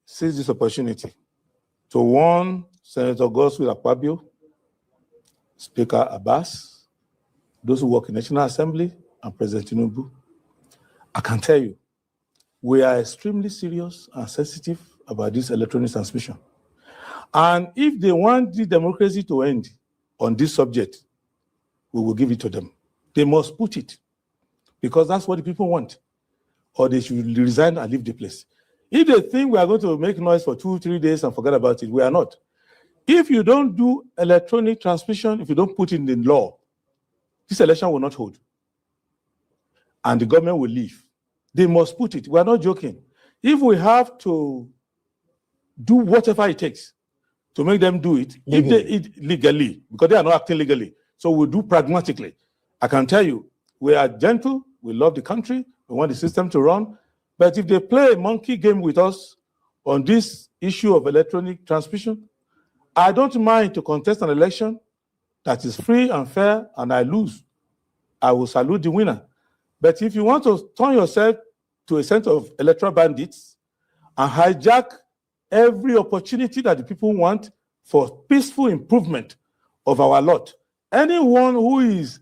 seize this opportunity to warn Senator Godswill Akpabio, Speaker Abbas, those who work in National Assembly, and President Tinubu. I can tell you, we are extremely serious and sensitive about this electronic transmission. And if they want the democracy to end on this subject, we will give it to them. They must put it, because that's what the people want, or they should resign and leave the place. If they think we are going to make noise for 2-3 days and forget about it, we are not. If you don't do electronic transmission, if you don't put it in the law, this election will not hold. And the government will leave. They must put it. We are not joking. If we have to do whatever it takes to make them do it, legally. If they legally, because they are not acting legally, so we'll do pragmatically. I can tell you, we are gentle, we love the country, we want the system to run, but if they play a monkey game with us on this issue of electronic transmission, I don't mind to contest an election that is free and fair and I lose. I will salute the winner. But if you want to turn yourself to a set of electoral bandits and hijack every opportunity that the people want for peaceful improvement of our lot, anyone who is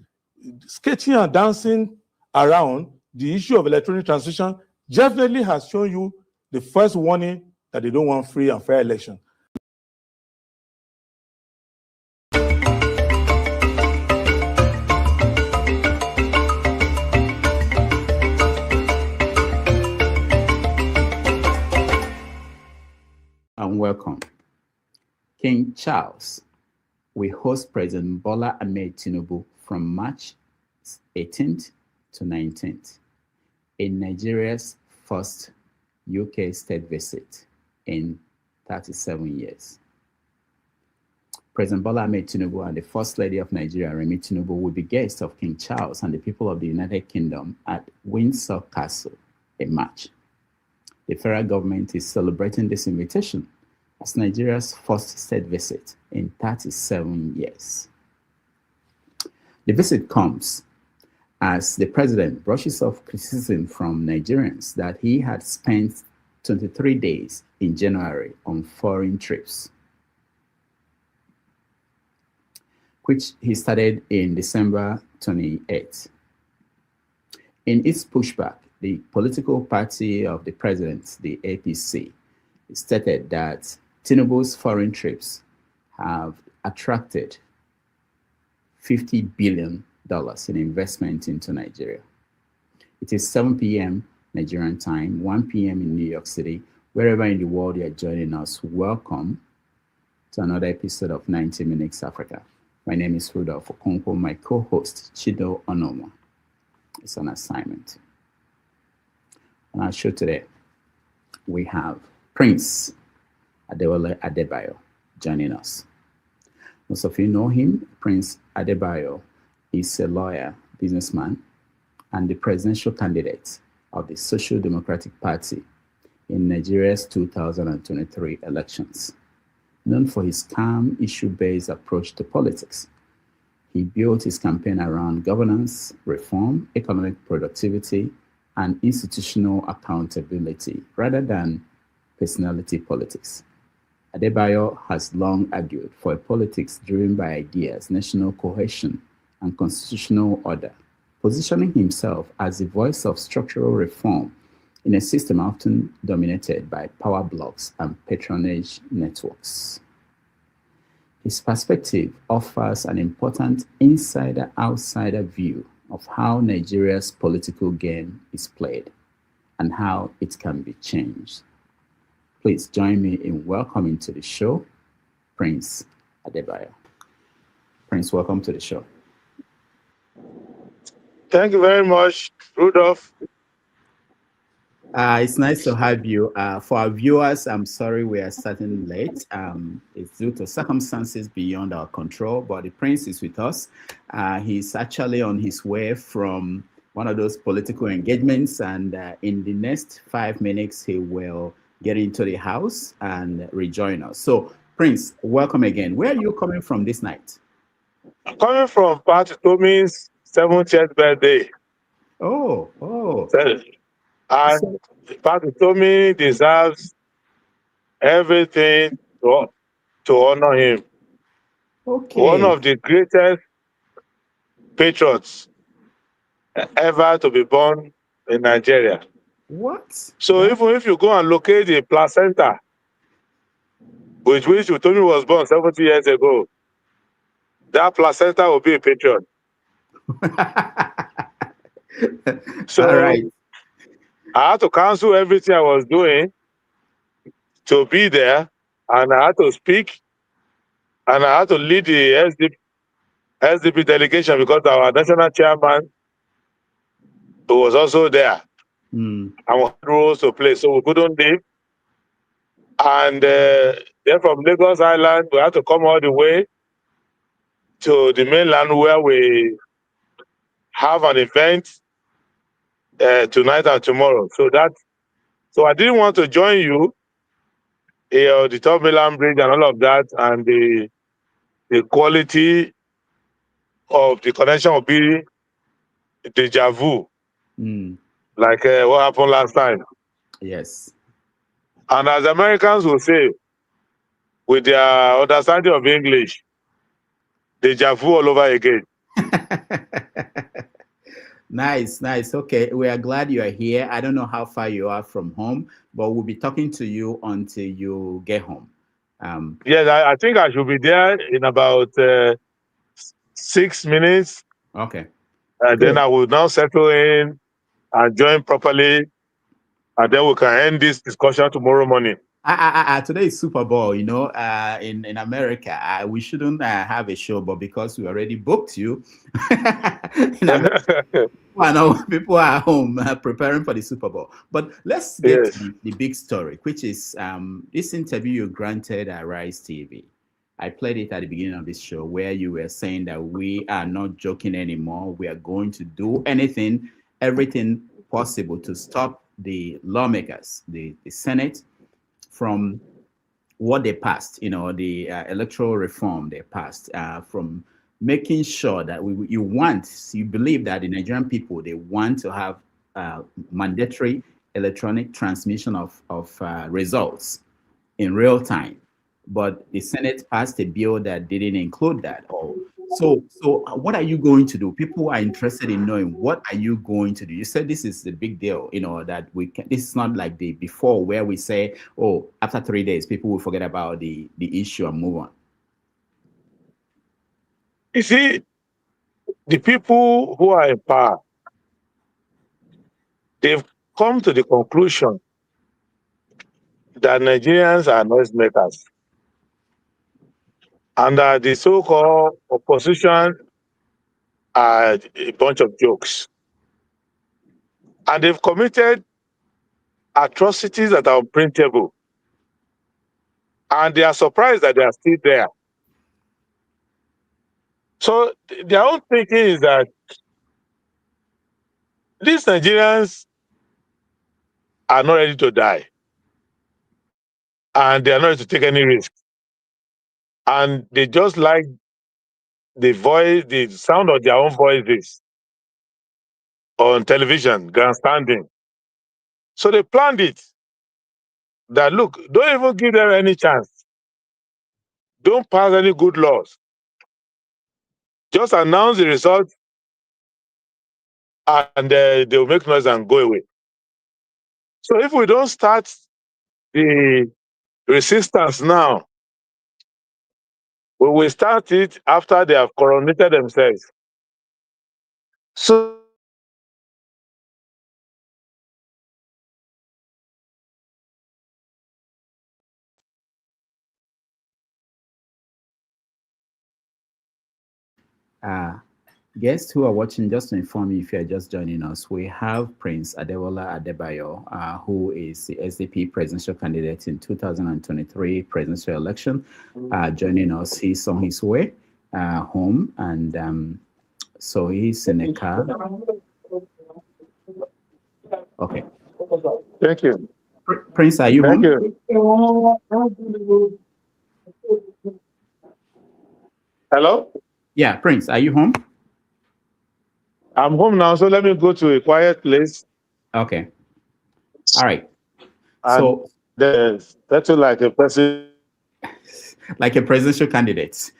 skating and dancing around the issue of electronic transmission definitely has shown you the first warning that they don't want free and fair election. And welcome. King Charles will host President Bola Ahmed Tinubu from March 18th to 19th in Nigeria's first UK state visit in 37 years. President Bola Ahmed Tinubu and the First Lady of Nigeria, Remi Tinubu, will be guests of King Charles and the people of the United Kingdom at Windsor Castle in March. The federal government is celebrating this invitation as Nigeria's first state visit in 37 years. The visit comes as the president brushes off criticism from Nigerians that he had spent 23 days in January on foreign trips, which he started in December 28. In its pushback, the political party of the president, the APC, stated that Tinubu's foreign trips have attracted $50 billion in investment into Nigeria. It is 7 p.m. Nigerian time, 1 p.m. in New York City. Wherever in the world you are joining us, welcome to another episode of 90 Minutes Africa. My name is Rudolph Okonkwo. My co-host, Chido Onoma, is on assignment. On our show today, we have Prince Adewole Adebayo joining us. Most of you know him. Prince Adebayo is a lawyer, businessman, and the presidential candidate of the Social Democratic Party in Nigeria's 2023 elections. Known for his calm, issue-based approach to politics, he built his campaign around governance, reform, economic productivity, and institutional accountability rather than personality politics. Adebayo has long argued for a politics driven by ideas, national cohesion, and constitutional order, positioning himself as the voice of structural reform in a system often dominated by power blocks and patronage networks. His perspective offers an important insider-outsider view of how Nigeria's political game is played and how it can be changed. Please join me in welcoming to the show, Prince Adebayo. Prince, welcome to the show. Thank you very much, Rudolph. It's nice to have you. For our viewers, I'm sorry we are starting late. It's due to circumstances beyond our control, but the Prince is with us. He's actually on his way from one of those political engagements, and in the next 5 minutes, he will get into the house and rejoin us. So, Prince, welcome again. Where are you coming from this night? I'm coming from Pat Tommy's 70th birthday. Oh. And Pat Tommy deserves everything to honor him. Okay. One of the greatest patriots ever to be born in Nigeria. What? So even if you go and locate the placenta, with which you told me was born 70 years ago, that placenta will be a patriot. So all right. I had to cancel everything I was doing to be there, and I had to speak, and I had to lead the SDP delegation because our national chairman was also there. Mm. And we had roles to play, so we couldn't leave. And then from Lagos Island, we had to come all the way to the mainland where we have an event tonight and tomorrow. So I didn't want to join you, the Top Mainland Bridge and all of that, and the quality of the connection will be deja vu, like what happened last time. Yes. And as Americans will say, with their understanding of English, deja vu all over again. Nice, nice. Okay, we are glad you are here. I don't know how far you are from home, but we'll be talking to you until you get home. Yes, I think I should be there in about 6 minutes. Okay. And then I will now settle in and join properly. And then we can end this discussion tomorrow morning. Today is Super Bowl, you know, in America. We shouldn't have a show, but because we already booked you, in America, people are home preparing for the Super Bowl. But let's get to the big story, which is this interview you granted at Rise TV. I played it at the beginning of this show where you were saying that we are not joking anymore. We are going to do everything possible to stop the lawmakers, the Senate, from what they passed, you know, the electoral reform they passed, from making sure that you believe that the Nigerian people, they want to have mandatory electronic transmission of results in real time. But the Senate passed a bill that didn't include that. So what are you going to do? People are interested in knowing, what are you going to do? You said this is the big deal, you know, that this is not like the before where we say, oh, after 3 days, people will forget about the issue and move on. You see, the people who are in power, they've come to the conclusion that Nigerians are noisemakers, and that the so-called opposition are a bunch of jokes. And they've committed atrocities that are unprintable. And they are surprised that they are still there. So their own thinking is that these Nigerians are not ready to die. And they are not ready to take any risk. And they just like the sound of their own voices on television, grandstanding. So they planned it. That, look, don't even give them any chance. Don't pass any good laws. Just announce the result, and they'll make noise and go away. So if we don't start the resistance now, we will start it after they have coronated themselves. So Guests who are watching, just to inform you, if you are just joining us, we have Prince Adewole Adebayo, who is the SDP presidential candidate in 2023 presidential election, joining us. He's on his way home, and so he's in a car. Okay. Thank you. Prince, are you home? Thank you. Hello? Yeah, Prince, are you home? I'm home now, so let me go to a quiet place. Okay. All right. So There's that's like a person. Like a presidential candidate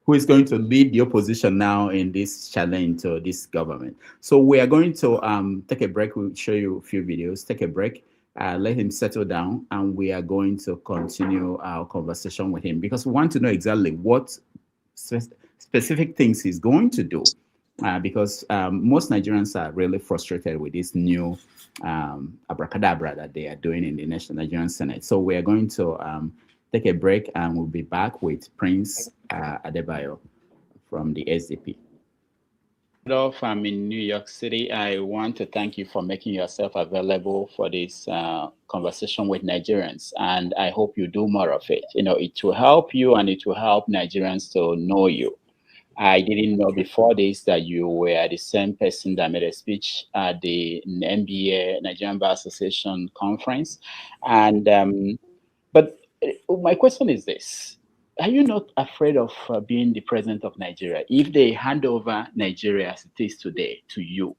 who is going to lead the opposition now in this challenge to this government. So we are going to take a break. We'll show you a few videos. Take a break, let him settle down, and we are going to continue our conversation with him because we want to know exactly what specific things he's going to do. Because most Nigerians are really frustrated with this new abracadabra that they are doing in the National Nigerian Senate. So we are going to take a break and we'll be back with Prince Adebayo from the SDP. I'm in New York City. I want to thank you for making yourself available for this conversation with Nigerians, and I hope you do more of it. You know, it will help you and it will help Nigerians to know you. I didn't know before this that you were the same person that made a speech at the NBA Nigerian Bar Association conference, and but my question is this: are you not afraid of being the president of Nigeria? If they hand over Nigeria as it is today to you,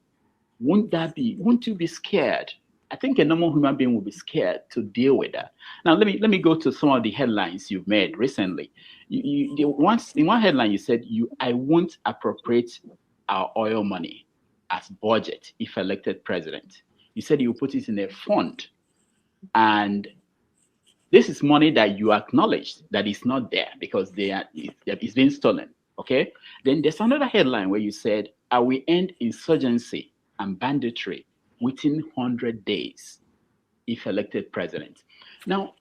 won't you be scared? I think a normal human being will be scared to deal with that. Now, let me go to some of the headlines you've made recently. Once in one headline you said I won't appropriate our oil money as budget if elected president. You said you put it in a fund, and this is money that you acknowledged that is not there because it's been stolen. Okay. Then there's another headline where you said, "I will end insurgency and banditry within 100 days if elected president." Now,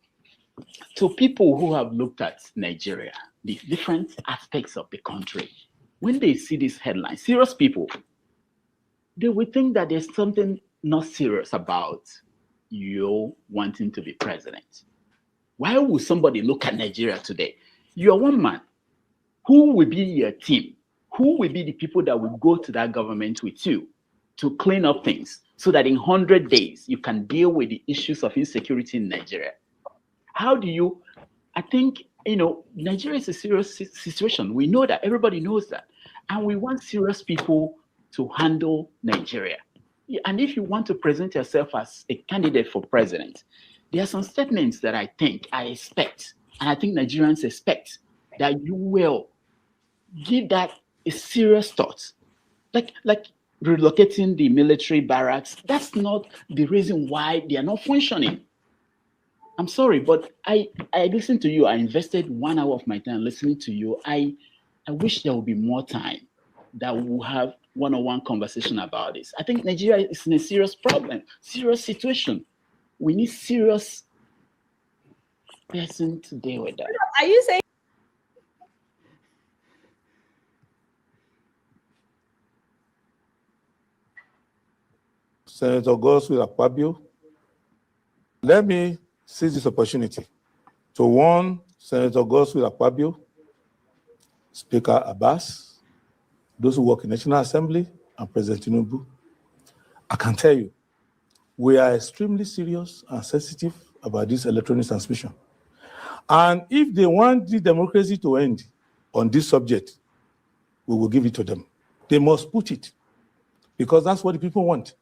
to people who have looked at Nigeria, the different aspects of the country, when they see this headline, serious people, they will think that there's something not serious about you wanting to be president. Why would somebody look at Nigeria today? You're one man. Who will be your team? Who will be the people that will go to that government with you to clean up things so that in 100 days you can deal with the issues of insecurity in Nigeria? How do you? I think, Nigeria is a serious situation. We know that. Everybody knows that. And we want serious people to handle Nigeria. And if you want to present yourself as a candidate for president, there are some statements that I expect, and I think Nigerians expect that you will give that a serious thought. Like relocating the military barracks, that's not the reason why they are not functioning. I'm sorry, but I listened to you. I invested 1 hour of my time listening to you. I wish there would be more time that we'll have one-on-one conversation about this. I think Nigeria is in a serious problem, serious situation. We need serious person to deal with that. Are you saying? Senator Godswill Akpabio, let me seize this opportunity to warn Senator Godswill Akpabio, Speaker Abbas, those who work in National Assembly, and President Tinubu. I can tell you, we are extremely serious and sensitive about this electronic transmission. And if they want the democracy to end on this subject, we will give it to them. They must put it, because that's what the people want,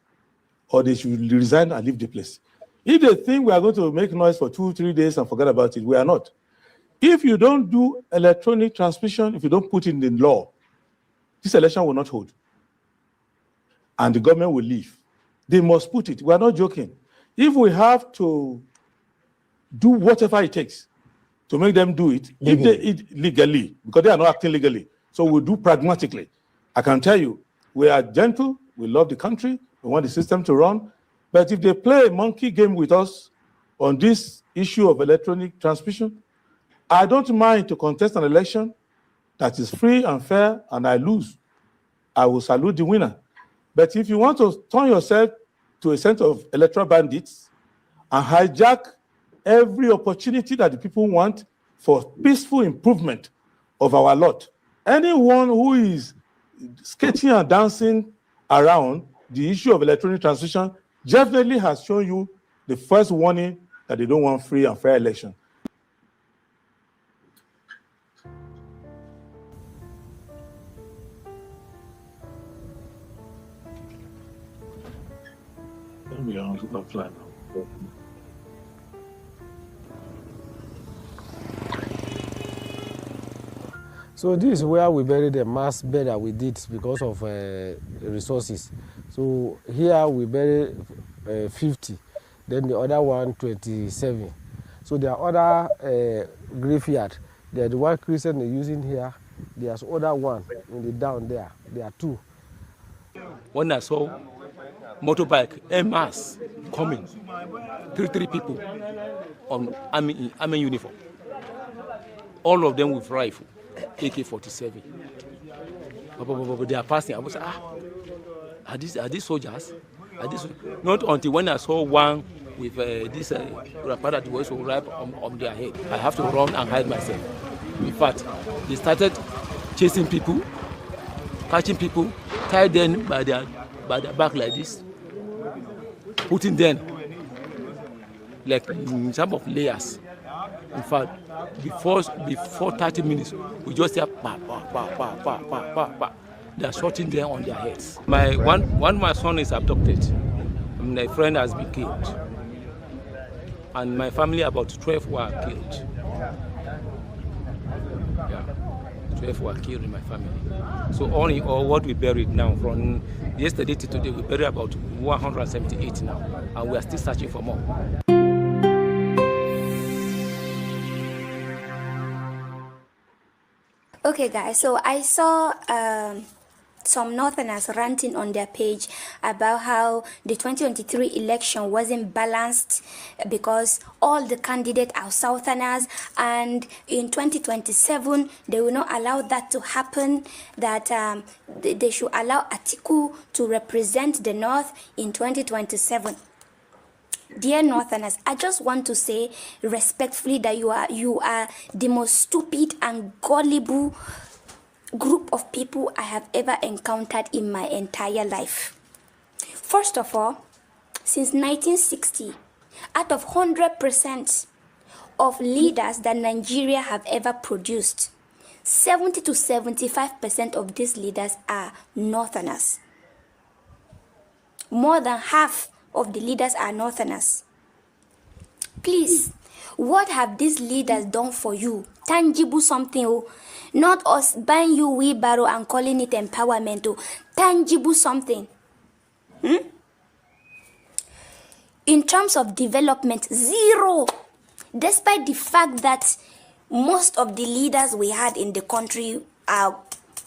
or they should resign and leave the place. If they think we are going to make noise for 2-3 days and forget about it, we are not. If you don't do electronic transmission, if you don't put it in the law, this election will not hold. And the government will leave. They must put it. We are not joking. If we have to do whatever it takes to make them do it, if they legally, because they are not acting legally, so we'll do pragmatically. I can tell you, we are gentle, we love the country, we want the system to run, but if they play a monkey game with us on this issue of electronic transmission, I don't mind to contest an election that is free and fair and I lose. I will salute the winner. But if you want to turn yourself to a center of electoral bandits and hijack every opportunity that the people want for peaceful improvement of our lot, anyone who is skating and dancing around the issue of electronic transmission definitely has shown you the first warning that they don't want free and fair election. Let me offline now. So this is where we bury the mass burial we did because of resources. So here we bury 50, then the other one 27. So there are other graveyard. There the one Christian is using here. There's other one in the down there. There are two. When I saw motorbike en masse coming, three people on army uniform, all of them with rifle, AK-47. They are passing. I was like, are these soldiers? Not until when I saw one with this wrapper that was wrapped on their head, I have to run and hide myself. In fact, they started chasing people, catching people, tied them by their back like this, putting them like in some of layers. In fact, before 30 minutes, we just hear pa pa pa pa pa pa pa pa. They are shooting them on their heads. One of my son is abducted. My friend has been killed, and my family about 12 were killed. Yeah, 12 were killed in my family. So all in all, what we buried now from yesterday to today, we buried about 178 now, and we are still searching for more. Okay, guys, so I saw some Northerners ranting on their page about how the 2023 election wasn't balanced because all the candidates are Southerners, and in 2027 they will not allow that to happen, that they should allow Atiku to represent the North in 2027. Dear Northerners, I just want to say respectfully that you are the most stupid and gullible group of people I have ever encountered in my entire life. First of all, since 1960, out of 100% of leaders that Nigeria have ever produced, 70 to 75% of these leaders are Northerners. More than half of the leaders are Northerners. Please, what have these leaders done for you? Tangible something, not us buying you wheelbarrow and calling it empowerment. Tangible something. In terms of development, zero. Despite the fact that most of the leaders we had in the country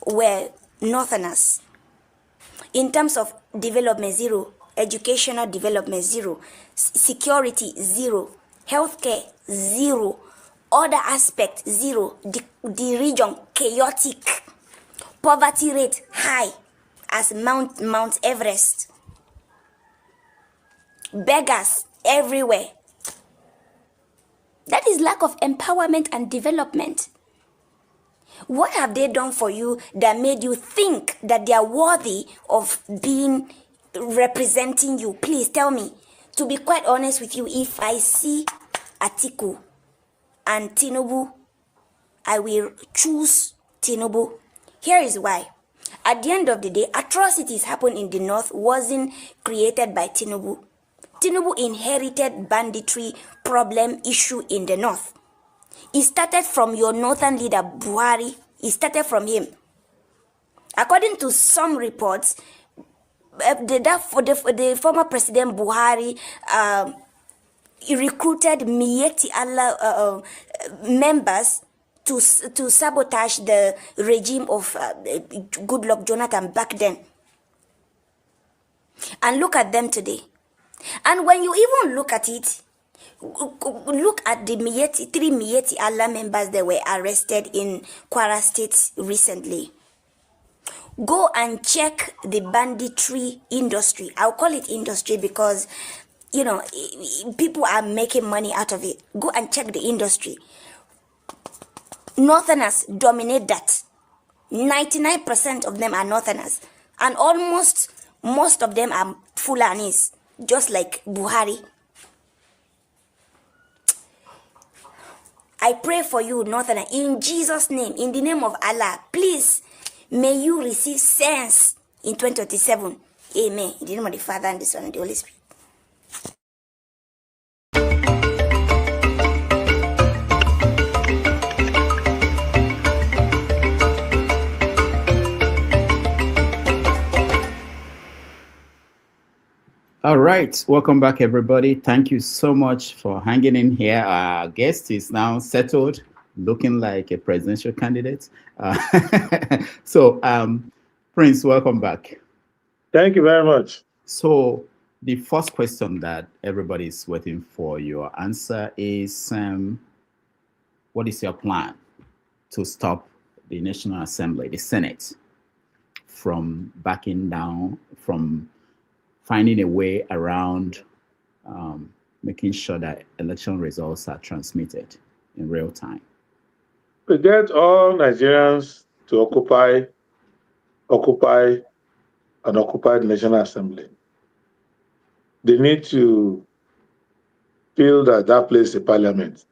were Northerners. In terms of development, zero. Educational development, zero. Security, zero. Healthcare, zero. Other aspects, zero. The region, chaotic. Poverty rate, high as Mount Everest. Beggars everywhere. That is lack of empowerment and development. What have they done for you that made you think that they are worthy of representing you? Please tell me. To be quite honest with you, if I see Atiku and Tinubu, I will choose Tinubu. Here is why. At the end of the day, atrocities happen in the North wasn't created by Tinubu. Tinubu inherited banditry problem issue in the North. It started from your northern leader, Buhari. It started from him. According to some reports, the former President Buhari he recruited Miyetti Allah members to sabotage the regime of Goodluck Jonathan back then. And look at them today. And when you even look at it, look at the three Miyetti Allah members that were arrested in Kwara State recently. Go and check the banditry industry. I'll call it industry because, you know, people are making money out of it. Go and check the industry. Northerners dominate that. 99% of them are Northerners. And almost most of them are Fulanis, just like Buhari. I pray for you, Northerner, in Jesus' name, in the name of Allah, please, may you receive sense in 2027. Amen. In the name of the Father, and the Son, and the Holy Spirit. All right, welcome back, everybody. Thank you so much for hanging in here. Our guest is now settled, looking like a presidential candidate. So, Prince, welcome back. Thank you very much. So, the first question that everybody is waiting for your answer is, what is your plan to stop the National Assembly, the Senate, from backing down, from finding a way around making sure that election results are transmitted in real time? We get all Nigerians to occupy an occupied National Assembly. They need to feel that that place is a parliament,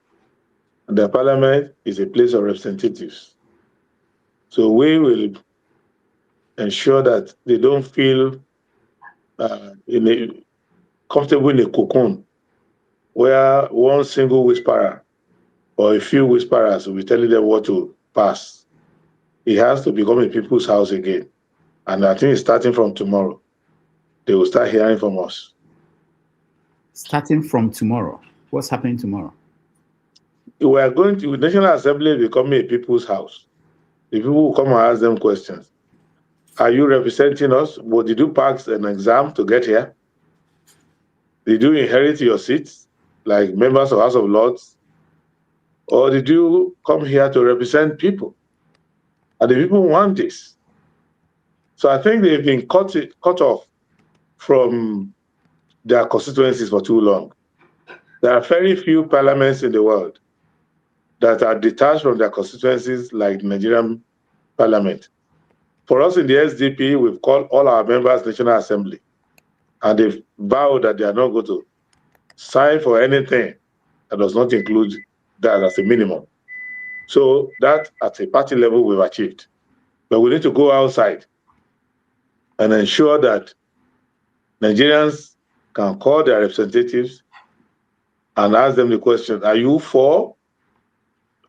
and the parliament is a place of representatives. So we will ensure that they don't feel comfortable in a cocoon where one single whisperer or a few whisperers will be telling them what to pass. It has to become a people's house again. And I think it's starting from tomorrow. They will start hearing from us. Starting from tomorrow? What's happening tomorrow? We are going to, National Assembly becoming a people's house. The people will come and ask them questions. Are you representing us? Well, did you pass an exam to get here? Did you inherit your seats like members of House of Lords? Or did you come here to represent people? And the people want this. So I think they've been cut off from their constituencies for too long. There are very few parliaments in the world that are detached from their constituencies like the Nigerian parliament. For us in the SDP, we've called all our members National Assembly, and they've vowed that they are not going to sign for anything that does not include that as a minimum. So that at a party level we've achieved. But we need to go outside and ensure that Nigerians can call their representatives and ask them the question, are you for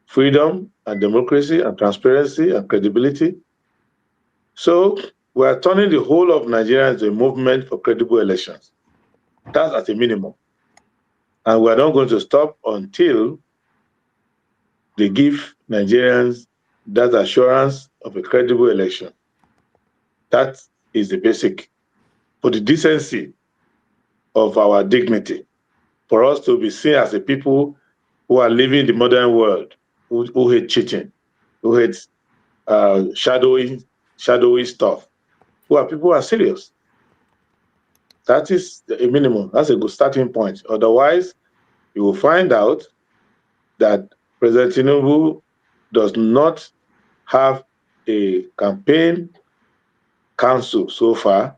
freedom and democracy and transparency and credibility? So we are turning the whole of Nigeria into a movement for credible elections. That's at a minimum. And we're not going to stop until they give Nigerians that assurance of a credible election. That is the basic for the decency of our dignity, for us to be seen as a people who are living in the modern world, who hate cheating, who hate shadowy stuff, who are people who are serious. That is a minimum. That's a good starting point. Otherwise, you will find out that President Tinubu does not have a campaign council so far.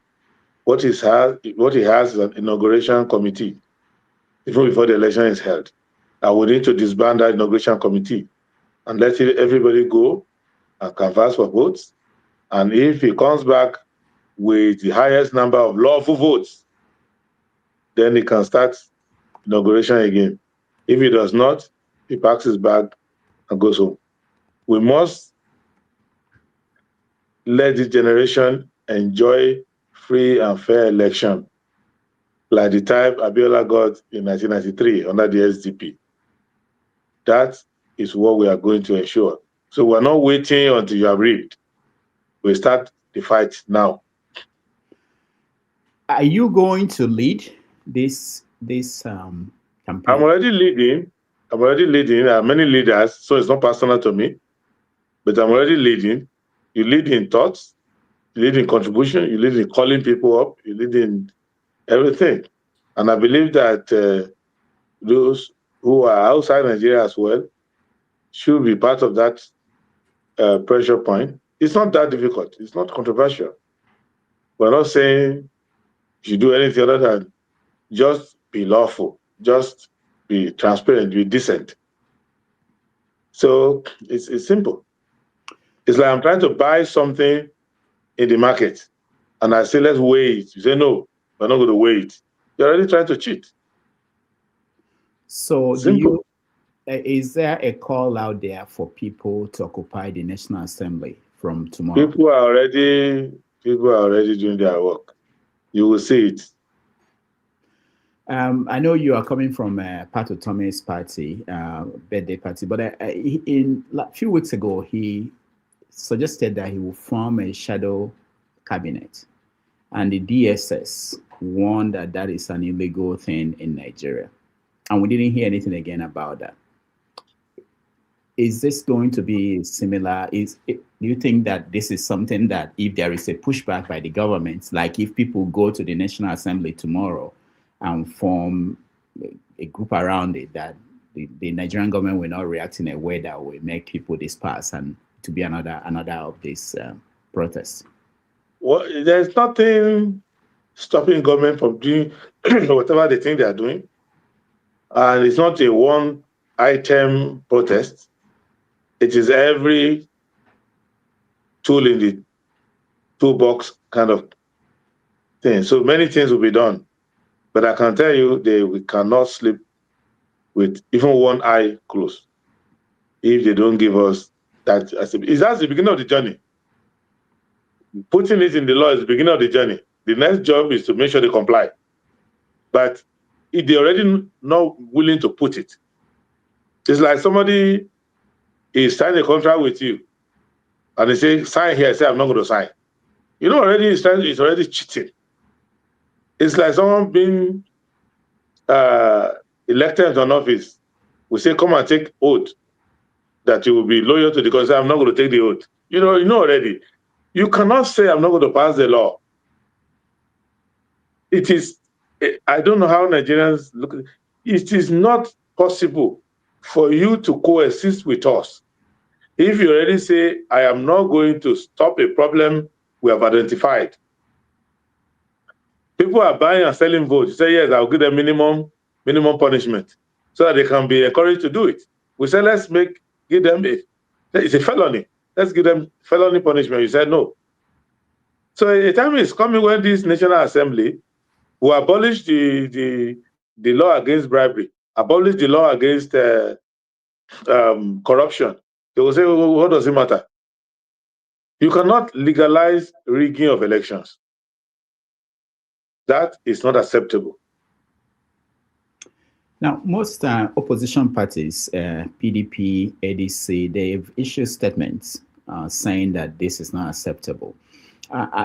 What he has is an inauguration committee, even before the election is held. And we need to disband that inauguration committee and let everybody go and canvass for votes. And if he comes back with the highest number of lawful votes, then he can start inauguration again. If he does not, he packs his bag and goes home. We must let this generation enjoy free and fair election, like the type Abiola got in 1993 under the SDP. That is what we are going to ensure. So we're not waiting until you have rigged. We start the fight now. Are you going to lead this campaign? I'm already leading. There are many leaders, so it's not personal to me, but I'm already leading. You lead in thoughts, you lead in contribution, you lead in calling people up, you lead in everything. And I believe that those who are outside Nigeria as well should be part of that pressure point. It's not that difficult. It's not controversial. We're not saying you should do anything other than just be lawful, just be transparent, be decent. So it's simple. It's like I'm trying to buy something in the market, and I say, let's weigh it. You say, no, we're not going to weigh it. You're already trying to cheat. So Simple. is there a call out there for people to occupy the National Assembly from tomorrow? People are already doing their work. You will see it. I know you are coming from Pat Otome's party, birthday party, but in a few weeks ago, he suggested that he will form a shadow cabinet, and the DSS warned that that is an illegal thing in Nigeria, and we didn't hear anything again about that. Is this going to be similar? Do you think that this is something that if there is a pushback by the government, like if people go to the National Assembly tomorrow and form a group around it, that the Nigerian government will not react in a way that will make people disperse and to be another of these protests? Well, there's nothing stopping government from doing whatever they think they are doing. And it's not a one-item protest. It is every tool in the toolbox kind of thing. So many things will be done. But I can tell you, we cannot sleep with even one eye closed if they don't give us that. That's the beginning of the journey. Putting it in the law is the beginning of the journey. The next job is to make sure they comply. But if they're already not willing to put it, it's like somebody is signing a contract with you and they say, sign here. I say, I'm not going to sign. You know, already it's already cheating. It's like someone being elected to an office. We say, come and take oath that you will be loyal to the country. I'm not going to take the oath. You know already. You cannot say, I'm not going to pass the law. It is, I don't know how Nigerians look at it. It is not possible for you to coexist with us. If you already say, I am not going to stop a problem we have identified. People are buying and selling votes. You say, yes, I'll give them minimum punishment so that they can be encouraged to do it. We say, give them it's a felony. Let's give them felony punishment. You said no. So a time is coming when this National Assembly will abolish the law against bribery, abolish the law against corruption. They will say, well, what does it matter? You cannot legalize rigging of elections. That is not acceptable. Now, most opposition parties, PDP, ADC, they've issued statements saying that this is not acceptable.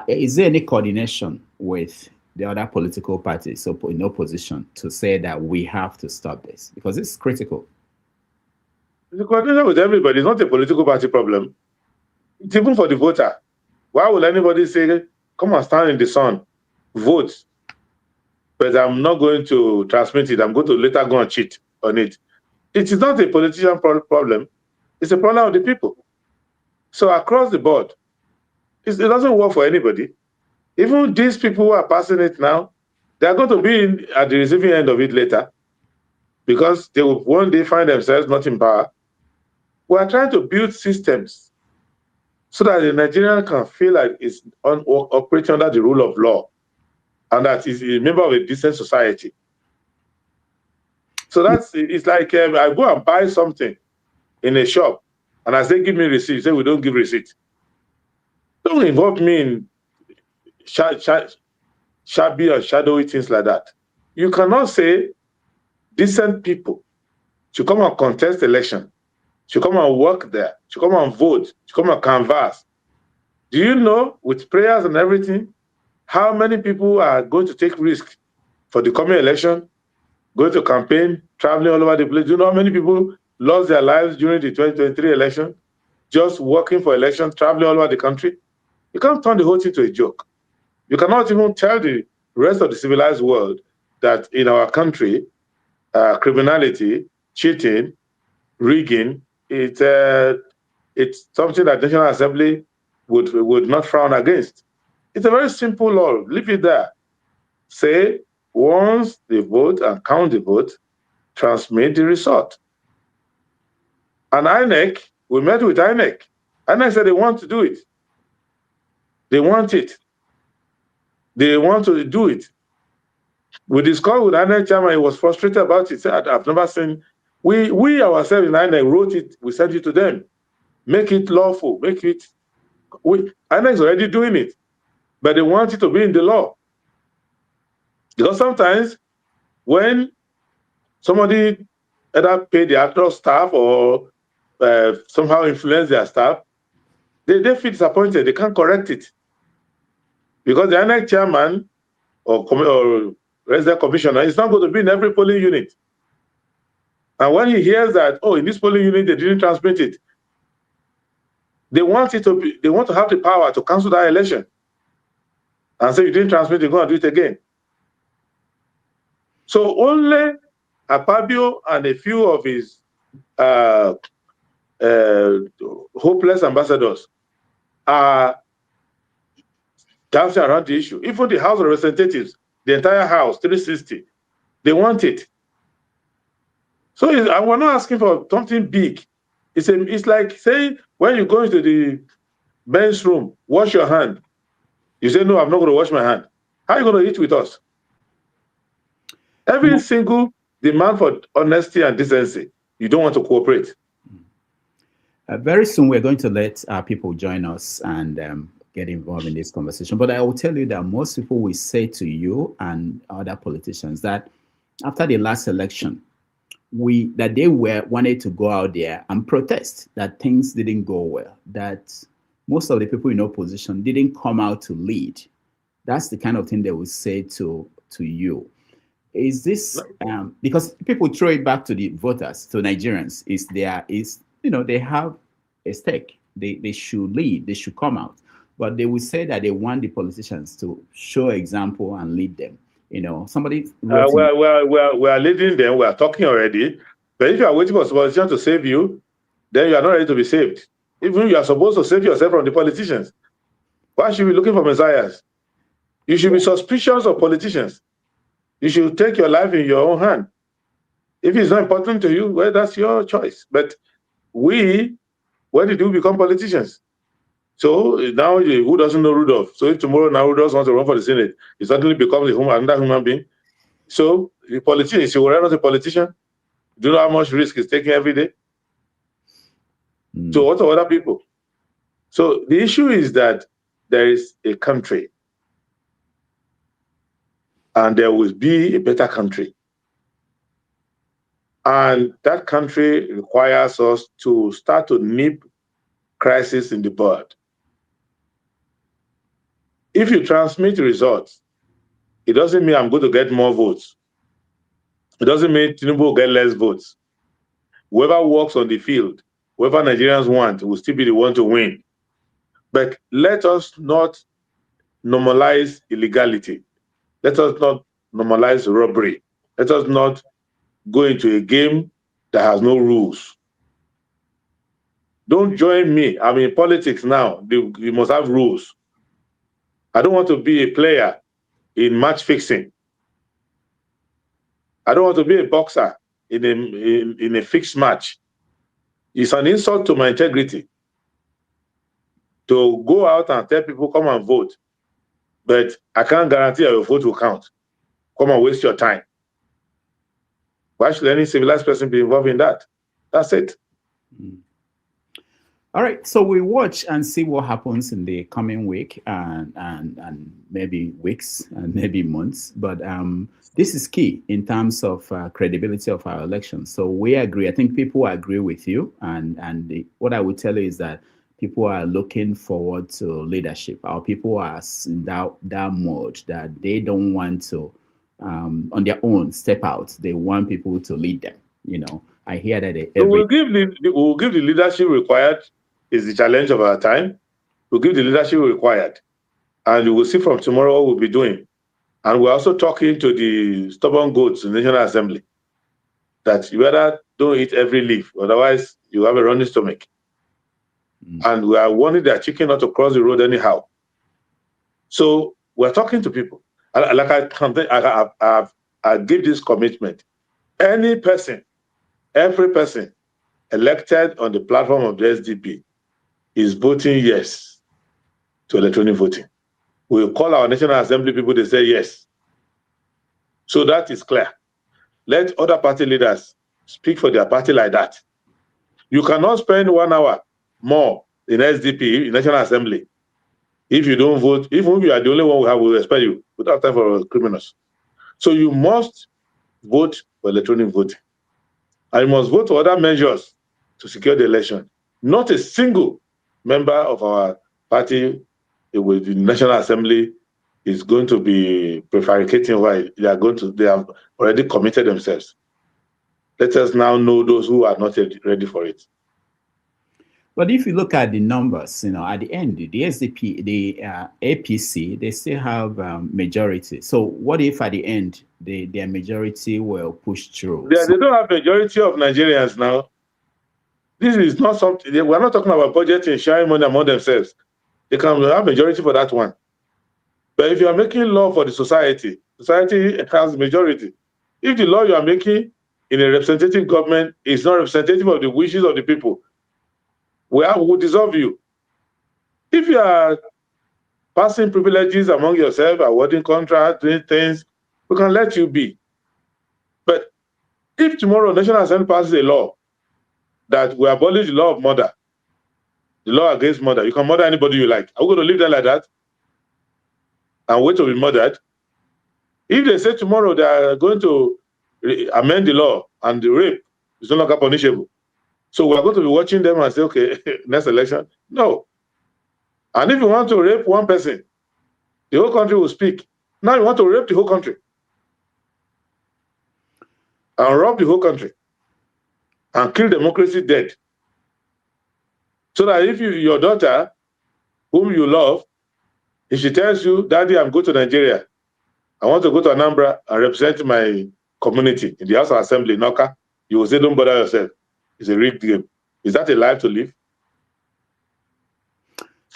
Is there any coordination with the other political parties in opposition to say that we have to stop this? Because it's critical. The coordination with everybody. It's not a political party problem. It's even for the voter. Why would anybody say, come and stand in the sun, vote, but I'm not going to transmit it. I'm going to later go and cheat on it. It is not a politician problem. It's a problem of the people. So across the board, it doesn't work for anybody. Even these people who are passing it now, they are going to be at the receiving end of it later because they will one day find themselves not in power. We are trying to build systems so that the Nigerian can feel like it's operating under the rule of law and that is a member of a decent society. So it's like I go and buy something in a shop and I say, give me receipt. You say, we don't give receipt. Don't involve me in shabby or shadowy things like that. You cannot say decent people should come and contest election, should come and work there, should come and vote, should come and canvass. Do you know, with prayers and everything, how many people are going to take risk for the coming election, going to campaign, traveling all over the place? Do you know how many people lost their lives during the 2023 election, just working for elections, traveling all over the country? You can't turn the whole thing to a joke. You cannot even tell the rest of the civilized world that in our country, criminality, cheating, rigging, it's something that the National Assembly would not frown against. It's a very simple law. Leave it there. Say, once they vote and count the vote, transmit the result. And INEC, we met with INEC. INEC said they want to do it. They want it. They want to do it. We discussed with INEC chairman, he was frustrated about it. He said, I've never seen, we ourselves in INEC wrote it, we sent it to them. Make it lawful, INEC is already doing it, but they want it to be in the law. Because sometimes when somebody either pay the actual staff or somehow influence their staff, they feel disappointed. They can't correct it. Because the INEC chairman or resident commissioner is not going to be in every polling unit. And when he hears that, oh, in this polling unit, they didn't transmit it, they want to have the power to cancel that election and say, you didn't transmit it, go and do it again. So only Akpabio and a few of his hopeless ambassadors are dancing around the issue. Even the House of Representatives, the entire House, 360, they want it. So we're not asking for something big. It's like saying when you go into the men's room, wash your hand. You say, no, I'm not going to wash my hand. How are you going to eat with us? Every single demand for honesty and decency, you don't want to cooperate. Very soon, we're going to let people join us and get involved in this conversation. But I will tell you that most people will say to you and other politicians that after the last election, that they wanted to go out there and protest, that things didn't go well, that most of the people in opposition didn't come out to lead. That's the kind of thing they will say to you. Is this because people throw it back to the voters, to Nigerians? They have a stake. They should lead. They should come out. But they will say that they want the politicians to show example and lead them. Somebody. We are leading them. We are talking already. But if you are waiting for politicians to save you, then you are not ready to be saved. Even you are supposed to save yourself from the politicians. Why should we be looking for messiahs? You should be suspicious of politicians. You should take your life in your own hand. If it's not important to you, well, that's your choice. But when did we become politicians? So now, who doesn't know Rudolph? So if tomorrow now Rudolph wants to run for the Senate, he suddenly becomes another human being. So the politician, is he not a politician? Do you know how much risk he's taking every day? So what are other people? So the issue is that there is a country, and there will be a better country. And that country requires us to start to nip crisis in the bud. If you transmit results, it doesn't mean I'm going to get more votes. It doesn't mean Tinubu will get less votes. Whoever works on the field, whoever Nigerians want, will still be the one to win. But let us not normalize illegality. Let us not normalize robbery. Let us not go into a game that has no rules. Don't join me. I'm in politics now. You must have rules. I don't want to be a player in match fixing. I don't want to be a boxer in a fixed match. It's an insult to my integrity to go out and tell people, come and vote. But I can't guarantee your vote will count. Come and waste your time. Why should any civilized person be involved in that? That's it. All right, so we watch and see what happens in the coming week and maybe weeks and maybe months. But this is key in terms of credibility of our elections. So we agree. I think people agree with you. And what I would tell you is that people are looking forward to leadership. Our people are in that mode that they don't want to, on their own, step out. They want people to lead them. I hear that. We'll give the leadership required. Is the challenge of our time. We'll give the leadership required. And you will see from tomorrow what we'll be doing. And we're also talking to the stubborn goats in the National Assembly that you better don't eat every leaf, otherwise you have a running stomach. And we are warning their chicken not to cross the road anyhow. So we're talking to people. I give this commitment. Every person elected on the platform of the SDP is voting yes to electronic voting. We'll call our National Assembly people, they say yes. So that is clear. Let other party leaders speak for their party like that. You cannot spend 1 hour more in SDP, in National Assembly, if you don't vote. Even if you are the only one we will expel you. We don't have time for criminals. So you must vote for electronic voting. And you must vote for other measures to secure the election. Not a single member of our party with the National Assembly is going to be prevaricating why they have already committed themselves. Let us now know those who are not ready for it. But if you look at the numbers, at the end, the SDP, the APC, they still have majority. So what if at the end, their majority will push through? They don't have majority of Nigerians now. This is not something, we're not talking about budgeting, sharing money among themselves. They can have majority for that one. But if you are making law for the society, society has majority. If the law you are making in a representative government is not representative of the wishes of the people, we will dissolve you. If you are passing privileges among yourself, awarding contracts, doing things, we can let you be. But if tomorrow National Assembly passes a law that we abolish the law of murder, the law against murder, you can murder anybody you like. Are we going to leave them like that and wait to be murdered? If they say tomorrow they are going to amend the law and the rape is no longer punishable, so we're going to be watching them and say, okay, next election? No. And if you want to rape one person, the whole country will speak. Now you want to rape the whole country and rob the whole country and kill democracy dead. So that if your daughter, whom you love, if she tells you, Daddy, I'm going to Nigeria, I want to go to Anambra and represent my community in the House of Assembly, Noka, you will say, don't bother yourself. It's a rigged game. Is that a life to live?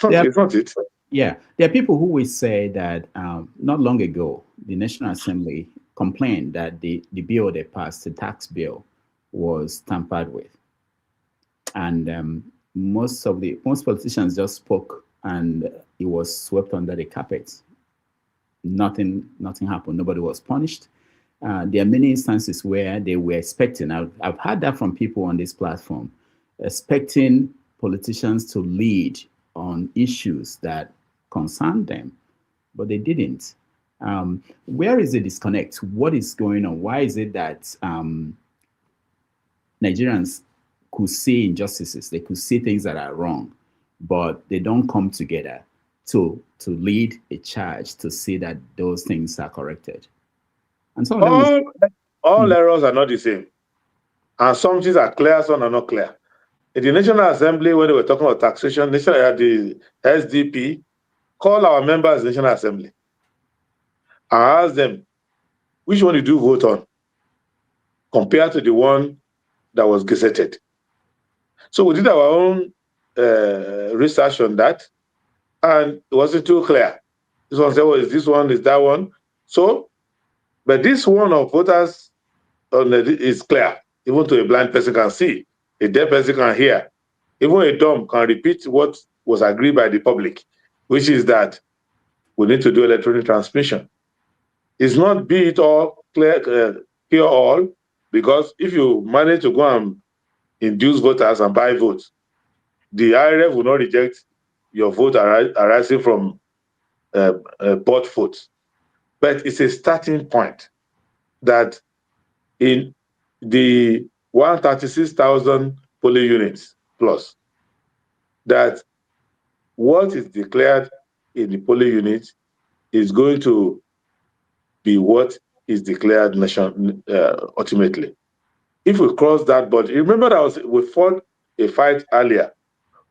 It's not it. Yeah, there are people who will say that not long ago, the National Assembly complained that the bill they passed, the tax bill, was tampered with. And most politicians just spoke and it was swept under the carpet. Nothing happened. Nobody was punished. There are many instances where they were expecting, I've heard that from people on this platform, expecting politicians to lead on issues that concern them, but they didn't. Where is the disconnect? What is going on? Why is it that Nigerians could see injustices, they could see things that are wrong, but they don't come together to lead a charge to see that those things are corrected? And some of them all errors are not the same. And some things are clear, some are not clear. In the National Assembly, when they were talking about taxation, the SDP called our members in the National Assembly and asked them, which one did you vote on compared to the one that was gazetted? So we did our own research on that, and it wasn't too clear. This one said, well, is this one, is that one? So, but this one of voters is clear. Even to a blind person can see, a deaf person can hear. Even a dumb can repeat what was agreed by the public, which is that we need to do electronic transmission. It's not be it all clear all, because if you manage to go and induce voters and buy votes, the IRF will not reject your vote arising from bought votes. But it's a starting point that in the 136,000 polling units plus, that what is declared in the polling unit is going to be what is declared ultimately. If we cross that border, remember that we fought a fight earlier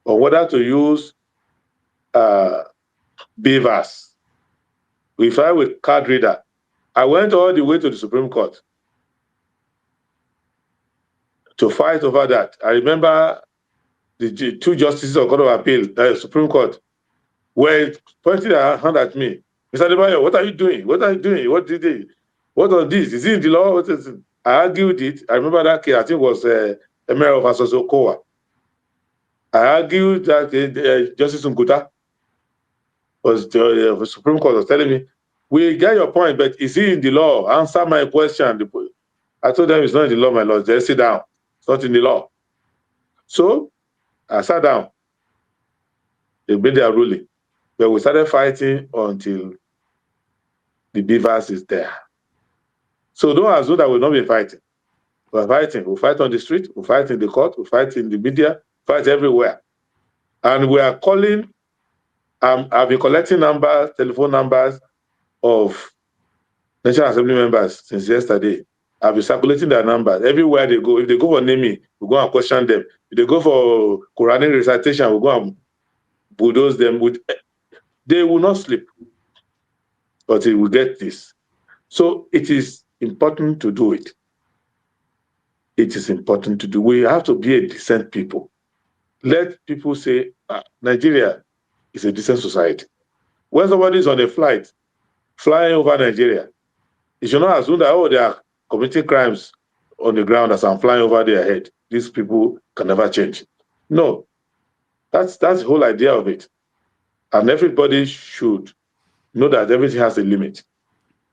on whether to use beavers. We fight with card reader. I went all the way to the Supreme Court to fight over that. I remember the two justices of Court of Appeal, Supreme Court, were pointing their hand at me. Mr. Adebayo, what are you doing? What are you doing? What did they? What was this? Is it in the law? What is it? I argued it. I remember that case, I think it was Emir of Asosokowa. I argued that Justice Nkuta was the Supreme Court was telling me, we get your point, but is it in the law? Answer my question. I told them it's not in the law, my lord. Just sit down. It's not in the law. So I sat down. They made their ruling. But we started fighting until the beavers is there. So don't assume that we'll not be fighting. We're fighting. We'll fight on the street, we'll fight in the court, we'll fight in the media, fight everywhere. And we are calling, I've been collecting numbers, telephone numbers of National Assembly members since yesterday. I've been circulating their numbers. Everywhere they go, if they go for naming, we go and question them. If they go for Quranic recitation, we go and bulldoze them. They will not sleep, but they will get this. So it is important to do it. It is important to do. We have to be a decent people. Let people say, Nigeria is a decent society. When somebody is on a flight flying over Nigeria, you should not assume that, oh, they are committing crimes on the ground as I'm flying over their head. These people can never change. No, that's the whole idea of it. And everybody should know that everything has a limit.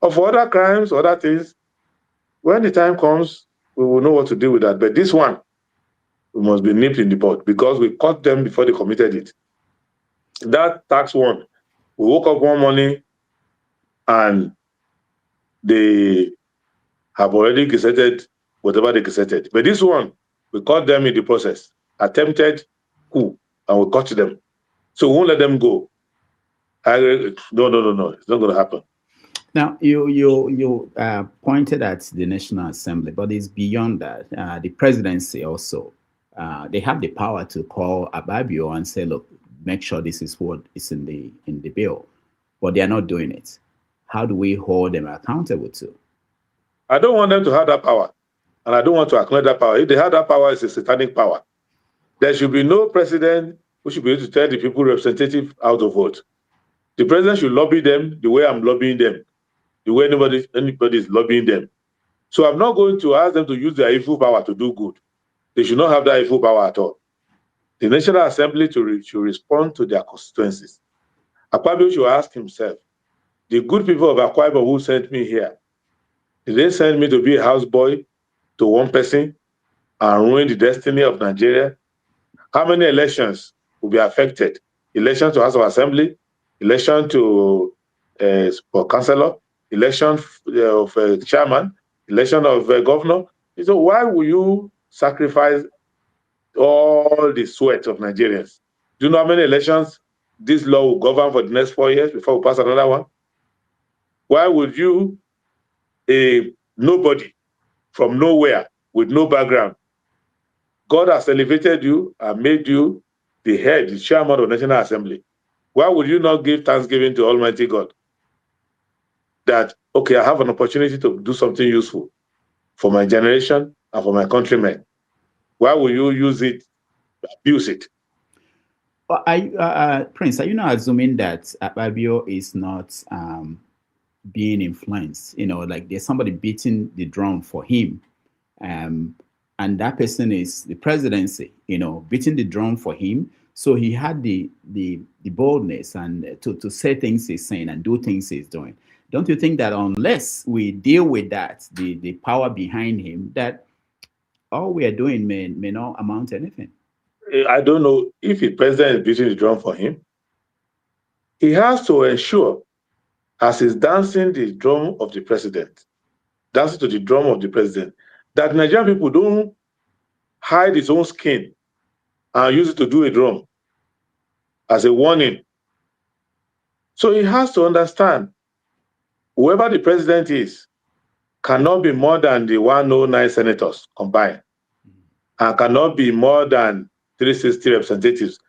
Or for other crimes, other things, when the time comes, we will know what to do with that. But this one, we must be nipped in the bud because we caught them before they committed it. That tax one, we woke up one morning and they have already gazetted whatever they gazetted. But this one, we caught them in the process, attempted coup, and we caught them. So we won't let them go. No, it's not going to happen. Now, you pointed at the National Assembly, but it's beyond that. The presidency also, they have the power to call Adebayo and say, look, make sure this is what is in the bill, but they are not doing it. How do we hold them accountable to? I don't want them to have that power, and I don't want to acknowledge that power. If they have that power, it's a satanic power. There should be no president who should be able to tell the people representative how to vote. The president should lobby them the way I'm lobbying them, the way anybody is lobbying them. So I'm not going to ask them to use their evil power to do good. They should not have that evil power at all. The National Assembly should respond to their constituencies. Akpabio should ask himself, the good people of Akwa Ibom who sent me here, did they send me to be a houseboy to one person and ruin the destiny of Nigeria? How many elections will be affected? Election to House of Assembly, election to for councillor, election of chairman, election of governor. So why will you sacrifice all the sweat of Nigerians? Do you know how many elections this law will govern for the next 4 years before we pass another one? Why would you, a nobody from nowhere with no background, God has elevated you and made you the head, the chairman of the National Assembly. Why would you not give thanksgiving to Almighty God that, okay, I have an opportunity to do something useful for my generation and for my countrymen? Why will you use it, abuse it? Prince, are you not assuming that Adebayo is not being influenced? You know, like there's somebody beating the drum for him. And that person is the presidency, you know, beating the drum for him. So he had the boldness and to say things he's saying and do things he's doing. Don't you think that unless we deal with that, the power behind him, that all we are doing may not amount to anything? I don't know if the president is beating the drum for him. He has to ensure, as he's dancing the drum of the president, dancing to the drum of the president, that Nigerian people don't hide his own skin and use it to do a drum as a warning. So he has to understand, whoever the president is cannot be more than the 109 senators combined, and cannot be more than 360 representatives.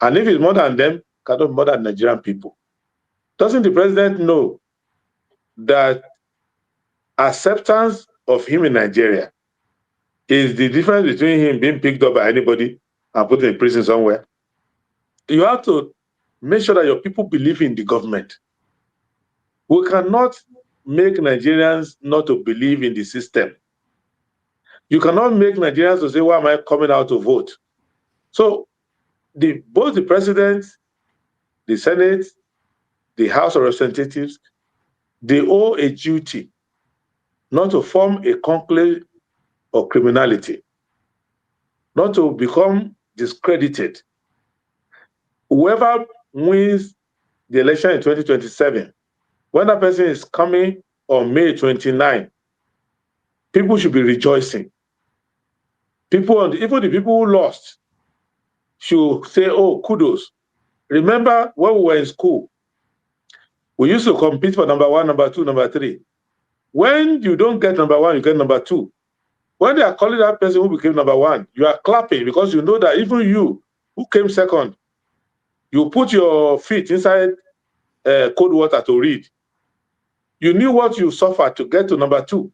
And if it's more than them, cannot be more than Nigerian people. Doesn't the president know that acceptance of him in Nigeria is the difference between him being picked up by anybody and put in prison somewhere? You have to make sure that your people believe in the government. We cannot make Nigerians not to believe in the system. You cannot make Nigerians to say, why am I coming out to vote? So both the president, the Senate, the House of Representatives, they owe a duty not to form a conclave of criminality, not to become discredited. Whoever wins the election in 2027, when that person is coming on May 29, people should be rejoicing. People, even the people who lost, should say, oh, kudos. Remember when we were in school, we used to compete for number 1, number 2, number 3. When you don't get number 1, you get number 2. When they are calling that person who became number 1, you are clapping because you know that even you who came second, you put your feet inside cold water to read. You knew what you suffered to get to number 2.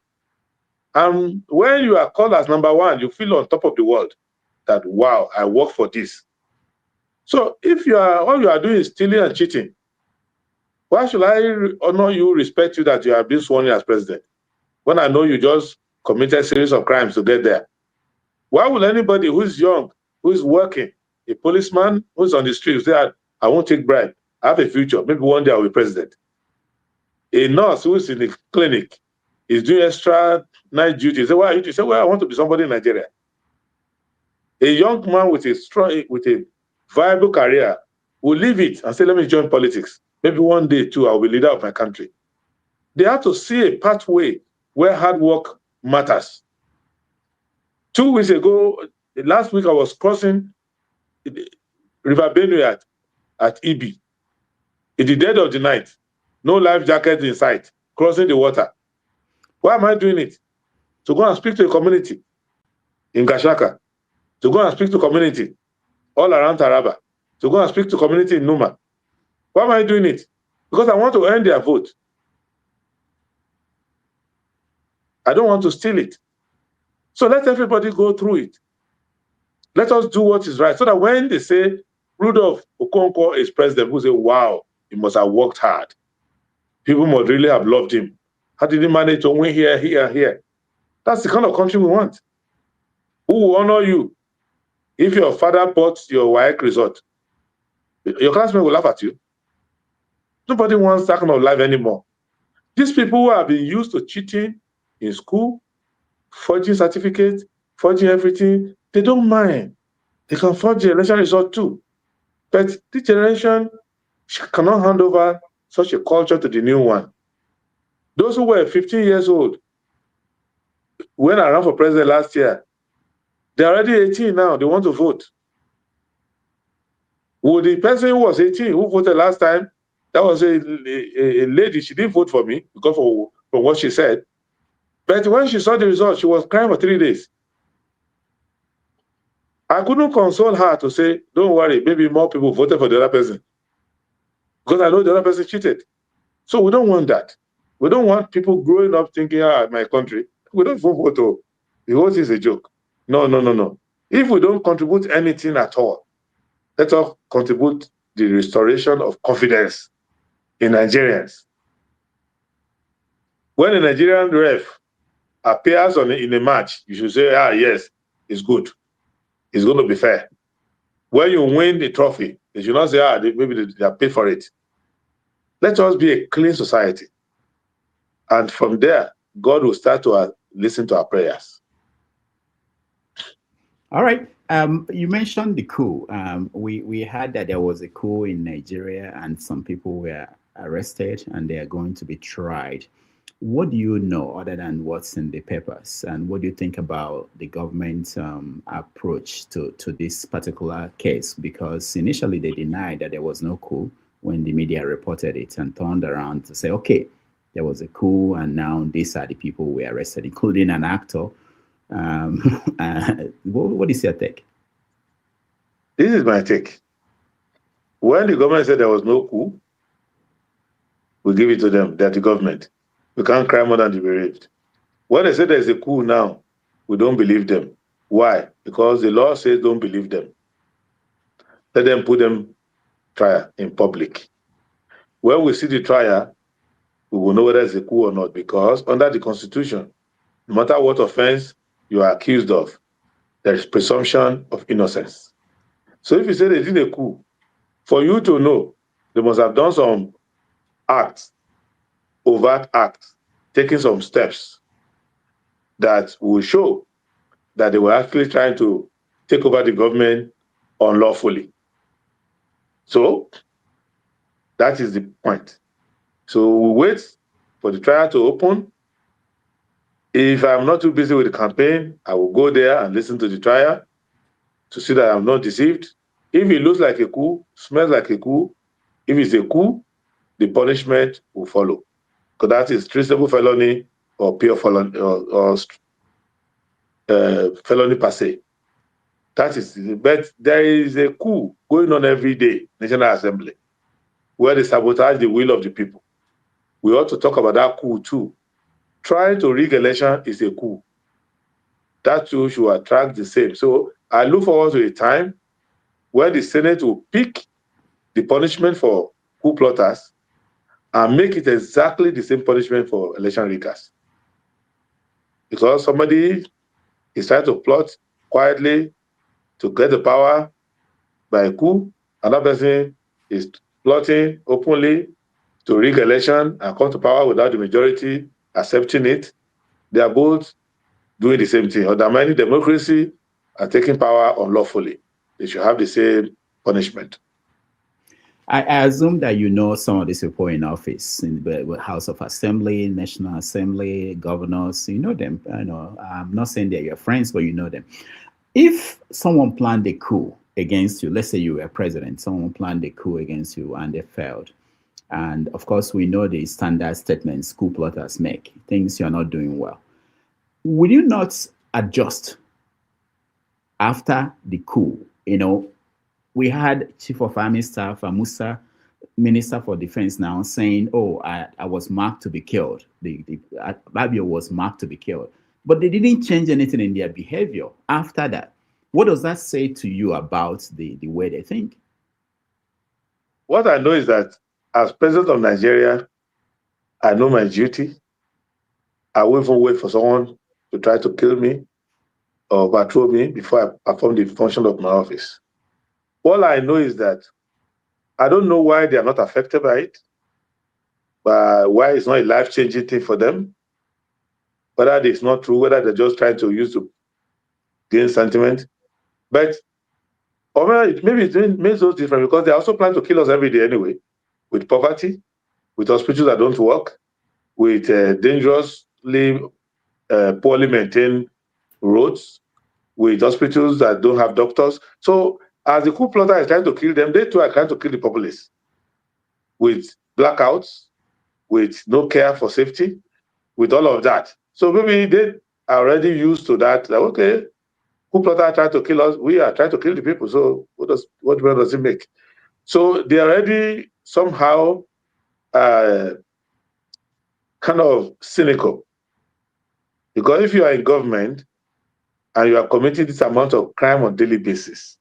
And when you are called as number 1, you feel on top of the world that, wow, I work for this. So if all you are doing is stealing and cheating, why should I honor you, respect you that you have been sworn in as president, when I know you just committed a series of crimes to get there? Why will anybody who is young, who is working, a policeman who's on the street, say, I won't take bribe, I have a future, maybe one day I'll be president? A nurse who is in the clinic is doing extra night duty. Say, why are you? You say, well, I want to be somebody in Nigeria. A young man with a viable career will leave it and say, let me join politics. Maybe one day too, I'll be leader of my country. They have to see a pathway where hard work matters. 2 weeks ago, last week, I was crossing River Benue at Ibi. In the dead of the night, no life jacket in sight, crossing the water. Why am I doing it? To go and speak to a community in Gashaka, to go and speak to community all around Taraba, to go and speak to community in Numa. Why am I doing it? Because I want to earn their vote. I don't want to steal it. So let everybody go through it. Let us do what is right, so that when they say Rudolph Okonkwo is president, we'll say, wow, he must have worked hard. People must really have loved him. How did he manage to win here, here, here? That's the kind of country we want. Who will honor you? If your father bought your WAEC result, your classmate will laugh at you. Nobody wants that kind of life anymore. These people who have been used to cheating in school, forging certificates, forging everything, they don't mind. They can forge the election result too. But this generation cannot hand over such a culture to the new one. Those who were 15 years old, when I ran for president last year, they're already 18 now. They want to vote. Would the person who was 18, who voted last time, that was a lady, she didn't vote for me because from what she said. But when she saw the result, she was crying for 3 days. I couldn't console her to say, don't worry, maybe more people voted for the other person, because I know the other person cheated. So we don't want that. We don't want people growing up thinking, my country, we don't vote. The vote is a joke. No, no, no, no. If we don't contribute anything at all, let us contribute the restoration of confidence in Nigerians. When a Nigerian ref appears in a match, you should say, yes, it's good. It's going to be fair. When you win the trophy, they should not say, maybe they are paid for it. Let us be a clean society. And from there, God will start to listen to our prayers. All right. You mentioned the coup. We heard that there was a coup in Nigeria and some people were arrested and they are going to be tried. What do you know other than what's in the papers? And what do you think about the government's approach to this particular case? Because initially they denied that there was no coup when the media reported it and turned around to say, okay, there was a coup and now these are the people we arrested, including an actor. What is your take? This is my take. When the government said there was no coup, we give it to them. They're the government. We can't cry more than the bereaved. When they say there's a coup now, we don't believe them. Why? Because the law says don't believe them. Let them put them trial in public. When we see the trial, we will know whether it's a coup or not, because under the Constitution, no matter what offense you are accused of, there is presumption of innocence. So if you say they did a coup, for you to know, they must have done some acts, overt acts, taking some steps that will show that they were actually trying to take over the government unlawfully. So that is the point. So we wait for the trial to open. If I'm not too busy with the campaign, I will go there and listen to the trial to see that I'm not deceived. If it looks like a coup, smells like a coup, if it's a coup, the punishment will follow. Because that is treasonable felony or pure felony or felony per se. That is, but there is a coup going on every day, National Assembly, where they sabotage the will of the people. We ought to talk about that coup too. Trying to rig election is a coup. That too should attract the same. So I look forward to a time where the Senate will pick the punishment for coup plotters and make it exactly the same punishment for election riggers. Because somebody is trying to plot quietly to get the power by a coup, another person is plotting openly to rig election and come to power without the majority accepting it. They are both doing the same thing. Undermining democracy and taking power unlawfully. They should have the same punishment. I assume that you know some of these people in office in the House of Assembly, National Assembly, governors. You know them. I know. I'm not saying they're your friends, but you know them. If someone planned a coup against you, let's say you were president, someone planned a coup against you and they failed. And of course, we know the standard statements coup plotters make, things you're not doing well. Will you not adjust after the coup? You know, we had Chief of Army Staff, Musa, Minister for Defense now saying, oh, I was marked to be killed. Adebayo was marked to be killed. But they didn't change anything in their behavior after that. What does that say to you about the way they think? What I know is that as president of Nigeria, I know my duty. I won't even wait for someone to try to kill me or overthrow me before I perform the function of my office. All I know is that I don't know why they are not affected by it, but why it's not a life-changing thing for them, whether it's not true, whether they're just trying to use to gain sentiment. But or maybe it makes those different because they also plan to kill us every day anyway, with poverty, with hospitals that don't work, with dangerously poorly maintained roads, with hospitals that don't have doctors. So as the coup plotter is trying to kill them, they too are trying to kill the populace with blackouts, with no care for safety, with all of that. So maybe they are already used to that. Like, okay, coup plotter trying to kill us, we are trying to kill the people. So what does it make? So they are already somehow kind of cynical. Because if you are in government and you are committing this amount of crime on a daily basis,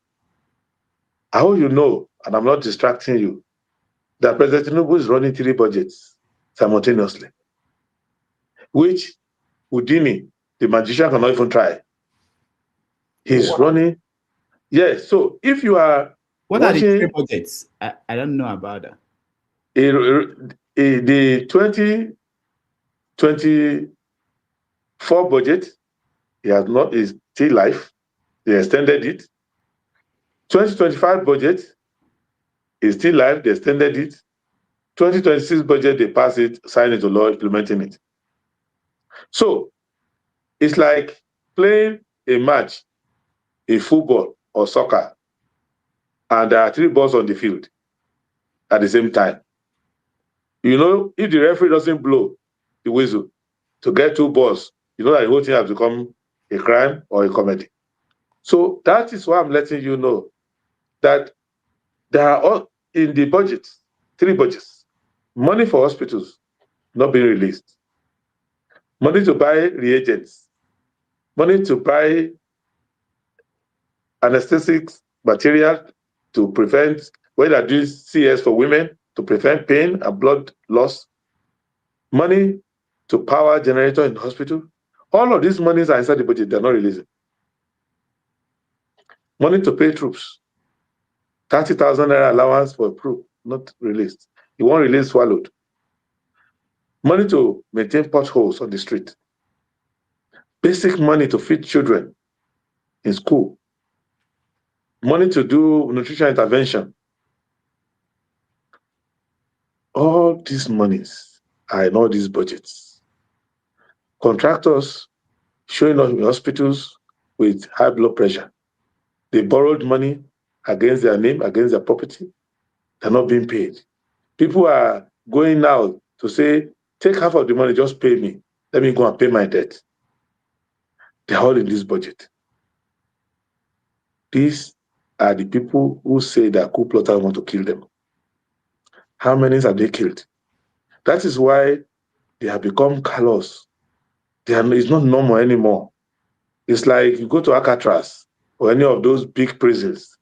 how you know, and I'm not distracting you, that President Tinubu is running 3 budgets simultaneously, which Houdini, the magician, cannot even try. He's running. Yes. So if you are What are the 3 budgets? I don't know about that. The 2024 budget, is still live. They extended it. 2025 budget is still live. They extended it. 2026 budget, they pass it, sign it to law, implementing it. So it's like playing a match in football or soccer, and there are 3 balls on the field at the same time. You know, if the referee doesn't blow the whistle to get 2 balls, you know that the whole thing has become a crime or a comedy. So that is why I'm letting you know that there are all in the budget, 3 budgets, money for hospitals not being released, money to buy reagents, money to buy anesthetic material to prevent, when they're doing CS for women, to prevent pain and blood loss, money to power generator in the hospital. All of these monies are inside the budget, they're not releasing. Money to pay troops, 30,000 naira allowance for a troop, not released. You won't release swallowed. Money to maintain potholes on the street. Basic money to feed children in school. Money to do nutrition intervention. All these monies are in all these budgets. Contractors showing up in hospitals with high blood pressure. They borrowed money against their name, against their property. They're not being paid. People are going now to say, take half of the money, just pay me. Let me go and pay my debt. They're all in this budget. These are the people who say that coup plotters want to kill them. How many have they killed? That is why they have become callous. It's not normal anymore. It's like you go to Alcatraz or any of those big prisons.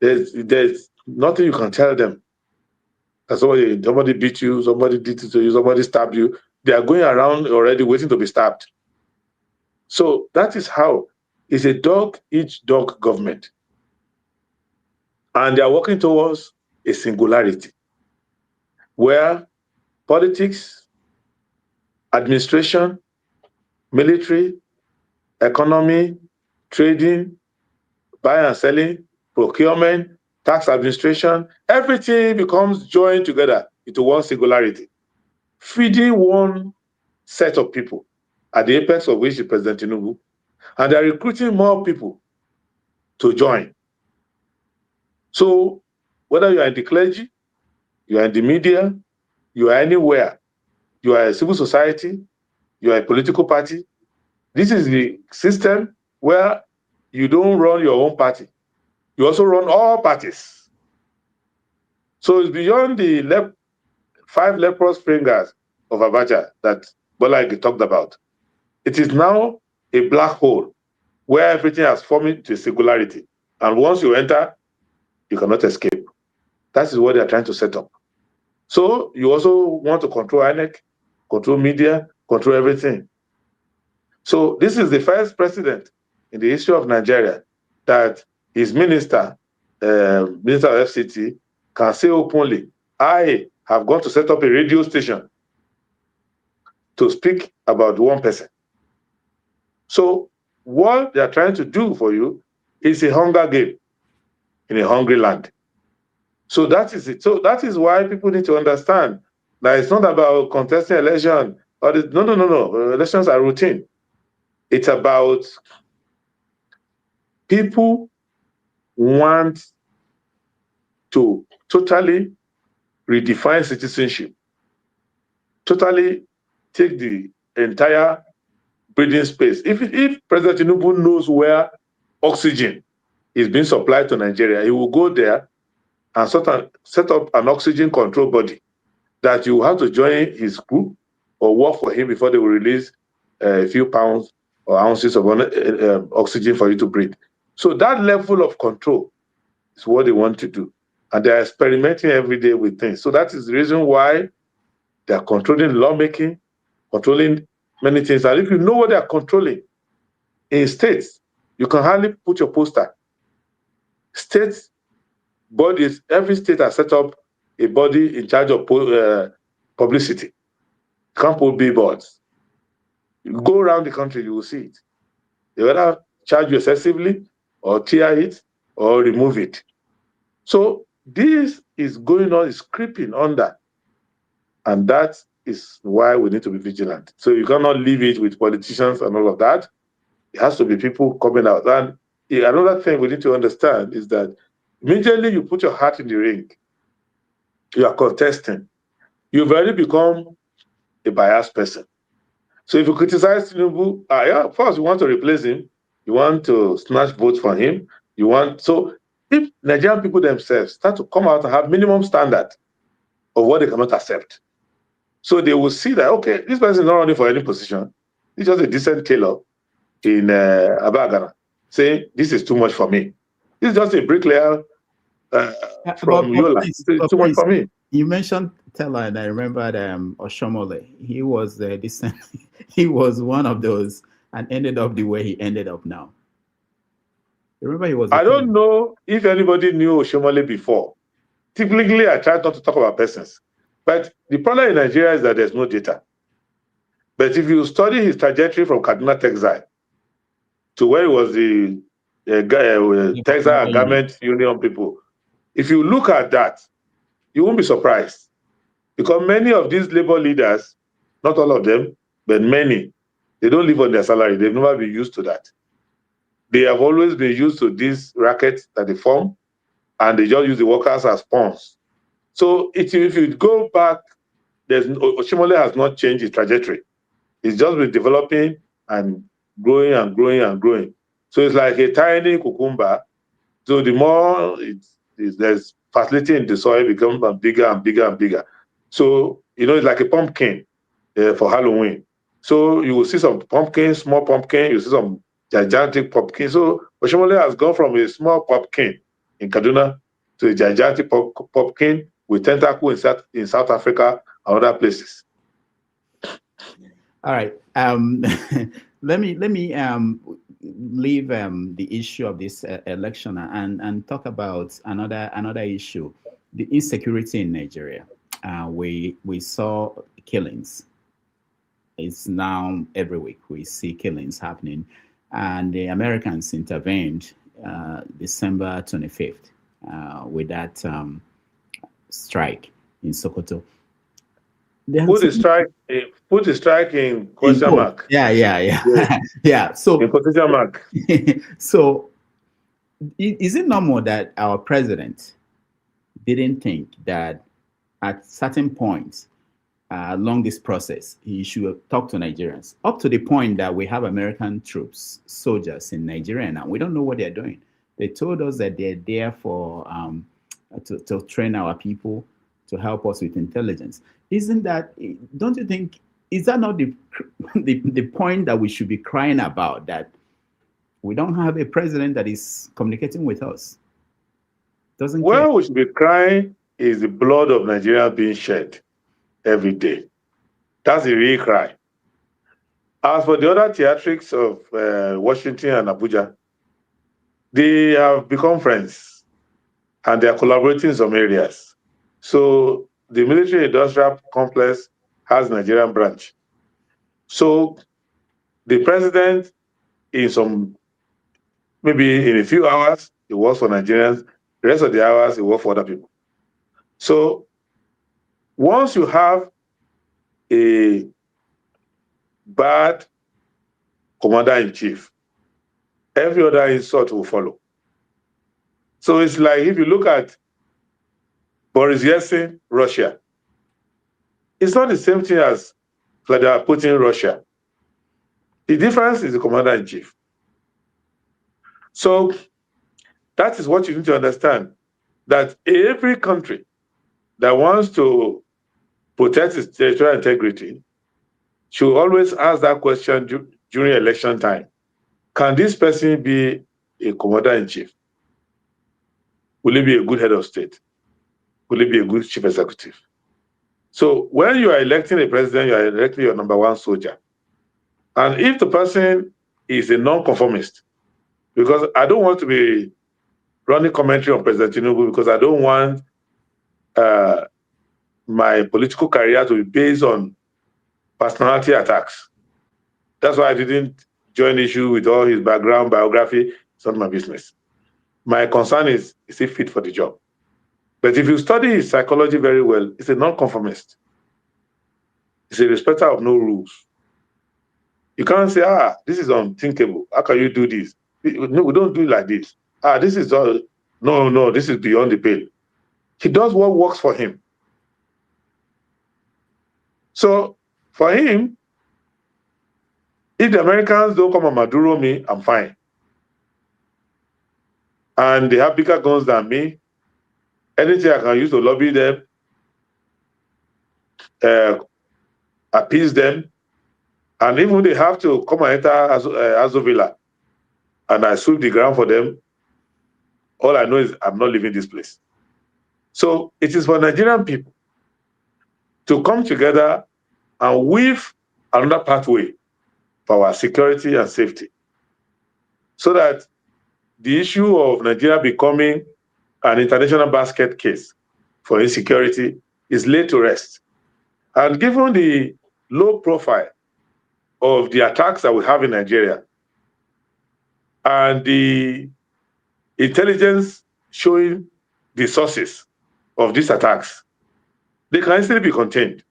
There's nothing you can tell them. That somebody beat you, somebody did it to you, somebody stabbed you. They are going around already waiting to be stabbed. So that is how it's a dog-eat-dog government. And they are working towards a singularity where politics, administration, military, economy, trading, buying and selling, procurement, tax administration, everything becomes joined together into one singularity, feeding one set of people, at the apex of which is President Tinubu, and they're recruiting more people to join. So whether you are in the clergy, you are in the media, you are anywhere, you are a civil society, you are a political party, this is the system where you don't run your own party. You also run all parties. So it's beyond the 5 leprous fingers of Abacha that Bola Ige talked about. It is now a black hole where everything has formed into a singularity. And once you enter, you cannot escape. That is what they are trying to set up. So you also want to control INEC, control media, control everything. So this is the first president in the history of Nigeria that his minister, Minister of FCT, can say openly, I have gone to set up a radio station to speak about one person. So what they are trying to do for you is a hunger game in a hungry land. So that is it. So that is why people need to understand that it's not about contesting election. No. Elections are routine. It's about people want to totally redefine citizenship, totally take the entire breathing space. If President Tinubu knows where oxygen is being supplied to Nigeria, he will go there and set up an oxygen control body that you have to join his group or work for him before they will release a few pounds or ounces of oxygen for you to breathe. So that level of control is what they want to do. And they're experimenting every day with things. So that is the reason why they're controlling lawmaking, controlling many things. And if you know what they're controlling, in states, you can hardly put your poster. States bodies, every state has set up a body in charge of publicity. You can't put billboards. You go around the country, you will see it. They either charge you excessively or tear it or remove it. So this is going on, is creeping under. And that is why we need to be vigilant. So you cannot leave it with politicians and all of that. It has to be people coming out. And another thing we need to understand is that immediately you put your hat in the ring, you are contesting, you've already become a biased person. So if you criticize Tinubu, of course you want to replace him, you want to snatch votes from him, so if Nigerian people themselves start to come out and have minimum standard of what they cannot accept, so they will see that, okay, this person is not running for any position, he's just a decent tailor in Abagana, saying, this is too much for me. This is just a bricklayer from Yola. It's too much for me. You mentioned Teller, and I remembered Oshomole. He was he was one of those, and ended up the way he ended up now. Remember, he was. I don't know if anybody knew Oshomole before. Typically, I try not to talk about persons, but the problem in Nigeria is that there's no data. But if you study his trajectory from Kaduna Textile to where he was the Textile and Garment Union people, if you look at that, you won't be surprised. Because many of these labor leaders, not all of them, but many, they don't live on their salary. They've never been used to that. They have always been used to these rackets that they form, and they just use the workers as pawns. So if you go back, Oshimole has not changed his trajectory. It's just been developing and growing and growing and growing. So it's like a tiny cucumber. So the more there's fertility in the soil, it becomes bigger and bigger and bigger. So, it's like a pumpkin for Halloween. So you will see some pumpkins, small pumpkin, you see some gigantic pumpkin. So Oshimole has gone from a small pumpkin in Kaduna to a gigantic pumpkin with tentacles in South Africa and other places. All right. Let me leave the issue of this election and talk about another issue, the insecurity in Nigeria. We saw killings. It's now every week we see killings happening, and the Americans intervened December 25th with that strike in Sokoto. Put the strike in question mark. Yeah. Yeah. So in quotation mark. So is it normal that our president didn't think that at certain points along this process he should talk to Nigerians, up to the point that we have American troops, soldiers in Nigeria now? We don't know what they're doing. They told us that they're there for to train our people, to help us with intelligence. Don't you think, is that not the point that we should be crying about, that we don't have a president that is communicating with us? Well, we should be crying is the blood of Nigeria being shed every day. That's the real cry. As for the other theatrics of Washington and Abuja, they have become friends and they are collaborating in some areas. So the military-industrial complex has Nigerian branch. So the president, maybe in a few hours, he works for Nigerians. The rest of the hours, he works for other people. So once you have a bad commander-in-chief, every other insult will follow. So it's like, if you look at Boris Yeltsin, Russia, it's not the same thing as Vladimir Putin, Russia. The difference is the commander-in-chief. So that is what you need to understand, that every country that wants to protect its territorial integrity should always ask that question during election time. Can this person be a commander-in-chief? Will he be a good head of state? Will he be a good chief executive? So when you are electing a president, you are electing your number one soldier. And if the person is a non-conformist, because I don't want to be running commentary on President Tinubu, because I don't want my political career to be based on personality attacks. That's why I didn't join issue with all his background, biography. It's not my business. My concern is he fit for the job? But if you study his psychology very well, he's a non-conformist. He's a respecter of no rules. You can't say, this is unthinkable. How can you do this? No, we don't do it like this. This is all. No, this is beyond the pale. He does what works for him. So for him, if the Americans don't come and Maduro me, I'm fine. And they have bigger guns than me. Anything I can use to lobby them, appease them, and even they have to come and enter Azovilla, and I sweep the ground for them, all I know is I'm not leaving this place. So it is for Nigerian people to come together and weave another pathway for our security and safety, so that the issue of Nigeria becoming an international basket case for insecurity is laid to rest. And given the low profile of the attacks that we have in Nigeria and the intelligence showing the sources of these attacks, they can easily be contained.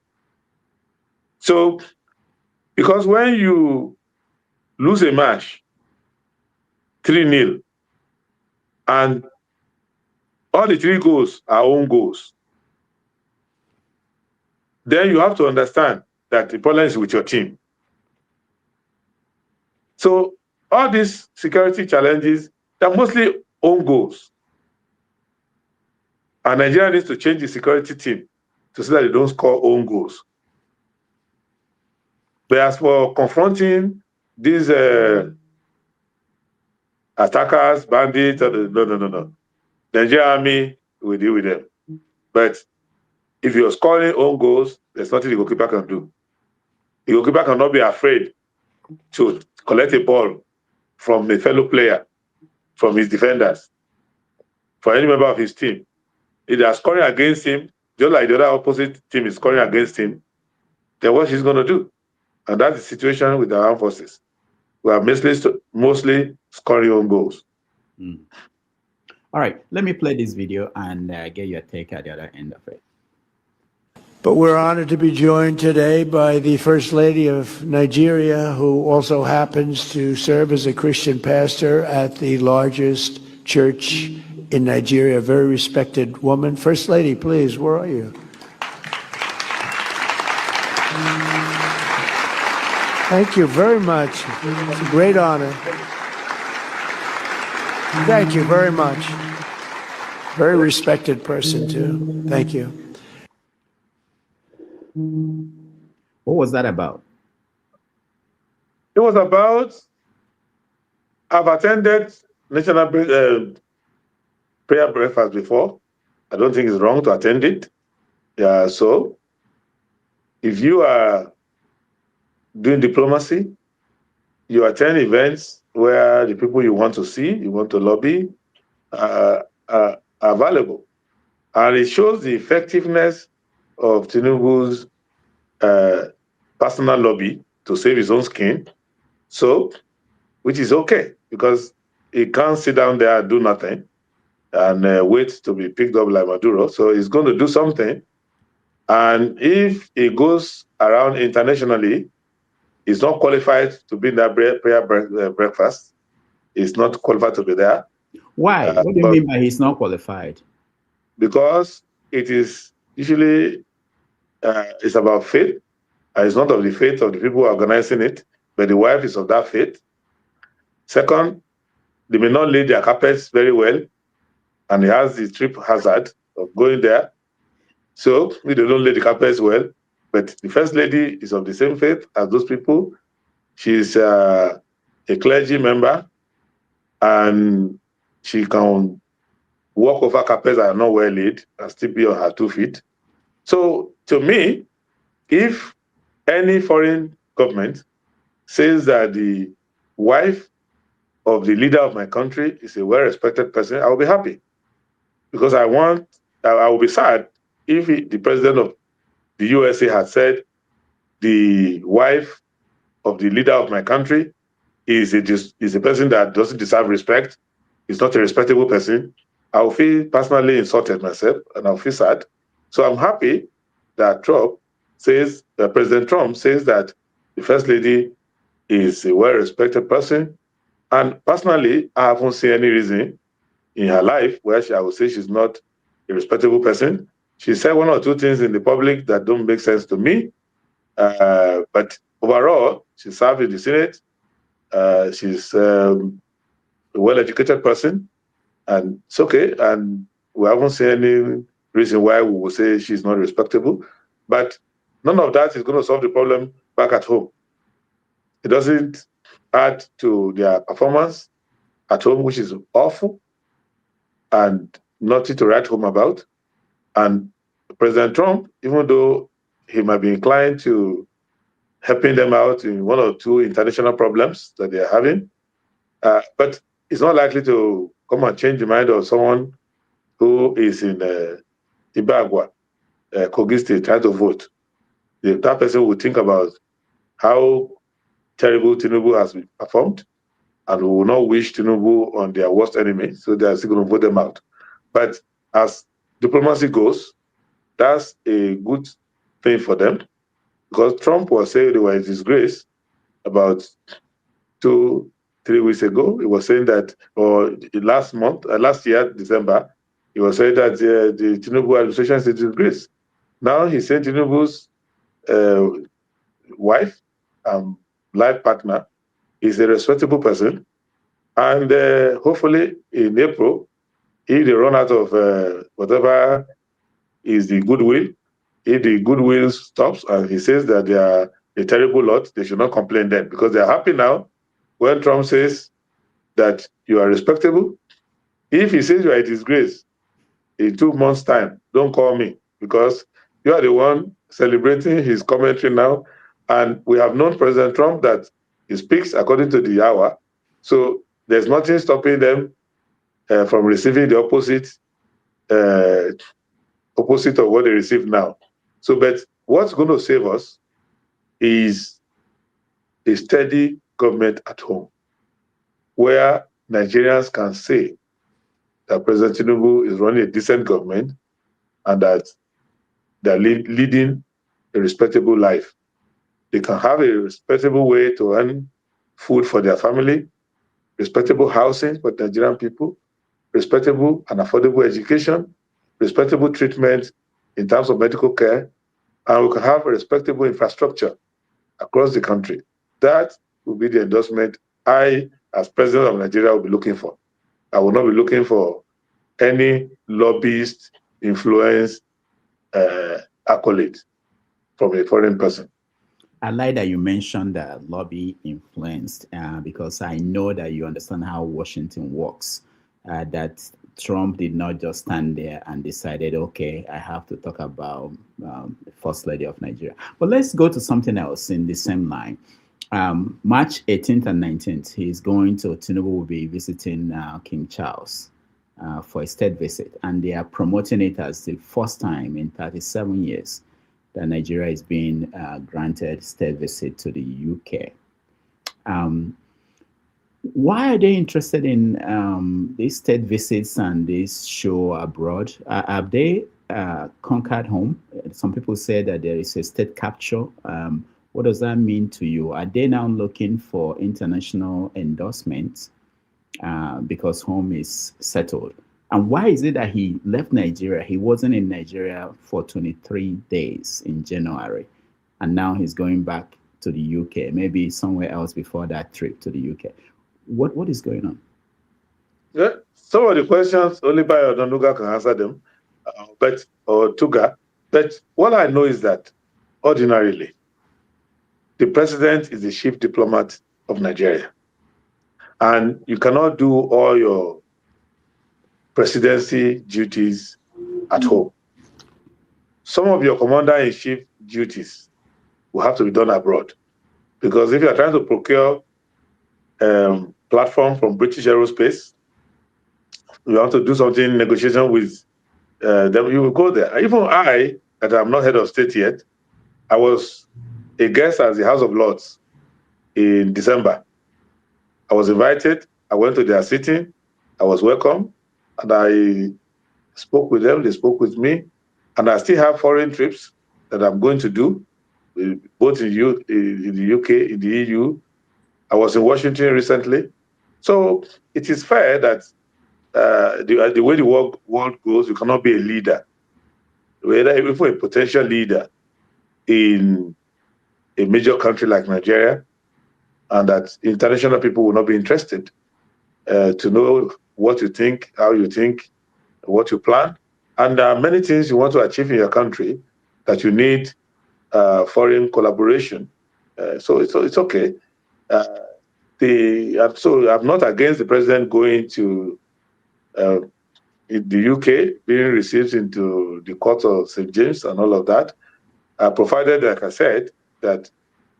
So Because when you lose a match 3-0, and all the 3 goals are own goals, then you have to understand that the problem is with your team. So all these security challenges, they're mostly own goals. And Nigeria needs to change the security team to see that they don't score own goals. But as for confronting these attackers, bandits, no. The Nigerian army will deal with them. But if you're scoring own goals, there's nothing the goalkeeper can do. The goalkeeper cannot be afraid to collect a ball from a fellow player, from his defenders, for any member of his team. If they are scoring against him, just like the other opposite team is scoring against him, then what he's going to do? And that's the situation with the armed forces. We are mostly scoring own goals. Mm. All right, let me play this video and get your take at the other end of it. But we're honored to be joined today by the First Lady of Nigeria, who also happens to serve as a Christian pastor at the largest church in Nigeria, a very respected woman. First Lady, please, where are you? Thank you very much. It's a great honor. Thank you very much. Very respected person, too. Thank you. What was that about? It was about, I've attended national prayer breakfast before. I don't think it's wrong to attend it. Yeah, so if you are doing diplomacy, you attend events where the people you want to see, you want to lobby, are available. And it shows the effectiveness of Tinubu's personal lobby to save his own skin. So, which is okay, because he can't sit down there and do nothing and wait to be picked up like Maduro. So he's going to do something. And if he goes around internationally, he's not qualified to be in that prayer breakfast. He's not qualified to be there. Why? What do you mean by he's not qualified? Because it is usually, it's about faith. It's not of the faith of the people who are organizing it, but the wife is of that faith. Second, they may not lay their carpets very well, and he has the trip hazard of going there. So they don't lay the carpets well, but the First Lady is of the same faith as those people. She's a clergy member, and she can walk over carpets that are not well laid and still be on her 2 feet. So to me, if any foreign government says that the wife of the leader of my country is a well-respected person, I will be happy. Because I will be sad if the president of the USA had said the wife of the leader of my country is a person that doesn't deserve respect, is not a respectable person. I will feel personally insulted myself, and I'll feel sad. So I'm happy that President Trump says that the First Lady is a well-respected person. And personally, I haven't seen any reason in her life where I would say she's not a respectable person. She said 1 or 2 things in the public that don't make sense to me. But overall, she served in the Senate. She's a well-educated person, and it's okay. And we haven't seen any reason why we would say she's not respectable. But none of that is going to solve the problem back at home. It doesn't add to their performance at home, which is awful and nothing to write home about. And President Trump, even though he might be inclined to helping them out in 1 or 2 international problems that they're having, but it's not likely to come and change the mind of someone who is in Ibagua, Kogi State, trying to vote. That person will think about how terrible Tinubu has been performed, and will not wish Tinubu on their worst enemy, so they're still going to vote them out. But as diplomacy goes, that's a good thing for them, because Trump was saying they were in disgrace about 2-3 weeks ago. He was saying that, or last year, December, he was saying that the Tinubu administration is in disgrace. Now he's saying Tinubu's wife, life partner, is a respectable person. And hopefully in April, if they run out of whatever is the goodwill, if the goodwill stops and he says that they are a terrible lot, they should not complain then, because they are happy now when Trump says that you are respectable. If he says you are a disgrace in 2 months' time, don't call me, because you are the one celebrating his commentary now. And we have known President Trump that he speaks according to the hour. So there's nothing stopping them from receiving the opposite of what they receive now. So, but what's going to save us is a steady government at home, where Nigerians can say that President Tinubu is running a decent government and that they're leading a respectable life. They can have a respectable way to earn food for their family, respectable housing for Nigerian people, respectable and affordable education, respectable treatment in terms of medical care, and we can have a respectable infrastructure across the country. That will be the endorsement I, as president of Nigeria, will be looking for. I will not be looking for any lobbyist influence accolade from a foreign person. I like that you mentioned that lobby influenced because I know that you understand how Washington works, that Trump did not just stand there and decided, okay, I have to talk about the First Lady of Nigeria. But let's go to something else in the same line. March 18th and 19th, Tinubu will be visiting King Charles for a state visit, and they are promoting it as the first time in 37 years that Nigeria is being granted state visit to the UK. Why are they interested in these state visits and this show abroad? Have they conquered home? Some people say that there is a state capture. What does that mean to you? Are they now looking for international endorsements because home is settled? And why is it that he left Nigeria? He wasn't in Nigeria for 23 days in January, and now he's going back to the UK, maybe somewhere else before that trip to the UK. What is going on? Yeah, some of the questions only by Odonuga can answer them, or Tuga. But what I know is that ordinarily, the president is the chief diplomat of Nigeria, and you cannot do all your presidency duties at home. Some of your commander-in-chief duties will have to be done abroad, because if you are trying to procure platform from British Aerospace, you want to do something in negotiation with them, you will go there. Even I, that I'm not head of state yet, I was a guest at the House of Lords in December. I was invited. I went to their sitting. I was welcome, and I spoke with them. They spoke with me, and I still have foreign trips that I'm going to do, both in the UK, in the EU. I was in Washington recently. So it is fair that the way the world goes, you cannot be a leader, even for a potential leader in a major country like Nigeria, and that international people will not be interested to know what you think, how you think, what you plan. And there are many things you want to achieve in your country that you need foreign collaboration. So it's okay. So I'm not against the president going to in the UK, being received into the court of St. James and all of that, provided, like I said, that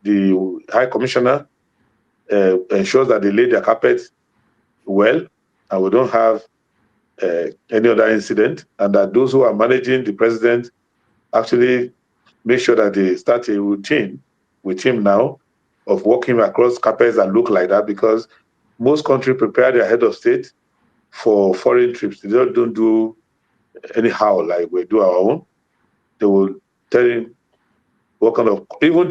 the High Commissioner ensures that they lay their carpet well, and we don't have any other incident, and that those who are managing the president actually make sure that they start a routine with him now of walking across carpets that look like that, because most countries prepare their head of state for foreign trips. They don't do anyhow like we do our own. They will tell him, what kind of, even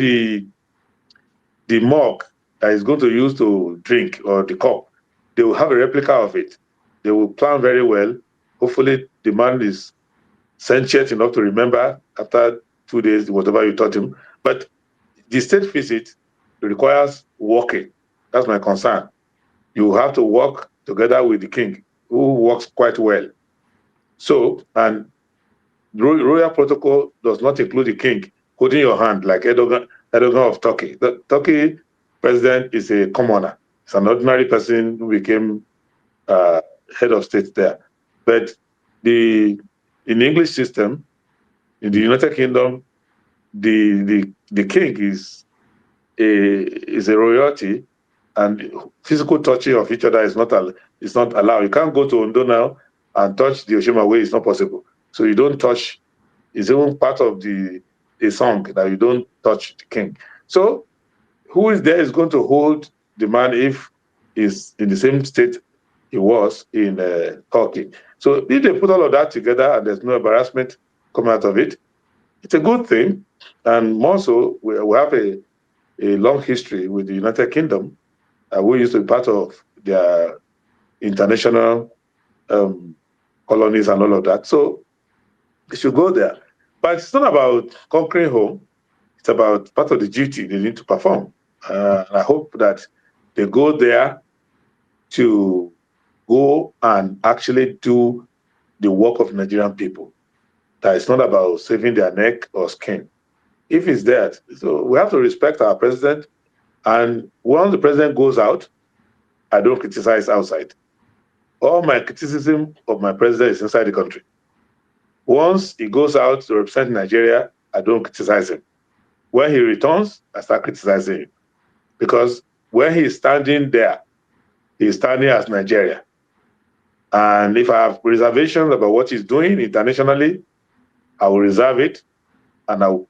the mug that is going to use to drink, or the cup, they will have a replica of it. They will plan very well. Hopefully the man is sentient enough to remember after 2 days, whatever you taught him. But the state visit requires working. That's my concern. You have to work together with the king, who works quite well. So, and royal protocol does not include the king holding your hand like Erdogan of Turkey. The Turkey president is a commoner. It's an ordinary person who became head of state there. But in the English system, in the United Kingdom, the king is a royalty, and physical touching of each other is not allowed. You can't go to Ondo now and touch the Oshima way. It's not possible. So you don't touch. It's even part of the song that you don't touch the king. So who is there is going to hold the man if he's in the same state he was in Turkey? So if they put all of that together and there's no embarrassment coming out of it, it's a good thing. And more so, we have a long history with the United Kingdom. We used to be part of their international colonies and all of that. So they should go there. But it's not about conquering home. It's about part of the duty they need to perform. And I hope that they go there to go and actually do the work of Nigerian people. That it's not about saving their neck or skin. If it's that, so we have to respect our president. And once the president goes out, I don't criticize outside. All my criticism of my president is inside the country. Once he goes out to represent Nigeria, I don't criticize him. When he returns, I start criticizing him. Because when he's standing there, he's standing as Nigeria. And if I have reservations about what he's doing internationally, I will reserve it, and I will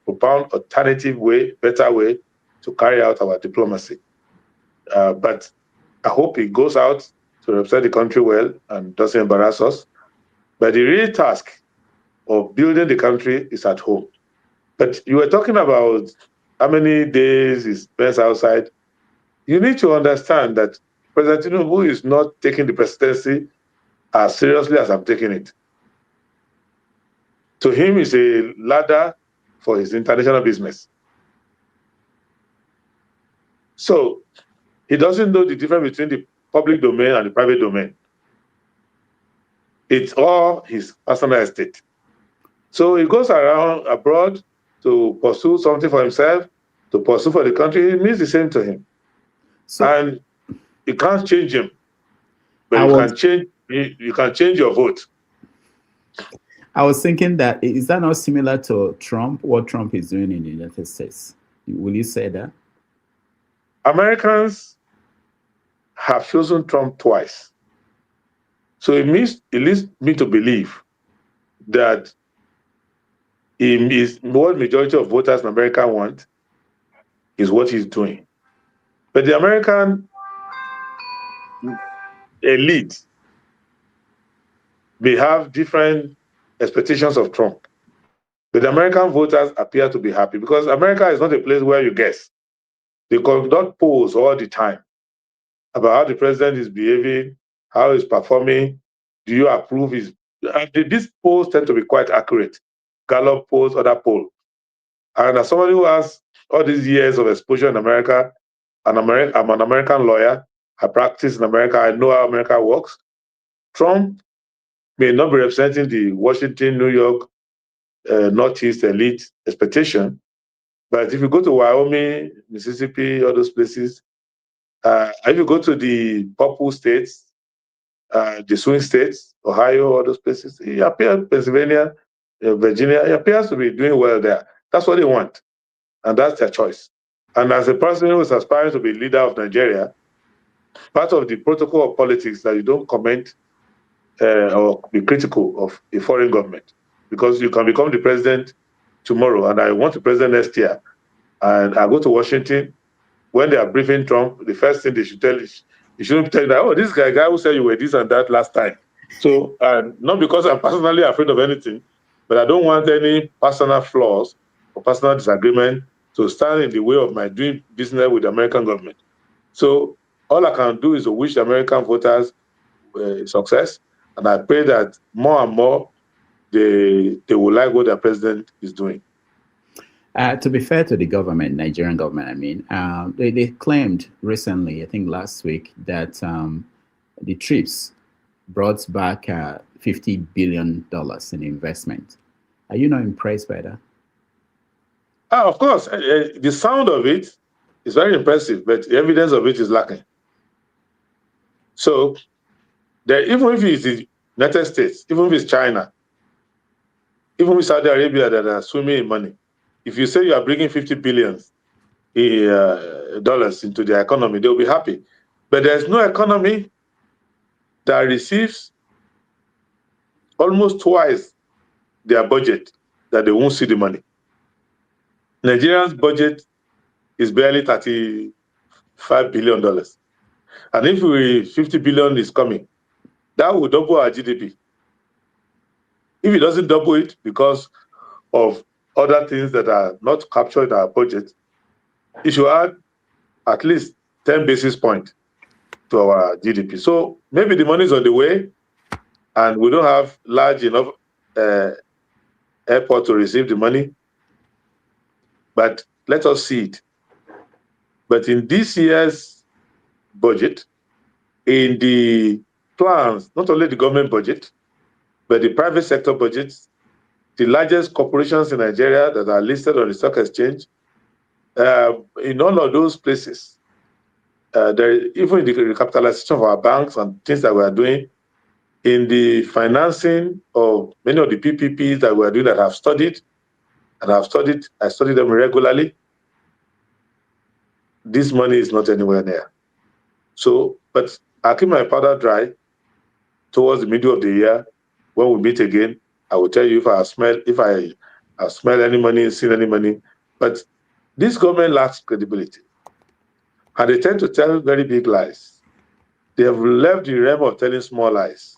propound alternative way, better way to carry out our diplomacy. But I hope he goes out to represent the country well and doesn't embarrass us. But the real task of building the country is at home. But you were talking about how many days he spends outside. You need to understand that President Tinubu is not taking the presidency as seriously as I'm taking it. To him, it's a ladder for his international business. So he doesn't know the difference between the public domain and the private domain. It's all his personal estate. So he goes around abroad to pursue something for himself, to pursue for the country. It means the same to him. So, and you can't change him, but you can change your vote. I was thinking that, is that not similar to Trump, what Trump is doing in the United States? Will you say that? Americans have chosen Trump twice. So it leads me to believe that what majority of voters in America want is what he's doing. But the American elite may have different expectations of Trump. But the American voters appear to be happy because America is not a place where you guess. They conduct polls all the time about how the president is behaving, how he's performing, do you approve his... And these polls tend to be quite accurate. Gallup polls, other polls. And as somebody who has all these years of exposure in America, I'm an American lawyer, I practice in America, I know how America works. Trump may not be representing the Washington, New York, Northeast elite expectation, but if you go to Wyoming, Mississippi, all those places, if you go to the purple states, the swing states, Ohio, all those places, he appears, Pennsylvania, Virginia, he appears to be doing well there. That's what they want, and that's their choice. And as a person who is aspiring to be leader of Nigeria, part of the protocol of politics that you don't comment or be critical of a foreign government, because you can become the president tomorrow, and I want the president next year, and I go to Washington. When they are briefing Trump, the first thing they should tell is, you shouldn't tell that, oh, this guy who said you were this and that last time. So, not because I'm personally afraid of anything, but I don't want any personal flaws or personal disagreement to stand in the way of my doing business with the American government. So all I can do is to wish the American voters success, and I pray that more and more they will like what the president is doing. To be fair to the government, Nigerian government, I mean, they claimed recently, I think last week, that the trips brought back $50 billion in investment. Are you not impressed by that? Of course, the sound of it is very impressive, but the evidence of it is lacking. So, even if it's the United States, even if it's China, even with Saudi Arabia that are swimming in money, if you say you are bringing $50 billion dollars into their economy, they'll be happy. But there's no economy that receives almost twice their budget that they won't see the money. Nigeria's budget is barely $35 billion. And if $50 billion is coming, that will double our GDP. If it doesn't double it because of other things that are not captured in our budget, it should add at least 10 basis points to our GDP. So maybe the money is on the way, and we don't have large enough airport to receive the money. But let us see it. But in this year's budget, in the plans, not only the government budget, but the private sector budgets, the largest corporations in Nigeria that are listed on the stock exchange, in all of those places, even in the recapitalization of our banks and things that we are doing, in the financing of many of the PPPs that we are doing that I've studied, I study them regularly, this money is not anywhere near. So, but I'll keep my powder dry towards the middle of the year. When we meet again, I will tell you if I have smelled any money, seen any money. But this government lacks credibility. And they tend to tell very big lies. They have left the realm of telling small lies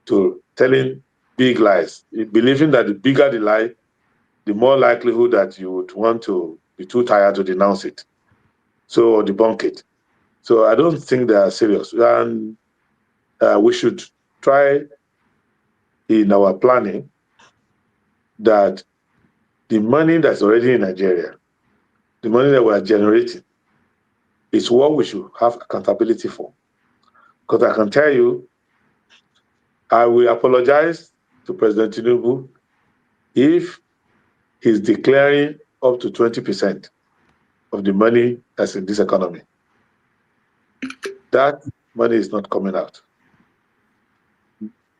to telling big lies, believing that the bigger the lie, the more likelihood that you would want to be too tired to denounce it, or debunk it. So I don't think they are serious. And we should try in our planning that the money that's already in Nigeria, the money that we are generating, is what we should have accountability for. Because I can tell you, I will apologize to President Tinubu if he's declaring up to 20% of the money that's in this economy. That money is not coming out.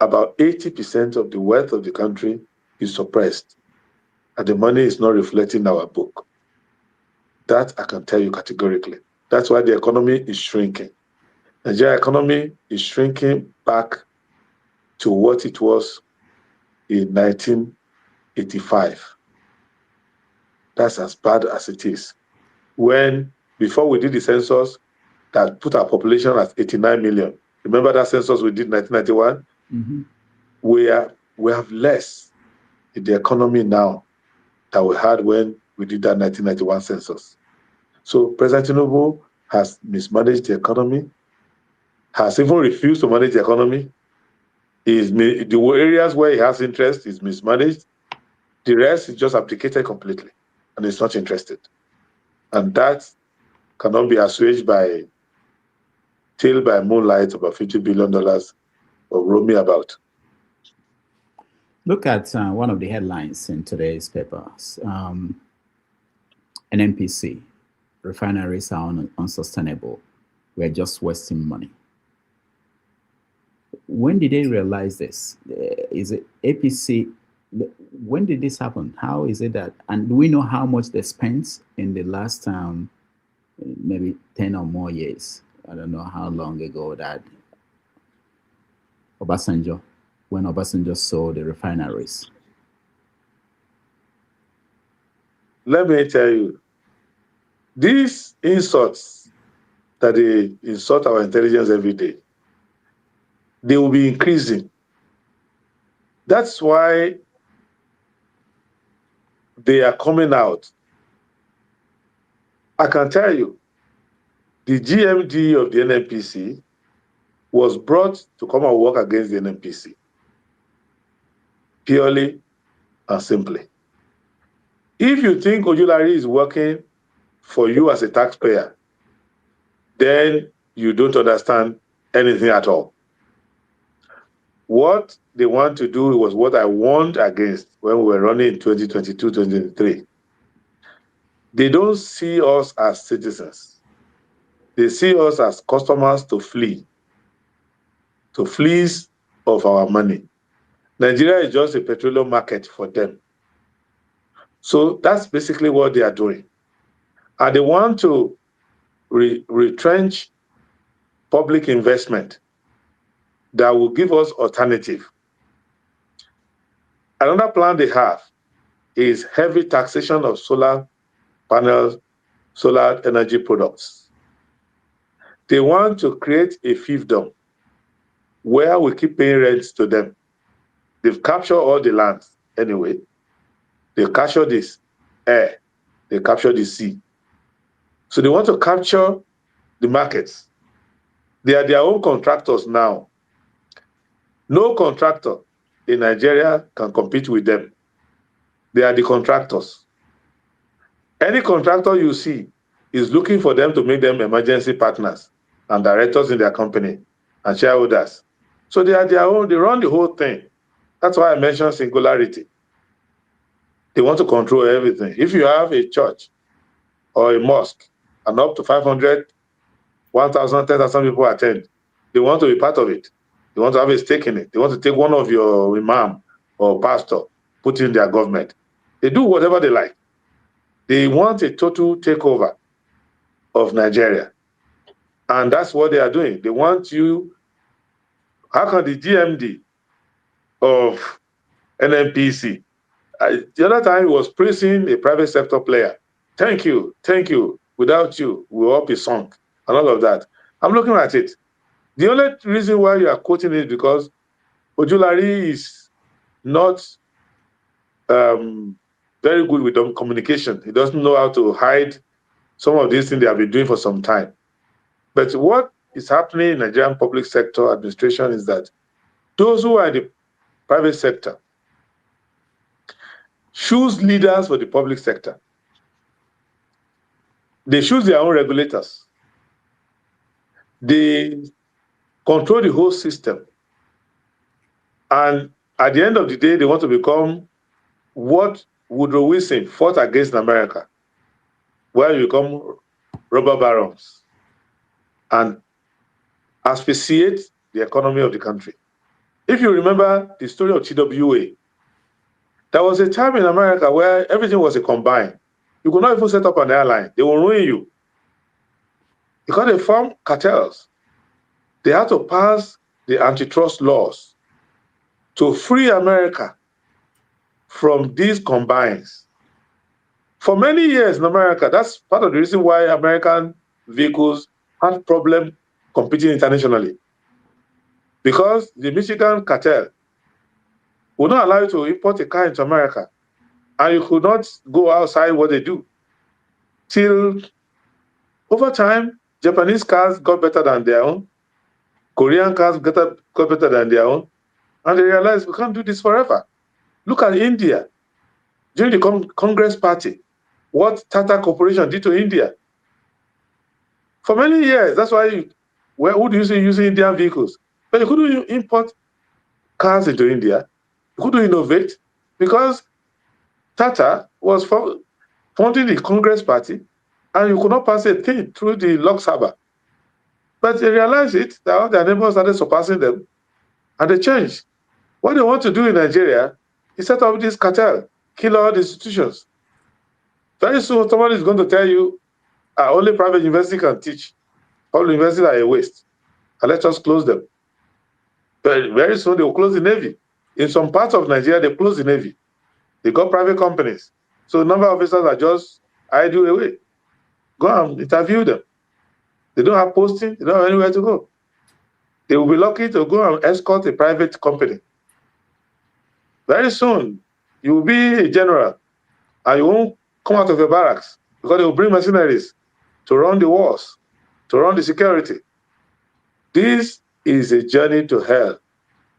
About 80% of the wealth of the country is suppressed, and the money is not reflecting our book. That I can tell you categorically. That's why the economy is shrinking. The Nigerian economy is shrinking back to what it was in 1985. That's as bad as it is. When, before we did the census that put our population at 89 million, remember that census we did in 1991? Mm-hmm. We have less in the economy now than we had when we did that 1991 census. So President Tinubu has mismanaged the economy, has even refused to manage the economy. The areas where he has interest is mismanaged. The rest is just abdicated completely, and is not interested. And that cannot be assuaged by tale by moonlight about $50 billion of roaming about. Look at one of the headlines in today's papers. NNPC, refineries are unsustainable. We're just wasting money. When did they realize this? Is it APC? When did this happen? How is it that? And do we know how much they spent in the last maybe 10 or more years? I don't know how long ago that when Obasanjo sold the refineries. Let me tell you, these insults that they insult our intelligence every day, they will be increasing. That's why they are coming out. I can tell you, the GMD of the NNPC was brought to come and work against the NNPC, purely and simply. If you think Ojulari is working for you as a taxpayer, then you don't understand anything at all. What they want to do was what I warned against when we were running in 2022, 2023. They don't see us as citizens. They see us as customers to fleece of our money. Nigeria is just a petroleum market for them. So that's basically what they are doing. And they want to retrench public investment that will give us alternative. Another plan they have is heavy taxation of solar panels, solar energy products. They want to create a fiefdom where we keep paying rents to them. They've captured all the lands anyway. They've captured this air. They captured the sea. So they want to capture the markets. They are their own contractors now. No contractor in Nigeria can compete with them. They are the contractors. Any contractor you see is looking for them to make them emergency partners and directors in their company and shareholders. So they are their own, they run the whole thing. That's why I mentioned singularity. They want to control everything. If you have a church or a mosque and up to 500, 1,000, 10,000 people attend, they want to be part of it. They want to have a stake in it. They want to take one of your imam or pastor, put in their government. They do whatever they like. They want a total takeover of Nigeria. And that's what they are doing. They want you, how can the GMD of NNPC, the other time he was praising a private sector player. Thank you. Without you, we'll all be sunk and all of that. I'm looking at it. The only reason why you are quoting it is because Ojulari is not very good with communication. He doesn't know how to hide some of these things they have been doing for some time. But what is happening in Nigerian public sector administration is that those who are in the private sector choose leaders for the public sector. They choose their own regulators. They control the whole system. And at the end of the day, they want to become what Woodrow Wilson fought against in America, where you become robber barons and asphyxiate the economy of the country. If you remember the story of TWA, there was a time in America where everything was a combine. You could not even set up an airline. They will ruin you. Because they formed cartels. They had to pass the antitrust laws to free America from these combines. For many years in America, that's part of the reason why American vehicles had problems competing internationally. Because the Michigan cartel would not allow you to import a car into America, and you could not go outside what they do. Till over time, Japanese cars got better than their own, Korean cars got better than their own, and they realized we can't do this forever. Look at India. During the Congress Party, what Tata Corporation did to India. For many years, that's why who do you see using Indian vehicles? But you couldn't import cars into India. You couldn't innovate because Tata was funding the Congress Party, and you could not pass a thing through the Lok Sabha. But they realized it, that all their neighbors started surpassing them, and they changed. What they want to do in Nigeria is set up this cartel, kill all the institutions. Very soon, someone is going to tell you, only private university can teach. Public universities are a waste. And let us close them. But very soon, they will close the Navy. In some parts of Nigeria, they close the Navy. They got private companies. So the number of officers are just idle away. Go and interview them. They don't have posting. They don't have anywhere to go. They will be lucky to go and escort a private company. Very soon, you will be a general, and you won't come out of your barracks because they will bring mercenaries to run the wars, to run the security. This is a journey to hell.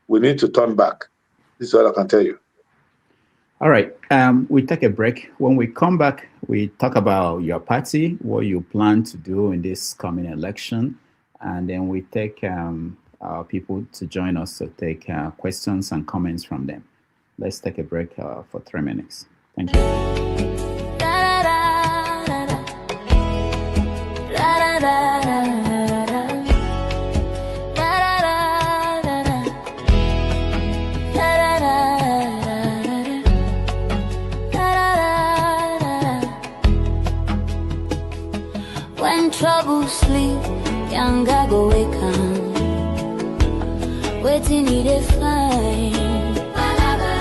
We need to turn back. This is all I can tell you. All right. We take a break. When we come back, we talk about your party, what you plan to do in this coming election, and then we take our people to join us to take questions and comments from them. Let's take a break for 3 minutes. Thank you. When trouble sleep, younger go wake up. Waiting he dey find. Palava,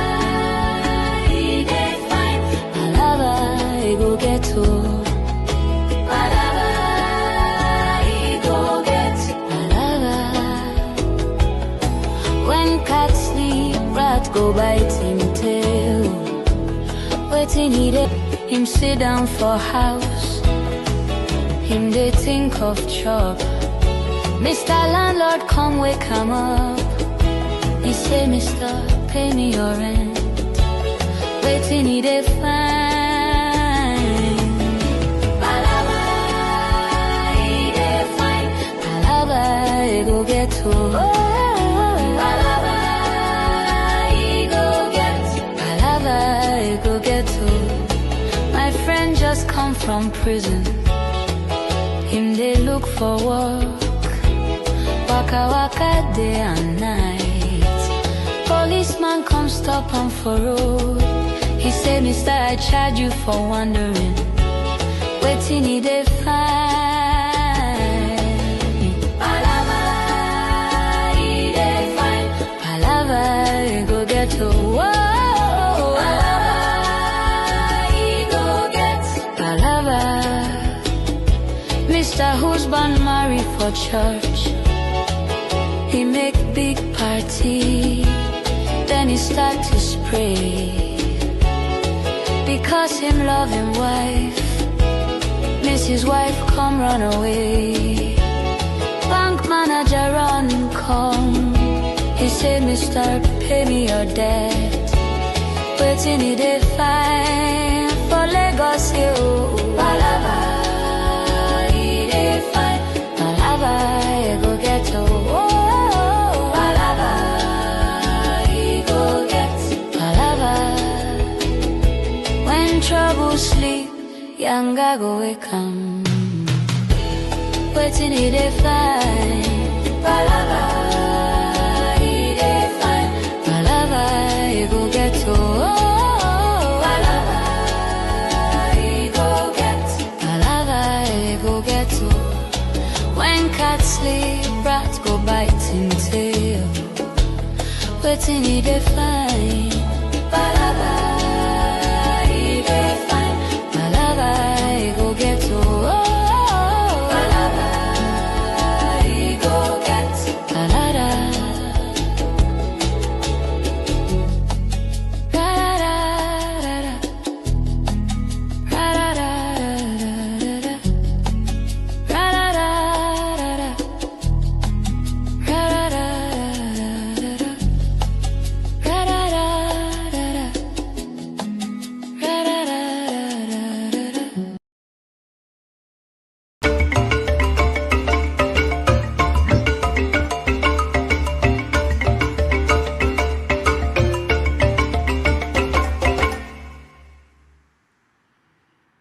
he dey find. Palava, he go get to. Palava, he go get. Palava. When cat sleep, rat go bite him tail. Waiting he dey. Him sit down for house. Him they think of chop. Mr. Landlord, come wake him up. He say, Mister, pay me your rent. Waiting he dey find. Palava, he dey find. Palava, he go get to. Palava, he go get. Palava, he go get to. My friend just come from prison. Him they look for work, waka waka day and night. Policeman come stop him for road. He say, Mister, I charge you for wandering. Waiting he dey find. Palava, he dey find. Palava, he go get to. Whoa. Palava, he go get. Palava. Mr. Husband marry for church. He make big party. Then he start to spray. Because him love him wife. Mrs. Wife come run away. Bank manager run come. He say, Mister, pay me your debt. Waiting he dey find. For Lagos, you. Palava. Palava, go get to. Oh, Palava, go get. Palava. When trouble sleep, younger go wake up. Waiting he dey find. Palava, he dey find. Palava, go get to. Oh, Palava, go get. Palava, go get to. When cat sleep, rat go bite him tail. Waiting he dey find. Palava, he dey find. Palava, he go get to. Oh, Palava, he go get. Palada.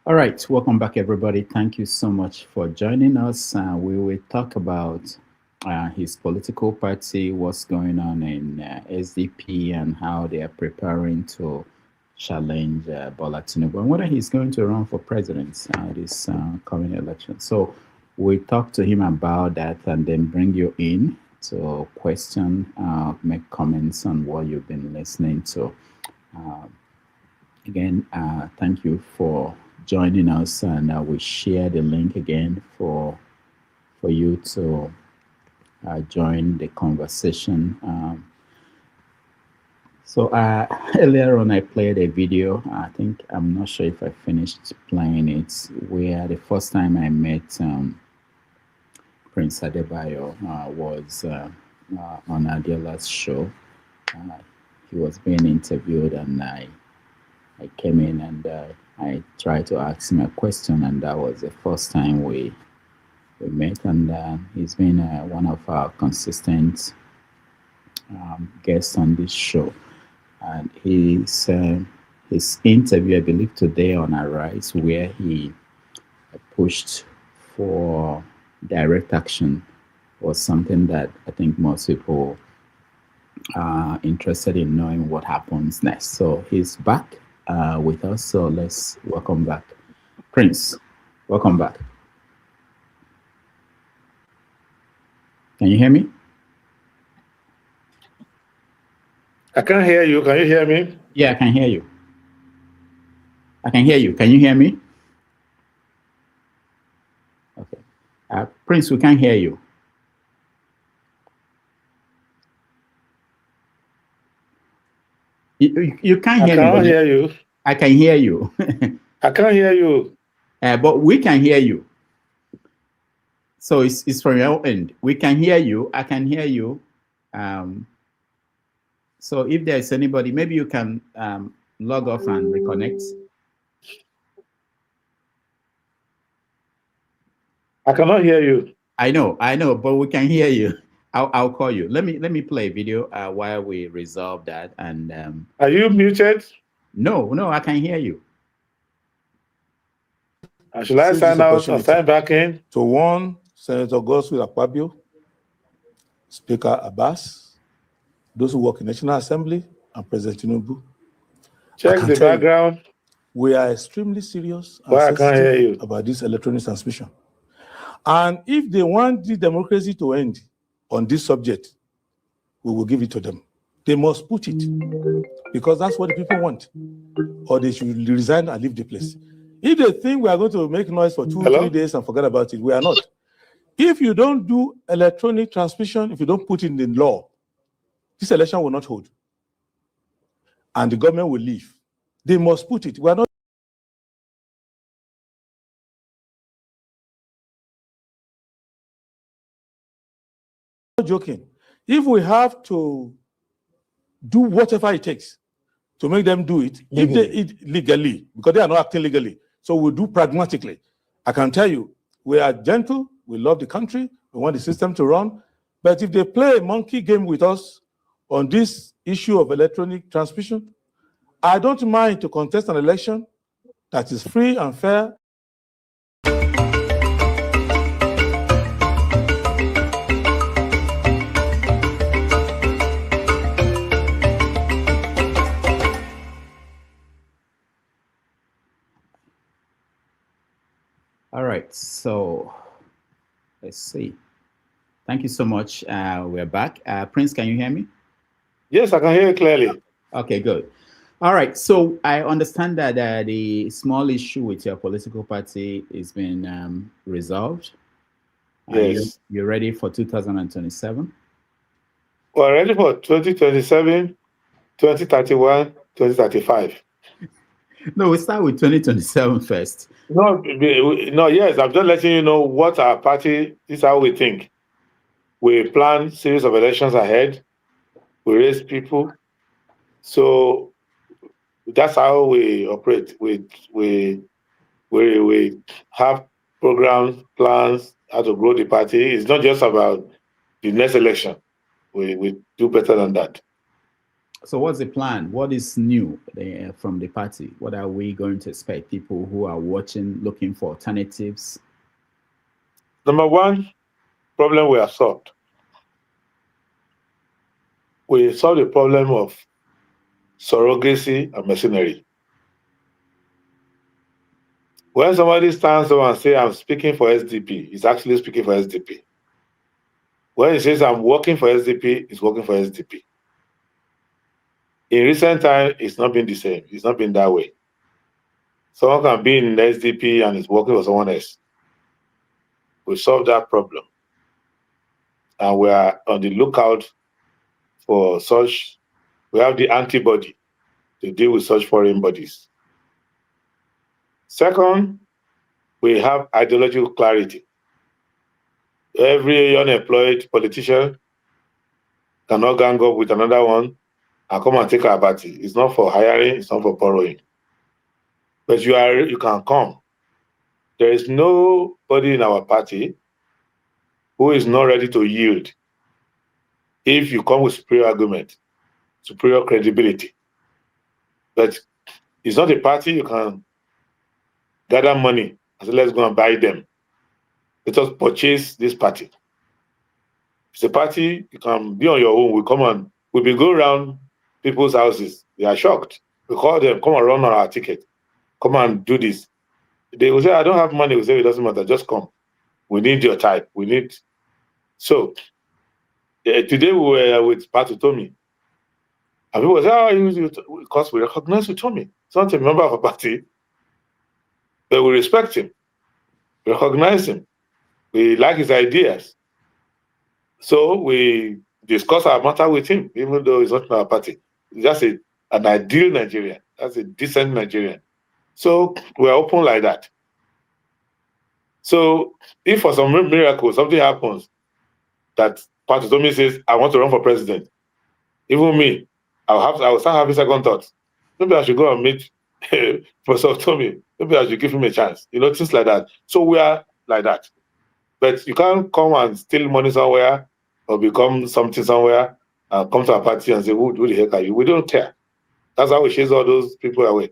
All right, welcome back, everybody. Thank you so much for joining us. We will talk about his political party, what's going on in SDP, and how they are preparing to challenge Bola Tinubu, and whether he's going to run for president this coming election. So we talk to him about that, and then bring you in to question, make comments on what you've been listening to. Again, thank you for joining us, and we share the link again for you to join the conversation. So earlier on, I played a video. I'm not sure if I finished playing it, where the first time I met Prince Adebayo was on Adewale's show. He was being interviewed, and I came in and I tried to ask him a question, and that was the first time we met. And he's been one of our consistent guests on this show. And his interview, I believe today on Arise, where he pushed for direct action, was something that I think most people are interested in knowing what happens next. So he's back with us. So let's welcome back. Prince, welcome back. Can you hear me? I can't hear you. Can you hear me? Yeah, I can hear you. I can hear you. Can you hear me? Okay. Prince, we can't hear you. You can't hear me. I can't hear you. I can hear you. I can't hear you. But we can hear you. So it's from your end. We can hear you. I can hear you. So if there's anybody, maybe you can log off and reconnect. I cannot hear you. I know, but we can hear you. I'll call you. Let me play a video while we resolve that. And are you muted? No, I can hear you. Should I sign out or sign back in? To warn Senator Godswill Akpabio, Speaker Abbas, those who work in National Assembly, and President Tinubu. Check the background. We are extremely serious and sensitive about this electronic transmission. And if they want the democracy to end on this subject, we will give it to them. They must put it, because that's what the people want. Or they should resign and leave the place. If they think we are going to make noise for 2-3 days and forget about it, we are not. If you don't do electronic transmission, if you don't put it in the law, this election will not hold. And the government will leave. They must put it. We are not joking. If we have to do whatever it takes to make them do it, legally. If they eat legally, because they are not acting legally, so we'll do pragmatically. I can tell you, we are gentle, we love the country, we want the system to run, but if they play a monkey game with us on this issue of electronic transmission, I don't mind to contest an election that is free and fair. All right, so let's see. Thank you so much. We're back. Prince, can you hear me? Yes, I can hear you clearly. Okay, good. All right, so I understand that the small issue with your political party is been resolved. Yes. You're ready for 2027? We're ready for 2027, 2031, 2035. No, we start with 2027 first. No, yes, I'm just letting you know what our party, this is how we think. We plan series of elections ahead. We raise people. So that's how we operate. We have programs, plans, how to grow the party. It's not just about the next election. We do better than that. So what's the plan? What is new from the party? What are we going to expect? People who are watching, looking for alternatives? Number one problem we have solved. We solved the problem of surrogacy and mercenary. When somebody stands up and says, I'm speaking for SDP, he's actually speaking for SDP. When he says, I'm working for SDP, he's working for SDP. In recent time, it's not been the same. It's not been that way. Someone can be in SDP and is working for someone else. We solved that problem. And we are on the lookout for such We have the antibody to deal with such foreign bodies. Second, we have ideological clarity. Every unemployed politician cannot gang up with another one and come and take our party. It's not for hiring, it's not for borrowing. But you can come. There is nobody in our party who is not ready to yield if you come with superior argument, superior credibility. But it's not a party you can gather money and say, let's go and buy them. Let us purchase this party. It's a party you can be on your own. We'll be going around people's houses. They are shocked. We call them, come and run on our ticket. Come and do this. They will say, I don't have money. We say, it doesn't matter. Just come. We need your type. So, today we were with Patutomi. And people say, oh, because we recognize Utomi. It's not a member of a party. But we respect him. We recognize him. We like his ideas. So we discuss our matter with him, even though he's not in our party. He's just an ideal Nigerian. That's a decent Nigerian. So we're open like that. So if for some miracle something happens that Patutomi says, I want to run for president, even me, I'll start having second thoughts. Maybe I should go and meet Professor Tomi. Maybe I should give him a chance. Things like that. So we are like that. But you can't come and steal money somewhere or become something somewhere and come to a party and say, who the heck are you? We don't care. That's how we chase all those people away.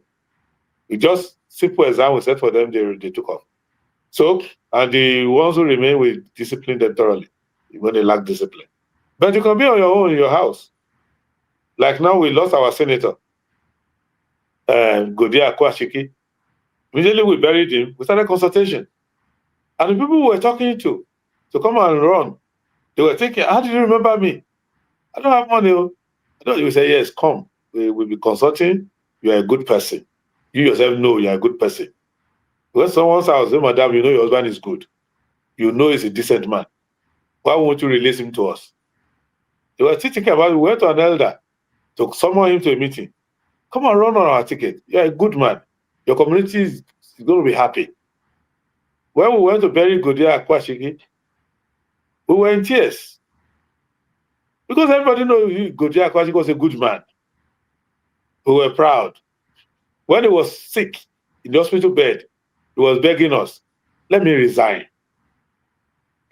We just simple exam we set for them, they took off. So, and the ones who remain, we discipline them thoroughly when they lack discipline. But you can be on your own in your house. Like now, we lost our senator, Godia Kwashiki. Immediately we buried him, we started consultation. And the people we were talking to come and run, they were thinking, how did you remember me? I don't have money. You say, yes, come. We'll be consulting. You're a good person. You yourself know you're a good person. When someone's house, say, madam, you know your husband is good. You know he's a decent man. Why won't you release him to us? They were thinking about it. We went to an elder to summon him to a meeting. Come and run on our ticket. You're a good man. Your community is going to be happy. When we went to bury Godia Akwashiki, we were in tears. Because everybody knows Godia Akwashiki was a good man. We were proud. When he was sick in the hospital bed, he was begging us, let me resign.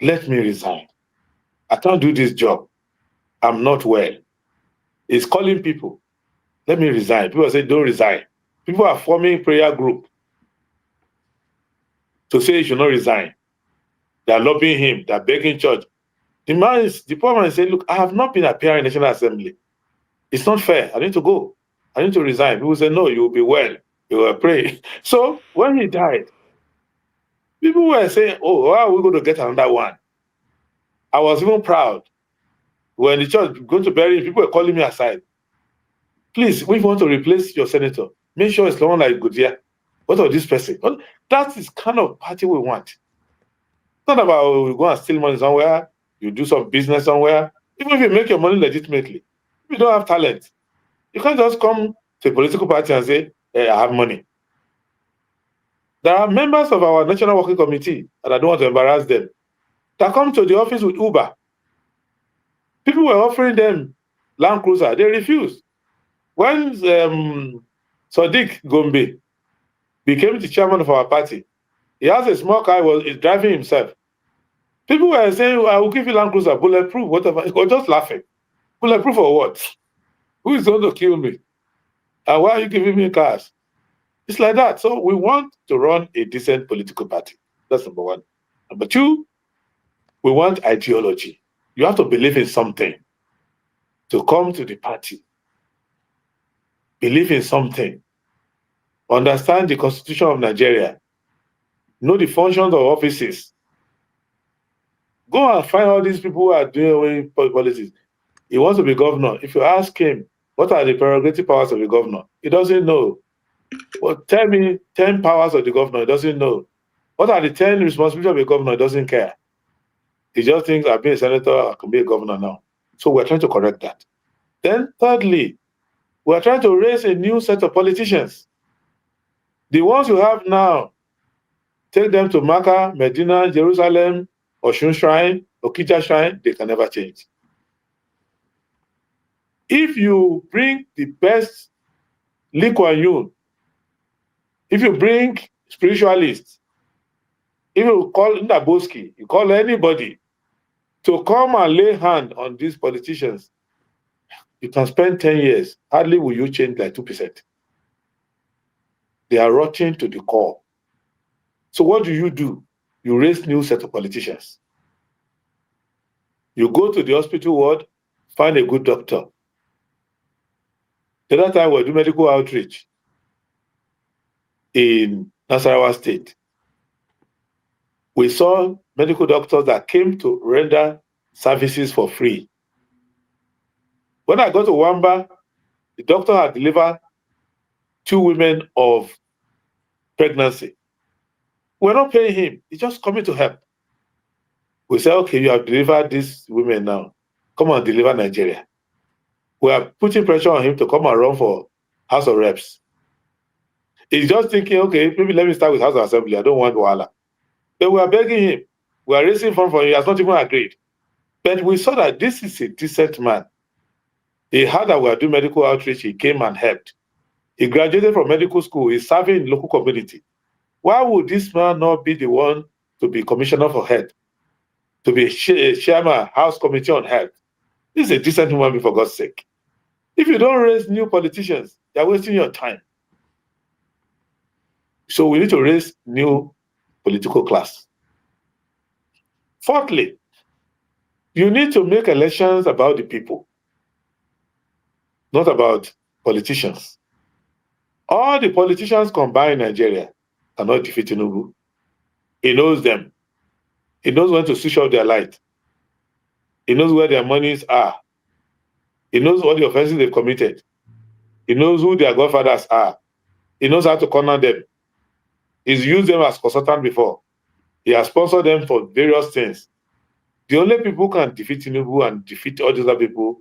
Let me resign. I can't do this job. I'm not well. He's calling people. Let me resign. People say, don't resign. People are forming prayer group to say he should not resign. They are lobbying him. They are begging church. The poor man is saying, look, I have not been appearing in National Assembly. It's not fair. I need to go. I need to resign. People say, no, you will be well. You will pray. So when he died, people were saying, oh, how are we going to get another one? I was even proud. When the church going to bury him, people were calling me aside. Please, if you want to replace your senator, make sure it's someone like Godia. What of this person? Well, that is kind of party we want. It's not about you go and steal money somewhere, you do some business somewhere. Even if you make your money legitimately, if you don't have talent, you can't just come to a political party and say, hey, I have money. There are members of our National Working Committee, and I don't want to embarrass them, that come to the office with Uber. People were offering them Land Cruiser. They refused. When Sadiq Gombe became the chairman of our party, he has a small car, he's driving himself. People were saying, I will give you Land Cruiser, bulletproof, whatever. He was just laughing. Bulletproof for what? Who is going to kill me? And why are you giving me cars? It's like that. So we want to run a decent political party. That's number one. Number two, we want ideology. You have to believe in something to come to the party. Believe in something. Understand the Constitution of Nigeria. Know the functions of offices. Go and find all these people who are doing away policies. He wants to be governor. If you ask him, what are the prerogative powers of the governor? He doesn't know. Well, tell me 10 powers of the governor. He doesn't know. What are the 10 responsibilities of a governor? He doesn't care. He just thinks, I've been a senator, I can be a governor now. So we're trying to correct that. Then thirdly, We are trying to raise a new set of politicians. The ones you have now, take them to Mecca, Medina, Jerusalem, Oshun Shrine, Okija Shrine, they can never change. If you bring the best Lee Kuan Yew, if you bring spiritualists, if you call Ndaboski, you call anybody to come and lay hand on these politicians, you can spend 10 years, hardly will you change like 2%. They are rotting to the core. So what do? You raise new set of politicians. You go to the hospital ward, find a good doctor. The other time we do medical outreach in Nasarawa State. We saw medical doctors that came to render services for free. When I got to Wamba, the doctor had delivered 2 women of pregnancy. We're not paying him. He's just coming to help. We say, okay, you have delivered these women now. Come and deliver Nigeria. We are putting pressure on him to come and run for House of Reps. He's just thinking, okay, maybe let me start with House of Assembly. I don't want Wahala. But we are begging him. We are raising funds for him. He has not even agreed. But we saw that this is a decent man. He heard that we are doing medical outreach. He came and helped. He graduated from medical school. He's serving in local community. Why would this man not be the one to be commissioner for health, to be chairman, House Committee on Health? This is a decent human being, for God's sake. If you don't raise new politicians, you're wasting your time. So we need to raise new political class. Fourthly, you need to make elections about the people, not about politicians. All the politicians combined in Nigeria cannot defeat Tinubu. He knows them. He knows when to switch off their light. He knows where their monies are. He knows what the offenses they've committed. He knows who their godfathers are. He knows how to corner them. He's used them as consultant before. He has sponsored them for various things. The only people who can defeat Tinubu and defeat all the other people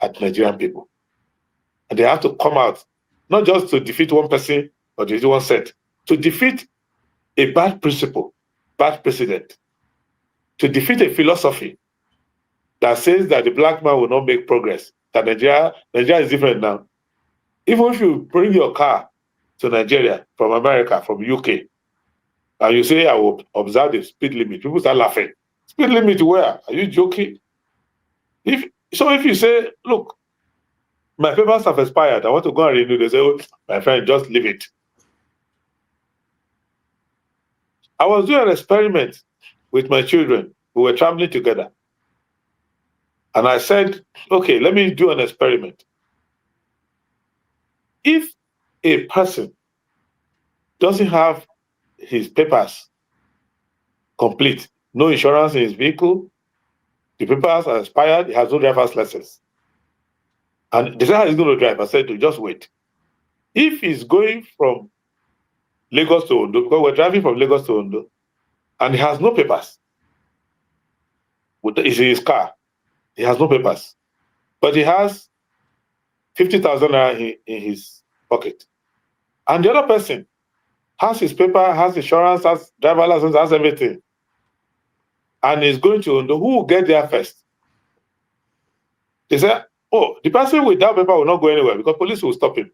are Nigerian people. And they have to come out, not just to defeat one person or defeat one set, to defeat a bad principle, bad precedent, to defeat a philosophy that says that the black man will not make progress, that Nigeria is different now. Even if you bring your car to Nigeria from America, from UK, and you say, I will observe the speed limit, people start laughing. Speed limit where? Are you joking? If you say, look, my papers have expired, I want to go and renew, they say, oh, my friend, just leave it. I was doing an experiment with my children. We were traveling together. And I said, okay, let me do an experiment. If a person doesn't have his papers complete, no insurance in his vehicle, the papers are expired, he has no driver's license, and they said how he's going to drive, I said, just wait. If he's going from Lagos to Ondo, because we're driving from Lagos to Ondo, and he has no papers, he's in his car, he has no papers, but he has 50,000 naira in his pocket. And the other person has his paper, has insurance, has driver license, has everything, and is going to Ondo. Who will get there first? They said, oh, the person without paper will not go anywhere because police will stop him.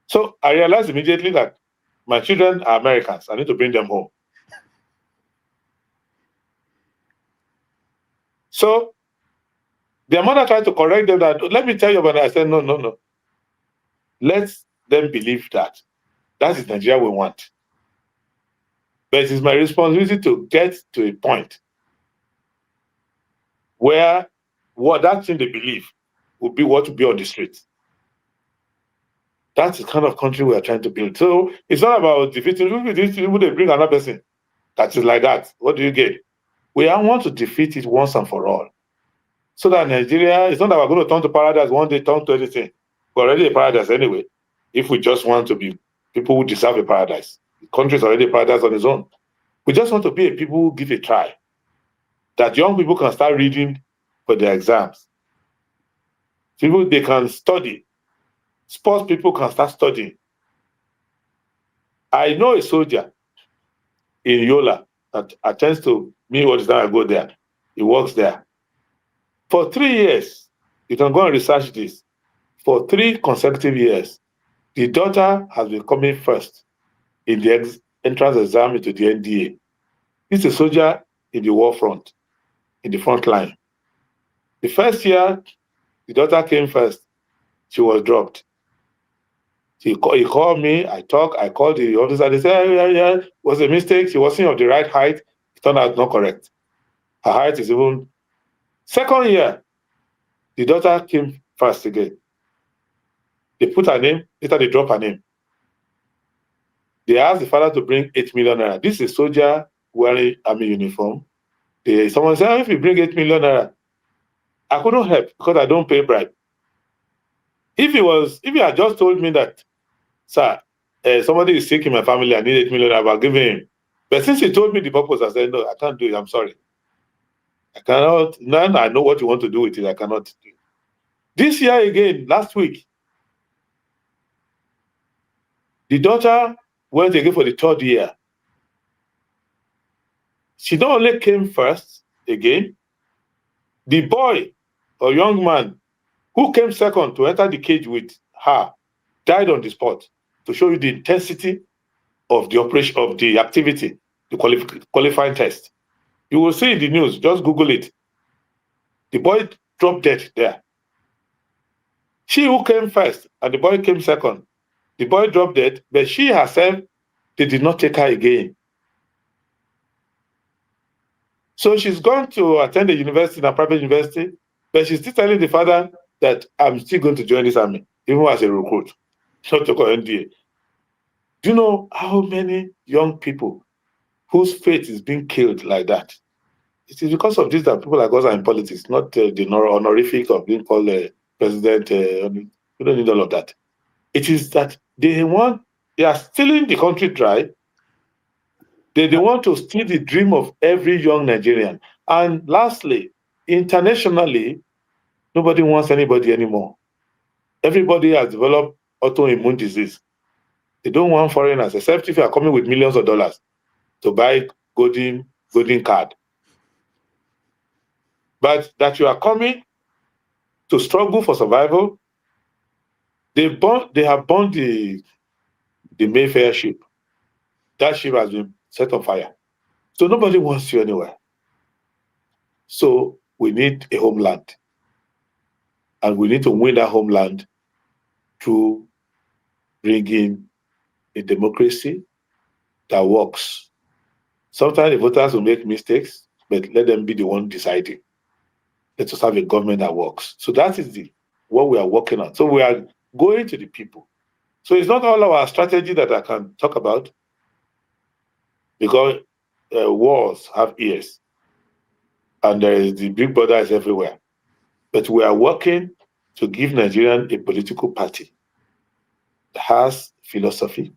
So I realized immediately that my children are Americans. I need to bring them home. So their mother tried to correct them that, let me tell you about it. I said, no. Let them believe that. That is Nigeria we want. But it is my responsibility to get to a point where what that thing they believe will be what will be on the streets. That's the kind of country we are trying to build. So it's not about defeating people. They bring another person that is like that. What do you get? We want to defeat it once and for all. So that Nigeria, it's not that we're going to turn to paradise one day, turn to anything. We're already a paradise anyway. If we just want to be people who deserve a paradise. The country is already a paradise on its own. We just want to be a people who give a try. That young people can start reading for their exams. People, they can study. Sports people can start studying. I know a soldier in Yola that attends to me all the time I go there. He works there. For 3 years, you can go and research this. For 3 consecutive years, the daughter has been coming first in the entrance exam into the NDA. He's a soldier in the war front, in the front line. The first year, the daughter came first. She was dropped. He called me, I called the officer, they said, yeah, it was a mistake. She wasn't of the right height. It turned out not correct. Her height is even... Second year, the daughter came first again. They put her name, later they dropped her name. They asked the father to bring 8 million naira. This is a soldier wearing army uniform. Someone said, if you bring 8 million naira, I couldn't help because I don't pay bribe. If he had just told me that, sir, somebody is sick in my family, I need 8 million naira, I'll give him. But since he told me the purpose, I said, no, I can't do it, I'm sorry. I cannot, now I know what you want to do with it, I cannot do it. This year again, last week, the daughter went again for the 3rd year. She not only came first again, the boy or young man who came second to enter the cage with her died on the spot, to show you the intensity of the operation, of the activity, the qualifying test. You will see in the news, just Google it. The boy dropped dead there. She who came first and the boy came second, the boy dropped dead, but she herself, they did not take her again. So she's gone to attend a university, in a private university, but she's still telling the father that I'm still going to join this army, even as a recruit, not to call NDA. Do you know how many young people whose fate is being killed like that? It is because of this that people like us are in politics, not the honorific of being called president. We don't need all of that. It is that they are stealing the country dry. They want to steal the dream of every young Nigerian. And lastly, internationally, nobody wants anybody anymore. Everybody has developed autoimmune disease. They don't want foreigners, except if you are coming with millions of dollars to buy golden card. But that you are coming to struggle for survival, they have burned the Mayfair ship. That ship has been set on fire. So nobody wants you anywhere. So we need a homeland. And we need to win that homeland through bringing a democracy that works. Sometimes the voters will make mistakes, but let them be the one deciding. Let us have a government that works. So that is what we are working on. So we are going to the people. So it's not all our strategy that I can talk about, because wars have ears, and there is the big brother is everywhere. But we are working to give Nigerian a political party that has philosophy,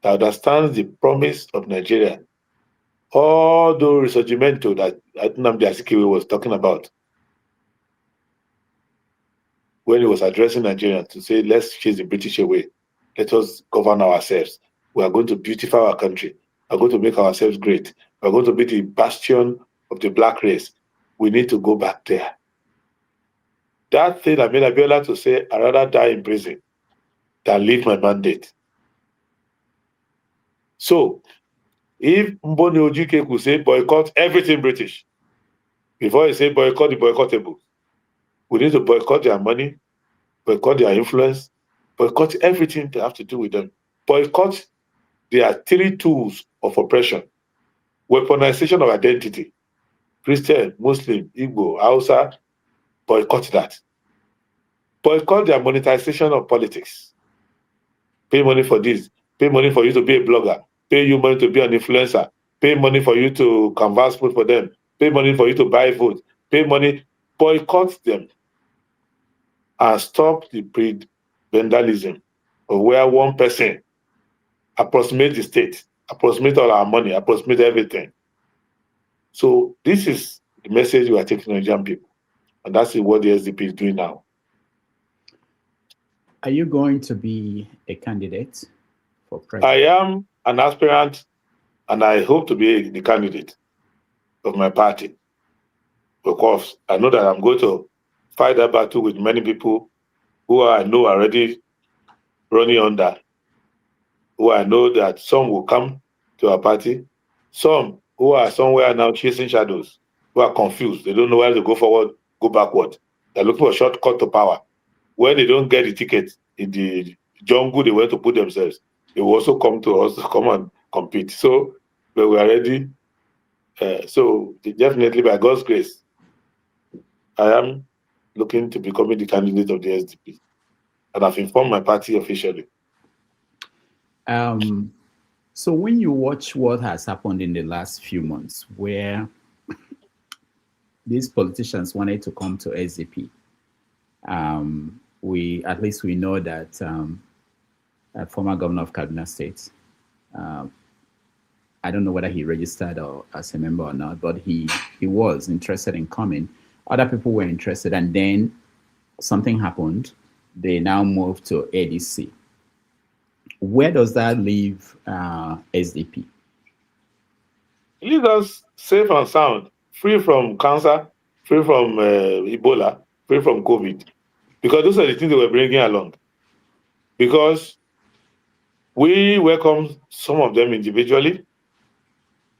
that understands the promise of Nigeria. All the risorgimento that Nnamdi Azikiwe was talking about when he was addressing Nigerians, to say, let's chase the British away. Let us govern ourselves. We are going to beautify our country. We are going to make ourselves great. We are going to be the bastion of the black race. We need to go back there. That thing that made Abiola to say, I'd rather die in prison than leave my mandate. So, if Mboni Ojike could say boycott everything British, before he say boycott the boycottable, we need to boycott their money, boycott their influence, boycott everything they have to do with them. Boycott their 3 tools of oppression: weaponization of identity, Christian, Muslim, Igbo, Hausa. Boycott that. Boycott their monetization of politics. Pay money for this. Pay money for you to be a blogger. Pay you money to be an influencer. Pay money for you to canvass vote for them. Pay money for you to buy vote. Pay money. Boycott them. And stop the vandalism of where one person approximates the state, approximates all our money, approximates everything. So this is the message we are taking to Nigerian people. And that's what the SDP is doing now. Are you going to be a candidate for I president? am an aspirant, and I hope to be the candidate of my party, because I know that I'm going to fight that battle with many people who I know are already running under, who I know that some will come to our party, some who are somewhere now chasing shadows, who are confused. They don't know where to go forward, go backward. They're looking for a shortcut to power. When they don't get the ticket in the jungle they want to put themselves, they will also come to us to come and compete. So we are ready. So definitely, by God's grace, I am looking to becoming the candidate of the SDP, and I've informed my party officially. So when you watch what has happened in the last few months, where these politicians wanted to come to SDP, we know that a former governor of Kaduna State, I don't know whether he registered or as a member or not, but he was interested in coming. Other people were interested, and then something happened. They now moved to ADC. Where does that leave SDP? It leaves us safe and sound, free from cancer, free from Ebola, free from COVID, because those are the things they were bringing along. Because we welcomed some of them individually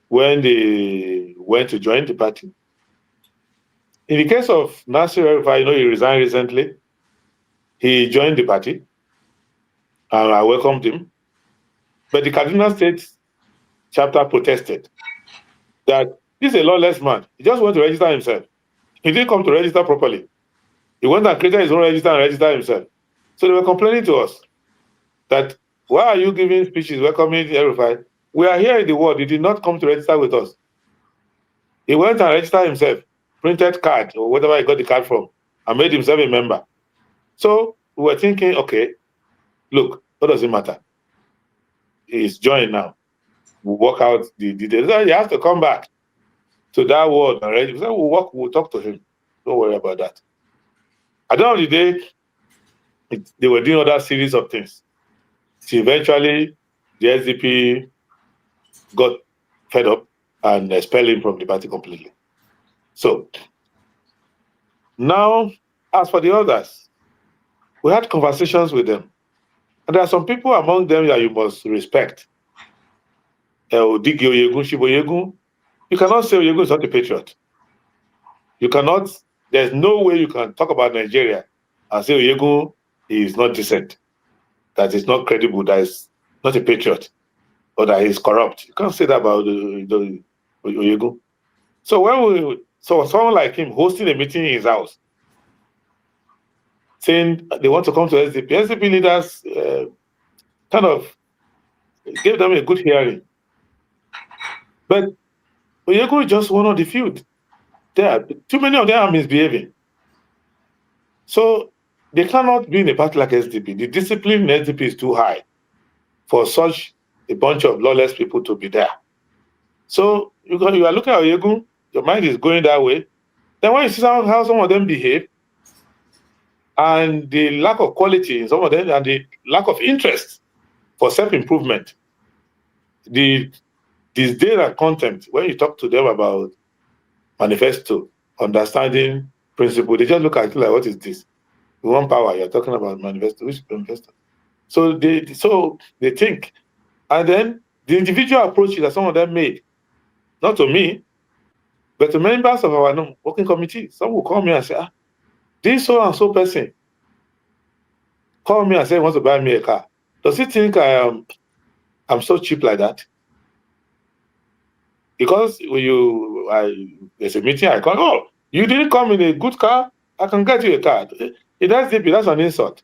when they went to join the party. In the case of Nasir, he resigned recently. He joined the party, and I welcomed him. But the Kaduna State chapter protested that this is a lawless man. He just went to register himself. He didn't come to register properly. He went and created his own register and registered himself. So they were complaining to us that, why are you giving speeches welcoming El-Rufai? We are here in the world. He did not come to register with us. He went and registered himself, printed card or whatever he got the card from, and made himself a member. So we were thinking, okay, look, what does it matter? He's joined now. We'll work out the details. He has to come back to that world and register. We'll talk to him. Don't worry about that. At the end of the day, they were doing other series of things. So eventually, the SDP got fed up and expelled him from the party completely. So now, as for the others, we had conversations with them. And there are some people among them that you must respect. Odigi Oyegun, Shibo Oyegun. You cannot say Oyegun is not a patriot. You cannot, there's no way you can talk about Nigeria and say Oyegun is not decent, that is not credible, that is not a patriot, or that is corrupt. You can't say that about Oyegun. So someone like him hosting a meeting in his house, saying they want to come to SDP. SDP leaders kind of gave them a good hearing. But Oyegun is just one of the few. Too many of them are misbehaving. So they cannot be in a party like SDP. The discipline in SDP is too high for such a bunch of lawless people to be there. So you are looking at Oyegun, your mind is going that way. Then when you see how some of them behave, and the lack of quality in some of them, and the lack of interest for self-improvement, the disdain and contempt, when you talk to them about manifesto, understanding principle, they just look at you like, what is this? We want power, you're talking about manifesto. Which manifesto? So they think. And then the individual approaches that some of them made, not to me, but to members of our working committee. Some will call me and say, this so and so person call me and say he wants to buy me a car. Does he think I'm so cheap like that? Because there's a meeting, I call, you didn't come in a good car, I can get you a car. That's an insult.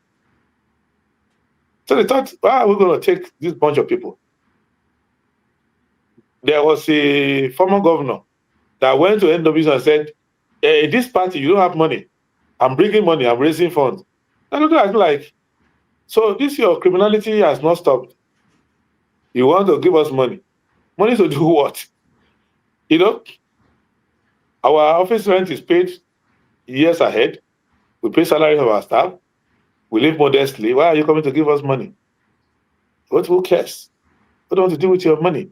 So they thought, why are we going to take this bunch of people? There was a former governor that went to NWC and said, in this party, you don't have money. I'm bringing money, I'm raising funds. I look at it like, so this your criminality has not stopped. You want to give us money. Money to do what? Our office rent is paid years ahead. We pay salaries of our staff. We live modestly. Why are you coming to give us money? Who cares? What do you want to do with your money?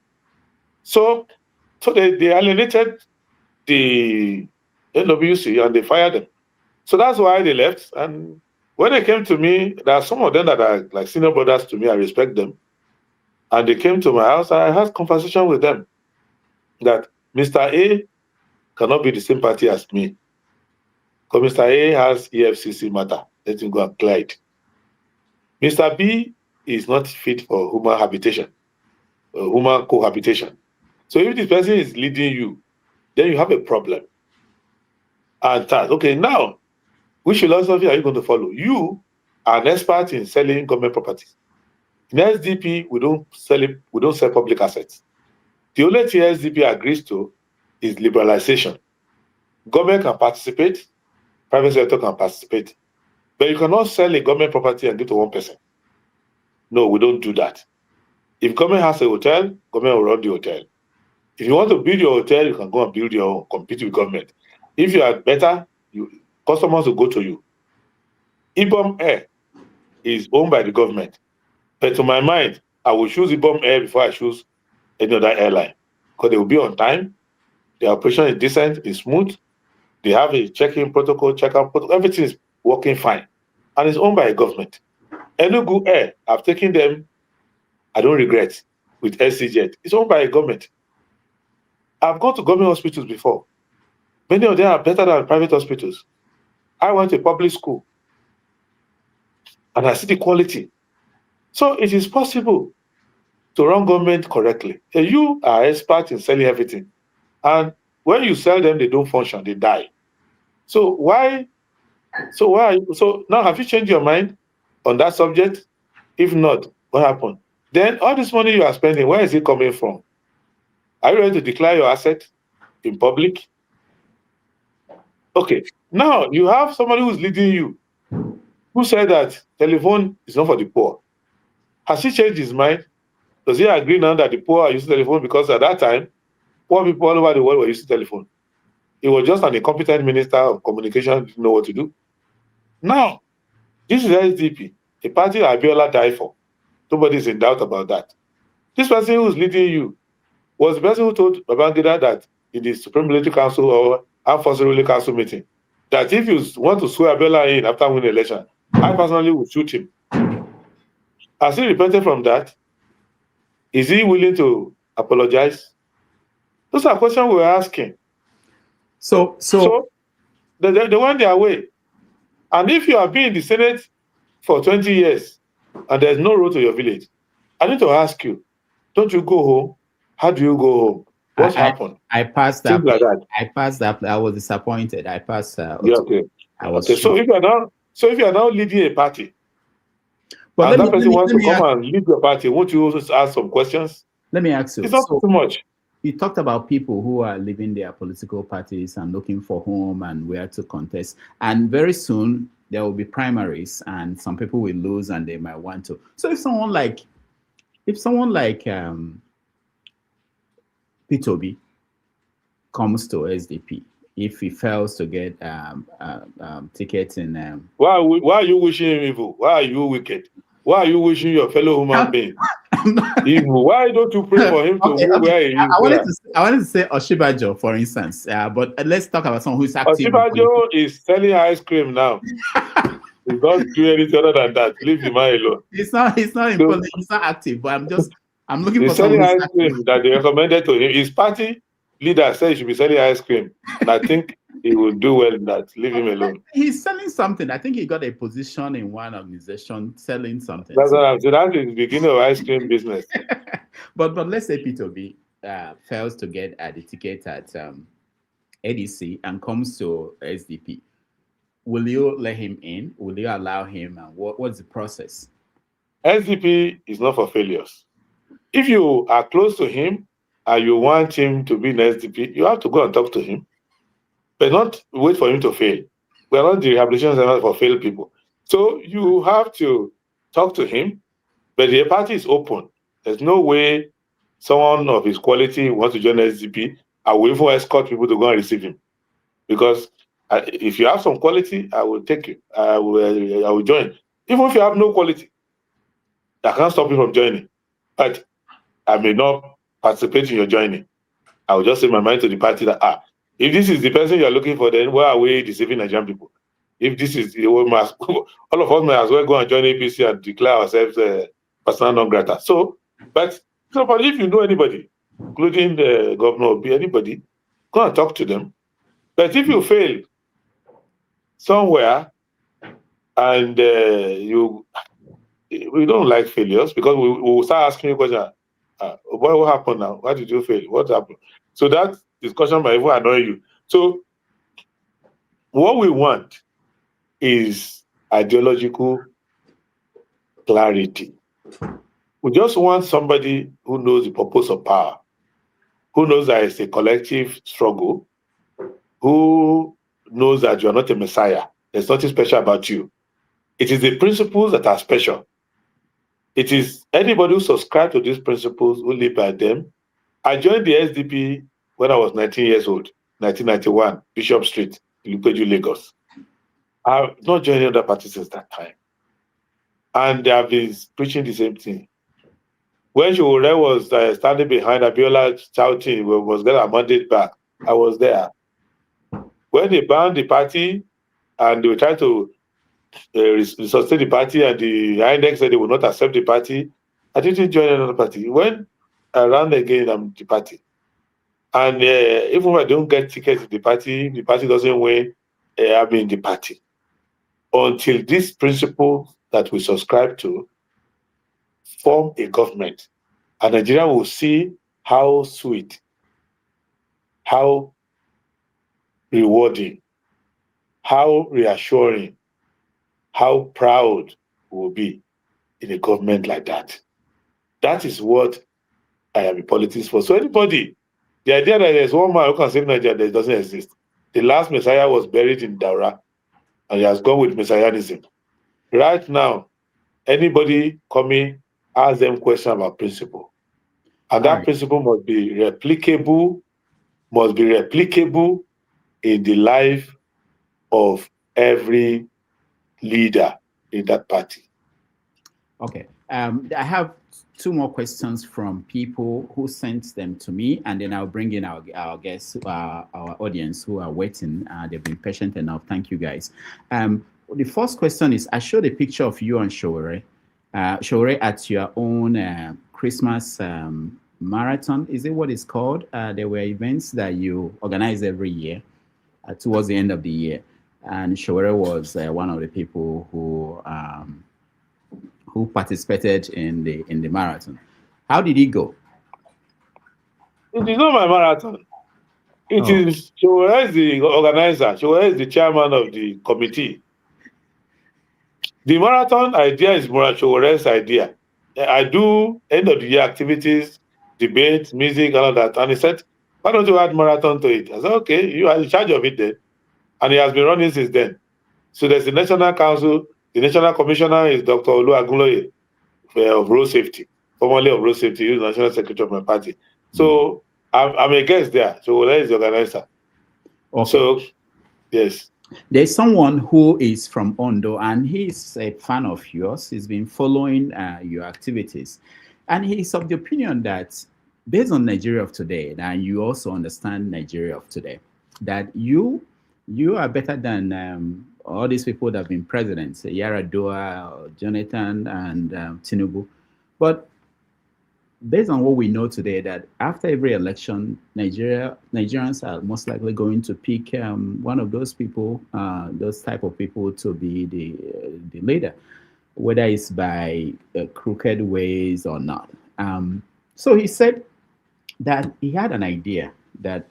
So they alienated the NWC and they fired them. So that's why they left. And when they came to me, there are some of them that are like senior brothers to me. I respect them. And they came to my house. I had conversation with them that Mr. A cannot be the same party as me. Because Mr. A has EFCC matter. Let him go and clear it. Mr. B is not fit for human habitation, human cohabitation. So if this person is leading you, then you have a problem. And okay, now, which philosophy are you going to follow? You are an expert in selling government properties. In SDP, we don't sell public assets. The only thing SDP agrees to is liberalization. Government can participate, private sector can participate, but you cannot sell a government property and give to one person. No, we don't do that. If government has a hotel, government will run the hotel. If you want to build your hotel, you can go and build your own, compete with government. If you are better, customers will go to you. Ibom Air is owned by the government. But to my mind, I will choose Ibom Air before I choose any other airline. Because they will be on time, the operation is decent, is smooth, they have a check-in protocol, check-out protocol, everything is working fine. And it's owned by a government. Enugu Air, I've taken them, I don't regret, with SCJet. It's owned by a government. I've gone to government hospitals before. Many of them are better than private hospitals. I went to a public school and I see the quality. So it is possible to run government correctly. And you are expert in selling everything. And when you sell them, they don't function, they die. So now have you changed your mind on that subject? If not, what happened? Then all this money you are spending, where is it coming from? Are you ready to declare your asset in public? Okay, now you have somebody who's leading you, who said that telephone is not for the poor. Has he changed his mind? Does he agree now that the poor are using telephone? Because at that time, poor people all over the world were using telephone. He was just an incompetent minister of communication, didn't know what to do. Now, this is SDP, a party Abiola died for. Nobody is in doubt about that. This person who's leading you was the person who told Babangida that in the Supreme Military Council or Armed Forces Ruling Council meeting, that if you want to swear Abiola in after winning the election, I personally would shoot him. Has he repented from that? Is he willing to apologize? Those are questions we're asking. So they went their way. And if you have been in the Senate for 20 years and there's no road to your village, I need to ask you, don't you go home? How do you go home? What happened? I passed that. Like that. I passed that. I was disappointed. I passed. Okay. I was okay. So if you are now leading a party, but and that person wants to come and lead your party, won't you also ask some questions? Let me ask you. It's not too much. You talked about people who are leaving their political parties and looking for home and where to contest. And very soon there will be primaries, and some people will lose, and they might want to. So if someone like P2B comes to SDP, if he fails to get tickets in, why are you wishing him evil? Why are you wicked? Why are you wishing your fellow human being evil? Why don't you pray for him to move where he is? I wanted to say Oshibajo, for instance, but let's talk about someone who's active. Oshibajo is selling ice cream now. He doesn't do anything other than that. Leave the man alone. He's not he's not active, but I'm looking for selling someone ice cream that they recommended to him. His party leader said he should be selling ice cream, and I think he will do well in that. Leave him alone. He's selling something. I think he got a position in one organization selling something. That's what I'm saying. That is the beginning of ice cream business. but let's say P2B fails to get the ticket at ADC and comes to SDP. Will you let him in? Will you allow him? And what's the process? SDP is not for failures. If you are close to him and you want him to be in SDP, you have to go and talk to him, but not wait for him to fail. We are not the rehabilitation center for failed people. So you have to talk to him, but the party is open. There's no way someone of his quality wants to join SDP. I will even escort people to go and receive him. Because if you have some quality, I will take you. I will join. Even if you have no quality, that can't stop you from joining. But I may not participate in your joining. I will just say my mind to the party that, if this is the person you are looking for, then why are we deceiving Nigerian people? If this is, all of us may as well go and join APC and declare ourselves persona non grata. But if you know anybody, including the governor or anybody, go and talk to them. But if you fail somewhere and we don't like failures, because we will start asking you questions. What happened now? Why did you fail? What happened? So that discussion might even annoy you. So what we want is ideological clarity. We just want somebody who knows the purpose of power, who knows that it's a collective struggle, who knows that you're not a messiah. There's nothing special about you. It is the principles that are special. It is anybody who subscribes to these principles, who live by them. I joined the SDP when I was 19 years old, 1991, Bishop Street, Ilupeju, Lagos. I've not joined other parties since that time. And they have been preaching the same thing. When Showore was standing behind Abiola shouting, we must get our mandate back, I was there. When they banned the party and they were trying to sustain the party, and the INEC said they would not accept the party, I didn't join another party. When I ran again, I'm the party. And even if I don't get tickets to the party doesn't win, I'm in the party. Until this principle that we subscribe to form a government, and Nigeria will see how sweet, how rewarding, how reassuring, how proud we will be in a government like that. That is what I am in politics for. So anybody, the idea that there's one man who can save Nigeria, that doesn't exist. The last Messiah was buried in Daura, and he has gone with Messianism. Right now, anybody coming, ask them questions about principle. And that principle must be replicable in the life of every leader in that party. Okay. I have two more questions from people who sent them to me, and then I'll bring in our guests, our audience who are waiting. They've been patient enough. Thank you, guys. The first question is, I showed a picture of you and Showore at your own Christmas marathon. Is it what it's called? There were events that you organize every year towards the end of the year. And Showore was one of the people who participated in the marathon. How did it go? It is not my marathon. It is Showore is the organizer. Showore is the chairman of the committee. The marathon idea is Showore's idea. I do end of the year activities, debates, music, all of that. And he said, why don't you add marathon to it? I said, okay, you are in charge of it then. And he has been running since then. So there's the National Council. The National Commissioner is Dr. Adewole of Road Safety, formerly of Road Safety, who's the National Secretary of my party. So I'm a guest there. So where is the organizer? Okay. So, yes. There's someone who is from Ondo, and he's a fan of yours. He's been following your activities. And he's of the opinion that based on Nigeria of today, and you also understand Nigeria of today, that you are better than all these people that have been presidents, Yar'Adua, Jonathan, and Tinubu. But based on what we know today, that after every election, Nigerians are most likely going to pick one of those people, those type of people, to be the leader, whether it's by crooked ways or not. So he said that he had an idea that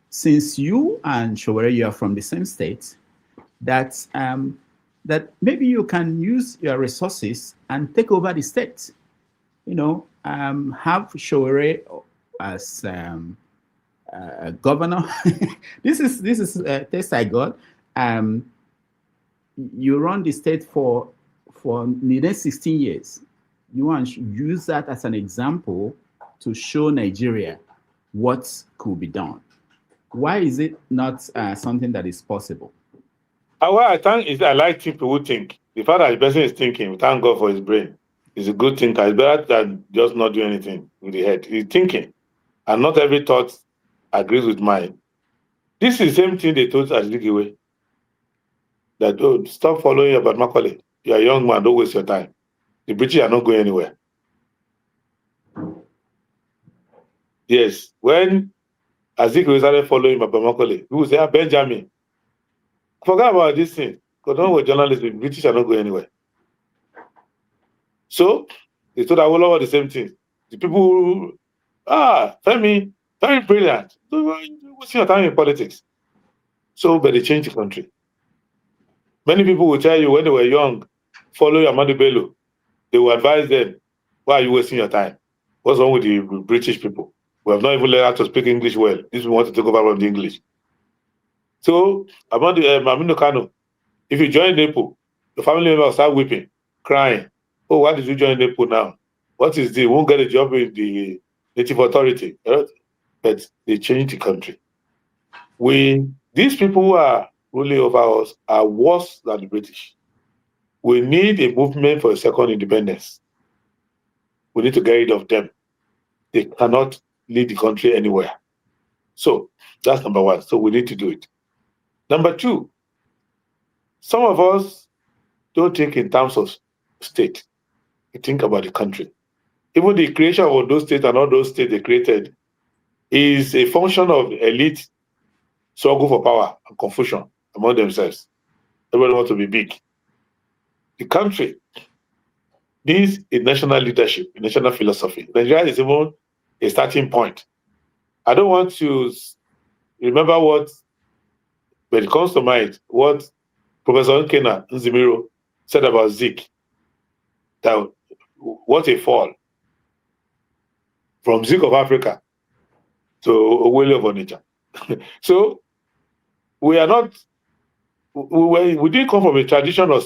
since you and Showore, you are from the same state, that maybe you can use your resources and take over the state. You know, have Showore as a governor. This is a test I got. You run the state for the next 16 years. You want to use that as an example to show Nigeria what could be done. Why is it not something that is possible? What I think is I like people who think. The fact that the person is thinking, thank God for his brain. He's a good thinker. It's better than just not do anything with the head. He's thinking. And not every thought agrees with mine. This is the same thing they told Adebayo. That, oh, stop following about Macaulay. You're a young man, don't waste your time. The British are not going anywhere. Yes, when Azikiwe started following about Macaulay, people say, Benjamin, forget about this thing. Because don't worry, journalists, the British are not going anywhere. So they told Adewole the same thing. The people, Femi, very brilliant. What's your time in politics? So, but they changed the country. Many people will tell you when they were young, follow Amadu Bello. They will advise them, why are you wasting your time? What's wrong with the British people? We have not even learned how to speak English well. This we want to take over from the English. So, Aminu Kano, if you join NEPO, the family members will start weeping, crying. Oh, why did you join NEPO now? What is this? Won't get a job in the native authority. But they changed the country. These people who are ruling over us are worse than the British. We need a movement for a second independence. We need to get rid of them. They cannot lead the country anywhere. So that's number one. So we need to do it. Number two, some of us don't think in terms of state. We think about the country. Even the creation of those states and all those states they created is a function of elite struggle for power and confusion among themselves. Everyone wants to be big. The country needs a national leadership, a national philosophy. Nigeria is even a starting point. I don't want to remember when it comes to mind, what Professor Nkena Nzimiro said about Zik. That what a fall from Zik of Africa to Adewole of Onitsha. So we didn't come from a tradition of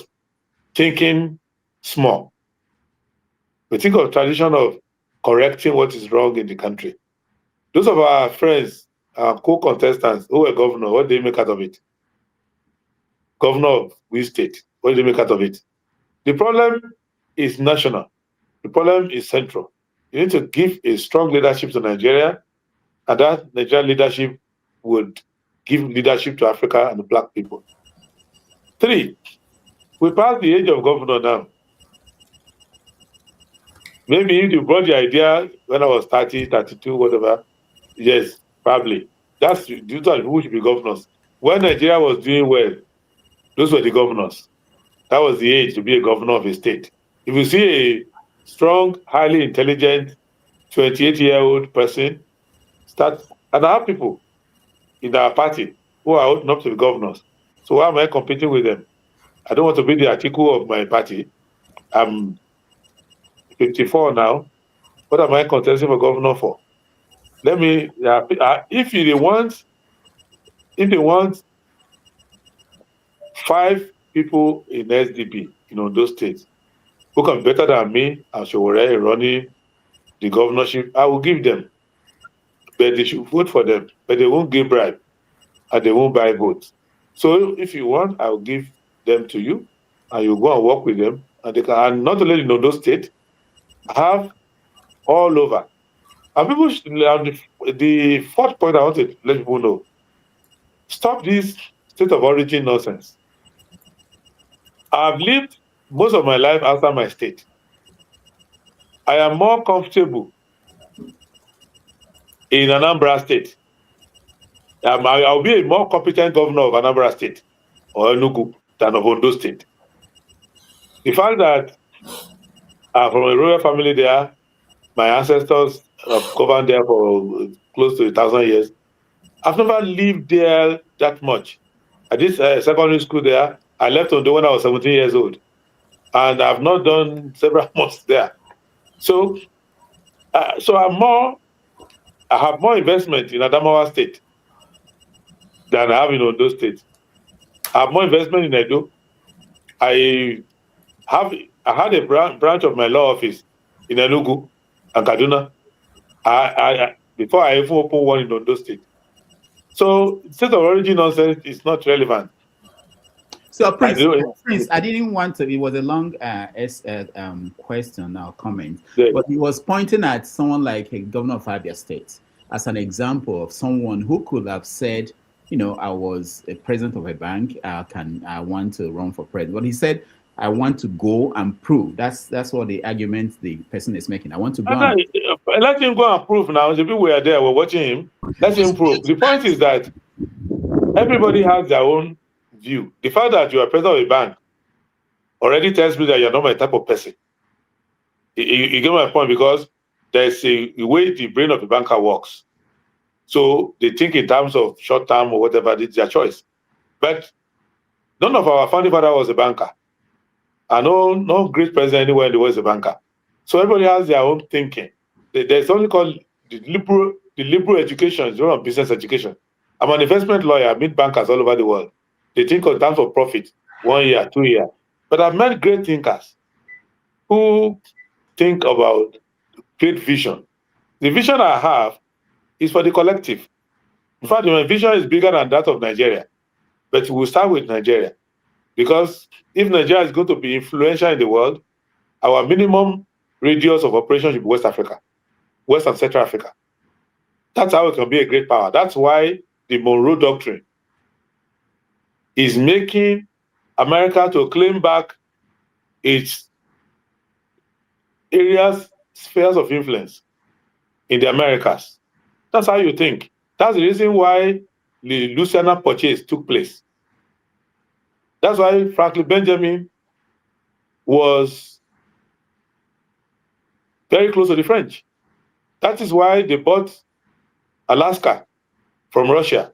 thinking small. We think of tradition of correcting what is wrong in the country. Those of our friends, our co-contestants who were governor, what did they make out of it? Governor of which state? What did they make out of it? The problem is national. The problem is central. You need to give a strong leadership to Nigeria, and that Nigerian leadership would give leadership to Africa and the black people. 3, we passed the age of governor now. Maybe if you brought the idea when I was 30, 32, whatever, yes, probably. That's due to who should be governors. When Nigeria was doing well, those were the governors. That was the age to be a governor of a state. If you see a strong, highly intelligent, 28-year-old person, and I have people in our party who are old enough to be governors. So why am I competing with them? I don't want to be the article of my party. I'm 54 now. What am I contesting for governor for? Let me, if they want 5 people in SDP, those states, who can be better than me and Showore running the governorship, I will give them. But they should vote for them. But they won't give bribe and they won't buy votes. So if you want, I will give them to you and you go and work with them. And they can, and not only in those states, have all over. And people should, the 4th point I want to let people know, stop this state of origin nonsense. I've lived most of my life outside my state. I am more comfortable in Anambra State. I'll be a more competent governor of Anambra State or Enugu than of Ondo State. The fact that I'm from a royal family there, my ancestors have governed there for close to 1,000 years. I've never lived there that much. I did secondary school there. I left Ondo when I was 17 years old. And I've not done several months there. So I have more investment in Adamawa State than I have in Ondo State. I have more investment in Edo. I had a branch of my law office in Enugu and Kaduna. Before I even opened one in Ondo State. So state of origin nonsense is not relevant. So, Prince, I didn't want to. It was a long question or comment, but he was pointing at someone like a governor of Abia State as an example of someone who could have said, you know, I was a president of a bank. I want to run for president? But he said, I want to go and prove. That's what the argument the person is making. I want to go. Let him go and prove now. The people were there, we're watching him. Let him prove. The point is that everybody has their own view. The fact that you are president of a bank already tells me that you're not my type of person. You get my point, because there's a way the brain of the banker works. So they think in terms of short term or whatever, it's their choice. But none of our founding father was a banker. I know no great president anywhere in the world is a banker. So everybody has their own thinking. There's something called the liberal education, it's not business education. I'm an investment lawyer. I meet bankers all over the world. They think in terms of profit, 1 year, 2 years. But I've met great thinkers who think about great vision. The vision I have is for the collective. In fact, my vision is bigger than that of Nigeria. But we'll start with Nigeria. Because if Nigeria is going to be influential in the world, our minimum radius of operation should be West Africa, West and Central Africa. That's how it can be a great power. That's why the Monroe Doctrine is making America to claim back its areas, spheres of influence in the Americas. That's how you think. That's the reason why the Louisiana Purchase took place. That's why Franklin Benjamin was very close to the French. That is why they bought Alaska from Russia.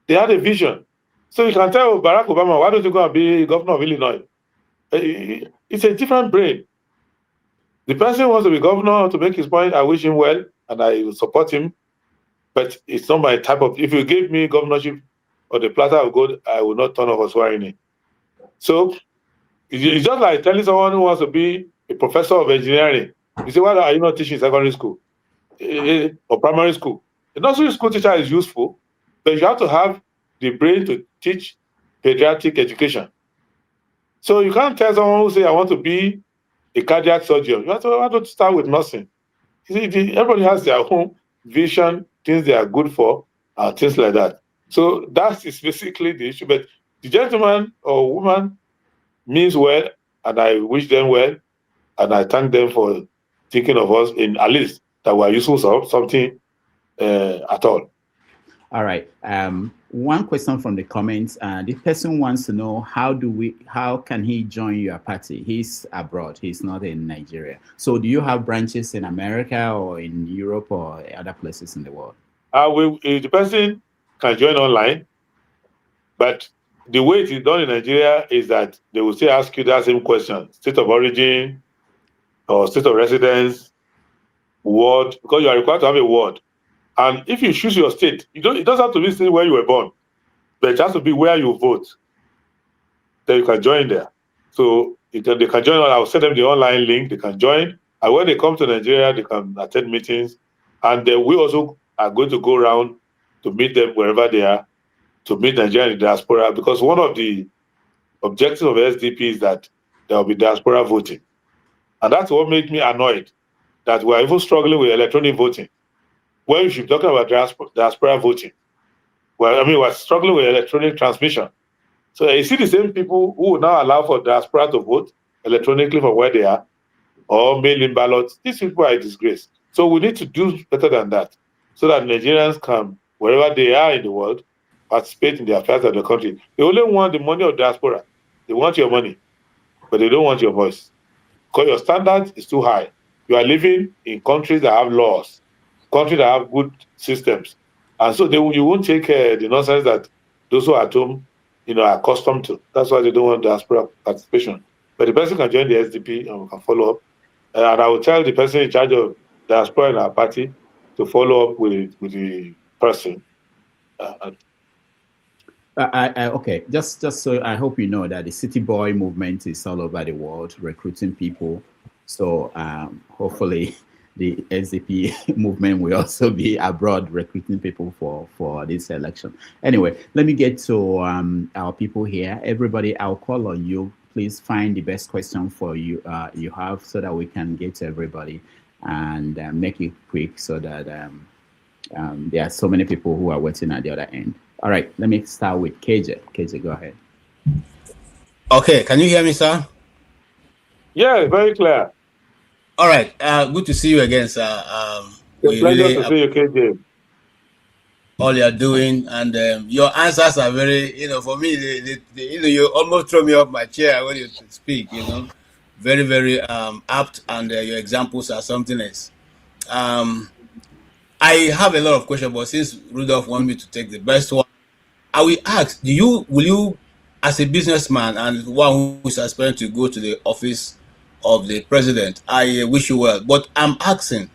They had a vision. So you can tell Barack Obama, why don't you go and be governor of Illinois? It's a different brain. The person wants to be governor to make his point. I wish him well, and I will support him. But it's not my type of. If you give me governorship or the platter of gold, I will not turn off or swearing in. So it's just like telling someone who wants to be a professor of engineering. You say, why are you not teaching secondary school or primary school? The nursery school teacher is useful, but you have to have the brain to teach pediatric education. So you can't tell someone who say, I want to be a cardiac surgeon. You have to, why don't you start with nursing? You see, everybody has their own vision, things they are good for, things like that. So that is basically the issue. But the gentleman or woman means well, and I wish them well, and I thank them for thinking of us in at least that we are useful for something at all. All right. One question from the comments. The person wants to know how can he join your party? He's abroad. He's not in Nigeria. So do you have branches in America or in Europe or other places in the world? The person can join online, but the way it is done in Nigeria is that they will still ask you that same question: state of origin or state of residence, ward, because you are required to have a ward. And if you choose your state, it doesn't have to be the state where you were born, but it has to be where you vote. Then you can join there. So they can join. I'll send them the online link. They can join. And when they come to Nigeria, they can attend meetings. And we also are going to go around to meet them wherever they are, to meet Nigerian diaspora. Because one of the objectives of SDP is that there will be diaspora voting. And that's what made me annoyed, that we're even struggling with electronic voting. When we should be talking about diaspora voting. Well, I mean, we're struggling with electronic transmission. So you see the same people who will now allow for diaspora to vote electronically from where they are, or mail-in ballots. These people are a disgrace. So we need to do better than that, so that Nigerians can, wherever they are in the world, participate in the affairs of the country. They only want the money of diaspora. They want your money, but they don't want your voice. Because your standard is too high. You are living in countries that have laws, countries that have good systems. And so you won't take the nonsense that those who are at home, are accustomed to. That's why they don't want diaspora participation. But the person can join the SDP and we can follow up. And I will tell the person in charge of diaspora in our party to follow up with the person. Okay, just so I hope you know that the City Boy movement is all over the world, recruiting people. So hopefully the SDP movement will also be abroad recruiting people for this election. Anyway, let me get to our people here. Everybody, I'll call on you. Please find the best question for you you have, so that we can get to everybody and make it quick, so that there are so many people who are waiting at the other end. All right, let me start with KJ. KJ, go ahead. Okay, can you hear me, sir? Yeah, very clear. All right, good to see you again, sir. It's a pleasure to see you, KJ. All you're doing, and your answers are very, for me, you almost throw me off my chair when you speak. Very, very apt, and your examples are something else. I have a lot of questions, but since Rudolph wants me to take the best one, I will ask: will you, as a businessman and one who is aspiring to go to the office of the president, I wish you well, but I'm asking,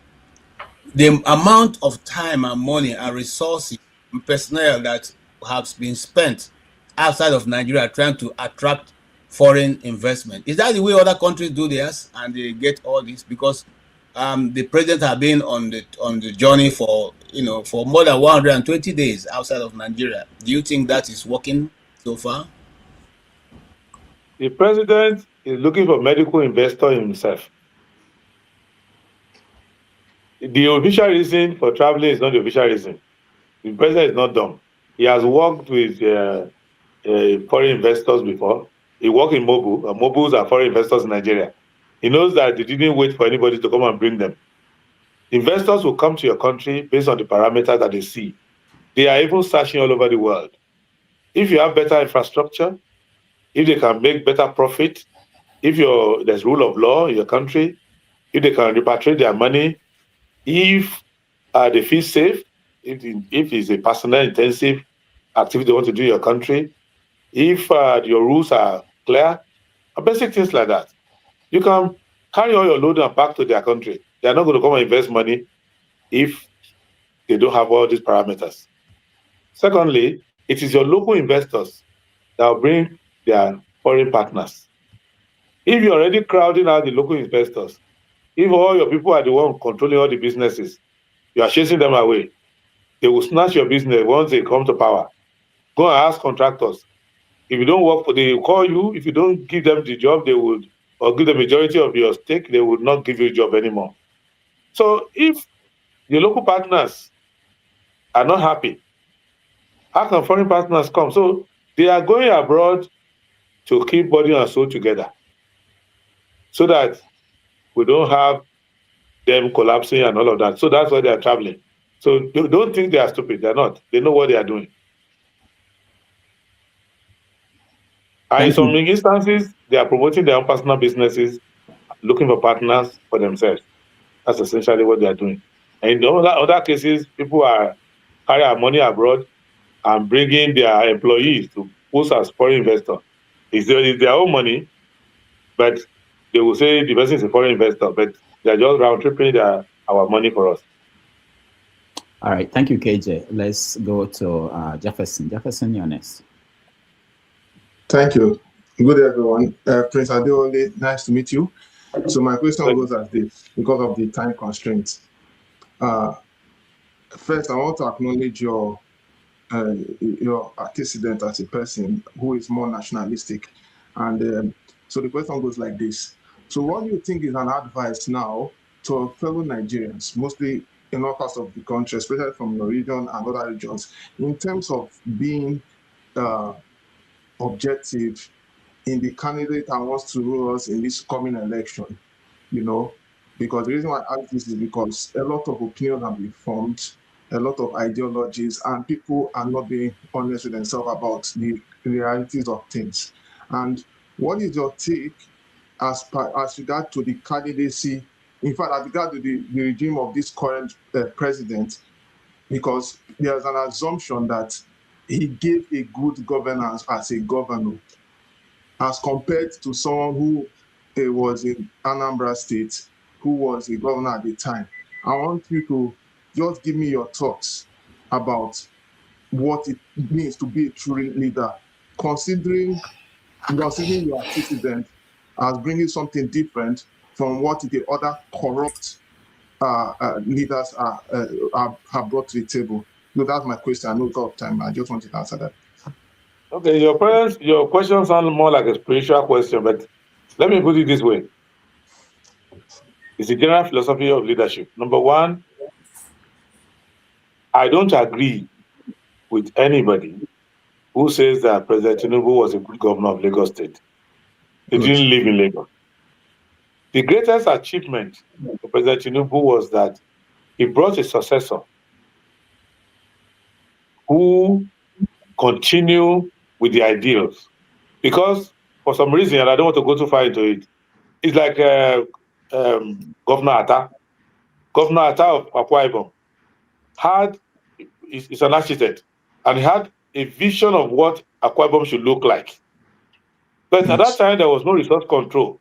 the amount of time and money and resources and personnel that has been spent outside of Nigeria trying to attract foreign investment, is that the way other countries do theirs and they get all this? Because the president have been on the journey for more than 120 days outside of Nigeria. Do you think that is working so far? The president is looking for medical investor himself. The official reason for traveling is not the official reason. The president is not dumb. He has worked with foreign investors before. He worked in Mobu, and Mobus are foreign investors in Nigeria. He knows that they didn't wait for anybody to come and bring them. Investors will come to your country based on the parameters that they see. They are even searching all over the world. If you have better infrastructure, if they can make better profit, if there's rule of law in your country, if they can repatriate their money, if they feel safe, if it's a personnel intensive activity they want to do in your country, if your rules are clear, basic things like that, you can carry all your load and back to their country. They're not going to come and invest money if they don't have all these parameters. Secondly, it is your local investors that will bring their foreign partners. If you're already crowding out the local investors, if all your people are the one controlling all the businesses, you are chasing them away. They will snatch your business once they come to power. Go and ask contractors. If you don't work for, they will call you. If you don't give them the job, they would, or give the majority of your stake, they would not give you a job anymore. So if the local partners are not happy, how can foreign partners come? So they are going abroad to keep body and soul together, so that we don't have them collapsing and all of that. So that's why they are traveling. So don't think they are stupid. They're not. They know what they are doing. And in some instances, they are promoting their own personal businesses, looking for partners for themselves. That's essentially what they are doing. And in other cases, people are carrying money abroad and bringing their employees to post as foreign investor. It's their own money, but they will say the person is a foreign investor, but they're just round tripping our money for us. All right, thank you, KJ. Let's go to Jefferson. Jefferson, you're next. Thank you. Good day, everyone. Prince Adewole, nice to meet you. So my question goes as this, because of the time constraints. First, I want to acknowledge your antecedent as a person who is more nationalistic. And so the question goes like this. So what do you think is an advice now to fellow Nigerians, mostly in all parts of the country, especially from your region and other regions, in terms of being objective in the candidate that wants to rule us in this coming election? Because the reason why I ask this is because a lot of opinions have been formed, a lot of ideologies, and people are not being honest with themselves about the realities of things. And what is your take as regard to the candidacy, in fact, as regard to the regime of this current president? Because there's an assumption that he gave a good governance as a governor, as compared to someone who was in Anambra State, who was a governor at the time. I want you to just give me your thoughts about what it means to be a true leader, considering your antecedent as bringing something different from what the other corrupt leaders have brought to the table? So that's my question. I know we've got time. I just wanted to answer that. Okay, your question sounds more like a spiritual question, but let me put it this way. It's the general philosophy of leadership. Number one, I don't agree with anybody who says that President Tinubu was a good governor of Lagos State. He Good. didn't live in Lagos. The greatest achievement of President Tinubu was that he brought a successor who continued with the ideals. Because for some reason, and I don't want to go too far into it, it's like Governor Atta. Governor Atta of Akwa Ibom is an architect, and he had a vision of what Akwa Ibom should look like. But at that time, there was no resource control.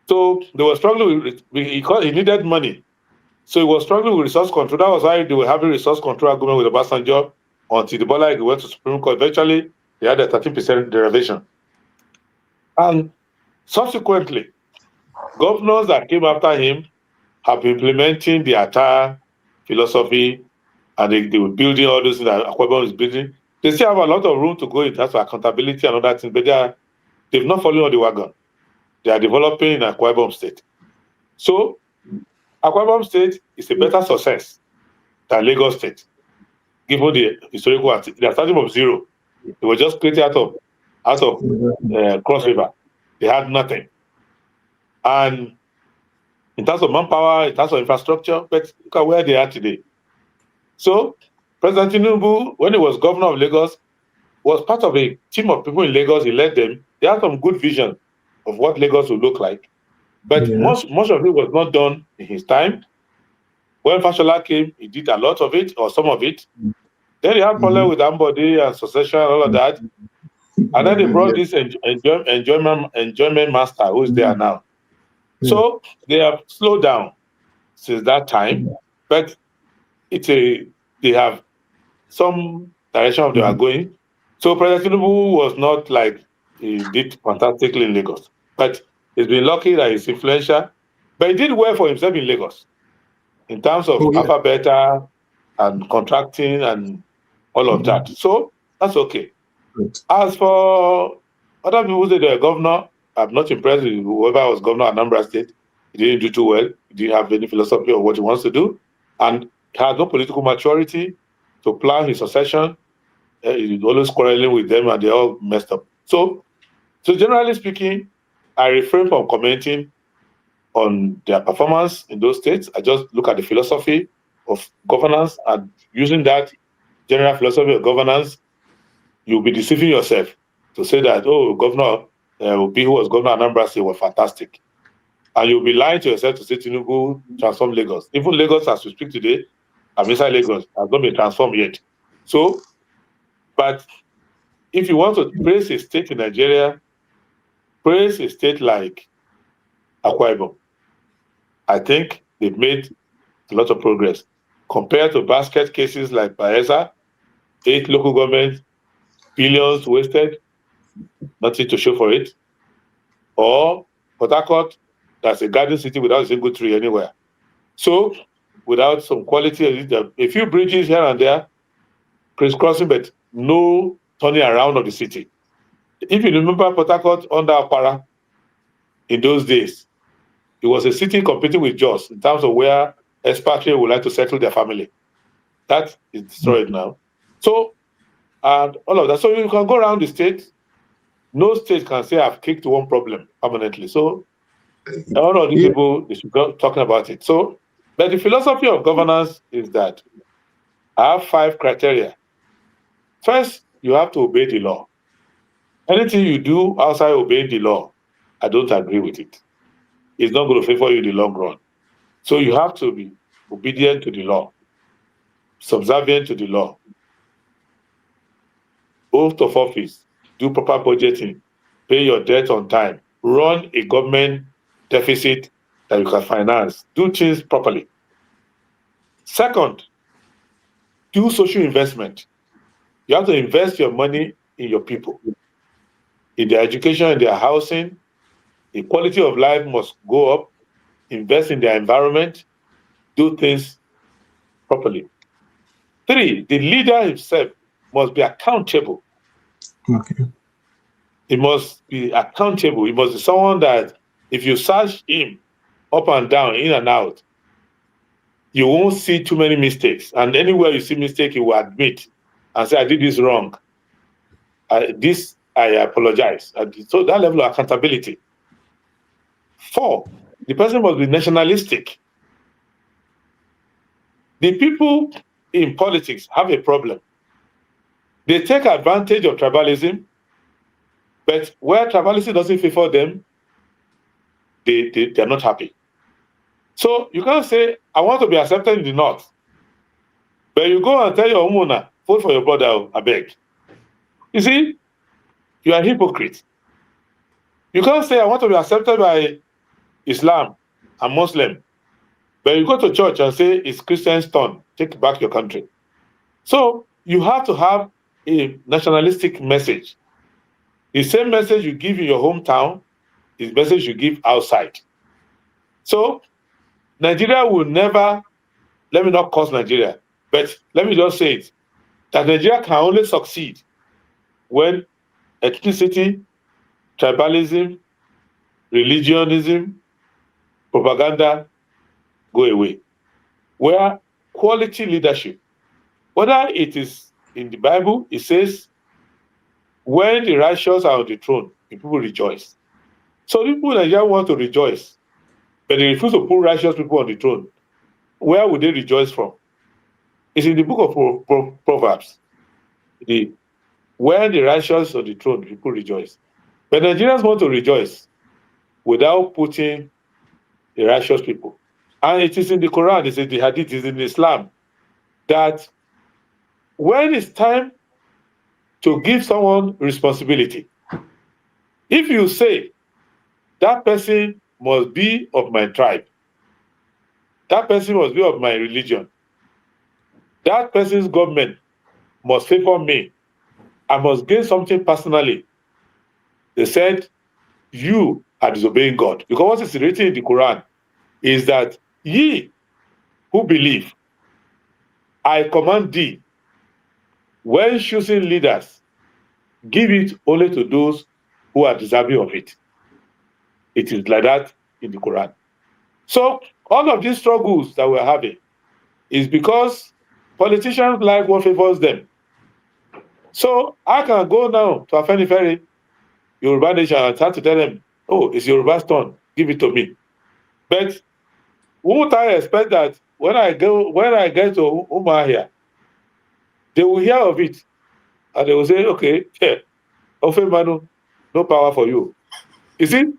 So they were struggling with he needed money. So he was struggling with resource control. That was why they were having resource control argument with the Obasanjo until the Bola went to Supreme Court. Eventually, they had a 13% derivation. And subsequently, governors that came after him have been implementing the Atta philosophy, and they were building all those things that Akwa Ibom is building. They still have a lot of room to go in terms of accountability and other things, but they've not fallen on the wagon. They are developing in Akwa Ibom State. So Akwa Ibom State is a better success than Lagos State, given the historical. They are starting from zero. They were just created out of Cross River. They had nothing. And in terms of manpower, in terms of infrastructure, but look at where they are today. So President Tinubu, when he was governor of Lagos, was part of a team of people in Lagos. He led them. They had some good vision of what Lagos would look like. But most of it was not done in his time. When Fashola came, he did a lot of it, or some of it. Then he had problem with Ambody and succession and all of that. And then they brought this enjoyment master who is there now. So they have slowed down since that time, but they have some direction of they are going. So President Tinubu was not like he did fantastically in Lagos, but he's been lucky that he's influential. But he did well for himself in Lagos in terms of Alpha Beta and contracting and all of that. So that's okay. As for other people who say they're governor, I'm not impressed with whoever was governor of Anambra State. He didn't do too well. He didn't have any philosophy of what he wants to do. And he has no political maturity to plan his succession. He's always quarreling with them and they're all messed up. So generally speaking, I refrain from commenting on their performance in those states. I just look at the philosophy of governance, and using that general philosophy of governance, you'll be deceiving yourself to say that, oh, Governor Obi, who was governor of Anambra State, was fantastic. And you'll be lying to yourself to say Tinubu transformed Lagos. Even Lagos, as we speak today, I'm inside Lagos, has not been transformed yet. So, but if you want to praise a state in Nigeria, praise a state like Akwa Ibom. I think they've made a lot of progress. Compared to basket cases like Bayelsa, 8 local governments, billions wasted, nothing to show for it. Or Port Harcourt, that's a garden city without a single tree anywhere. So, without some quality, a few bridges here and there, crisscrossing, but no turning around of the city. If you remember Port Harcourt under Akpara in those days, it was a city competing with Jos in terms of where expatriates would like to settle their family. That is destroyed now. So, and all of that. So you can go around the state. No state can say I've kicked one problem permanently. So all of these people, they should go talking about it. So, but the philosophy of governance is that I have 5 criteria. First, you have to obey the law. Anything you do outside obeying the law, I don't agree with it. It's not going to favor you in the long run. So you have to be obedient to the law, subservient to the law. Oath of office, do proper budgeting, pay your debt on time, run a government deficit that you can finance, do things properly. Second, do social investment. You have to invest your money in your people, in their education, in their housing. The quality of life must go up. Invest in their environment. do things properly. 3, the leader himself must be accountable. Okay. He must be accountable. He must be someone that if you search him up and down, in and out, you won't see too many mistakes. And anywhere you see mistake, he will admit and say, I did this wrong. I apologize. So that level of accountability. 4, the person must be nationalistic. The people in politics have a problem. They take advantage of tribalism, but where tribalism doesn't favor them, they're not happy. So you can't say, I want to be accepted in the North, but you go and tell your homeowner, vote for your brother, I beg. You see, you are a hypocrite. You can't say, I want to be accepted by Islam and Muslim, but you go to church and say, it's Christian's turn, take back your country. So you have to have a nationalistic message. The same message you give in your hometown is the message you give outside. So Nigeria will never, let me not curse Nigeria, but let me just say it, that Nigeria can only succeed when ethnicity, tribalism, religionism, propaganda go away. Where quality leadership, whether it is in the Bible, it says, when the righteous are on the throne, the people rejoice. So people in Nigeria want to rejoice, but they refuse to put righteous people on the throne. Where would they rejoice from? It's in the book of Proverbs. When the righteous on the throne, people rejoice. But Nigerians want to rejoice without putting the righteous people. And it is in the Quran, it's in the Hadith, it's in Islam, that when it's time to give someone responsibility, if you say, that person must be of my tribe, that person must be of my religion, that person's government must favor me, I must gain something personally, they said, you are disobeying God. Because what is written in the Quran is that ye who believe, I command thee, when choosing leaders, give it only to those who are deserving of it. It is like that in the Quran. So all of these struggles that we're having is because politicians like what favors them. So I can go now to Afenifere, Yoruba Nation, and start to tell them, oh, it's Yoruba's turn, give it to me. But won't I expect that when I get to Umahia, they will hear of it and they will say, okay, yeah, Ofemanu, no power for you. You see?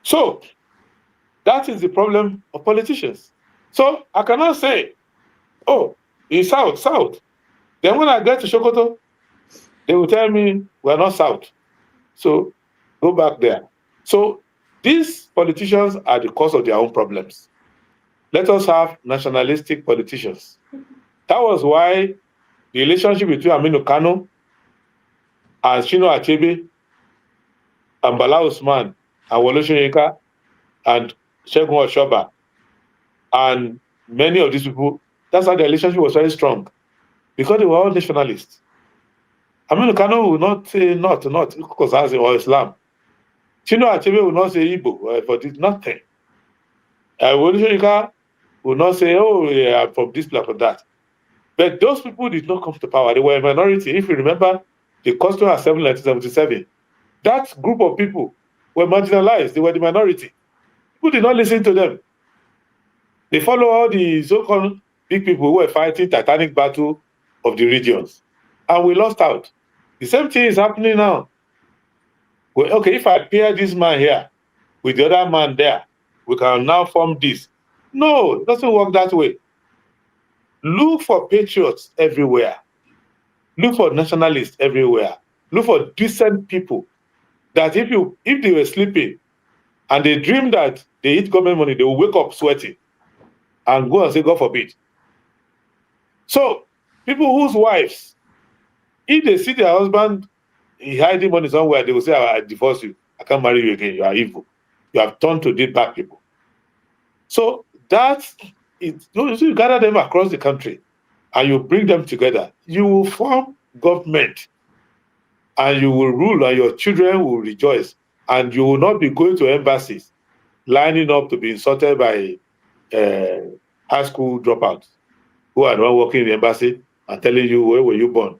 So that is the problem of politicians. So I cannot say, oh, it's South. Then when I get to Sokoto, they will tell me we're not South. So go back there. So these politicians are the cause of their own problems. Let us have nationalistic politicians. That was why the relationship between Aminu Kano and Shino Achebe and Bala Usman and Wole Soyinka and Segun Oshoba and many of these people, that's how the relationship was very strong, because they were all nationalists. Aminu Kano will not say not because that's or Islam. Shino Achebe will not say Igbo for this, nothing. Wole Soyinka will not say, oh, yeah, from this place, from that. But those people did not come to power. They were a minority. If you remember the Constitutional Assembly in 1977, that group of people were marginalized. They were the minority. People did not listen to them. They follow all the so-called big people who were fighting Titanic battle of the regions. And we lost out. The same thing is happening now. Well, okay, if I pair this man here with the other man there, we can now form this. No, it doesn't work that way. Look for patriots everywhere. Look for nationalists everywhere. Look for decent people that if they were sleeping and they dream that they eat government money, they will wake up sweating and go and say, God forbid. So people whose wives, if they see their husband hiding money somewhere, they will say, I divorce you. I can't marry you again. You are evil. You have turned to date back people. So that you gather them across the country and you bring them together, you will form government and you will rule and your children will rejoice. And you will not be going to embassies, lining up to be insulted by high school dropouts who are not working in the embassy and telling you, where were you born?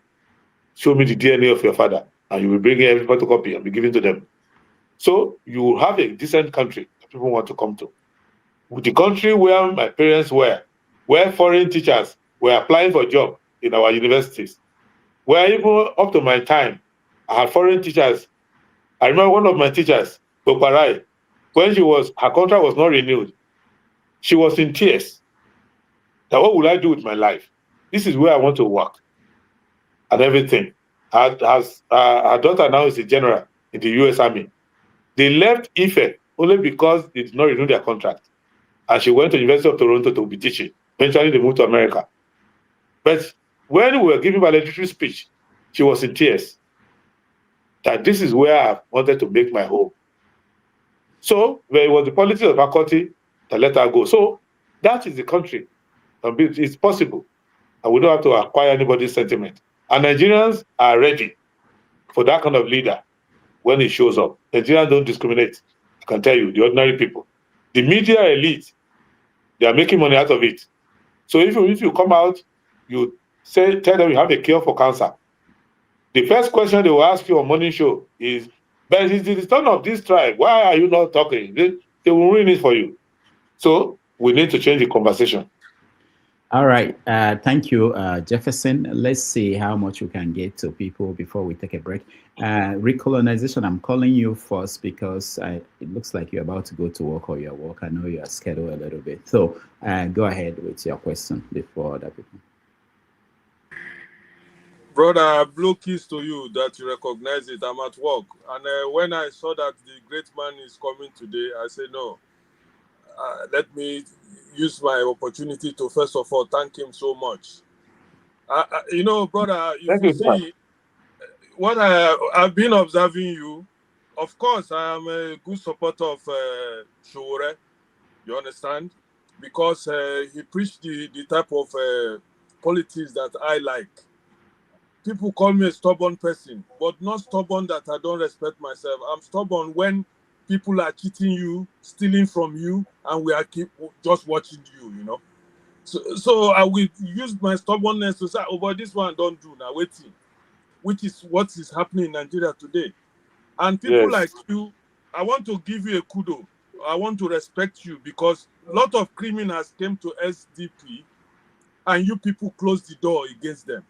Show me the DNA of your father. And you will bring every photocopy and be given to them. So you will have a decent country that people want to come to. With the country where my parents were, where foreign teachers were applying for jobs in our universities, where even up to my time, I had foreign teachers. I remember one of my teachers, Boparai, when her contract was not renewed, she was in tears. That what will I do with my life? This is where I want to work and everything. Her daughter now is a general in the US Army. They left Ife only because they did not renew their contract. And she went to the University of Toronto to be teaching. Eventually, they moved to America. But when we were giving valedictory speech, she was in tears. That this is where I wanted to make my home. So there was the politics of faculty that let her go. So that is the country. It's possible. And we don't have to acquire anybody's sentiment. And Nigerians are ready for that kind of leader when he shows up. Nigerians don't discriminate. I can tell you, the ordinary people. The media elite, they are making money out of it. So if you come out, you tell them you have a cure for cancer. The first question they will ask you on morning show is, but it's the turn of this tribe. Why are you not talking? They will ruin it for you. So we need to change the conversation. All right. Thank you, Jefferson. Let's see how much we can get to people before we take a break. Recolonization, I'm calling you first because it looks like you're about to go to work or your work. I know you are scheduled a little bit. So go ahead with your question before other people. Brother, I blow kiss to you that you recognize it. I'm at work. And when I saw that the great man is coming today, I said, no, let me use my opportunity to first of all thank him so much. You know, brother, you see, what I've been observing you, of course, I am a good supporter of Showore, you understand? Because he preached the type of politics that I like. People call me a stubborn person, but not stubborn that I don't respect myself. I'm stubborn when people are cheating you, stealing from you, and we are just watching you, you know. So I will use my stubbornness to say, oh, but this one don't do now, waiting, which is what is happening in Nigeria today. And people like you, I want to give you a kudo. I want to respect you because a lot of criminals came to SDP and you people closed the door against them.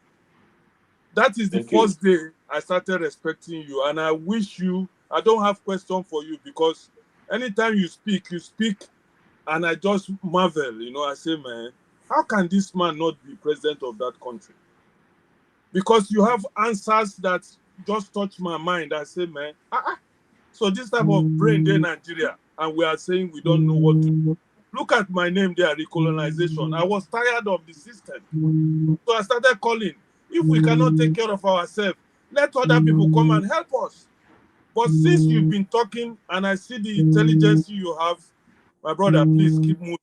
That is the first day I started respecting you. And I wish you, I don't have question for you because anytime you speak and I just marvel, you know, I say, man, how can this man not be president of that country? Because you have answers that just touch my mind. I say, man, so this type of brain in Nigeria, and we are saying we don't know what to do. Look at my name there, recolonization. I was tired of the system. So I started calling. If we cannot take care of ourselves, let other people come and help us. But since you've been talking and I see the intelligence you have, my brother, please keep moving.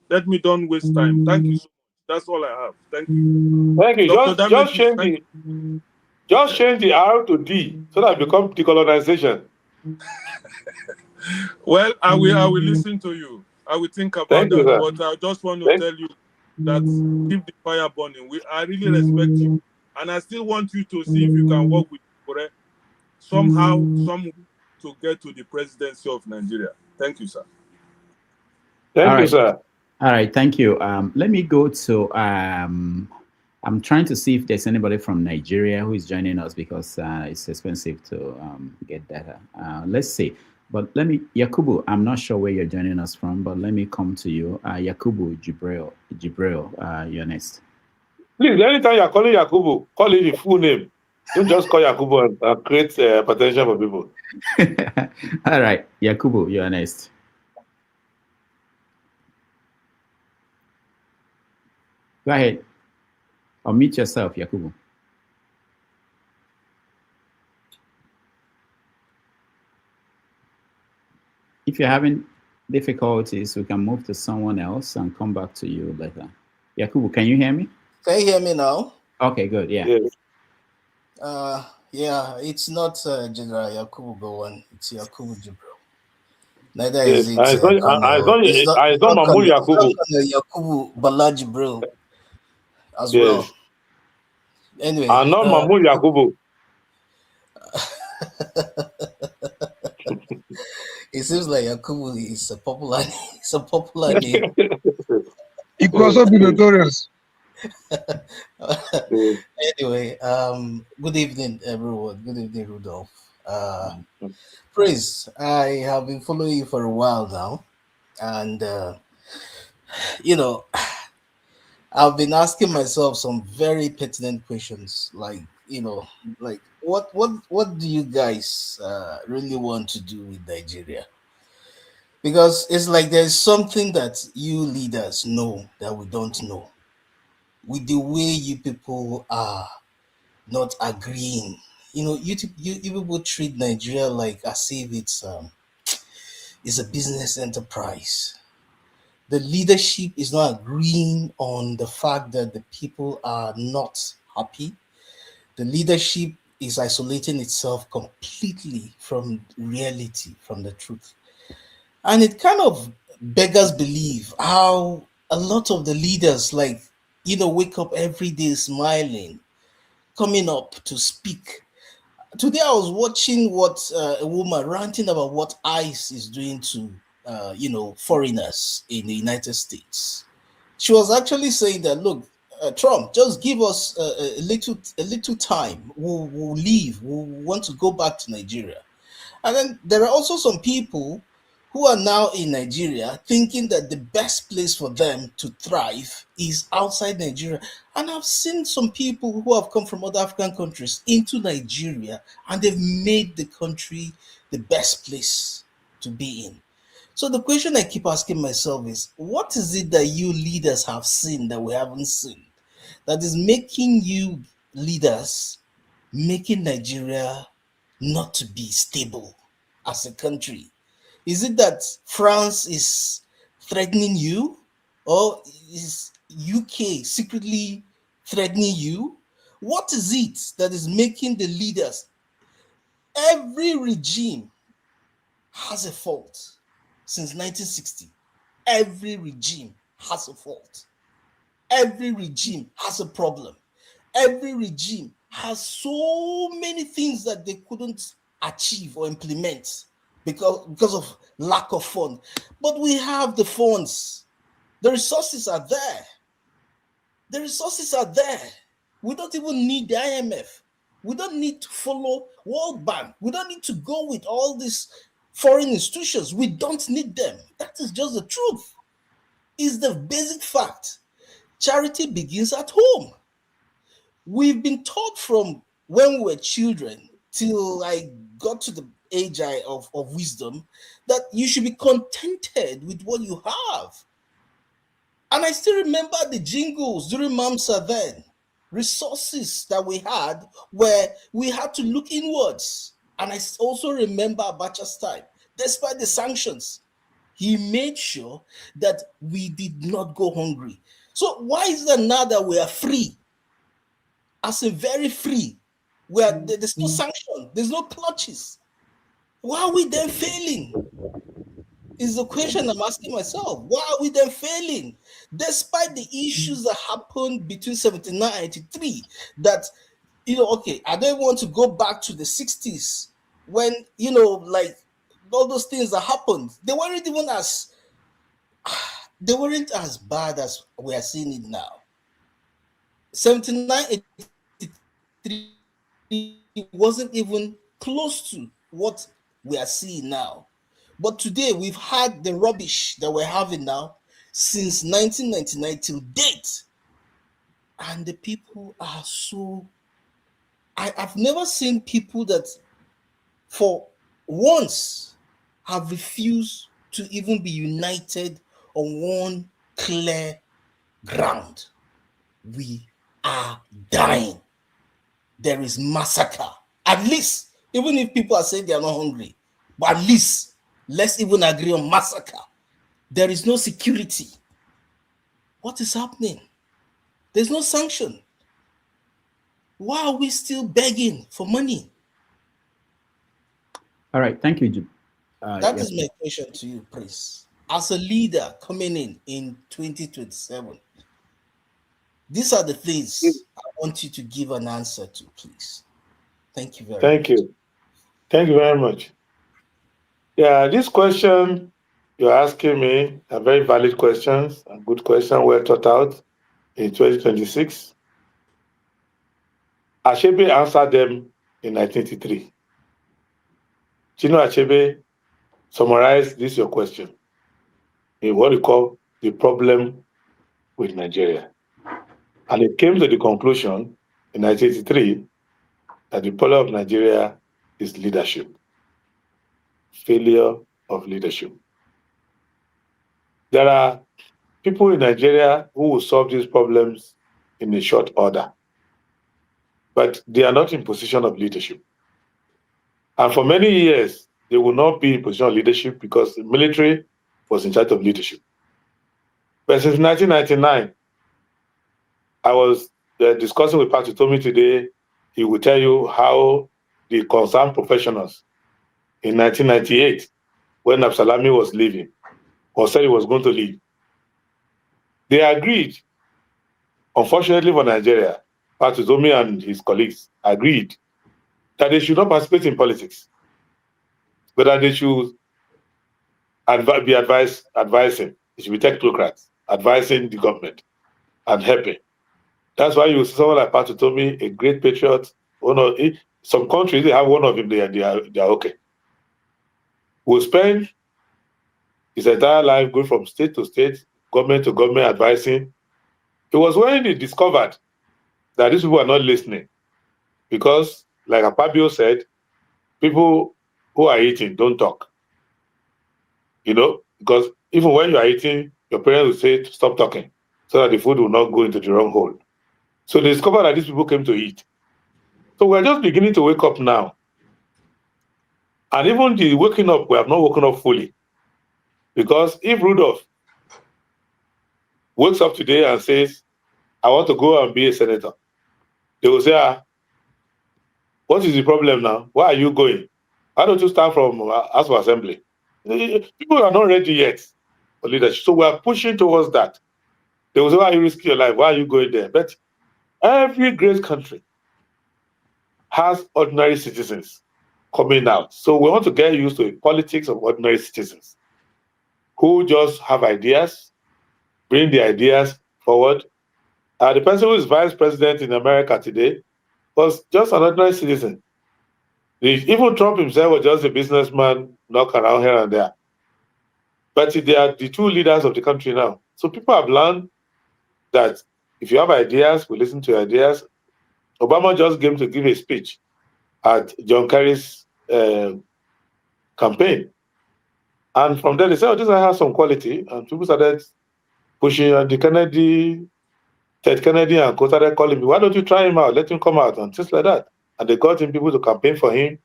Let me don't waste time. Thank you so much. That's all I have. Thank you. Thank you. Just change the R to D so that it becomes decolonization. Well, I will listen to you. I will think about that. But I just want to tell you that keep the fire burning. I really respect you. And I still want you to see if you can work with Kore somehow, to get to the presidency of Nigeria. Thank you, sir. Thank you, sir. All right, thank you. Let me go to, I'm trying to see if there's anybody from Nigeria who is joining us because it's expensive to get data. Let's see. But Yakubu, I'm not sure where you're joining us from, but let me come to you. Yakubu Jibril, you're next. Please, anytime you're calling Yakubu, call him the full name. Don't just call Yakubu and create potential for people. All right, Yakubu, you're next. Go ahead. Unmute yourself, Yakubu. If you're having difficulties, we can move to someone else and come back to you later. Yakubu, can you hear me? Can you hear me now? Okay, good. Yeah. Yes. Yeah, it's not General Yakubu Gowon, it's Yakubu Jibril. Neither Yes. is it Colonel. I saw Mahmoud Yakubu. Yakubu Bala Jibril as well. Yes. Anyway, And not Mahmoud Yakubu. it seems like Yakubu is a popular it's a popular name. It could also be notorious. Anyway, good evening, everyone. Good evening, Rudolph. Praise, I have been following you for a while now, and you know, I've been asking myself some very pertinent questions, like like what do you guys really want to do with Nigeria? Because it's like there's something that you leaders know that we don't know. With the way you people are not agreeing. You people treat Nigeria like as if it's a business enterprise. The leadership is not agreeing on the fact that the people are not happy. The leadership is isolating itself completely from reality, from the truth. And it kind of beggars belief how a lot of the leaders wake up every day smiling, coming up to speak. Today I was watching what a woman ranting about what ICE is doing to foreigners in the United States. She was actually saying that, look, Trump, just give us a little time. We'll leave. We'll want to go back to Nigeria. And then there are also some people who are now in Nigeria thinking that the best place for them to thrive is outside Nigeria. And I've seen some people who have come from other African countries into Nigeria, and they've made the country the best place to be in. So the question I keep asking myself is, what is it that you leaders have seen that we haven't seen, that is making you leaders, making Nigeria not to be stable as a country? Is it that France is threatening you, or is UK secretly threatening you? What is it that is making the leaders? Every regime has a fault since 1960. Every regime has a fault. Every regime has a problem. Every regime has so many things that they couldn't achieve or implement because of lack of funds. But we have the funds. The resources are there. The resources are there. We don't even need the IMF. We don't need to follow World Bank. We don't need to go with all these foreign institutions. We don't need them. That is just the truth. It's the basic fact. Charity begins at home. We've been taught from when we were children till I got to the age of wisdom that you should be contented with what you have. And I still remember the jingles during Mamsa then. Resources that we had where we had to look inwards. And I also remember Abacha's time. Despite the sanctions, he made sure that we did not go hungry. So why is that now that we are free? As in very free, where there's no sanction, there's no clutches. Why are we then failing? Is the question I'm asking myself. Why are we then failing? Despite the issues that happened between 79 and 83, that, okay, I don't want to go back to the 60s when, all those things that happened, they weren't as bad as we are seeing it now. 79, 83 wasn't even close to what we are seeing now. But today we've had the rubbish that we're having now since 1999 till date. And the people are so... I've never seen people that for once have refused to even be united on one clear ground. We are dying. There is massacre. At least, even if people are saying they are not hungry, but at least let's even agree on massacre. There is no security. What is happening? There's no sanction. Why are we still begging for money? All right, thank you. That Yes. is my question to you, Prince. As a leader coming in 2027, these are the things I want you to give an answer to, please. Thank you very much. Thank you. Thank you very much. Yeah, this question you're asking me are very valid questions, and good question, well thought out in 2026. Achebe answered them in 1983. Chino Achebe summarized this your question in what we call the problem with Nigeria. And it came to the conclusion in 1983 that the problem of Nigeria is leadership, failure of leadership. There are people in Nigeria who will solve these problems in a short order, but they are not in position of leadership. And for many years, they will not be in position of leadership because the military was in charge of leadership. But since 1999, I was discussing with Pastor Tommy today. He will tell you how the concerned professionals in 1998, when Absalami was leaving, or said he was going to leave, they agreed, unfortunately for Nigeria, Pastor Tommy and his colleagues agreed that they should not participate in politics, but that they should be advising. They should be technocrats, advising the government and helping. That's why you see someone like Pastor Tommy, a great patriot. Some countries, they have one of him, they are okay. Will spend his entire life going from state to state, government to government, advising. It was when he discovered that these people are not listening. Because, like Apabio said, people who are eating don't talk. Because even when you are eating, your parents will say to stop talking so that the food will not go into the wrong hole. So they discovered that these people came to eat. So we're just beginning to wake up now. And even the waking up, we have not woken up fully. Because if Rudolph wakes up today and says, I want to go and be a senator, they will say, what is the problem now? Why are you going? Why don't you start from House of Assembly? People are not ready yet for leadership. So we are pushing towards that. They will say, why are you risking your life? Why are you going there? But every great country has ordinary citizens coming out. So we want to get used to the politics of ordinary citizens who just have ideas, bring the ideas forward. The person who is vice president in America today was just an ordinary citizen. Even Trump himself was just a businessman, knock around here and there. But they are the two leaders of the country now. So people have learned that if you have ideas, we listen to your ideas. Obama just came to give a speech at John Kerry's campaign. And from there, they said, this has some quality. And people started pushing the Ted Kennedy and co started calling me, why don't you try him out? Let him come out and things like that. And they got him people to campaign for him.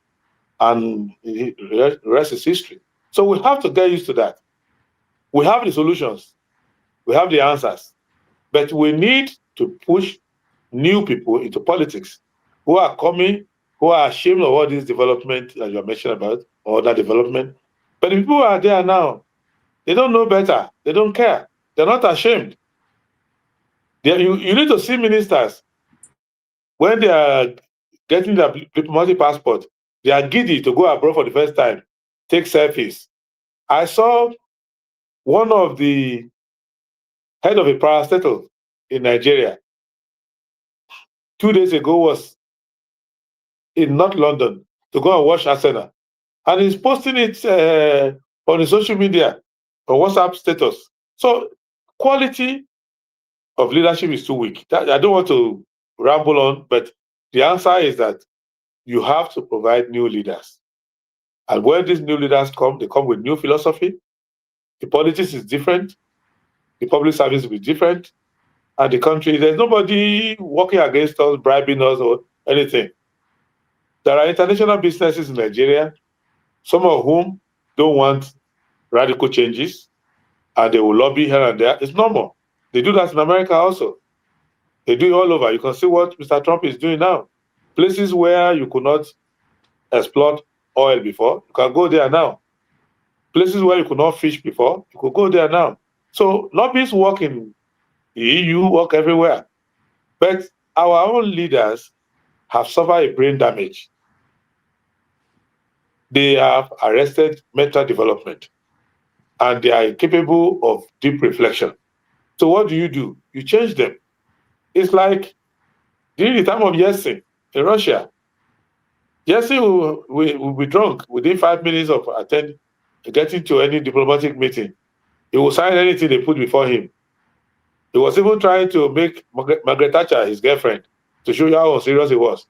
And the rest is history. So we have to get used to that. We have the solutions. We have the answers. But we need to push new people into politics who are coming, who are ashamed of all this development that you're mentioning about, or that development. But the people who are there now, they don't know better. They don't care. They're not ashamed. You need to see ministers when they are getting their diplomatic passport, they are giddy to go abroad for the first time, take selfies. I saw one of the head of a parastatal in Nigeria 2 days ago was in North London to go and watch Arsenal. And he's posting it on his social media, on WhatsApp status. So quality of leadership is too weak. I don't want to ramble on, but the answer is that you have to provide new leaders. And when these new leaders come, they come with new philosophy. The politics is different. The public service will be different. And the country, there's nobody working against us, bribing us or anything. There are international businesses in Nigeria, some of whom don't want radical changes. and they will lobby here and there. It's normal. They do that in America also. They do it all over. You can see what Mr. Trump is doing now. Places where you could not exploit oil before, you can go there now. Places where you could not fish before, you could go there now. So lobbyists work in the EU, work everywhere. But our own leaders have suffered a brain damage. They have arrested mental development, and they are incapable of deep reflection. So what do? You change them. It's like during the time of Yeltsin in Russia. Yeltsin will be drunk within 5 minutes of getting to any diplomatic meeting. He will sign anything they put before him. He was even trying to make Margaret Thatcher his girlfriend to show you how serious he was.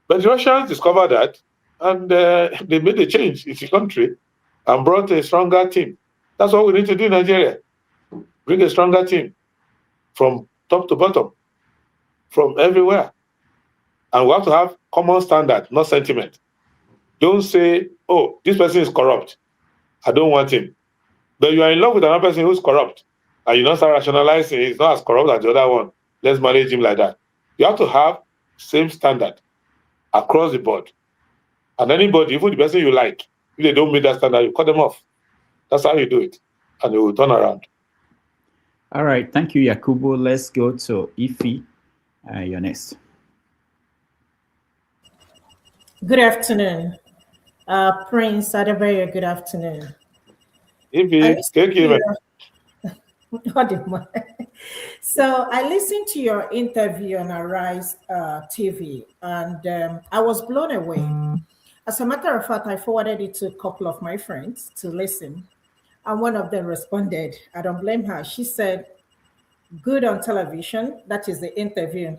But the Russians discovered that, and they made a change in the country and brought a stronger team. That's what we need to do in Nigeria. Bring a stronger team from top to bottom, from everywhere. And we have to have common standard, not sentiment. Don't say, oh, this person is corrupt. I don't want him. But you are in love with another person who's corrupt, and you don't start rationalizing he's not as corrupt as the other one. Let's manage him like that. You have to have same standard across the board. And anybody, even the person you like, if they don't meet that standard, you cut them off. That's how you do it. And it will turn around. All right. Thank you, Yakubu. Let's go to Ife. You're next. Good afternoon. Prince Adebayo, good afternoon. So I listened to your interview on Arise TV, and I was blown away. As a matter of fact, I forwarded it to a couple of my friends to listen, and one of them responded. I don't blame her. She said, good on television, that is the interview,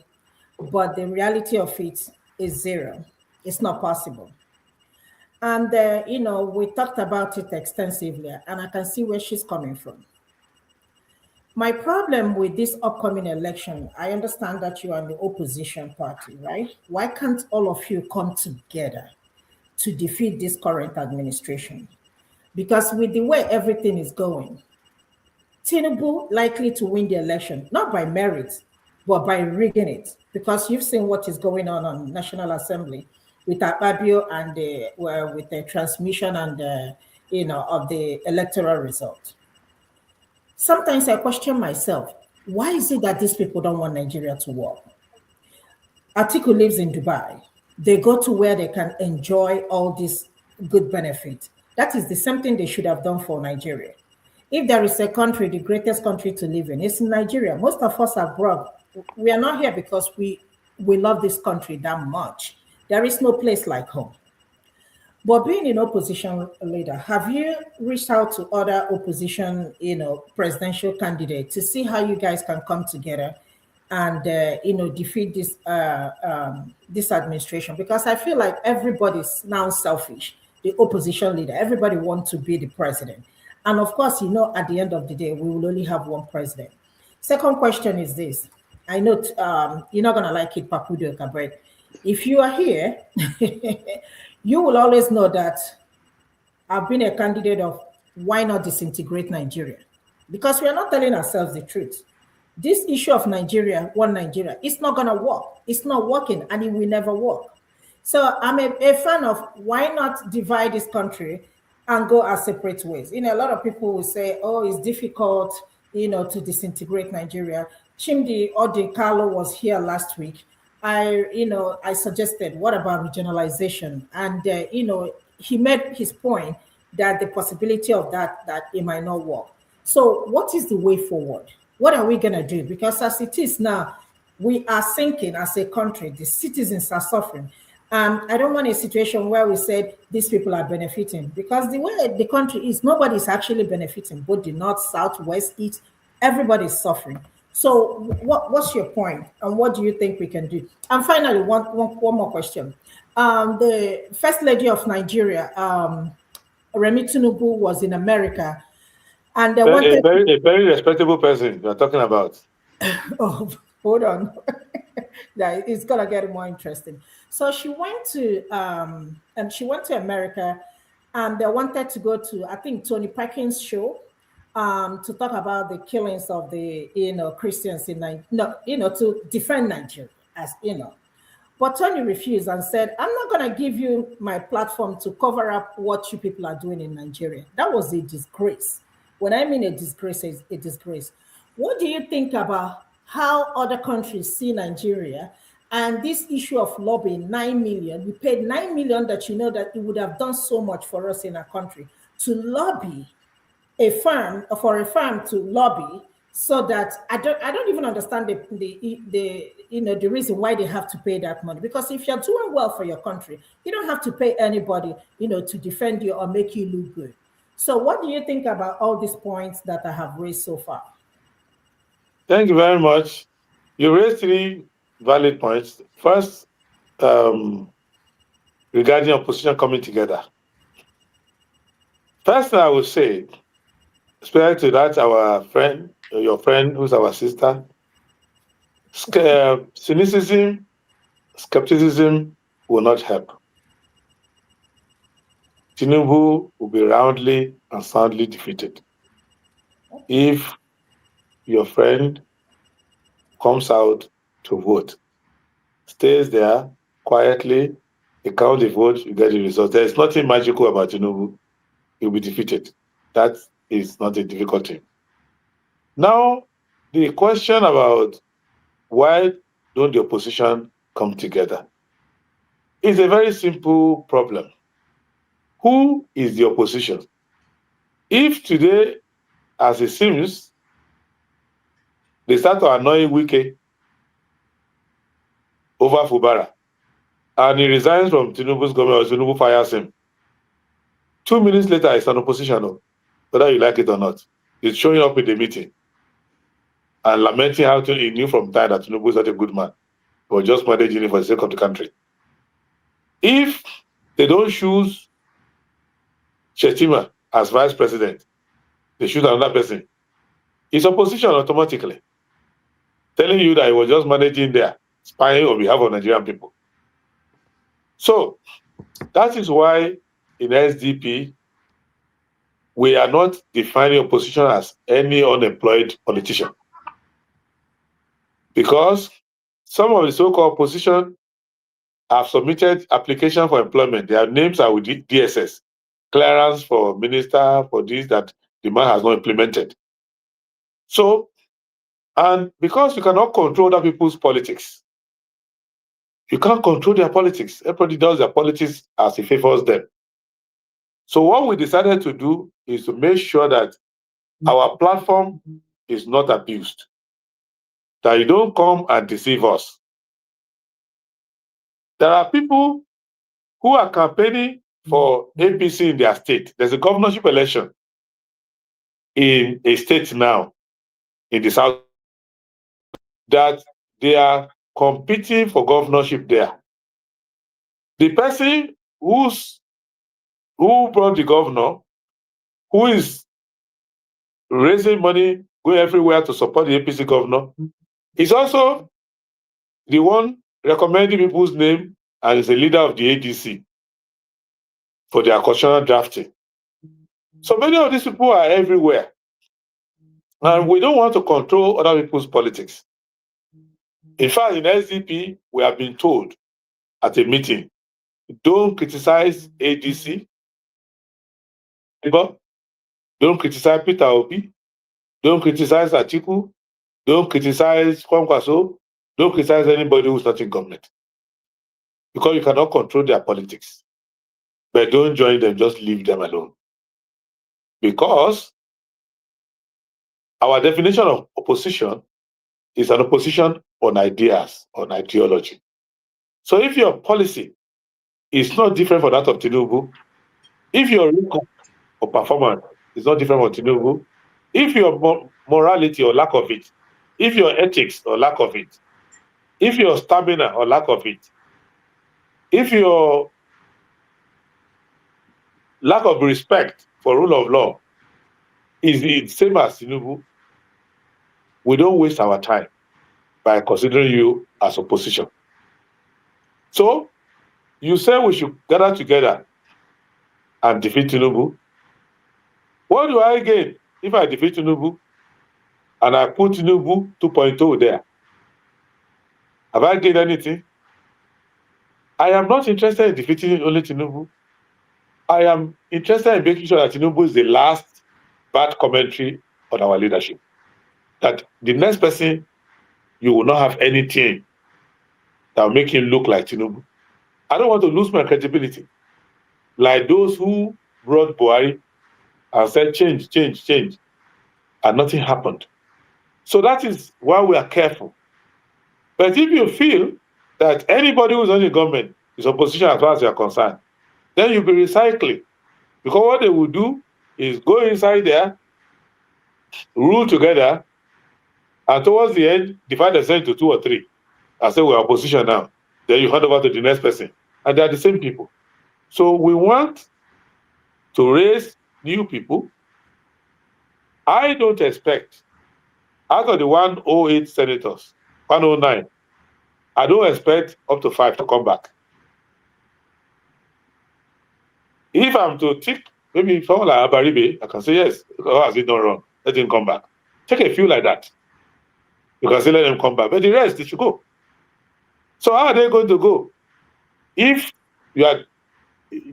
but the reality of it is zero. It's not possible. And, we talked about it extensively, and I can see where she's coming from. My problem with this upcoming election, I understand that you are in the opposition party, right? Why can't all of you come together to defeat this current administration? Because with the way everything is going, Tinubu likely to win the election, not by merit, but by rigging it. Because you've seen what is going on National Assembly with Adebayo and with the transmission and of the electoral result. Sometimes I question myself, why is it that these people don't want Nigeria to work? Atiku lives in Dubai. They go to where they can enjoy all these good benefits. That is the same thing they should have done for Nigeria. If there is a country, the greatest country to live in, it's in Nigeria. Most of us are abroad. We are not here because we love this country that much. There is no place like home. But being an opposition leader, have you reached out to other opposition, presidential candidates to see how you guys can come together and, defeat this this administration? Because I feel like everybody's now selfish. The opposition leader, everybody wants to be the president. And of course, at the end of the day, we will only have one president. Second question is this. I know you're not going to like it, Papudo, but if you are here, you will always know that I've been a candidate of why not disintegrate Nigeria? Because we are not telling ourselves the truth. This issue of Nigeria, one Nigeria, it's not going to work. It's not working, and it will never work. So I'm a fan of why not divide this country and go our separate ways. A lot of people will say, oh, it's difficult, to disintegrate Nigeria. Chimdi Odekalo was here last week. I suggested, what about regionalization? And, he made his point that the possibility of that it might not work. So what is the way forward? What are we going to do? Because as it is now, we are sinking as a country. The citizens are suffering. I don't want a situation where we said these people are benefiting, because the way the country is, nobody's actually benefiting. Both the north, south, west, east, everybody's suffering. So what's your point, and what do you think we can do? And finally, one more question. The First Lady of Nigeria, Remi Tinubu, was in America, and a very respectable person you're talking about. Oh, hold on. It's gonna get more interesting. So she went to America, and they wanted to go to, I think, Tony Perkins' show. to talk about the killings of the Christians in Nigeria, to defend Nigeria, as But Tony refused and said, I'm not going to give you my platform to cover up what you people are doing in Nigeria. That was a disgrace. When I mean a disgrace, it's a disgrace. What do you think about how other countries see Nigeria and this issue of lobbying 9 million? We paid 9 million that that it would have done so much for us in our country to lobby for a firm to lobby so that I don't even understand the reason why they have to pay that money, because if you're doing well for your country, you don't have to pay anybody to defend you or make you look good. So what do you think about all these points that I have raised so far? Thank you very much. You raised 3 valid points. First, regarding opposition coming together. First thing I would say, especially to that our friend, your friend who's our sister, cynicism, skepticism will not help. Tinubu will be roundly and soundly defeated if your friend comes out to vote, stays there quietly, they count the vote, you get the result. There is nothing magical about Tinubu. He'll be defeated. That is not a difficult thing. Now, the question about why don't the opposition come together is a very simple problem. Who is the opposition? If today, as it seems, they start to annoy Wike over Fubara, and he resigns from Tinubu's government, or Tinubu fires him, 2 minutes later, it's an opposition, whether you like it or not. He's showing up in the meeting and lamenting how he knew from time that Tinubu is not a good man, but just managing it for the sake of the country. If they don't choose Shetima as vice president, they choose another person. It's opposition automatically, telling you that he was just managing there, spying on behalf of Nigerian people. So that is why in SDP, we are not defining opposition as any unemployed politician. Because some of the so-called opposition have submitted application for employment. Their names are with DSS, clearance for minister, for this, that the man has not implemented. So, and because you cannot control other people's politics, you can't control their politics. Everybody does their politics as it favors them. So what we decided to do is to make sure that our platform is not abused, that you don't come and deceive us. There are people who are campaigning for APC in their state. There's a governorship election in a state now in the south that they are competing for governorship there. The person who brought the governor, who is raising money, going everywhere to support the APC governor, is also the one recommending people's name and is a leader of the ADC for their constitutional drafting. So many of these people are everywhere. And we don't want to control other people's politics. In fact, in SDP, we have been told at a meeting, don't criticize ADC, don't criticize Peter Obi, don't criticize Atiku, don't criticize Kwankwaso, don't criticize anybody who's not in government. Because you cannot control their politics. But don't join them, just leave them alone. Because our definition of opposition is an opposition on ideas, on ideology. So if your policy is not different from that of Tinubu, if your record or performance is not different from Tinubu, if your morality or lack of it, if your ethics or lack of it, if your stamina or lack of it, if your lack of respect for rule of law is the same as Tinubu, we don't waste our time by considering you as opposition. So you say we should gather together and defeat Tinubu. What do I gain if I defeat Tinubu and I put Tinubu 2.0 there, have I gained anything? I am not interested in defeating only Tinubu. I am interested in making sure that Tinubu is the last bad commentary on our leadership. That the next person, you will not have anything that will make him look like Tinubu. I don't want to lose my credibility. Like those who brought Buhari and said, change, change, change, and nothing happened. So that is why we are careful. But if you feel that anybody who's on the government is opposition as far as you are concerned, then you'll be recycling. Because what they will do is go inside there, rule together, and towards the end, divide themselves into 2 or 3. I say we're opposition now. Then you hand over to the next person. And they're the same people. So we want to raise new people. I don't expect, out of the 108 senators, 109, I don't expect up to 5 to come back. If I'm to tick, maybe someone like Abaribe, I can say, yes, how has he done wrong? Let him come back. Take a few like that. You can say, let them come back. But the rest, they should go. So how are they going to go? If you are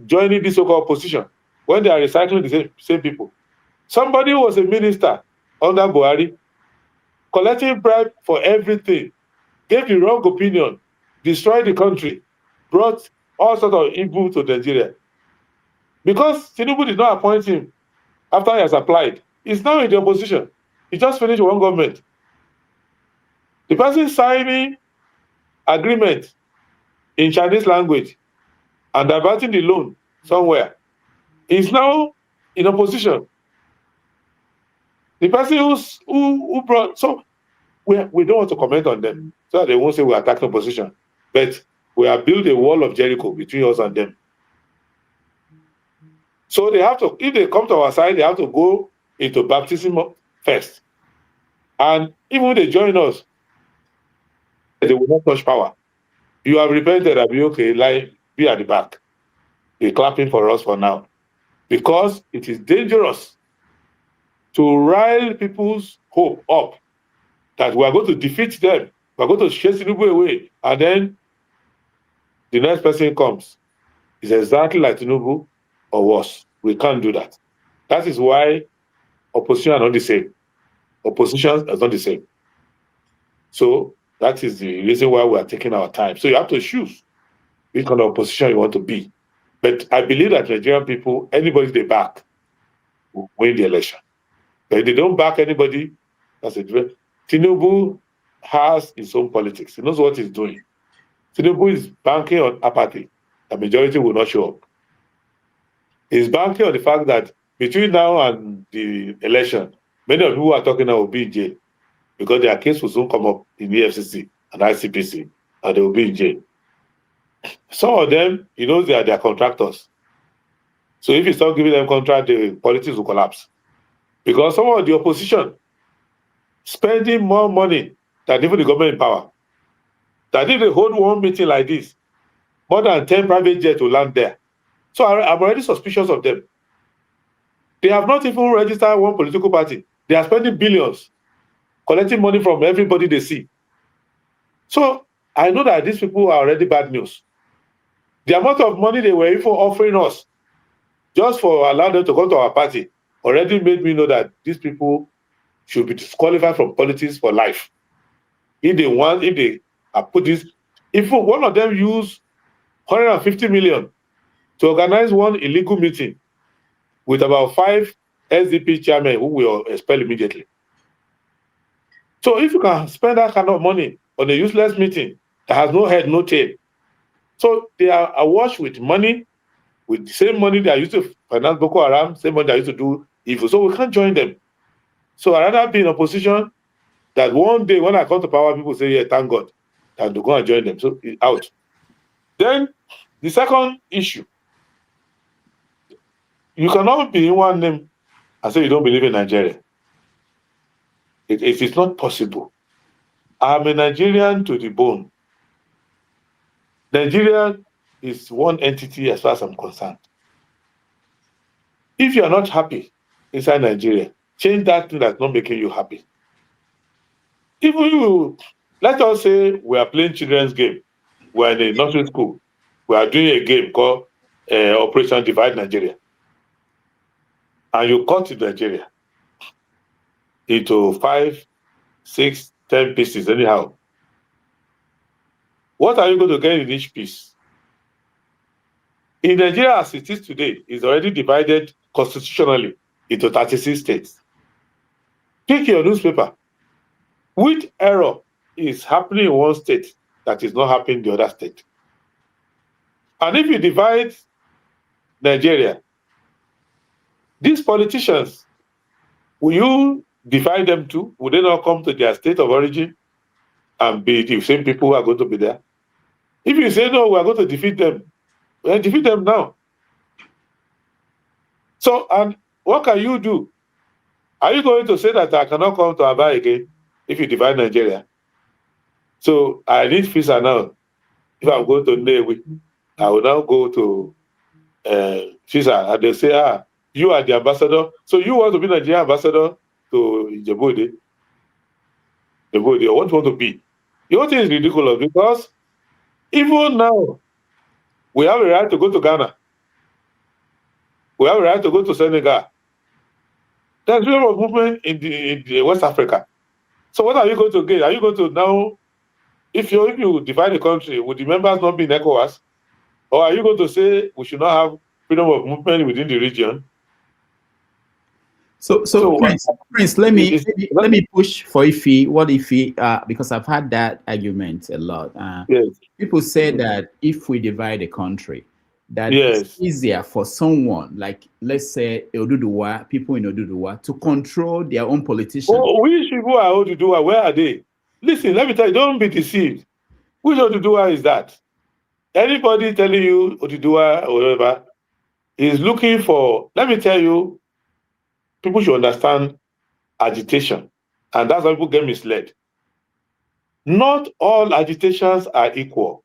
joining this so-called opposition, when they are recycling the same people. Somebody who was a minister under Buhari, collecting bribe for everything, gave the wrong opinion, destroyed the country, brought all sorts of evil to Nigeria. Because Tinubu did not appoint him after he has applied, he's now in the opposition. He just finished one government. The person signing agreement in Chinese language and diverting the loan somewhere is now in opposition. The person who brought, so we don't want to comment on them so that they won't say we're attacking opposition. But we have built a wall of Jericho between us and them. So they have to, if they come to our side, they have to go into baptism first. And even if they join us, they will not touch power. You have repented, I'll be okay, like, be at the back. They're clapping for us for now. Because it is dangerous to rile people's hope up that we are going to defeat them, we are going to chase Tinubu away, and then the next person comes. It's exactly like Tinubu or worse. We can't do that. That is why opposition are not the same. Opposition is not the same. So that is the reason why we are taking our time. So you have to choose which kind of opposition you want to be. But I believe that Nigerian people, anybody they back, will win the election. But if they don't back anybody, that's a different. Tinubu has his own politics. He knows what he's doing. Tinubu is banking on apathy. The majority will not show up. He's banking on the fact that between now and the election, many of you who are talking now will be in jail because their case will soon come up in the FCC and ICPC, and they will be in jail. Some of them, he knows they are their contractors. So if you start giving them contract, the politics will collapse. Because some of the opposition spending more money than even the government in power. That if they hold one meeting like this, more than 10 private jets will land there. So I'm already suspicious of them. They have not even registered one political party. They are spending billions, collecting money from everybody they see. So I know that these people are already bad news. The amount of money they were even offering us just for allowing them to come to our party already made me know that these people should be disqualified from politics for life. If they put this, if one of them use 150 million to organize one illegal meeting with about 5 SDP chairmen who will expel immediately. So if you can spend that kind of money on a useless meeting that has no head, no tail, so they are awash with money, with the same money they are used to finance Boko Haram, same money they are used to do evil. So we can't join them. So I'd rather be in a position that one day when I come to power, people say, yeah, thank God, and to go and join them. So out. Then the second issue, you cannot be in one name and say you don't believe in Nigeria. It is not possible. I'm a Nigerian to the bone. Nigeria is one entity as far as I'm concerned. If you are not happy inside Nigeria, change that thing that's not making you happy. If you, let us say we are playing children's game, we are in a nursery school, we are doing a game called Operation Divide Nigeria, and you cut Nigeria into 5, 6, 10 pieces anyhow. What are you going to get in each piece? In Nigeria, as it is today, is already divided constitutionally into 36 states. Pick your newspaper. Which error is happening in one state that is not happening in the other state? And if you divide Nigeria, these politicians, will you divide them too? Will they not come to their state of origin and be the same people who are going to be there? If you say, no, we are going to defeat them, well, defeat them now. So, and what can you do? Are you going to say that I cannot come to Aba again if you divide Nigeria? So I need visa now. If I'm going to Nnewi, I will now go to visa, and they say, you are the ambassador. So you want to be Nigerian ambassador to Djibouti? Djibouti, or what you want to be? The whole thing is ridiculous because even now, we have a right to go to Ghana. We have a right to go to Senegal. There's freedom of movement in the West Africa. So what are you going to get? Are you going to now, if you divide the country, would the members not be in ECOWAS? Or are you going to say we should not have freedom of movement within the region? So Prince, let me push for Ife. What Ife? Because I've had that argument a lot. Yes. People say that if we divide the country, that yes, it's easier for someone like, let's say, Oduduwa, people in Oduduwa, to control their own politicians. Oh, which people are Oduduwa? Where are they? Listen, let me tell you, don't be deceived. Which Oduduwa is that? Anybody telling you Oduduwa or whatever is looking for, let me tell you, people should understand agitation. And that's why people get misled. Not all agitations are equal.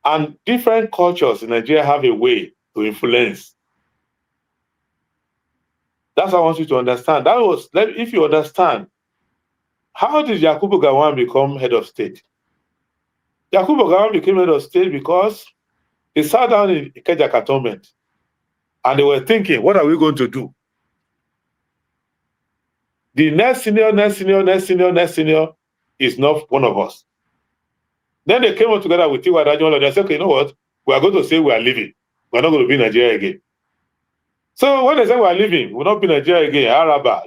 And different cultures in Nigeria have a way to influence. That's what I want you to understand. If you understand, how did Yakubu Gowon become head of state? Yakubu Gowon became head of state because they sat down in Ikeja Cantonment and they were thinking, what are we going to do? The next senior is not one of us. Then they came up together with Tiwa Adewole and they said, okay, you know what? We are going to say we are leaving. We are not going to be in Nigeria again. So when they say we are leaving, we will not be in Nigeria again, Araba,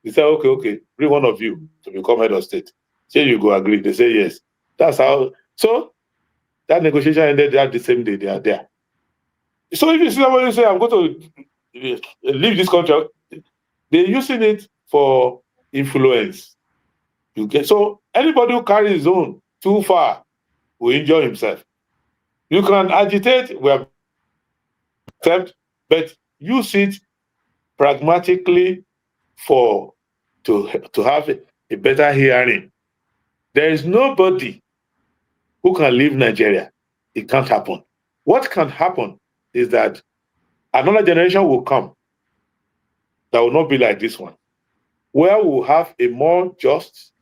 they say, okay, bring one of you to become head of state. Say you go agree. They say yes. That's how. So that negotiation ended the same day they are there. So if you see somebody say, I'm going to leave this country, they're using it for influence. So anybody who carries his own too far will injure himself. You can agitate, but use it pragmatically to have a better hearing. There is nobody who can leave Nigeria. It can't happen. What can happen is that another generation will come that will not be like this one, where we will have a more just,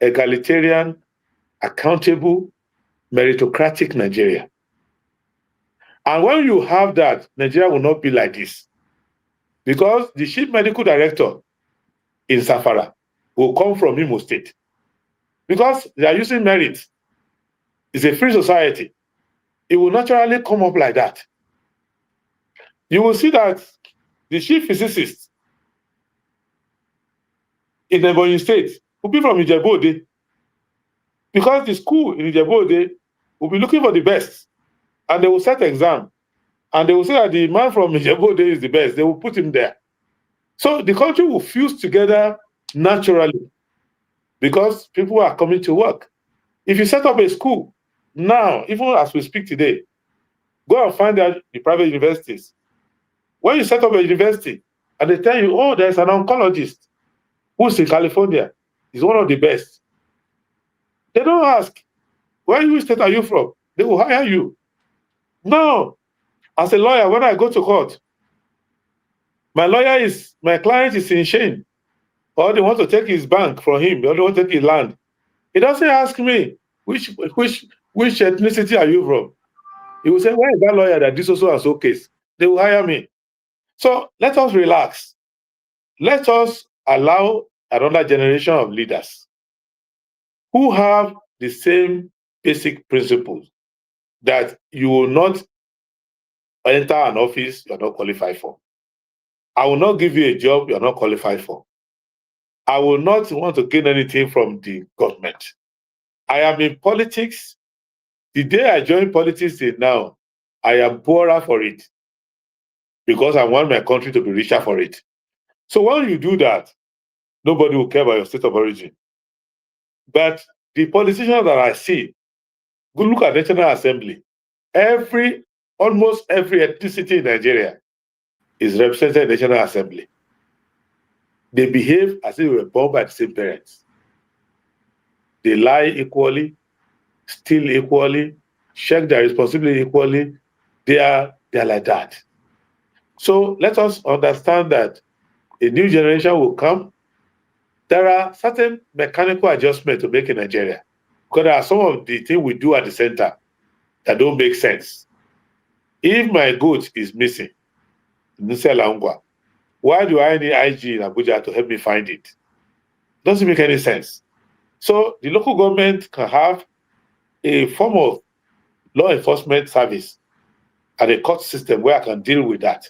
egalitarian, accountable, meritocratic Nigeria. And when you have that, Nigeria will not be like this. Because the chief medical director in Safara will come from Imo State. Because they are using merit. It's a free society. It will naturally come up like that. You will see that the chief physicist in the Ebonyi State will be from Ijebu-Ode. Because the school in Ijebu-Ode will be looking for the best. And they will set exam. And they will say that the man from Ijebu-Ode is the best. They will put him there. So the country will fuse together naturally because people are coming to work. If you set up a school now, even as we speak today, go and find out the private universities. When you set up a university and they tell you, oh, there's an oncologist who's in California, he's one of the best. They don't ask, which state are you from? They will hire you. No. As a lawyer, when I go to court, My client is in shame, or they want to take his bank from him, or they want to take his land. He doesn't ask me which ethnicity are you from. He will say, where is that lawyer that did so and so case? They will hire me. So let us relax. Let us allow another generation of leaders who have the same basic principles that you will not enter an office you are not qualified for. I will not give you a job you are not qualified for. I will not want to gain anything from the government. I am in politics. The day I joined politics till now, I am poorer for it because I want my country to be richer for it. So when you do that, nobody will care about your state of origin. But the politicians that I see, go look at National Assembly. Almost every ethnicity in Nigeria is represented in National Assembly. They behave as if they were born by the same parents. They lie equally, steal equally, shirk their responsibility equally. They are like that. So let us understand that a new generation will come. There are certain mechanical adjustments to make in Nigeria, because there are some of the things we do at the center that don't make sense. If my goat is missing in Nusa, why do I need IG in Abuja to help me find it? Doesn't make any sense. So the local government can have a form of law enforcement service and a court system where I can deal with that.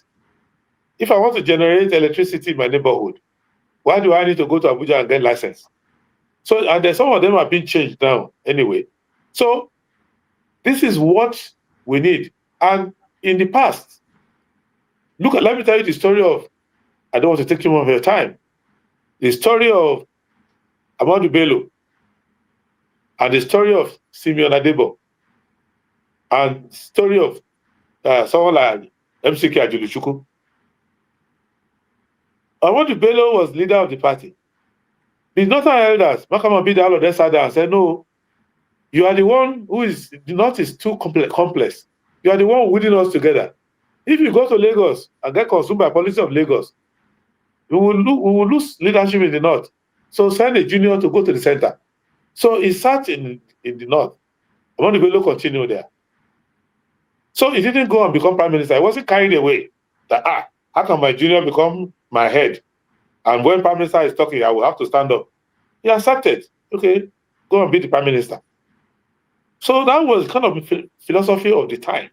If I want to generate electricity in my neighborhood, why do I need to go to Abuja and get license? So, and then some of them are being changed now anyway. So this is what we need. And in the past, let me tell you the story of, I don't want to take too much of your time, the story of Ahmadu Bello and the story of Simeon Adebo and the story of someone like MCK Ajuluchukwu. Ahmadu Bello was leader of the party. The northern elders, Makama Bida, all of them sat down and said, no, you are the one the North is too complex. You are the one holding us together. If you go to Lagos and get consumed by policy of Lagos, we will lose leadership in the North. So send a junior to go to the center. So he sat in the North. Ahmadu Bello continued there. So he didn't go and become prime minister. He wasn't carried away that, how can my junior become my head? And when prime minister is talking, I will have to stand up. He accepted. Okay, go and be the prime minister. So that was kind of the philosophy of the time.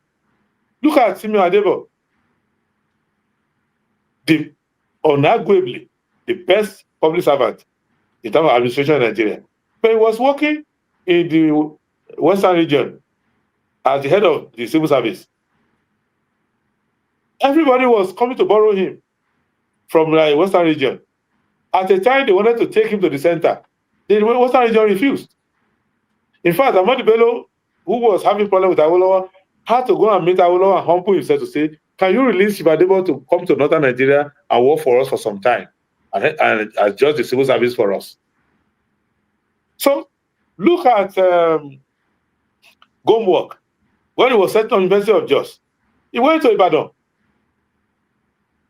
Look at Simeon Adebo, unarguably the best public servant in terms of administration in Nigeria. But he was working in the Western region as the head of the civil service. Everybody was coming to borrow him from the Western region. At the time, they wanted to take him to the center. The Western region refused. In fact, Ahmadu Bello, who was having problem with Adewole, had to go and meet Adewole and humble himself to say, can you release Adebo to come to northern Nigeria and work for us for some time and adjust the civil service for us? So look at Gomwork. When he was sent on University of Jos, he went to Ibadan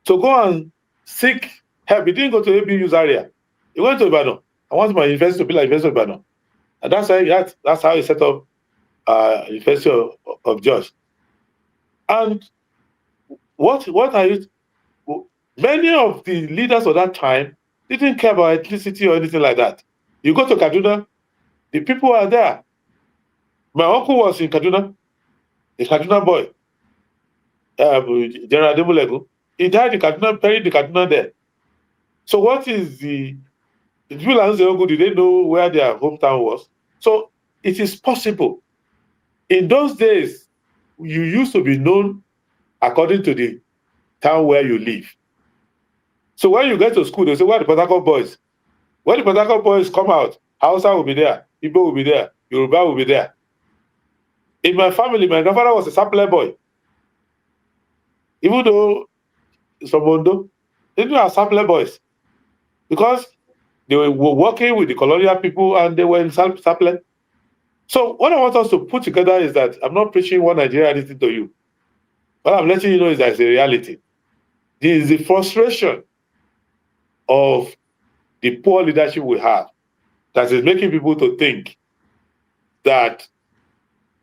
to go and seek help. He didn't go to ABU's area. He went to Ibadan. I want my university to be like University of Ibadan. And that's how he set up University of Jos. And what are you? Many of the leaders of that time didn't care about ethnicity or anything like that. You go to Kaduna, the people are there. My uncle was in Kaduna, a Kaduna boy, General Adewole. He died in Kaduna, buried in Kaduna there. So what is the people in Ogun, did they know where their hometown was? So it is possible. In those days, you used to be known according to the town where you live. So when you get to school, they say, where are the Port Harcourt boys? When the Port Harcourt boys come out, Hausa will be there, Igbo will be there, Yoruba will be there. In my family, my grandfather was a sapler boy. Even though he's from Ondo, they are sapler boys. Because they were working with the colonial people and they were in sapler. So what I want us to put together is that I'm not preaching one Nigeria anything to you. What I'm letting you know is that it's a reality. is the frustration of the poor leadership we have that is making people to think that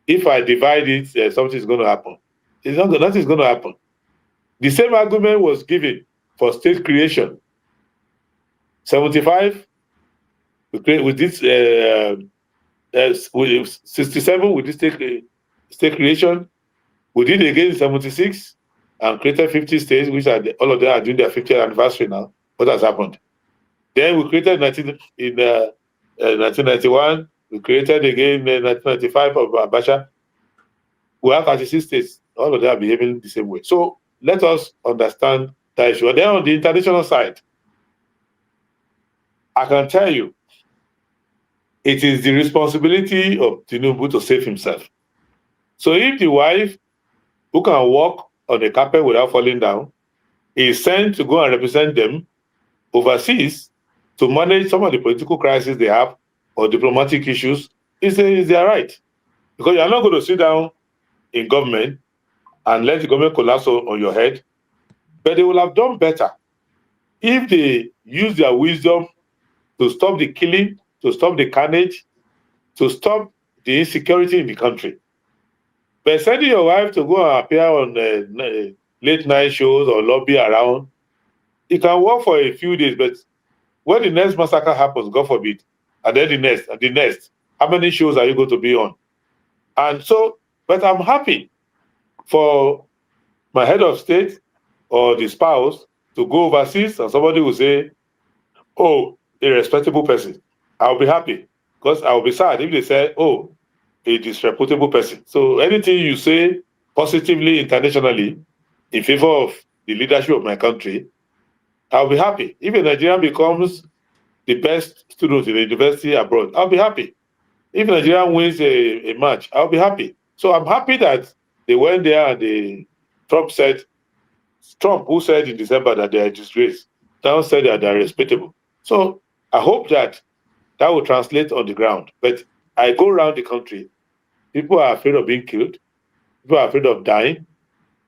if I divide it, something is going to happen. It's not. Nothing is going to happen. The same argument was given for state creation. 75 with this, with 67 with this state creation. We did again in 76 and created 50 states, which are all of them are doing their 50th anniversary now. What has happened? Then we created 1991. We created again in 1995 of Abacha. We have 36 states. All of them are behaving the same way. So let us understand that issue. And then on the international side, I can tell you, it is the responsibility of Tinubu to save himself. So if the wife, who can walk on the carpet without falling down, is sent to go and represent them overseas to manage some of the political crises they have or diplomatic issues, is their right. Because you're not going to sit down in government and let the government collapse on your head. But they will have done better if they use their wisdom to stop the killing, to stop the carnage, to stop the insecurity in the country. But sending your wife to go and appear on late night shows or lobby around, it can work for a few days, but when the next massacre happens, God forbid, and then the next, how many shows are you going to be on? And so, but I'm happy for my head of state or the spouse to go overseas and somebody will say, oh, a respectable person. I'll be happy because I'll be sad if they say, oh, a disreputable person. So anything you say positively internationally in favor of the leadership of my country, I'll be happy. If a Nigerian becomes the best student in the university abroad, I'll be happy. If Nigeria wins a match, I'll be happy. So I'm happy that they went there and Trump, who said in December that they are disgraced, now said that they are respectable. So I hope that will translate on the ground. But I go around the country, people are afraid of being killed, people are afraid of dying,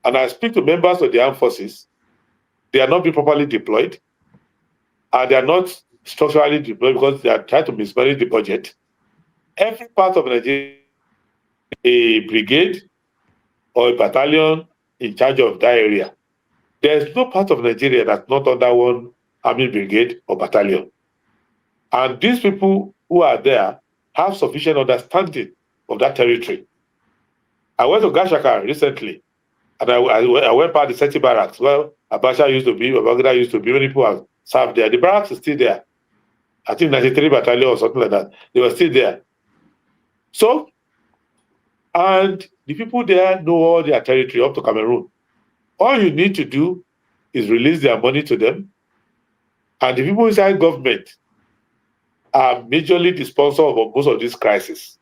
and I speak to members of the armed forces. They are not being properly deployed, and they are not structurally deployed because they are trying to mismanage the budget. Every part of Nigeria, a brigade or a battalion in charge of that area. There's no part of Nigeria that's not under one army brigade or battalion. And these people who are there have sufficient understanding of that territory. I went to Gashaka recently, and I went past the Seti barracks. Well, Abacha used to be, Babangida used to be, many people have served there. The barracks is still there. I think 93 battalion or something like that. They were still there. So, and the people there know all their territory up to Cameroon. All you need to do is release their money to them. And the people inside government are majorly the sponsor of most of these crises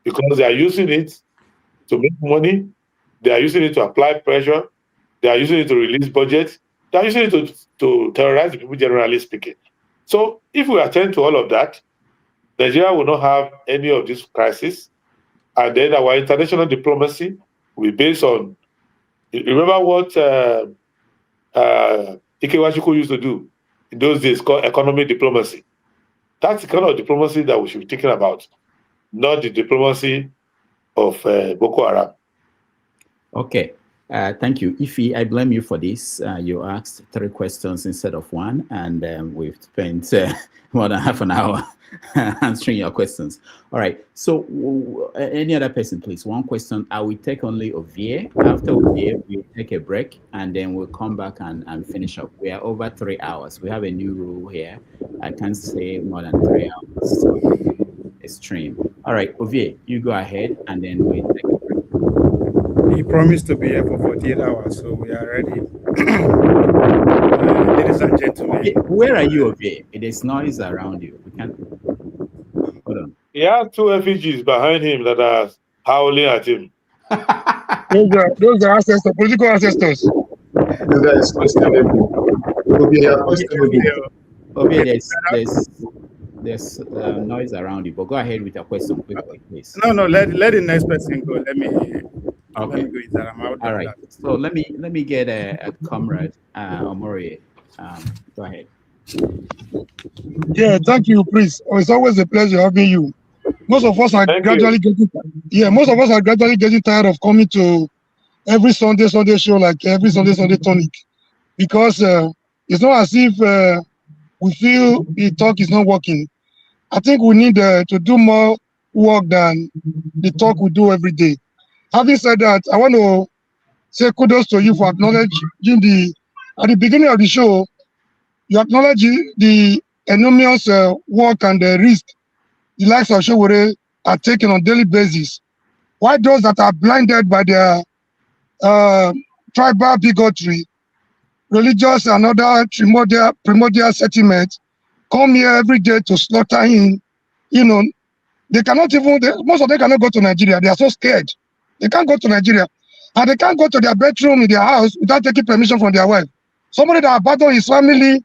because they are using it to make money, they are using it to apply pressure, they are using it to release budget, they are using it to terrorize the people, generally speaking. So if we attend to all of that, Nigeria will not have any of these crises, and then our international diplomacy will be based on, remember what Ikewachukwu used to do in those days, called economic diplomacy. That's the kind of diplomacy that we should be thinking about, not the diplomacy of Boko Haram. Okay, thank you. Ife, I blame you for this. You asked 3 questions instead of 1, and we've spent more than half an hour answering your questions. All right, so any other person, please? 1 question. I will take only Ovie. After Ovie, we'll take a break, and then we'll come back and finish up. We are over 3 hours. We have a new rule here. I can't say more than 3 hours. A stream. All right, Ovie, you go ahead, and then we'll take a break. He promised to be here for 48 hours, so we are ready. Ladies and gentlemen. Okay, where are you, Ovie? There's noise around you. We can't. Hold on. He has 2 refugees behind him that are howling at him. those are ancestors, political ancestors. That is questionable. Okay, there's noise around you, but go ahead with your question quickly, please. No, let the next person go. Let Okay. me go inside. I'm out. All right. So let me get a comrade, Omori. Go ahead. Yeah, thank you, Prince. Oh, it's always a pleasure having you. Most of us are gradually getting tired of coming to every Sunday show, like every Sunday tonic, because it's not as if we feel the talk is not working. I think we need to do more work than the talk we do every day. Having said that, I want to say kudos to you for acknowledging at the beginning of the show, you acknowledge the enormous work and the risk the likes of Showore are taking on daily basis. Why those that are blinded by their tribal bigotry, religious and other primordial sentiments come here every day to slaughter him? You know, they cannot even, most of them cannot go to Nigeria. They are so scared. They can't go to Nigeria. And they can't go to their bedroom in their house without taking permission from their wife. Somebody that abandoned his family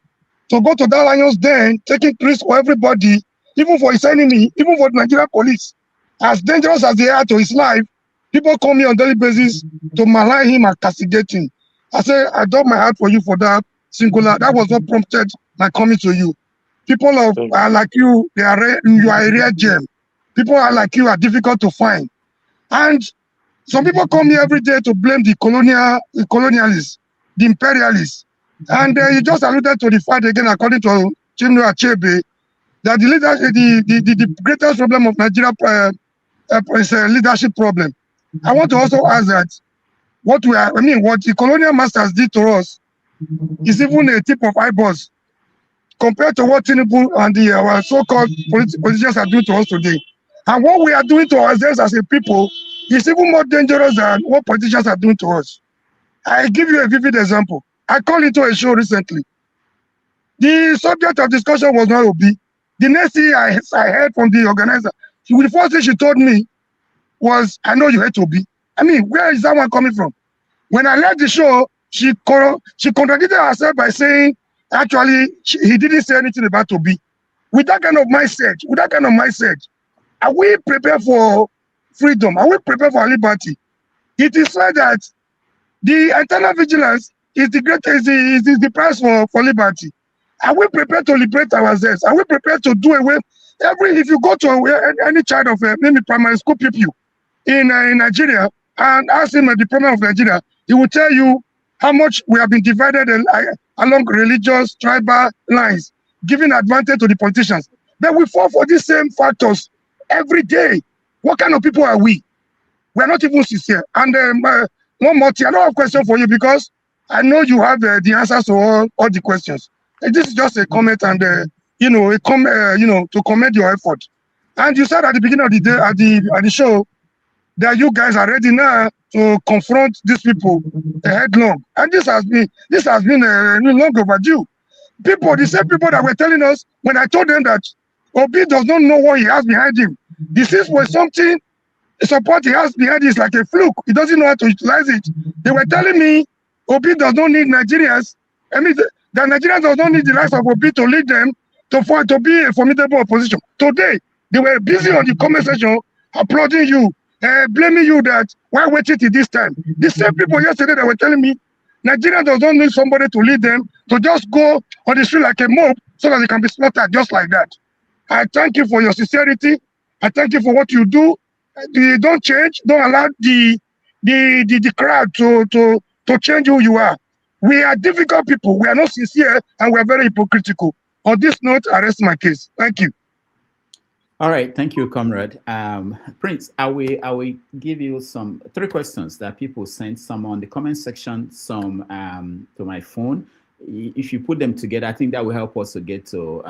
to go to that lion's den, taking risks for everybody, even for his enemy, even for the Nigerian police. As dangerous as they are to his life, people come here on daily basis to malign him and castigate him. I say, I drop my heart for you for that singular. That was what prompted my coming to you. People are like you, you are a rare gem. People are like you are difficult to find. And some people come here every day to blame the colonialists, the imperialists. And you just alluded to the fact again, according to Chimno Achebe, that the greatest problem of Nigeria is a leadership problem. I want to also ask that what the colonial masters did to us is even a tip of eyeballs compared to what Tinubu and our so-called politicians are doing to us today. And what we are doing to ourselves as a people is even more dangerous than what politicians are doing to us. I give you a vivid example. I called into a show recently. The subject of discussion was not Obi. The next thing I heard from the organizer, the first thing she told me was, I know you hate Obi. I mean, where is that one coming from? When I left the show, she contradicted herself by saying, actually, he didn't say anything about Obi. With that kind of mindset, are we prepared for freedom? Are we prepared for liberty? It is said that the internal vigilance is the price for liberty. Are we prepared to liberate ourselves? Are we prepared to do away? If you go to any child of maybe primary school people in Nigeria and ask him the problem of Nigeria, he will tell you how much we have been divided along religious, tribal lines, giving advantage to the politicians. But we fall for these same factors every day. What kind of people are we? We are not even sincere. And one more thing, I don't have a question for you because I know you have the answers to all the questions. And this is just a comment and to commend your effort. And you said at the beginning of the day at the show that you guys are ready now to confront these people headlong. And this has been long overdue. The same people that were telling us when I told them that Obi does not know what he has behind him. This is was something, the support he has behind is like a fluke. He doesn't know how to utilize it. They were telling me Obi does not need Nigerians. I mean, the Nigerians does not need the likes of Obi to lead them to be a formidable opposition. Today, they were busy on the comment section applauding you, blaming you that why waiting till this time. The same people yesterday that were telling me Nigeria does not need somebody to lead them to just go on the street like a mob so that they can be slaughtered just like that. I thank you for your sincerity. I thank you for what you do. Don't change. Don't allow the crowd to change who you are. We are difficult people. We are not sincere and we are very hypocritical. On this note, I rest my case. Thank you. All right, thank you, comrade. Prince, I will give you three questions that people sent, some on the comment section, some to my phone. If you put them together, I think that will help us to get to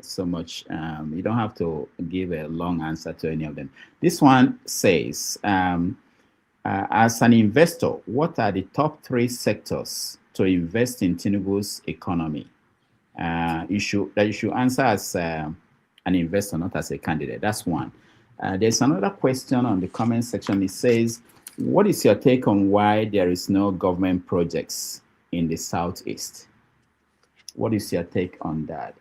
so much. You don't have to give a long answer to any of them. This one says, as an investor, what are the top 3 sectors to invest in Tinubu's economy? You should answer as an investor, not as a candidate. That's one. There's another question on the comment section. It says, what is your take on why there is no government projects in the Southeast? What is your take on that?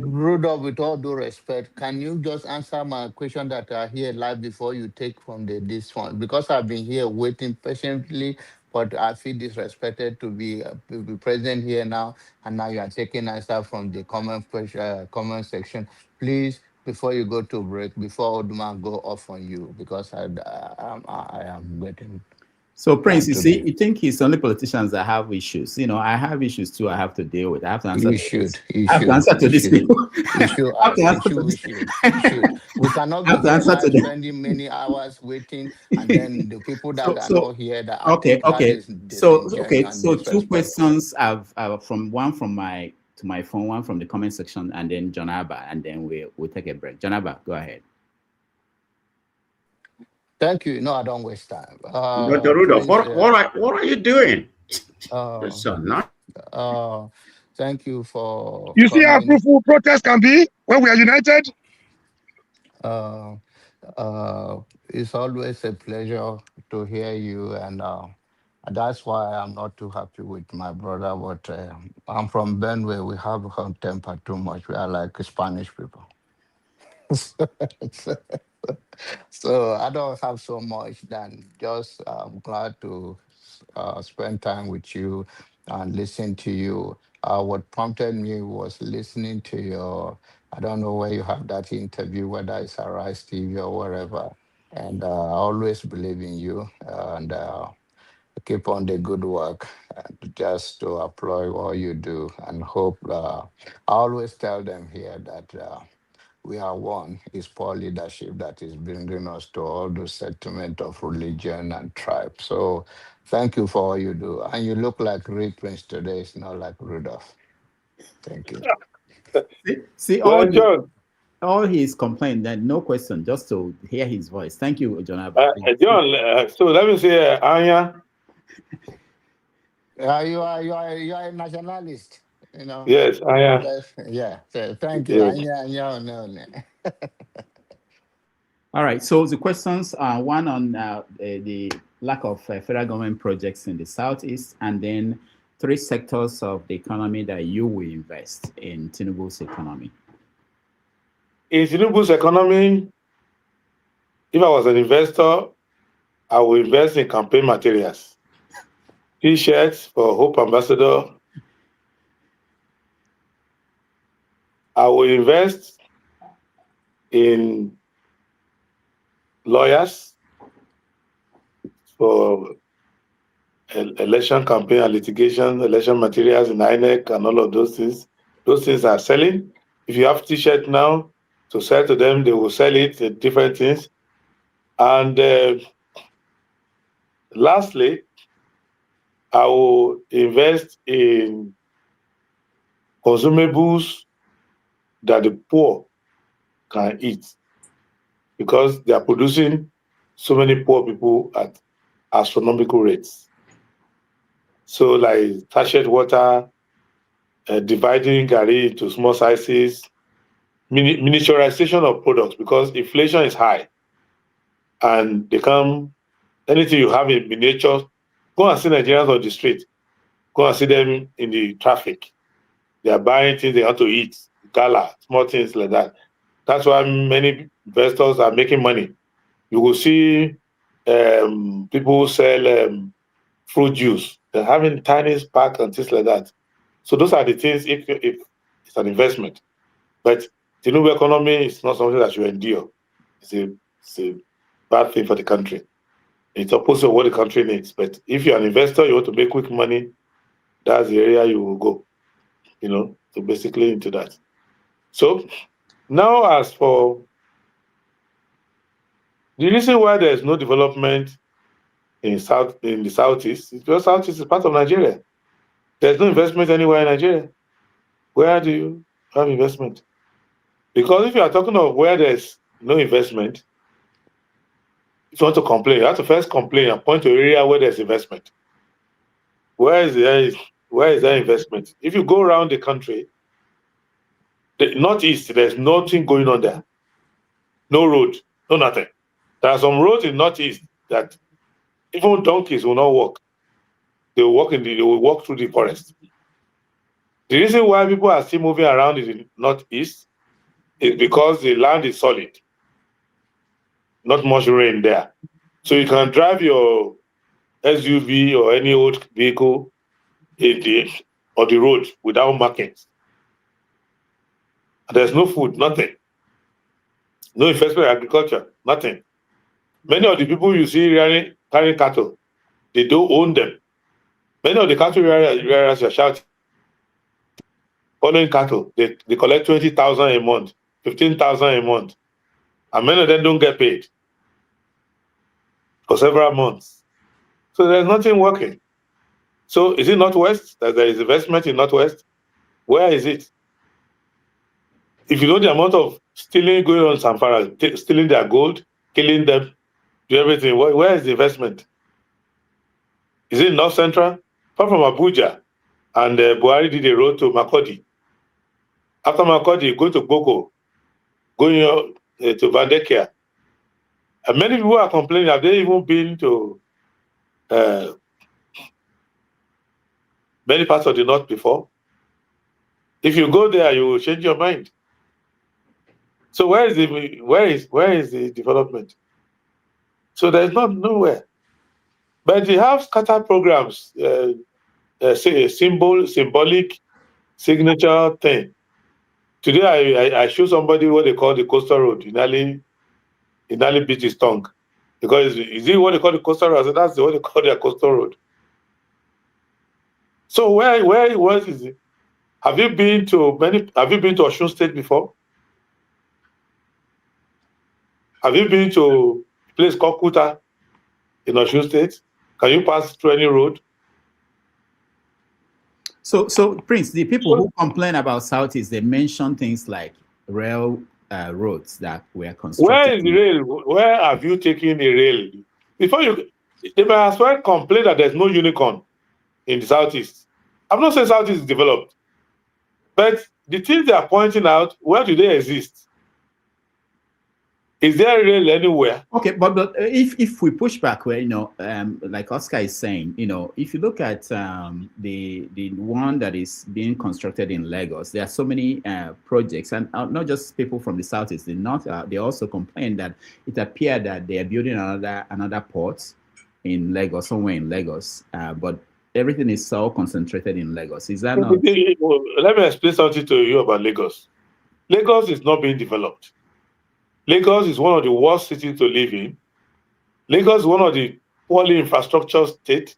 Rudolph, with all due respect, can you just answer my question that I hear live before you take from this one? Because I've been here waiting patiently, but I feel disrespected to be present here now, and now you are taking answer from the comment section. Please, before you go to break, before Oduma go off on you, because I am getting So, Prince, trying you to see, be. you think it's only politicians that have issues. You know, I have issues too. I have to deal with. I have to answer You to this. should. You I have to should. answer to You these should. people. You should I have to ask. You answer should. to We this. should. You should. We cannot I be have to here answer to live them. spending many hours waiting, and then the people that So, are so not here. That I okay, think that okay. is So, disingenuous okay. and So, two disrespectful. questions. I've from one from my phone, one from the comment section, and then John Abba, and then we'll take a break. John Abba, go ahead. Thank you. No, I don't waste time. Dr. Rudolph, Prince. what are you doing? Uh, So not. Thank you for You see how coming. fruitful protest can be when we are united? Uh, it's always a pleasure to hear you, and that's why I'm not too happy with my brother. But I'm from Benue. We have hot temper too much. We are like Spanish people. So I don't have so much than just I'm glad to spend time with you and listen to you. What prompted me was listening to your, I don't know where you have that interview, whether it's Arise TV or wherever. And I always believe in you and keep on the good work and just to applaud what you do and hope. I always tell them here that. We are one. It's poor leadership that is bringing us to all the settlement of religion and tribe. So thank you for all you do. And you look like real Prince today. It's not like Rudolph. Thank you. See Well, John, all his complaint, that no question, just to hear his voice. Thank you, John Abba. John, so let me say, Anya. You are a nationalist, you know. Yes, Anya. Yeah. So thank you. Yes. No. All right. So the questions are one on the lack of federal government projects in the Southeast, and then 3 sectors of the economy that you will invest in Tinubu's economy. In Tinubu's economy, if I was an investor, I would invest in campaign materials, T-shirts for Hope Ambassador. I will invest in lawyers for election campaign and litigation, election materials in INEC and all of those things. Those things are selling. If you have T-shirt now to sell to them, they will sell it, different things. And lastly, I will invest in consumables that the poor can eat, because they are producing so many poor people at astronomical rates. So like sachet water, dividing gari into small sizes, miniaturization of products, because inflation is high and they come, anything you have in miniature, go and see Nigerians on the street, go and see them in the traffic. They are buying things they want to eat, gala, small things like that. That's why many investors are making money. You will see people who sell fruit juice. They're having tiny pack and things like that. So those are the things if it's an investment. But the new economy is not something that you endure. It's a bad thing for the country. It's opposite of what the country needs. But if you're an investor, you want to make quick money, that's the area you will go, so basically into that. So now as for the reason why there's no development in the Southeast, is because Southeast is part of Nigeria. There's no investment anywhere in Nigeria. Where do you have investment? Because if you are talking of where there's no investment, if you want to complain, you have to first complain and point to an area where there's investment. Where is there investment? If you go around the country, the Northeast, there's nothing going on there. No road, no nothing. There are some roads in Northeast that even donkeys will not walk. They will walk through the forest. The reason why people are still moving around in the northeast is because the land is solid. Not much rain there. So you can drive your SUV or any old vehicle on the road without markings. There's no food, nothing. No investment in agriculture, nothing. Many of the people you see carrying cattle, they don't own them. Many of the cattle rearers are shouting, following cattle, they collect 20,000 a month, 15,000 a month. And many of them don't get paid for several months. So there's nothing working. So is it Northwest that there is investment in Northwest? Where is it? If you know the amount of stealing going on in Zamfara, stealing their gold, killing them, do everything, where is the investment? Is it North Central? Apart from Abuja, and Buhari did a road to Makodi. After Makodi, go to Boko, going to Vandekia. And many people are complaining, have they even been to many parts of the north before? If you go there, you will change your mind. So where is the development? So there's nowhere. But they have scattered programs, say a symbolic signature thing. Today I show somebody what they call the coastal road. He nearly beat his tongue. Because is it what they call the coastal road? I said, that's what they call their coastal road. So where is it? Have you been to Osun State before? Have you been to a place called Kuta in Osun State? Can you pass through any road? So Prince, the people who complain about Southeast, they mention things like rail roads that were constructed. Where is the rail? Where have you taken a rail? They may as well complain that there's no unicorn in the Southeast. I'm not saying Southeast is developed, but the things they are pointing out, where do they exist? Is there a rail anywhere? Okay, but if we push back, where like Oscar is saying, if you look at the one that is being constructed in Lagos, there are so many projects, and not just people from the southeast, the north. They also complain that it appeared that they are building another port in Lagos, somewhere in Lagos, but everything is so concentrated in Lagos. Is that not? Let me explain something to you about Lagos. Lagos is not being developed. Lagos is one of the worst cities to live in. Lagos is one of the poorly infrastructure states.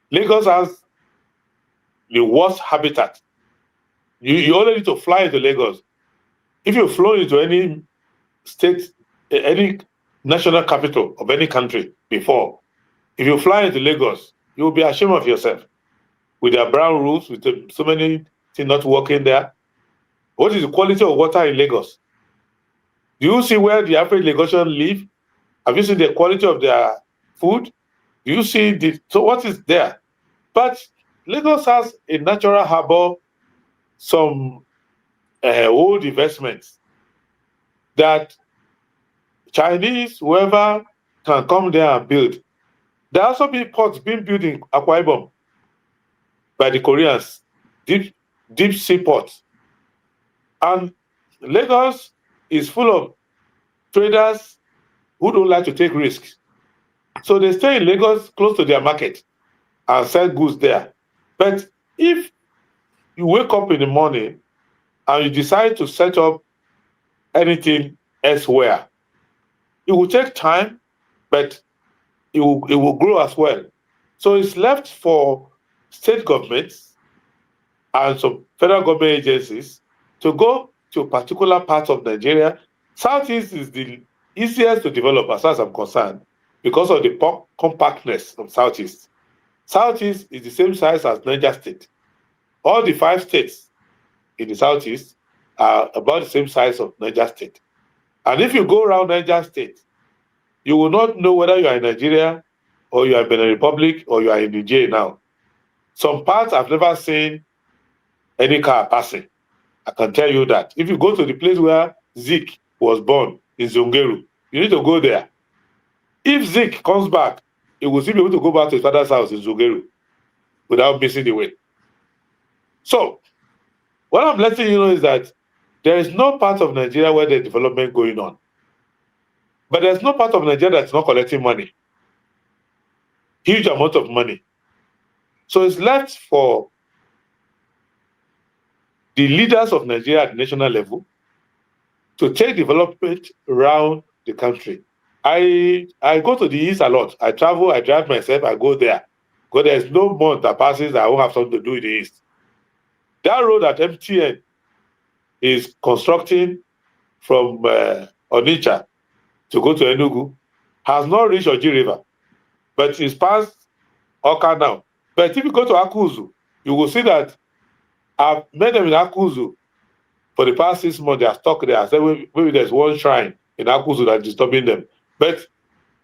Lagos has the worst habitat. You only need to fly into Lagos. If you fly into any state, any national capital of any country before, if you fly into Lagos, you will be ashamed of yourself. With their brown roofs, with so many things not working there. What is the quality of water in Lagos? Do you see where the average Lagosian live? Have you seen the quality of their food? Do you see so what is there? But Lagos has a natural harbor, some old investments that Chinese, whoever can come there and build. There are also ports being built in Akwa Ibom by the Koreans, deep sea ports. And Lagos is full of traders who don't like to take risks. So they stay in Lagos close to their market and sell goods there. But if you wake up in the morning and you decide to set up anything elsewhere, it will take time, but it will grow as well. So it's left for state governments and some federal government agencies to go to particular parts of Nigeria. Southeast is the easiest to develop as far as I'm concerned because of the compactness of Southeast. Southeast is the same size as Niger State. All the 5 states in the Southeast are about the same size of Niger State. And if you go around Niger State, you will not know whether you are in Nigeria or you are in Benin Republic or you are in Niger now. Some parts I've never seen any car passing. I can tell you that. If you go to the place where Zeke was born in Zungeru, you need to go there. If Zeke comes back, he will still be able to go back to his father's house in Zungeru without missing the way. So, what I'm letting you know is that there is no part of Nigeria where there's development going on. But there's no part of Nigeria that's not collecting money. Huge amount of money. So it's left for the leaders of Nigeria at the national level to take development around the country. I go to the east a lot. I travel, I drive myself, I go there. Because there's no month that passes that I won't have something to do in the east. That road that MTN is constructing from Onitsha to go to Enugu has not reached Oji River, but it's past Oka now. But if you go to Akuzu, you will see that I've met them in Akuzu for the past 6 months. They are stuck there. I said maybe there's one shrine in Akuzu that's disturbing them. But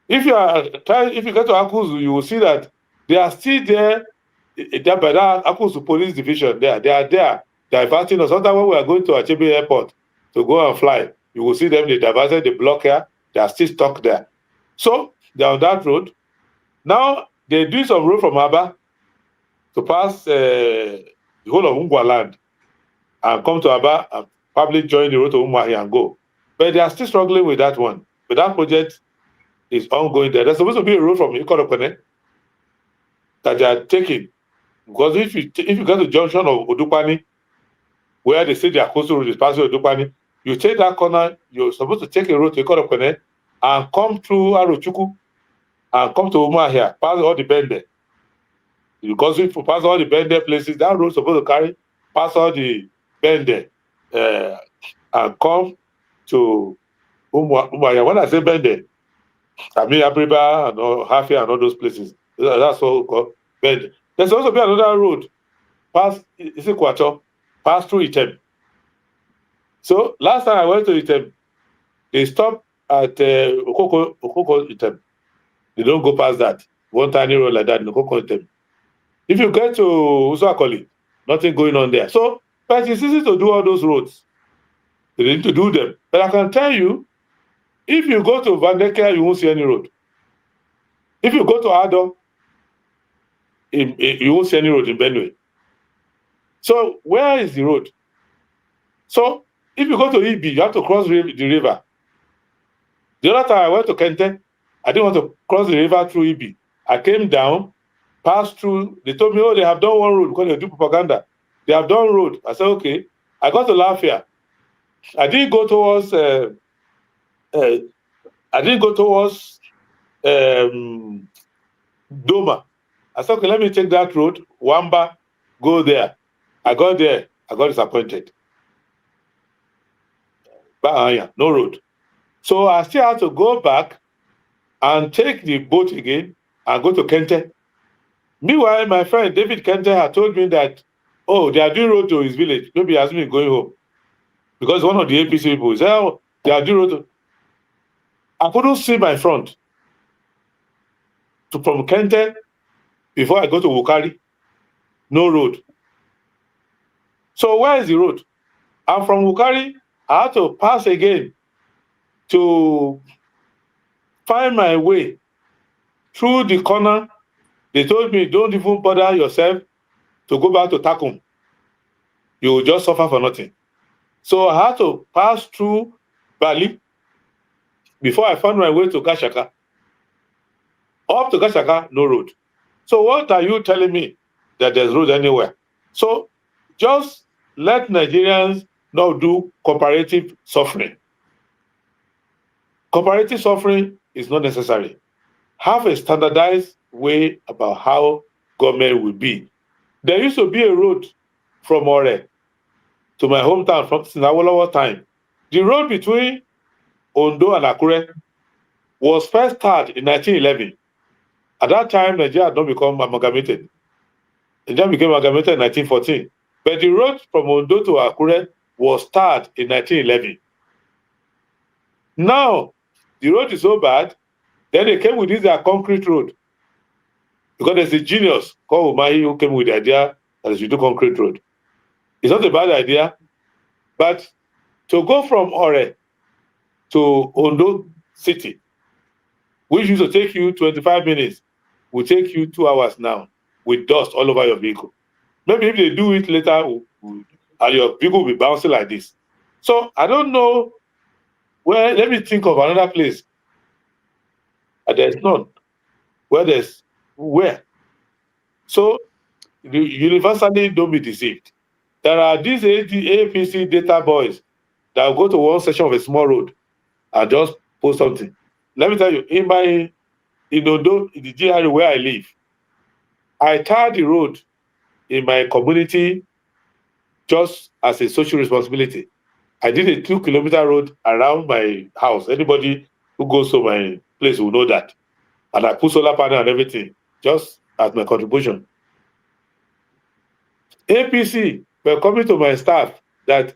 if you get to Akuzu, you will see that they are still there. They're by that Akuzu police division there. They are there diverting us. Sometimes when we are going to Achebe Airport to go and fly, you will see them, they diverted the block here. They are still stuck there. So they're on that road. Now they do some road from Aba to pass the whole of Ungwa land and come to Aba and probably join the road to Umuahi and go. But they are still struggling with that one. But that project is ongoing there. There's supposed to be a road from Ikoropene that they are taking. Because if you get to the junction of Odupani, where they say their coastal road is passing Odupani, you take that corner, you're supposed to take a road to Ikoropene and come through Arochukwu and come to Umuahia, pass all the Bende. Because if you pass all the Bende places, that road is supposed to carry, pass all the Bende and come to Umuahia. When I say Bende, I mean Abriba and Hafia and all those places. That's what we call Bende. There's also be another road, pass Isikwacho, pass through Item. So last time I went to Item, they stopped at Okoko Item. They don't go past that. One tiny road like that in Okoko Item. If you get to Usuakoli, nothing going on there. So, but it's easy to do all those roads. They need to do them. But I can tell you, if you go to Vandeke, you won't see any road. If you go to Ado, you won't see any road in Benue. So where is the road? So if you go to Ibi, you have to cross the river. The other time I went to Kente, I didn't want to cross the river through Ibi. I came down, passed through. They told me, oh, they have done one road because they do propaganda. They have done road. I said, okay. I got to Lafia. I didn't go towards Doma. I said, okay, let me take that road, Wamba, go there. I got there. I got disappointed. But no road. So I still had to go back and take the boat again and go to Kente. Meanwhile, my friend David Kente had told me that, oh, they are doing road to his village. Maybe he has me going home. Because one of the APC people said, oh, they are doing road to... I couldn't see my front. From Kente, before I go to Wukari, no road. So where is the road? And from Wukari, I had to pass again to find my way through the corner. They told me, don't even bother yourself to go back to Takum. You will just suffer for nothing. So I had to pass through Bali before I found my way to Gashaka. Up to Gashaka, no road. So what are you telling me that there's road anywhere? So just let Nigerians not do comparative suffering. Comparative suffering is not necessary. Have a standardized way about how government will be. There used to be a road from Ore to my hometown from Awolowo time. The road between Ondo and Akure was first started in 1911. At that time, Nigeria had not become amalgamated. Nigeria became amalgamated in 1914. But the road from Ondo to Akure was started in 1911. Now, the road is so bad, then they came with this concrete road. Because there's a genius called Umahi who came with the idea that they should do concrete road. It's not a bad idea, but to go from Ore to Ondo City, which used to take you 25 minutes, will take you 2 hours now with dust all over your vehicle. Maybe if they do it later, and your people will be bouncing like this. So I don't know where. Let me think of another place. There's none. Where? So universally, don't be deceived. There are these APC data boys that will go to one section of a small road and just post something. Let me tell you, in the GRA where I live, I tarred the road in my community just as a social responsibility. I did a 2-kilometer road around my house. Anybody who goes to my place will know that. And I put solar panel and everything, just as my contribution. APC were coming to my staff that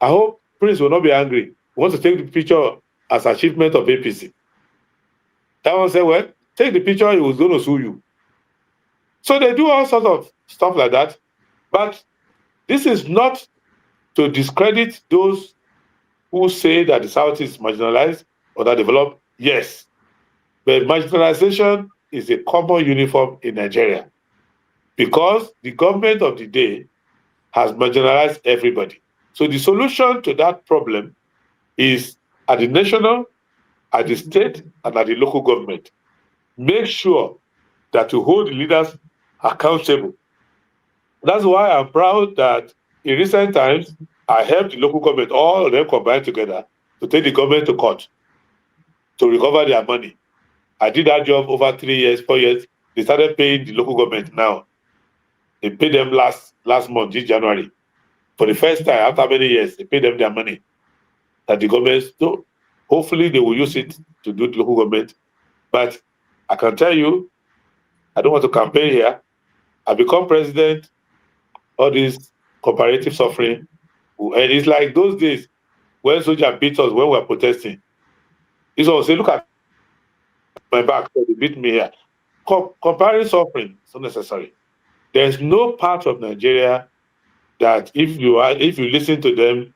I hope Prince will not be angry. He wants to take the picture as achievement of APC. That one said, well, take the picture, he was going to sue you. So they do all sorts of stuff like that. But this is not to discredit those who say that the South is marginalized or that developed. Yes. But marginalization is a common uniform in Nigeria because the government of the day has marginalized everybody. So the solution to that problem is at the national, at the state, and at the local government. Make sure that you hold the leaders accountable. That's why I'm proud that in recent times, I helped the local government, all of them combined together, to take the government to court to recover their money. I did that job over 3 years, 4 years. They started paying the local government now. They paid them last month, this January. For the first time, after many years, they paid them their money. That the government, so hopefully they will use it to do the local government. But I can tell you, I don't want to campaign here. I become president, all this comparative suffering. And it's like those days when soldiers beat us when we were protesting. This one will say, look at my back, so they beat me here. Comparing suffering is unnecessary. There's no part of Nigeria that if you listen to them,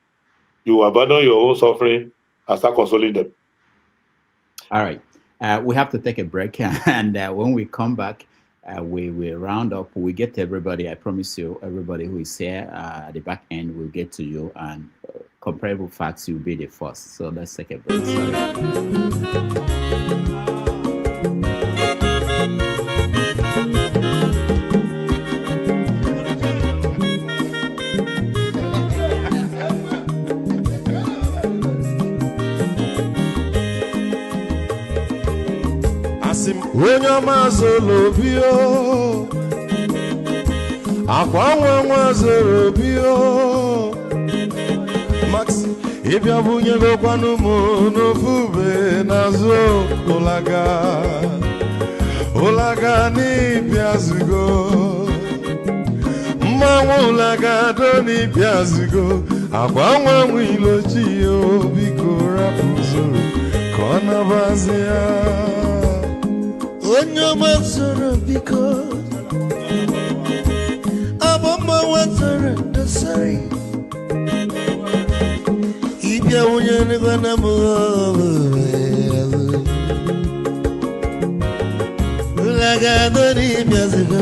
you abandon your own suffering and start consoling them. All right. We have to take a break, and when we come back, we will round up. We get to everybody. I promise you, everybody who is here at the back end will get to you, and comparable facts will be the first. So let's take a break. Onye ọma zoro bio akwa nwa zoro bio Max ịbịa bunyere kwanụ m n'ofube n'azụ ụlaga n'ịbịa zigo mmanwụ ụlaga do n'ịbịa zigo akwa nwa ilochi yo biko rapụ zoro ka ọ nabazi ya onye ọma zoro biko abụma nwatara ndasari ịbịa onye nịgwana m ụlagado n'ịbịa zigo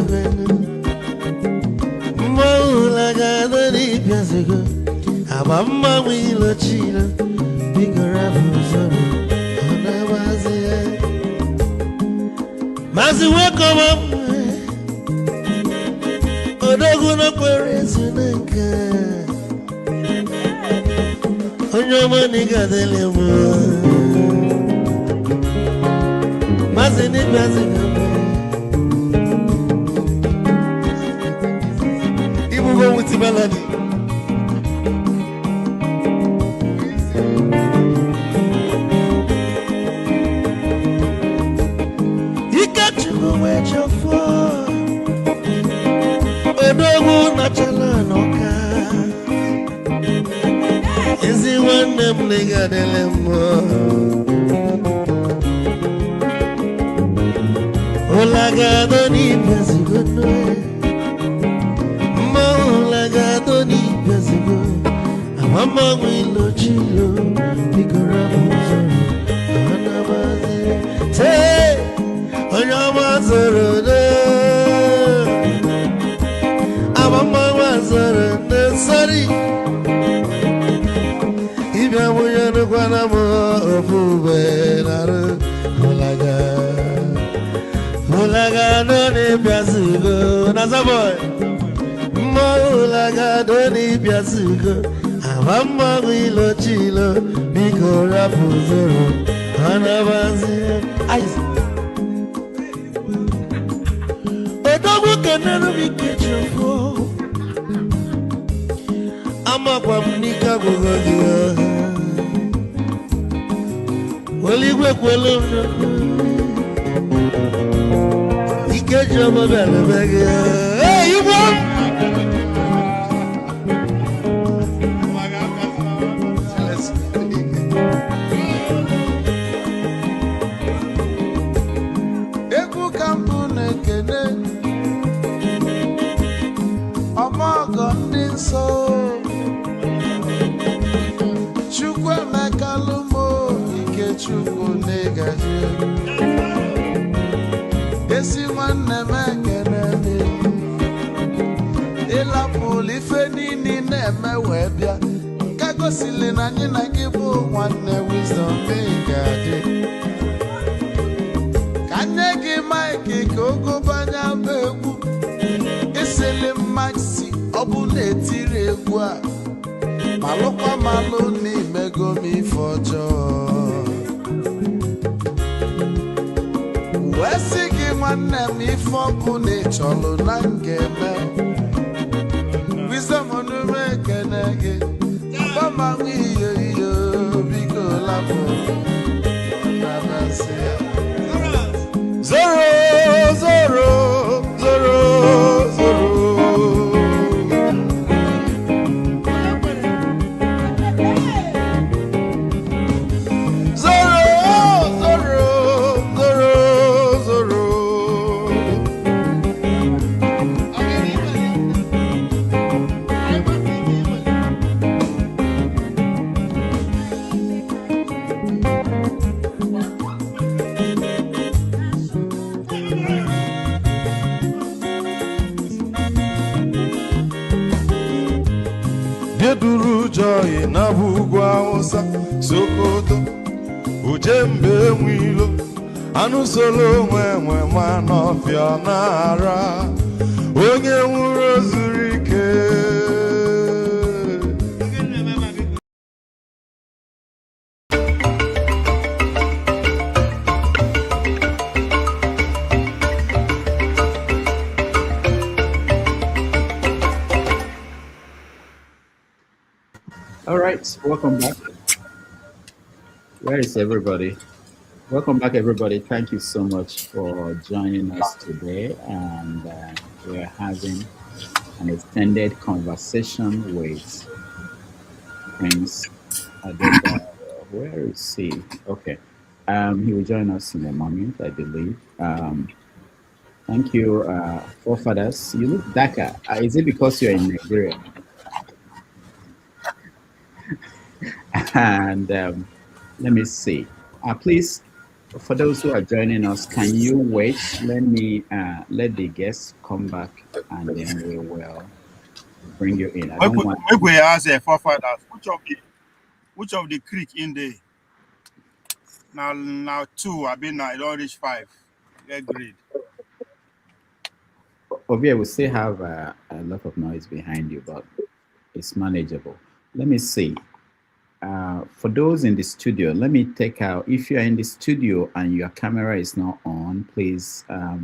mma ụlagado n'ịbịa zigo abụma nwa ilochila biko rapụ zoro ọ na-abazi ya Mazi welcome up Odogu no kwere nka Onyo mani gadele mo Mazi ni bazi kame Ibu go with melody Odogu na chala noka Ezi wane mliga delemo Olagado ni pezigo noe Ma olagado ni pezigo Amama wilo chilo Bigora muzoro Anabazi Te Onyama zoro de Abama nukwana mo ofube naru mulaga doni piasugo nasa boy mulaga doni piasugo amamma wilo chilo biko rapuzoro anabanzi ayis odogu kenenu bikechofo amakwa mnika gogogia oligwe kwelo ikejo mabele bege hey you want eku kampune kene amago ndi nso Chukwu negaji esi nwanne m ekene dị ịlapụlụ ife niile na-eme wee bịa nke gosili na anyị na gị bụ nwanne wisdom ga-adị ka nye gị maịkị ka ogobanya bụ egwu isili mmaksi ọ bụ na-etiri egwu a malụkwa malụ n'imego m ife ọjọọ wee sị gị nwanne m ife ọkụ na ịchọlụ na ngeme wisdom onume ekene gị gbamanwe iyo iyo biko lapụ nabasị ya zoro zoro zoro zoro Geduru joy na bugwa Hausa Sokoto Ujembe mwilo Anu solo mwe manofia nara Onye nwuro zurike All right, welcome back. Where is everybody? Welcome back, everybody. Thank you so much for joining us today. And we're having an extended conversation with Prince Adebayo. Where is he? Okay. He will join us in a moment, I believe. Thank you, forefathers. You look darker. Is it because you're in Nigeria? And let me see. Please, for those who are joining us, can you wait? Let me let the guests come back, and then we will bring you in. I don't want. We ask forefathers which of the creek in there. Now 2. I've been now. I don't reach 5. Get grade. Ovia, we still have a lot of noise behind you, but it's manageable. Let me see. For those in the studio, let me take out, if you're in the studio and your camera is not on, please, I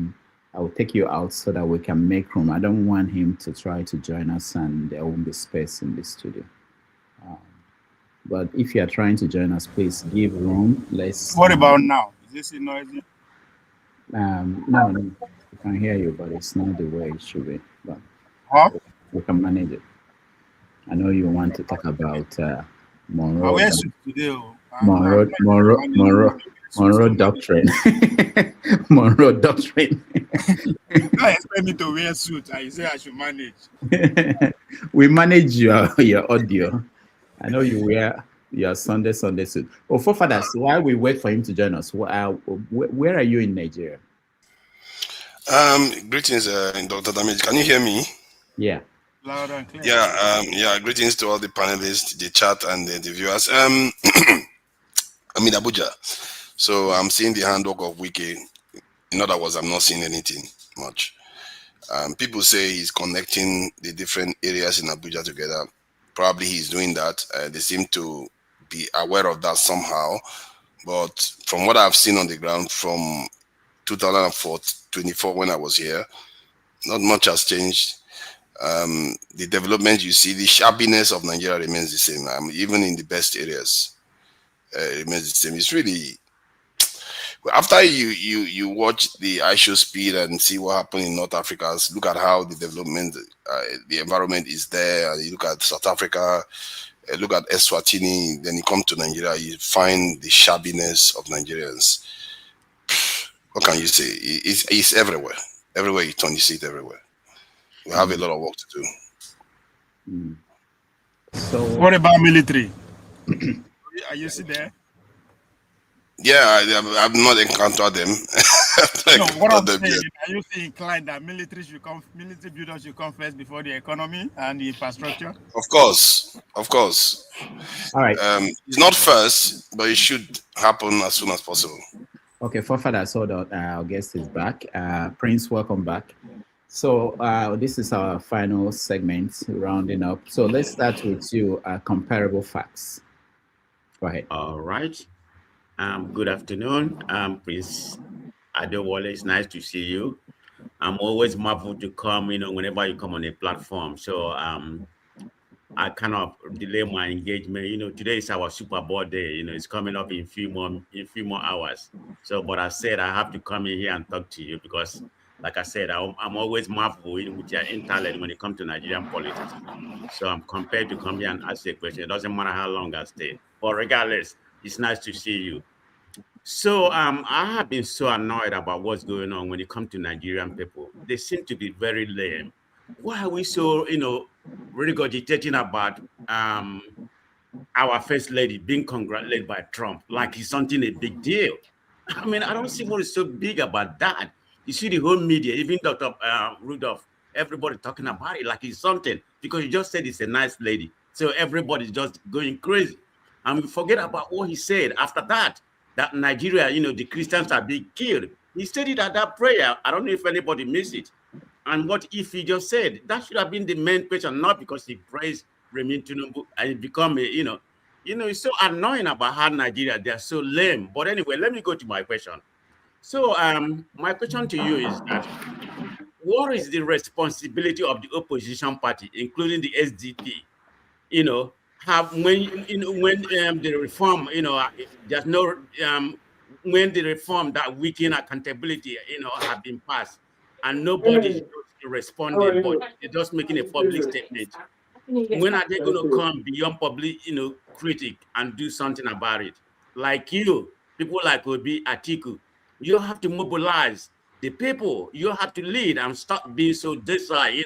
will take you out so that we can make room. I don't want him to try to join us and there won't be space in the studio. But if you are trying to join us, please give room. What about now? Is this noisy? No, we can hear you, but it's not the way it should be. But we can manage it. I know you want to talk about Monroe doctrine. Monroe doctrine. You expect me to wear a suit and you say I should manage. We manage your audio. I know you wear your Sunday suit. Oh, forefathers, while we wait for him to join us, where are you in Nigeria? Greetings, Dr. Damage. Can you hear me? Yeah. Loud and clear. Yeah. Greetings to all the panelists, the chat, and the viewers. I'm in Abuja, so I'm seeing the handwork of Wiki. In other words, I'm not seeing anything much. People say he's connecting the different areas in Abuja together. Probably he's doing that. They seem to be aware of that somehow. But from what I've seen on the ground from 2024 when I was here, not much has changed. The development you see, the shabbiness of Nigeria remains the same. Even in the best areas, it remains the same. It's really, after you watch the ISHO speed and see what happened in North Africa, look at how the development, the environment is there, and you look at South Africa, look at Eswatini, then you come to Nigeria, you find the shabbiness of Nigerians. What can you say? It's everywhere. Everywhere you turn, you see it everywhere. We have a lot of work to do. So, what about military? Are you still there? Yeah, I've not encountered them. No, what I'm saying, are you still inclined that military builders should come first before the economy and the infrastructure? Of course. All right. It's not first, but it should happen as soon as possible. Okay, Forefather, so that our guest is back. Prince, welcome back. So this is our final segment, rounding up. So let's start with you, comparable facts. Go ahead. All right. Good afternoon. Prince Adewole, it's nice to see you. I'm always marveled to come, whenever you come on a platform. So I kind of delay my engagement. Today is our Super Bowl day. It's coming up in a few more hours. So, but I said I have to come in here and talk to you because, like I said, I'm always marveled with your intellect when it comes to Nigerian politics. So I'm compelled to come here and ask you a question. It doesn't matter how long I stay. But regardless, it's nice to see you. So I have been so annoyed about what's going on when it comes to Nigerian people. They seem to be very lame. Why are we so, regurgitating about our first lady being congratulated by Trump like it's something a big deal? I mean, I don't see what is so big about that. You see the whole media, even Dr. Rudolph, everybody talking about it like it's something because you just said it's a nice lady. So everybody's just going crazy. And we forget about what he said after that Nigeria, the Christians are being killed. He said it at that prayer. I don't know if anybody missed it. And what if he just said? That should have been the main question, not because he praised Remi Tinubu and it become a, it's so annoying about how Nigeria, they're so lame. But anyway, let me go to my question. So my question to you is that what is the responsibility of the opposition party, including the SDP, when the reform, there's no when the reform that weaken accountability, have been passed, and nobody's responding, but they're just making a public statement. When are they going to come beyond public, critic and do something about it? Like people like Obi, Atiku, you have to mobilize the people. You have to lead and stop being so docile,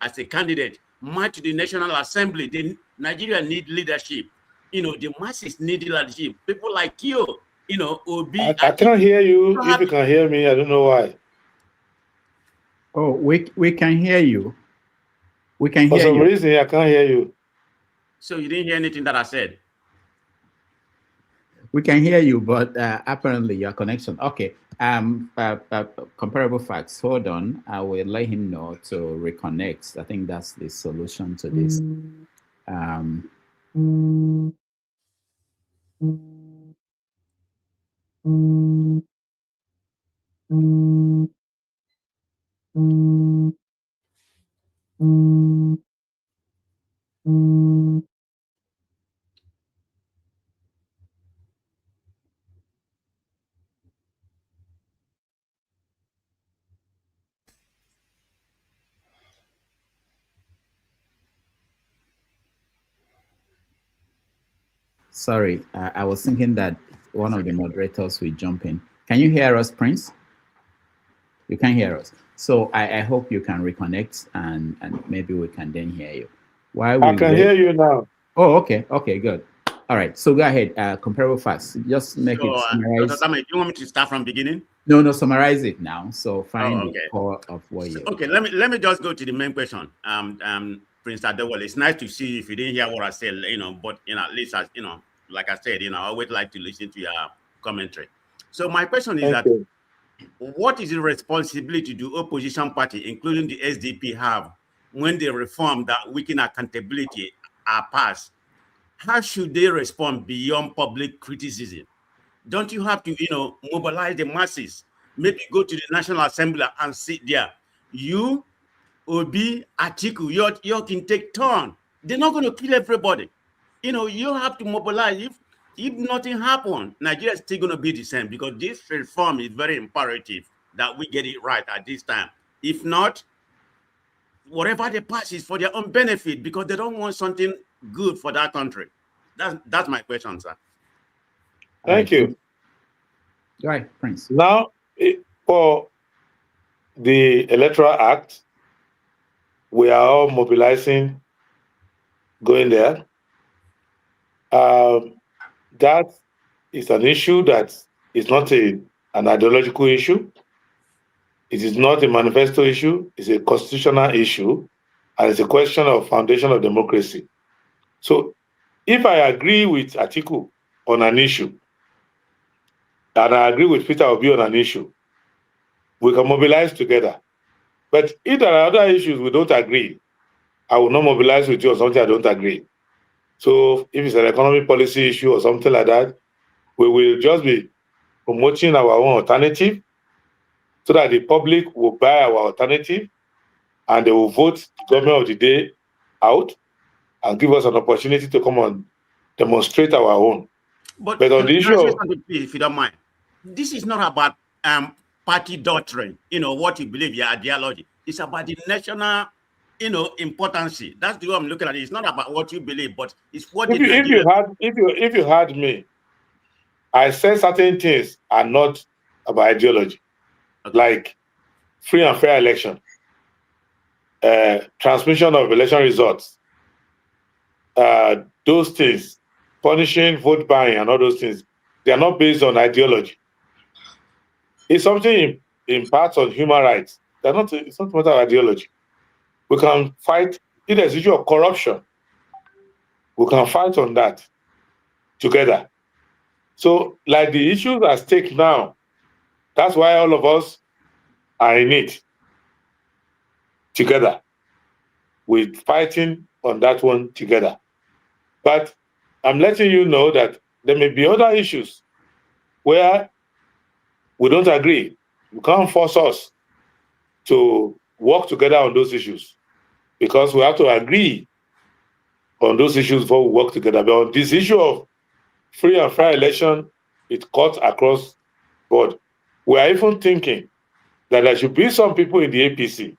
as a candidate. March to the National Assembly. Nigeria need leadership. The masses need leadership. People like you, Obi. I cannot hear you. If you can hear me, I don't know why. Oh, we can hear you. We can hear you. For some reason, I can't hear you. So you didn't hear anything that I said? We can hear you, but apparently your connection. Okay. Comparable facts. Hold on. I will let him know to reconnect. I think that's the solution to this. Sorry, I was thinking that one of the moderators will jump in. Can you hear us, Prince? You can hear us. So I hope you can reconnect and maybe we can then hear you. I can hear you now. Oh, okay. Okay, good. All right. So go ahead. Comparable facts. Just make it summarize. Dr. Tame, do you want me to start from beginning? No, summarize it now. So find the core of what you. Okay, let me just go to the main question. Prince Adewole. It's nice to see you. If you didn't hear what I said, but at least as like I said, I always like to listen to your commentary. So my question is that what is the responsibility do opposition party, including the SDP, have when the reform that weaken accountability are passed? How should they respond beyond public criticism? Don't you have to, mobilize the masses? Maybe go to the National Assembly and sit there. You, Obi, Atiku, you can take turn. They're not going to kill everybody. You have to mobilize. If nothing happens, Nigeria is still going to be the same, because this reform is very imperative that we get it right at this time. If not, whatever they pass is for their own benefit, because they don't want something good for that country. That's my question, sir. Thank you. Right, Prince. Now, for the Electoral Act, we are all mobilizing, going there. That is an issue that is not an ideological issue. It is not a manifesto issue. It's a constitutional issue, and it's a question of foundation of democracy. So if I agree with Atiku on an issue, and I agree with Peter Obi on an issue, we can mobilize together. But if there are other issues we don't agree, I will not mobilize with you on something I don't agree. So if it's an economic policy issue or something like that, we will just be promoting our own alternative so that the public will buy our alternative and they will vote the government of the day out and give us an opportunity to come and demonstrate our own. But on the issue of, if you don't mind, this is not about party doctrine, what you believe, your ideology. It's about the national, importance. That's the way I'm looking at it. It's not about what you believe, but it's what if you had me, I said certain things are not about ideology, like free and fair election, transmission of election results, those things, punishing vote buying and all those things, they are not based on ideology. It's something in parts on human rights. It's not a matter of ideology. We can fight. If there's issue of corruption, we can fight on that together. So, like the issues at stake now, that's why all of us are in it together. We're fighting on that one together. But I'm letting you know that there may be other issues where we don't agree. You can't force us to work together on those issues, because we have to agree on those issues before we work together. But on this issue of free and fair election, it cuts across board. We are even thinking that there should be some people in the APC,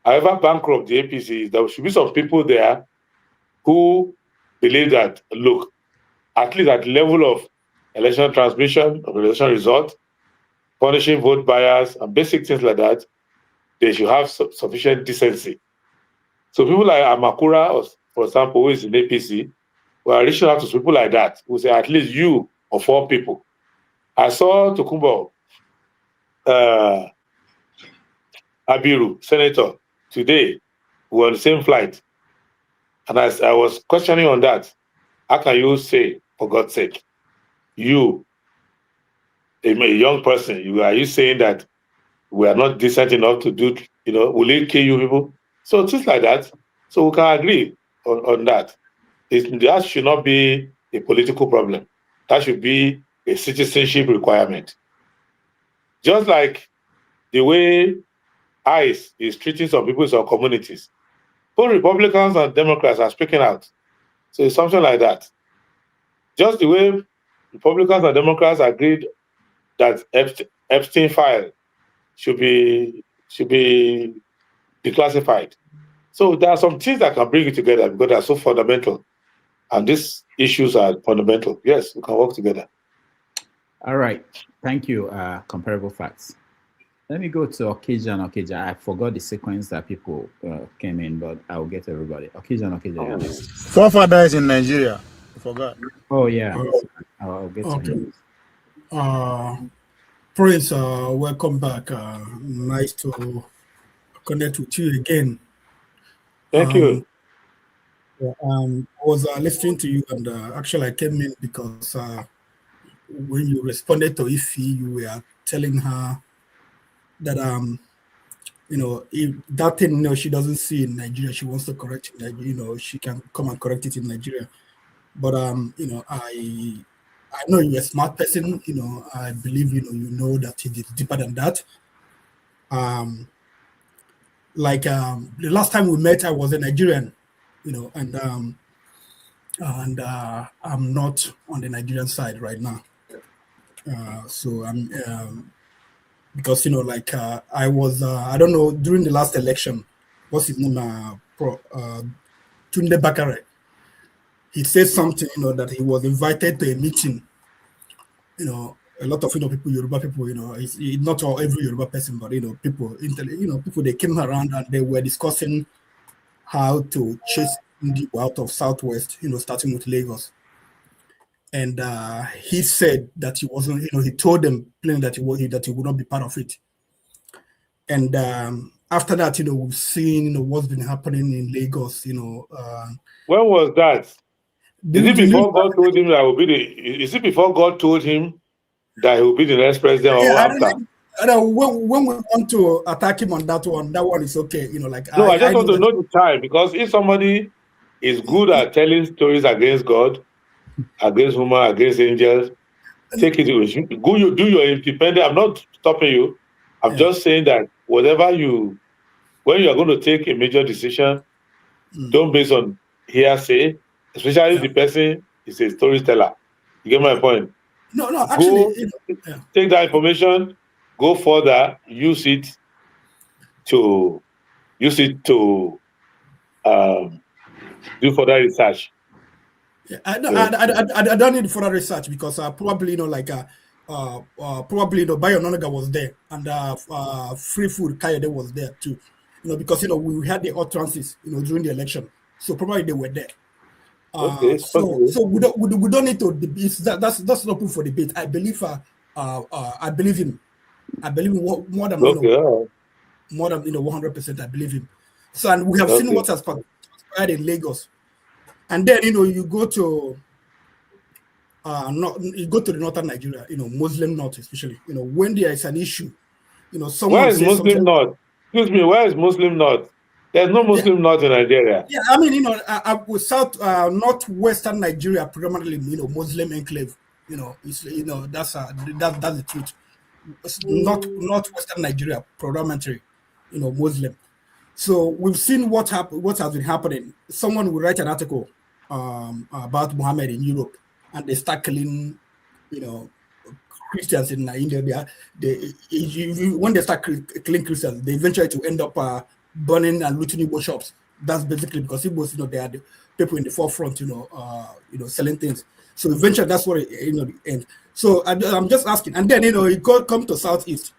however bankrupt the APC is, there should be some people there who believe that, look, at least at the level of election transmission, of election result, punishing vote buyers, and basic things like that, they should have sufficient decency. So people like Amakura, for example, who is in APC, we are reaching out to people like that, who say at least you or 4 people. I saw Tokumbo Abiru, senator, today. We were on the same flight. And I was questioning on that. How can you say, for God's sake, you, a young person, are you saying that we are not decent enough to do, will it kill you people? So things like that. So we can agree on that. That should not be a political problem. That should be a citizenship requirement. Just like the way ICE is treating some people in some communities. Both Republicans and Democrats are speaking out. So it's something like that. Just the way Republicans and Democrats agreed that Epstein file should be declassified. So there are some things that can bring it together because they are so fundamental. And these issues are fundamental. Yes, we can work together. All right. Thank you, Comparable Facts. Let me go to Okija. I forgot the sequence that people came in, but I'll get everybody. Okija. Forefathers in Nigeria. I forgot. Oh, yeah. I'll get to him. Prince, welcome back. Nice to connect with you again. Thank you. I was listening to you, and actually, I came in because when you responded to Ife, you were telling her that if that thing she doesn't see in Nigeria, she wants to correct it. She can come and correct it in Nigeria. But I know you're a smart person. I believe you know that it is deeper than that. Like the last time we met, I was a Nigerian, and I'm not on the Nigerian side right now. So I'm because I was I don't know, during the last election, what's his name, Tunde Bakare. He said something, that he was invited to a meeting. A lot of people, Yoruba people, it's not all every Yoruba person, but people, people, they came around and they were discussing how to chase Indigo out of Southwest, starting with Lagos. And he said that he wasn't, he told them plainly that he would not be part of it. And after that, we've seen, what's been happening in Lagos. When was that? Is it before God told him that I will be is it before God told him that he will be the next president, or after? I don't know, when we want to attack him on that one is okay. No, I just want to know the time, because if somebody is good at telling stories against God, against women, against angels, take it. Go, you do your independent. I'm not stopping you. I'm just saying that when you are going to take a major decision, don't base on hearsay, especially the person is a storyteller. You get my point? No, actually, take that information, go further, use it to do further research. I don't need further research, because probably probably Bayo Nonaga was there, and Free Food Kayode was there too. Because we had the utterances during the election, so probably they were there. So we don't need to debate. That's not proof for debate. I believe him. I believe him more than more than 100%. I believe him. So, and we have seen what has transpired in Lagos, and then you go to the northern Nigeria, Muslim North especially. When there is an issue, someone where is Muslim North? Excuse me, where is Muslim North? There's no Muslim North in Nigeria. Yeah, I mean, with northwestern Nigeria, predominantly, Muslim enclave. It's that's the truth. Northwestern Nigeria, predominantly, Muslim. So we've seen what has been happening. Someone will write an article about Muhammad in Europe, and they start killing, Christians in India. When they start killing Christians, they eventually to end up burning and looting Igbo shops. That's basically because Igbos, they are the people in the forefront, selling things. So eventually, that's what it ends. So I'm just asking, and then you come to Southeast.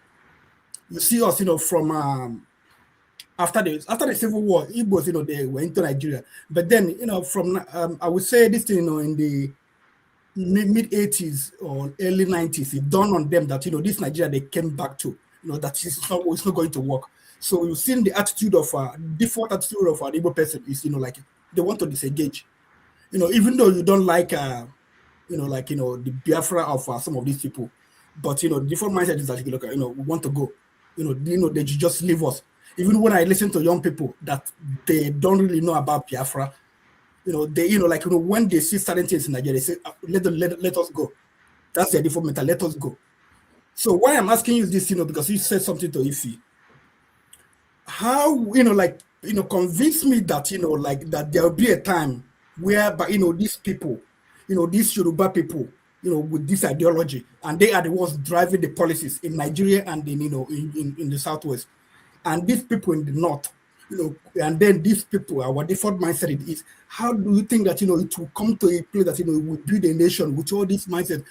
You see us, from after the Civil War, Igbos, they went into Nigeria. But then, from I would say this thing, in the mid 80s or early 90s, it dawned on them that this Nigeria they came back to, that it's not going to work. So you've seen the attitude of default attitude of an Igbo person is like they want to disengage. Even though you don't like the Biafra of some of these people, but the different mindset is that we want to go. They just leave us. Even when I listen to young people that they don't really know about Biafra, when they see certain things in Nigeria, they say, let us go. That's their default mental, let us go. So why I'm asking you this, because you said something to Ife. How, convince me that, that there'll be a time where, these people, these Yoruba people, with this ideology, and they are the ones driving the policies in Nigeria and in the Southwest. And these people in the North, and then these people, our default mindset is, how do you think that, it will come to a place that, we build a nation with all this mindset?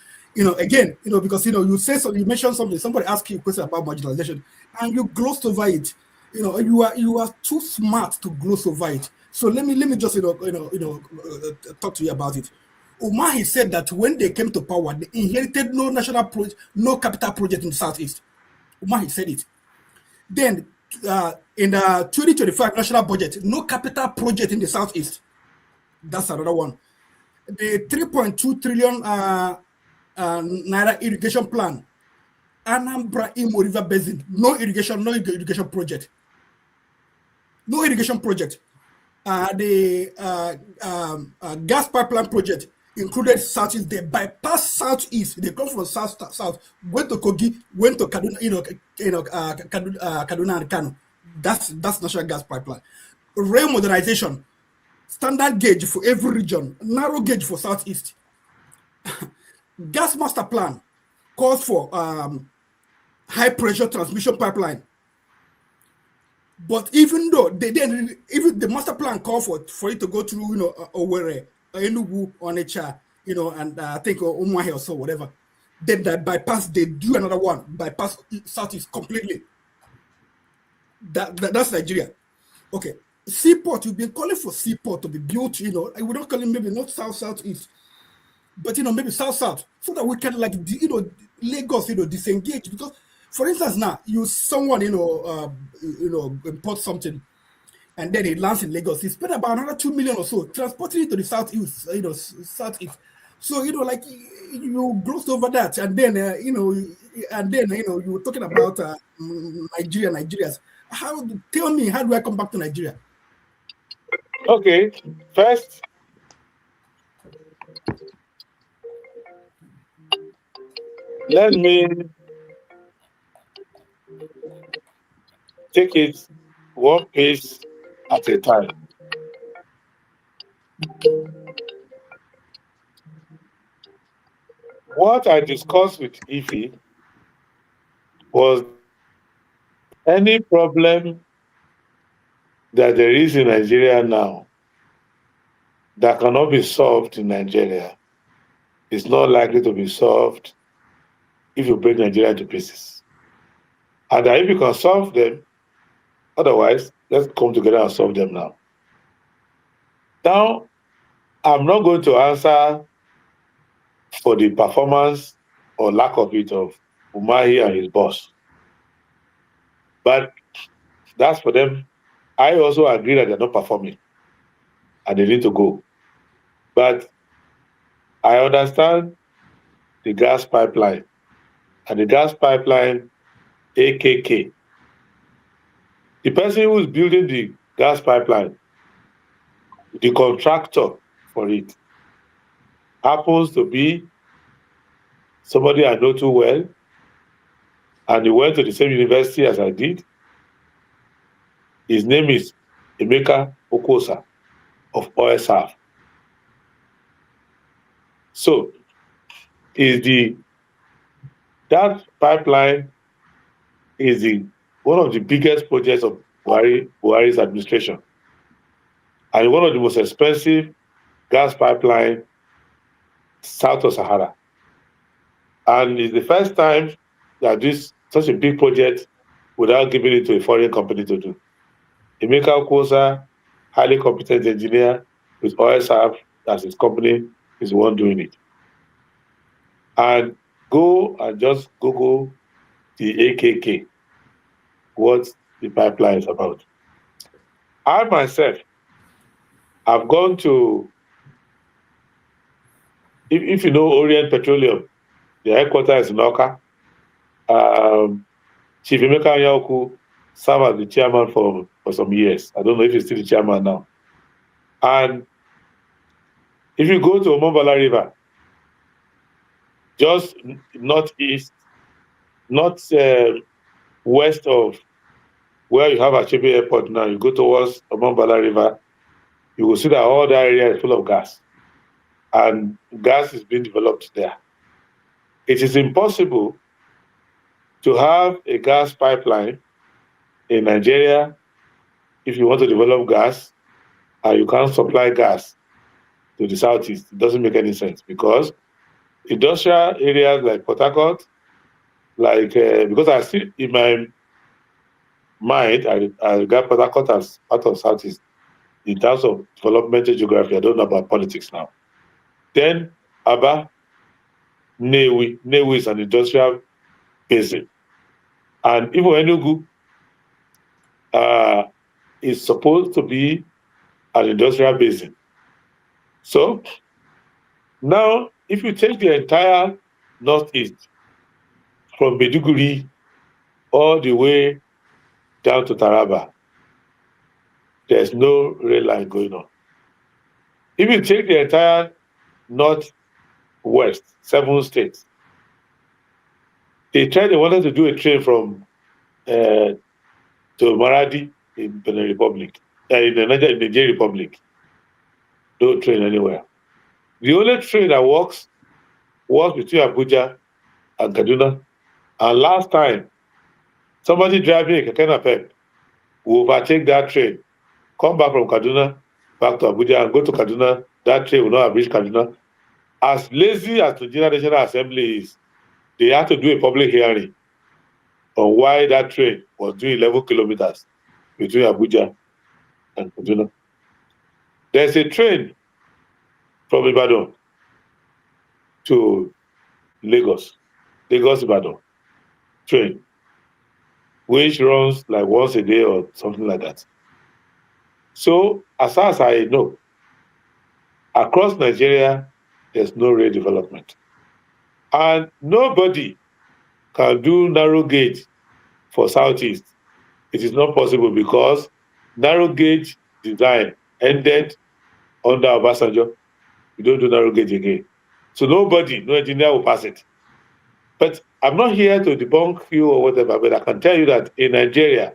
Again, because, you say so, you mentioned something, somebody asked you a question about marginalization, and you glossed over it. You are too smart to gloss over it. So let me just, talk to you about it. Umar, he said that when they came to power, they inherited no national project, no capital project in the Southeast. Umar, he said it. Then in the 2025 national budget, no capital project in the southeast. That's another one. The 3.2 trillion naira irrigation plan, Anambra Imo River Basin, no irrigation project. No irrigation project. The gas pipeline project included southeast. They bypass southeast. They come from south, went to Kogi, went to Kaduna, Kaduna and Kano. That's national gas pipeline. Rail modernization, standard gauge for every region, narrow gauge for southeast. Gas master plan calls for high pressure transmission pipeline. But even though even the master plan called for it to go through, Owerri, Enugu, Onitsha, and I think Umuahi or so, whatever. Then they do another one, bypass southeast completely. That's Nigeria. Okay. Seaport, you've been calling for seaport to be built, we don't call it maybe not southeast, but maybe south, so that we can Lagos, disengage. Because for instance, now someone import something, and then it lands in Lagos. He spent about another 2 million or so transporting it to the southeast, southeast. So you glossed over that, and then you were talking about Nigerians. Tell me, how do I come back to Nigeria? Okay, first, let me take it one piece at a time. What I discussed with Ify was any problem that there is in Nigeria now that cannot be solved in Nigeria is not likely to be solved if you break Nigeria to pieces. And that if you can solve them, otherwise, let's come together and solve them now. Now, I'm not going to answer for the performance or lack of it of Umahi and his boss. But that's for them. I also agree that they're not performing and they need to go. But I understand the gas pipeline, and the gas pipeline, AKK. The person who is building the gas pipeline, the contractor for it, happens to be somebody I know too well, and he went to the same university as I did. His name is Emeka Okosa of OSF. So, that pipeline is one of the biggest projects of Buhari's administration, and one of the most expensive gas pipeline south of Sahara. And it's the first time that such a big project without giving it to a foreign company to do. Emeka Okosa, highly competent engineer with OSF as his company, is the one doing it. And go and just Google the AKK, what the pipeline is about. I myself have gone to, if you know Orient Petroleum, the headquarters is in Oka. Chief Emeka Anyaoku served as the chairman for some years. I don't know if he's still the chairman now. And if you go to Omombala River, just northeast, west of where you have Achebe Airport now, you go towards Omombala River, you will see that all that area is full of gas. And gas is being developed there. It is impossible to have a gas pipeline in Nigeria if you want to develop gas and you can't supply gas to the southeast. It doesn't make any sense because industrial areas like Port Harcourt, because I still, in my mind, I regard Port Harcourt as part of southeast in terms of developmental geography. I don't know about politics now. Then Aba, Newi is an industrial basin. And even Enugu, is supposed to be an industrial basin. So now, if you take the entire northeast from Maiduguri all the way down to Taraba, there's no rail line going on. If you take the entire northwest, 7 states, they wanted to do a train from to Maradi in Benin Republic, in the Nigerian Republic. No train anywhere. The only train that works between Abuja and Kaduna. And last time, somebody driving a Kekena Pep will overtake that train, come back from Kaduna, back to Abuja, and go to Kaduna. That train will not have reached Kaduna. As lazy as the Nigerian National Assembly is, they had to do a public hearing on why that train was doing 11 kilometers between Abuja and Kaduna. There's a train from Ibadan to Lagos Ibadan train, which runs like once a day or something like that. So as far as I know, across Nigeria, there's no rail development. And nobody can do narrow gauge for Southeast. It is not possible because narrow gauge design ended under Obasanjo. We don't do narrow gauge again. So no engineer will pass it. But I'm not here to debunk you or whatever, but I can tell you that in Nigeria,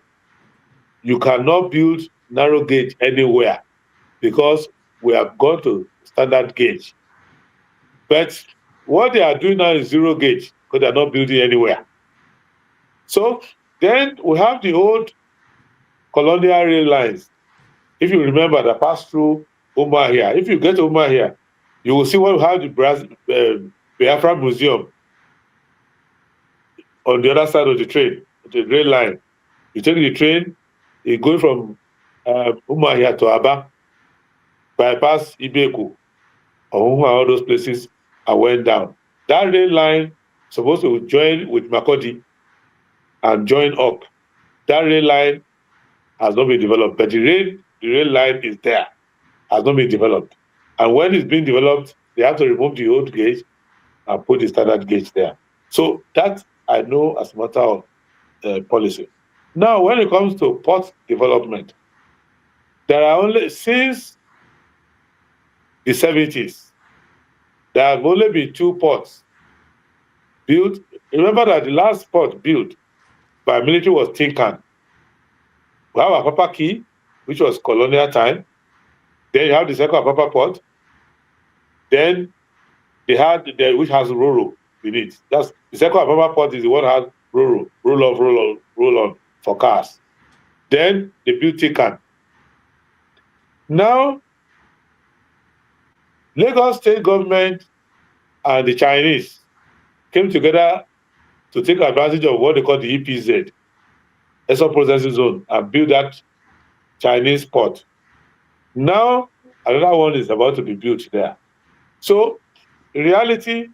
you cannot build narrow gauge anywhere because we have gone to standard gauge. But what they are doing now is zero gauge because they're not building anywhere. So then we have the old colonial rail lines. If you remember, that pass through Umuahia. If you get to Umuahia, you will see what we have the Biafra Museum on the other side of the train, the rail line. You take the train, you go from Umuahia to Aba, bypass Ibeku, or all those places, I went down. That rail line supposed to join with Makodi and join up. That rail line has not been developed, but the rail line is there, has not been developed. And when it's being developed, they have to remove the old gauge and put the standard gauge there. So that I know as a matter of policy. Now, when it comes to port development, there are only, since the 70s, there have only been 2 ports built. Remember that the last port built by military was Tinkan. We have Apapa Key, which was colonial time. Then you have the second Apapa port. Then they had which has Roro beneath. That's the second Apapa port is the one that has Roro, roll on for cars. Then they built Tinkan. Now, Lagos state government and the Chinese came together to take advantage of what they call the EPZ, Export Processing Zone, and build that Chinese port. Now, another one is about to be built there. So, in reality,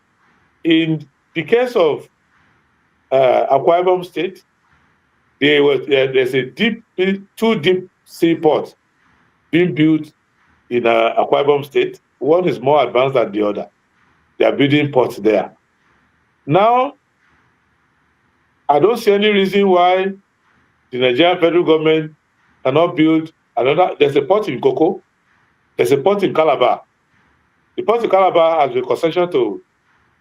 in the case of Akwa Ibom State, there's a 2 deep sea ports being built in Akwa Ibom State. One is more advanced than the other. They are building ports there. Now, I don't see any reason why the Nigerian federal government cannot build another. There's a port in Koko. There's a port in Calabar. The port in Calabar has been concession to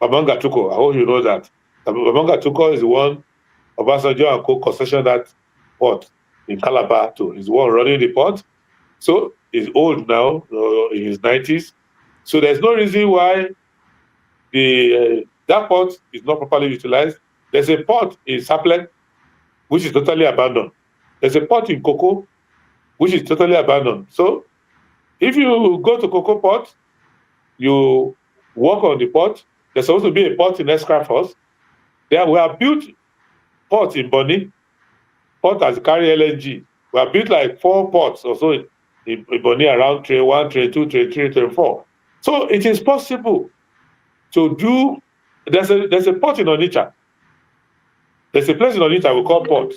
Bamanga Tuko. I hope you know that. Bamanga Tuko is the one Obasanjo and Co concession that port in Calabar to. He's the one running the port. So he's old now, in his 90s. So there's no reason why that port is not properly utilized. There's a port in Sapele, which is totally abandoned. There's a port in Koko, which is totally abandoned. So if you go to Koko Port, you walk on the port. There's supposed to be a port in Escrafos. There we have built ports in Bonny, port as carry LNG. We have built like 4 ports or so in Bonny around train 1, train 2, train 3, train 4. So it is possible to do. There's a port in Onitsha. There's a place in Onitsha we call port.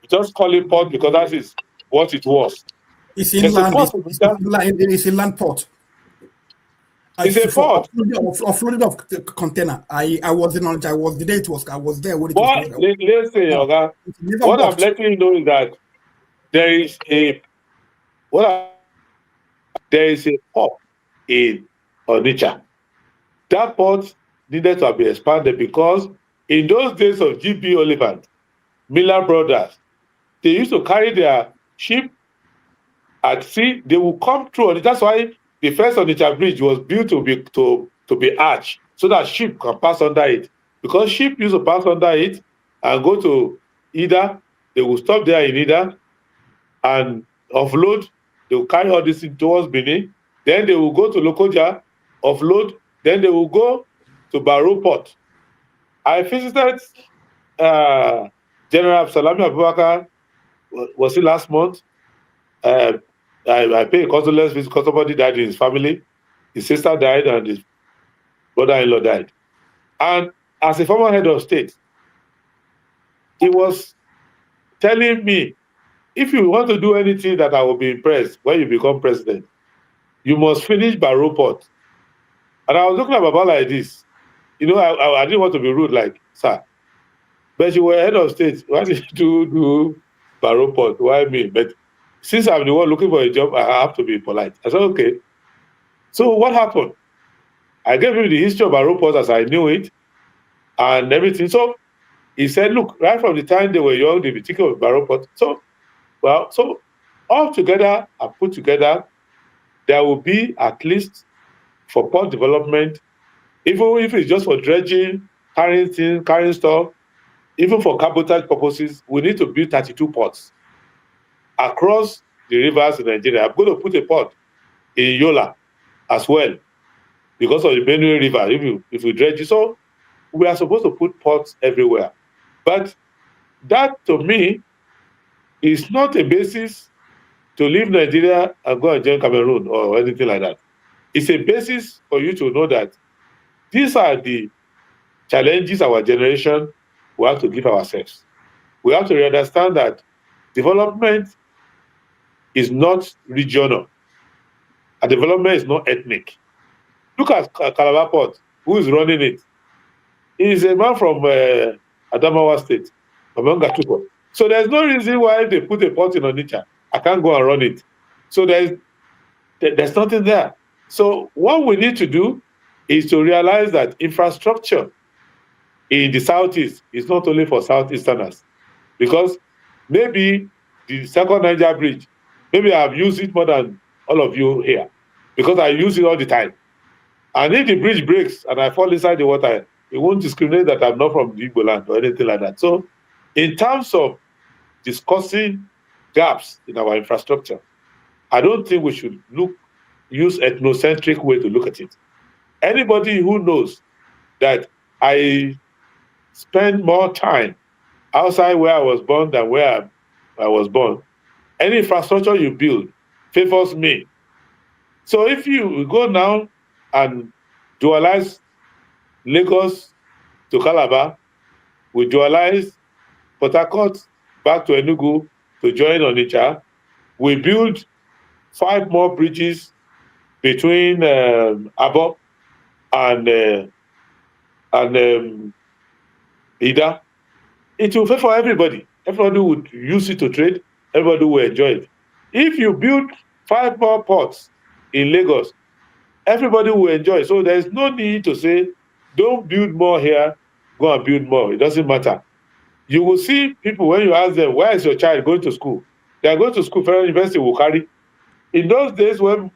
just call it port because that is what it was. It's There's a inland. port It's inland port. It's a port. Offloading of container. I was in on. I was the day it was. I was there when it was. Listen, Oga, what I'm letting you know is that there is a port in Onitsha. That port needed to be expanded because in those days of GB Oliphant, Miller Brothers, they used to carry their ship at sea. They will come through. That's why the first Onitsha bridge was built to be arched so that ship can pass under it. Because ship used to pass under it and go to Ida, they will stop there in Ida and offload. They will carry all this towards Benin. Then they will go to Lokoja, offload. Then they will go to Barrow Port. I visited General Salami Abubakar, was it last month? I paid a condolence visit because somebody died in his family. His sister died and his brother-in-law died. And as a former head of state, he was telling me, if you want to do anything that I will be impressed when you become president, you must finish Barrow Port. And I was looking at Baba like this. You know, I didn't want to be rude like, sir, but you were head of state. Why did you do Barrow Port? Why me? But since I'm the one looking for a job, I have to be polite. I said, okay. So what happened? I gave him the history of Barrow Port as I knew it and everything. So he said, look, right from the time they were young, they were thinking of Barrow Port. So all together and put together, there will be at least for port development, even if it's just for dredging, carrying things, carrying stuff, even for cabotage purposes, we need to build 32 ports across the rivers in Nigeria. I'm going to put a port in Yola as well because of the Benue River. If you dredge it, so we are supposed to put ports everywhere. But that, to me, is not a basis to leave Nigeria and go and join Cameroon or anything like that. It's a basis for you to know that these are the challenges our generation will have to give ourselves. We have to understand that development is not regional. And development is not ethnic. Look at Calabar Port. Who is running it? He is a man from Adamawa State, among Gatuko. So there's no reason why they put a port in Onitsha. I can't go and run it. So there's nothing there. So what we need to do is to realize that infrastructure in the Southeast is not only for Southeasterners. Because maybe the second Niger bridge, maybe I've used it more than all of you here because I use it all the time. And if the bridge breaks and I fall inside the water, it won't discriminate that I'm not from the Igbo land or anything like that. So in terms of discussing gaps in our infrastructure, I don't think we should use ethnocentric way to look at it. Anybody who knows that I spend more time outside where I was born than where I was born, any infrastructure you build favors me. So if you go now and dualize Lagos to Calabar, we dualize Port Harcourt back to Enugu to join Onitsha, we build 5 more bridges between Abo and Ida. It will favor everybody. Everybody would use it to trade. Everybody will enjoy it. If you build 5 more ports in Lagos, everybody will enjoy it. So there's no need to say, don't build more here, go and build more. It doesn't matter. You will see people, when you ask them, where is your child going to school? They are going to school, Federal University will carry. In those days when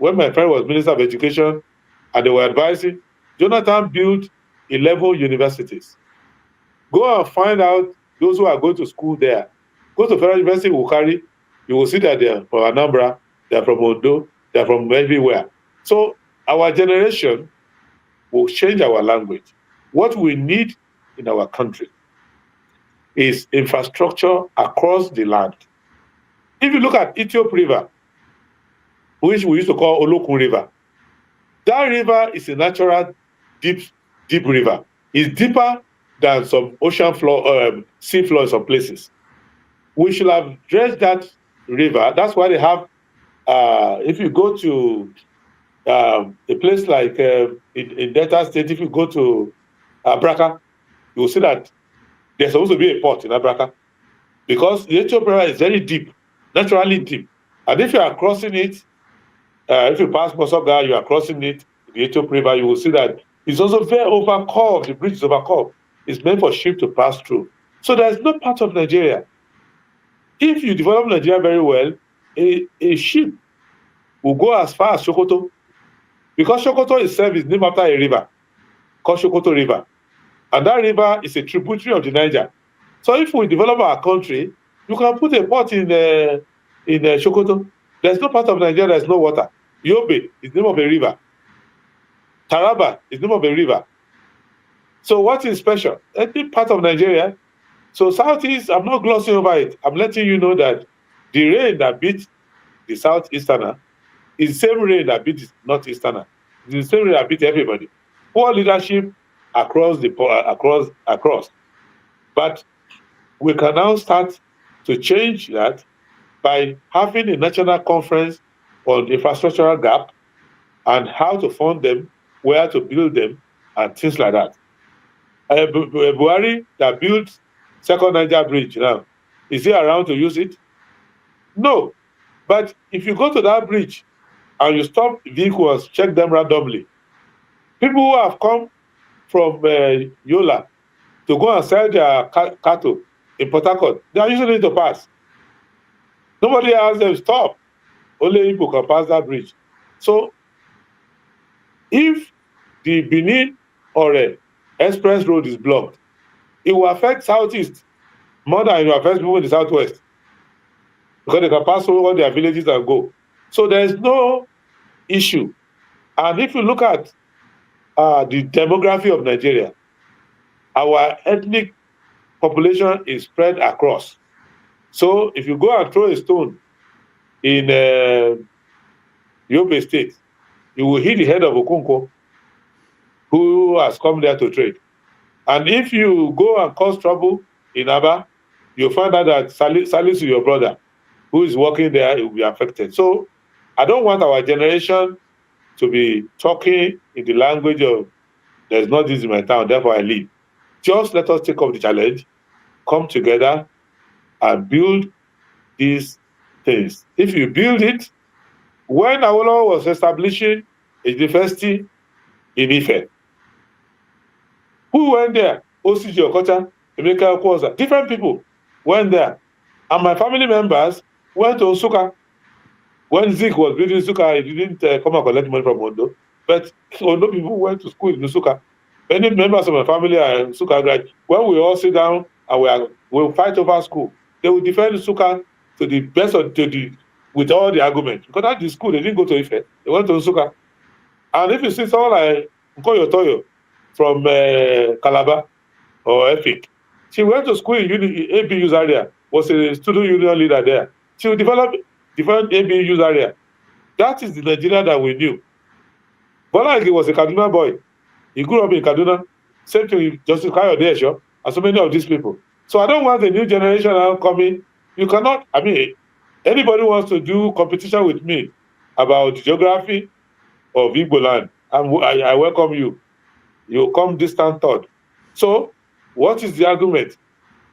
my friend was Minister of Education and they were advising, Jonathan built 11 universities. Go and find out those who are going to school there. Go to Federal University, will carry. You will see that they are from Anambra, they are from Ondo, they are from everywhere. So our generation will change our language. What we need in our country is infrastructure across the land. If you look at Ethiopia River, which we used to call Olokun River, that river is a natural deep river. It's deeper than some ocean floor, sea floor in some places. we should have dredged that river. That's why they have, if you go to a place like in Delta State, if you go to Abraka, you will see that there's supposed to be a port in Abraka because the Ethiopian River is very deep, naturally deep. And if you are crossing it, if you pass Mosoga, you are crossing it, the Ethiopian River, you will see that it's also very overcurved. The bridge is overcurved. It's meant for ships to pass through. So there's no part of Nigeria. If you develop Nigeria very well, a ship will go as far as Sokoto, because Sokoto itself is named after a river called Sokoto River. And that river is a tributary of the Niger. So if we develop our country, you can put a port in Sokoto. There's no part of Nigeria there's no water. Yobe is the name of a river. Taraba is the name of a river. So what is special? Any part of Nigeria. So Southeast, I'm not glossing over it. I'm letting you know that the rain that beat the Southeasterner is the same rain that beat the Northeasterner. It's the same rain that beat everybody. Poor leadership across. But we can now start to change that by having a national conference on the infrastructural gap and how to fund them, where to build them, and things like that. Buhari that built Second Niger Bridge now, is he around to use it? No. But if you go to that bridge and you stop vehicles, check them randomly, people who have come from Yola to go and sell their cattle in Port Harcourt, they are using it to pass. Nobody asks them stop. Only people can pass that bridge. So if the Benin or express road is blocked, it will affect Southeast more than it will affect people in the Southwest, because they can pass through all their villages and go. So there is no issue. And if you look at the demography of Nigeria, our ethnic population is spread across. So if you go and throw a stone in Yobe State, you will hit the head of Okunko, who has come there to trade. And if you go and cause trouble in Aba, you'll find out that Salisu, your brother, who is working there, will be affected. So I don't want our generation to be talking in the language of, there's not this in my town, therefore I leave. Just let us take up the challenge, come together, and build these things. If you build it, when Adewole was establishing a university in Ife, who went there? OCG Okocha, Emeka Okwoza, different people went there. And my family members went to Nsukka. When Zeke was building Nsukka, he didn't come and collect money from Ondo. But Ondo people went to school in Nsukka. Many members of my family are Nsukka graduates. When we all sit down and we'll fight over school, they will defend Nsukka to the best of with all the arguments. Because at the school, they didn't go to Ife, they went to Nsukka. And if you see someone like Nkoyo Toyo from Calabar or Epic, she went to school in ABU's area, was a student union leader there. She will develop different ABU's area. That is the Nigeria that we knew. Bola Ige was a Kaduna boy. He grew up in Kaduna. Same thing with Justice Kayode Esho, and so many of these people. So I don't want the new generation now coming. You cannot, I mean, anybody wants to do competition with me about geography of Igbo land, I welcome you. You come distant third. So what is the argument?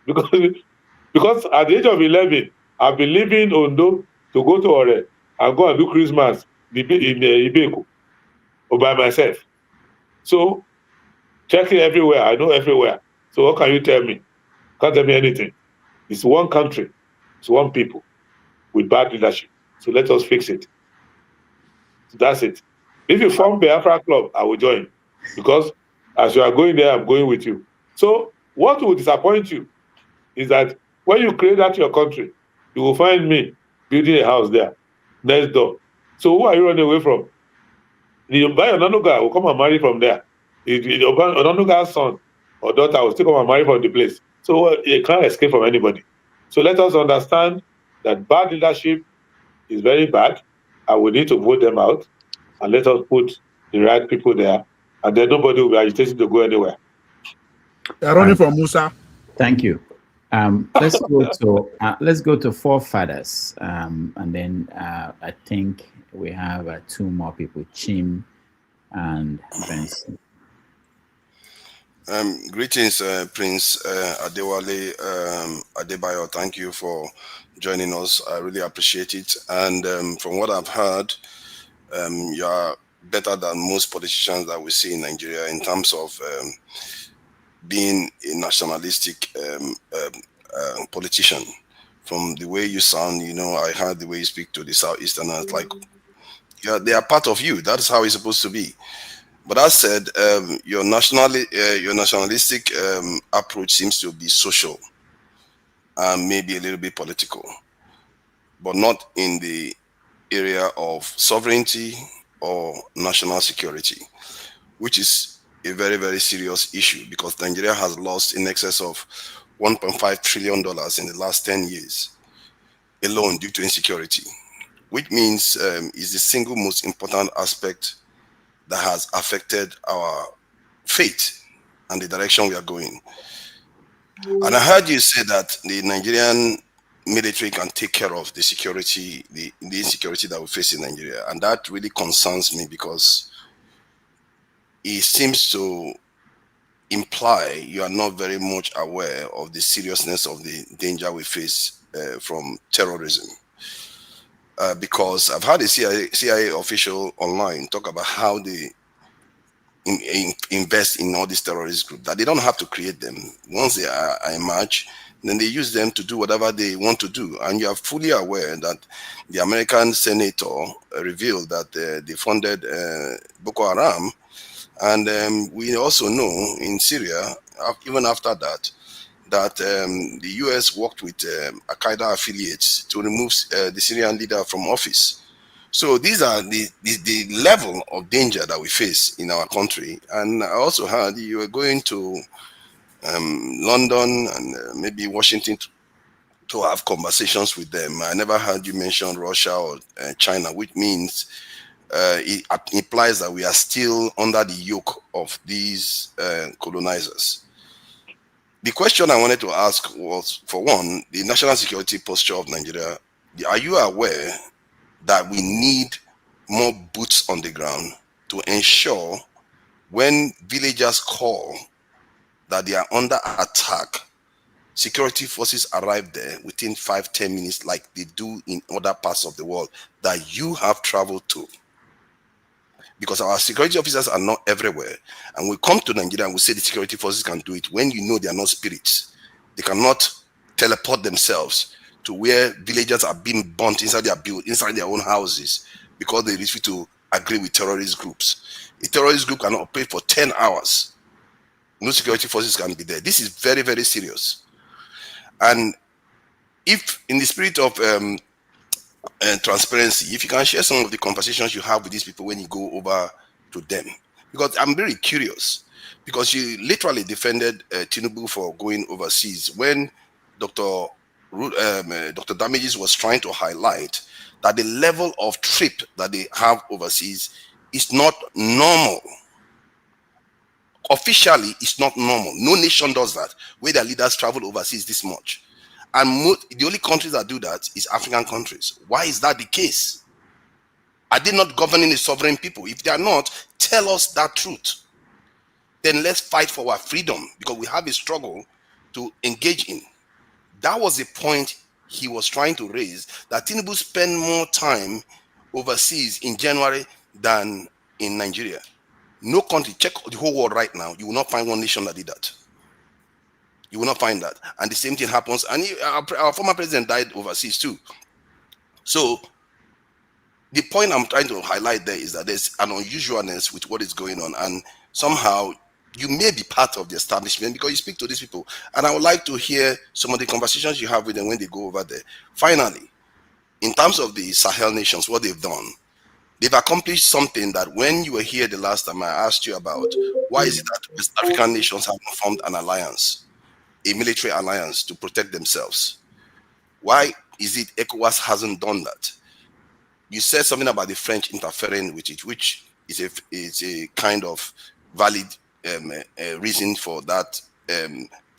Because at the age of 11, I've been leaving Ondo to go to Ore and go and do Christmas in Ibeku or by myself. So checking everywhere, I know everywhere. So what can you tell me? Can't tell me anything. It's one country, it's one people with bad leadership. So let us fix it. So that's it. If you form Biafra Club, I will join. Because as you are going there, I'm going with you. So what will disappoint you is that when you create that your country, you will find me building a house there, next door. So who are you running away from? The Onanuga will come and marry from there. Onanuga's son or daughter will still come and marry from the place. So you can't escape from anybody. So let us understand that bad leadership is very bad, and we need to vote them out, and let us put the right people there, and then nobody will be agitated to go anywhere. Running from Musa. Thank you. Let's go to forefathers, and then I think we have two more people, Chim and Benson. Greetings, Prince Adewale, Adebayo. Thank you for joining us. I really appreciate it. And from what I've heard, you are better than most politicians that we see in Nigeria in terms of being a nationalistic politician. From the way you sound, I heard the way you speak to the Southeasterners, like they are part of you. That's how it's supposed to be. But that said, your nationalistic approach seems to be social and maybe a little bit political, but not in the area of sovereignty or national security, which is a very, very serious issue because Nigeria has lost in excess of $1.5 trillion in the last 10 years alone due to insecurity, which means is the single most important aspect that has affected our fate and the direction we are going. And I heard you say that the Nigerian military can take care of the security, the insecurity that we face in Nigeria. And that really concerns me because it seems to imply you are not very much aware of the seriousness of the danger we face from terrorism. Because I've had a CIA official online talk about how they invest in all these terrorist groups, that they don't have to create them. Once they are emerged, then they use them to do whatever they want to do. And you are fully aware that the American senator revealed that they funded Boko Haram. And we also know in Syria, even after that, that the US worked with Al-Qaeda affiliates to remove the Syrian leader from office. So these are the level of danger that we face in our country. And I also heard you were going to London and maybe Washington to have conversations with them. I never heard you mention Russia or China, which means it implies that we are still under the yoke of these colonizers. The question I wanted to ask was, for one, the national security posture of Nigeria. Are you aware that we need more boots on the ground to ensure when villagers call that they are under attack, security forces arrive there within 5-10 minutes like they do in other parts of the world that you have traveled to? Because our security officers are not everywhere. And we come to Nigeria and we say the security forces can do it when you know they are not spirits. They cannot teleport themselves to where villagers are being burnt inside their own houses because they refuse to agree with terrorist groups. A terrorist group cannot operate for 10 hours. No security forces can be there. This is very, very serious. And if in the spirit of transparency, if you can share some of the conversations you have with these people when you go over to them, because I'm very curious, because you literally defended Tinubu for going overseas when Dr. Damages was trying to highlight that the level of trip that they have overseas is not normal. Officially, it's not normal. No nation does that, where their leaders travel overseas this much. And the only countries that do that is African countries. Why is that the case? Are they not governing the sovereign people? If they are not, tell us that truth. Then let's fight for our freedom, because we have a struggle to engage in. That was the point he was trying to raise, that Tinubu spent more time overseas in January than in Nigeria. No country, check the whole world right now, you will not find one nation that did that. You will not find that. And the same thing happens. And our former president died overseas too. So the point I'm trying to highlight there is that there's an unusualness with what is going on. And somehow you may be part of the establishment because you speak to these people. And I would like to hear some of the conversations you have with them when they go over there. Finally, in terms of the Sahel nations, what they've done, they've accomplished something that when you were here the last time I asked you about, why is it that West African nations have not formed an alliance, a military alliance to protect themselves? Why is it ECOWAS hasn't done that? You said something about the French interfering with it, which is a kind of valid reason for that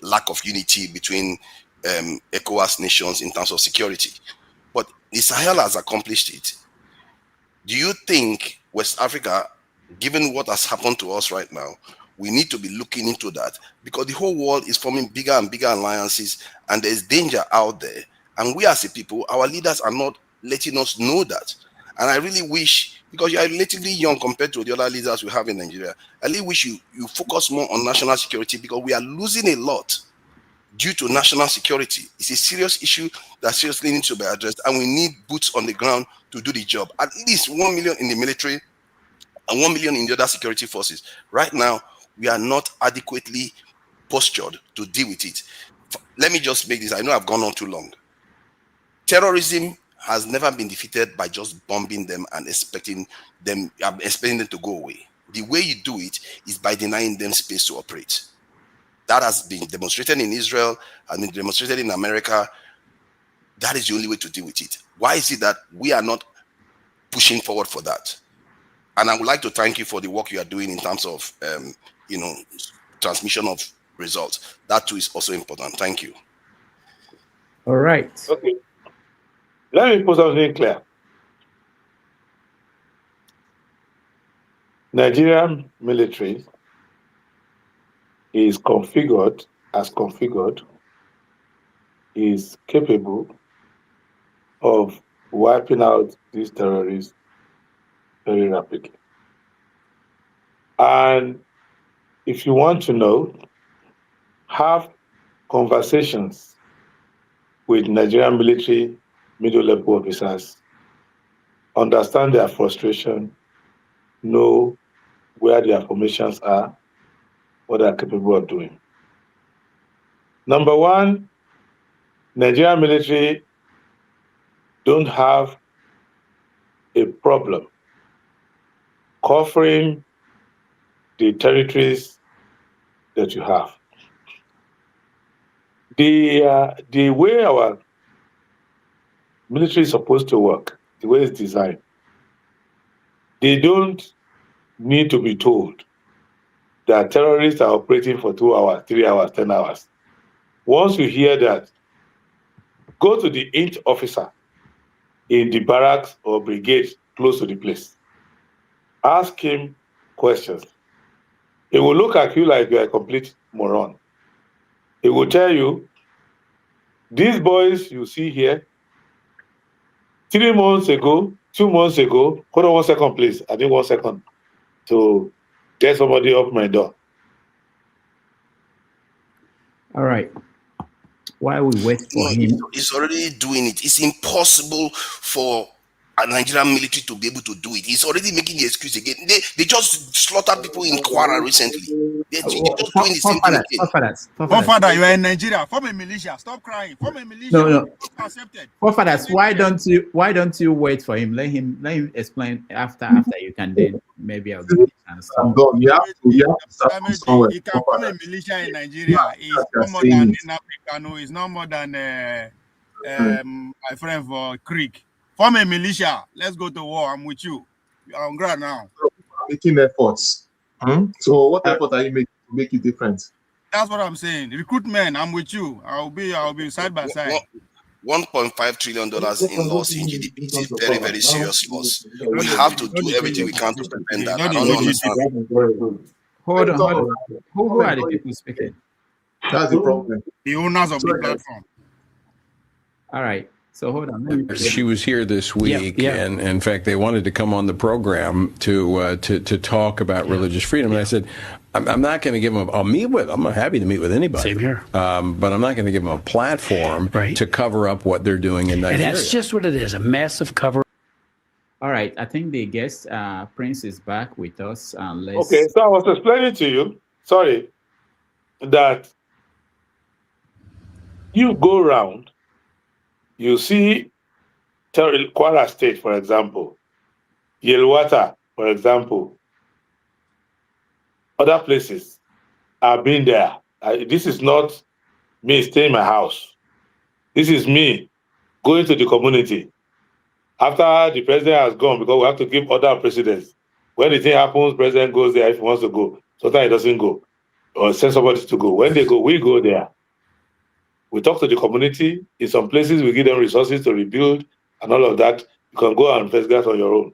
lack of unity between ECOWAS nations in terms of security. But the Sahel has accomplished it. Do you think West Africa, given what has happened to us right now, we need to be looking into that? Because the whole world is forming bigger and bigger alliances, and there's danger out there. And we as a people, our leaders are not letting us know that. And I really wish, because you are relatively young compared to the other leaders we have in Nigeria, I really wish you focus more on national security, because we are losing a lot due to national security. It's a serious issue that seriously needs to be addressed, and we need boots on the ground to do the job. At least 1 million in the military and 1 million in the other security forces. Right now, we are not adequately postured to deal with it. Let me just make this, I know I've gone on too long. Terrorism has never been defeated by just bombing them and expecting them to go away. The way you do it is by denying them space to operate. That has been demonstrated in Israel, and been demonstrated in America. That is the only way to deal with it. Why is it that we are not pushing forward for that? And I would like to thank you for the work you are doing in terms of, transmission of results. That too is also important. Thank you. All right. Okay. Let me put something clear. Nigerian military is configured, is capable of wiping out these terrorists very rapidly. And if you want to know, have conversations with Nigerian military middle-level officers, understand their frustration, know where their formations are, what they're capable of doing. Number one, Nigerian military don't have a problem covering the territories that you have. The way our military is supposed to work, the way it's designed, they don't need to be told that terrorists are operating for 2 hours, 3 hours, 10 hours. Once you hear that, go to the int officer in the barracks or brigade close to the place. Ask him questions. He will look at you like you're a complete moron. He will tell you, these boys you see here, 3 months ago, 2 months ago, hold on 1 second, please. I need 1 second to get somebody up my door. All right. While we wait for him. He's already doing it. It's impossible for a Nigerian military to be able to do it. He's already making the excuse again. They just slaughtered people in Kwara recently. They're just doing the same thing again. Forefather, you are in Nigeria. Form a militia. Stop crying. Form a militia. No. Accepted. Forefathers, why don't you wait for him? Let him explain after you can then maybe I'll give you a chance. You have to start from somewhere. He can form a militia in Nigeria. It's no more than in Africa. No, it's no more than my friend for Creek. Form a militia. Let's go to war. I'm with you. You're on ground now. Making efforts. So what effort are you making to make it different? That's what I'm saying. Recruitment. I'm with you. I'll be side by side. $1.5 trillion in loss in GDP. It's a very, very serious loss. We have to do everything we can to prevent that. I don't understand. Hold on. Who are the people speaking? That's the problem. The owners of the platform. All right. So hold on. She was here this week, and in fact, they wanted to come on the program to talk about religious freedom. And I said, I'm not going to give them. I'm happy to meet with anybody. Same here. But I'm not going to give them a platform to cover up what they're doing in Nigeria. And that's just what it is, a massive cover. All right. I think the guest, Prince, is back with us. Okay, so I was explaining to you, that you go around, you see Kwara State, for example, Yelwata, for example, other places. I've been there. This is not me staying in my house. This is me going to the community. After the president has gone, because we have to give other presidents. When the thing happens, president goes there if he wants to go. Sometimes he doesn't go. Or send somebody to go. When they go, we go there. We talk to the community. In some places, we give them resources to rebuild and all of that. You can go and investigate on your own.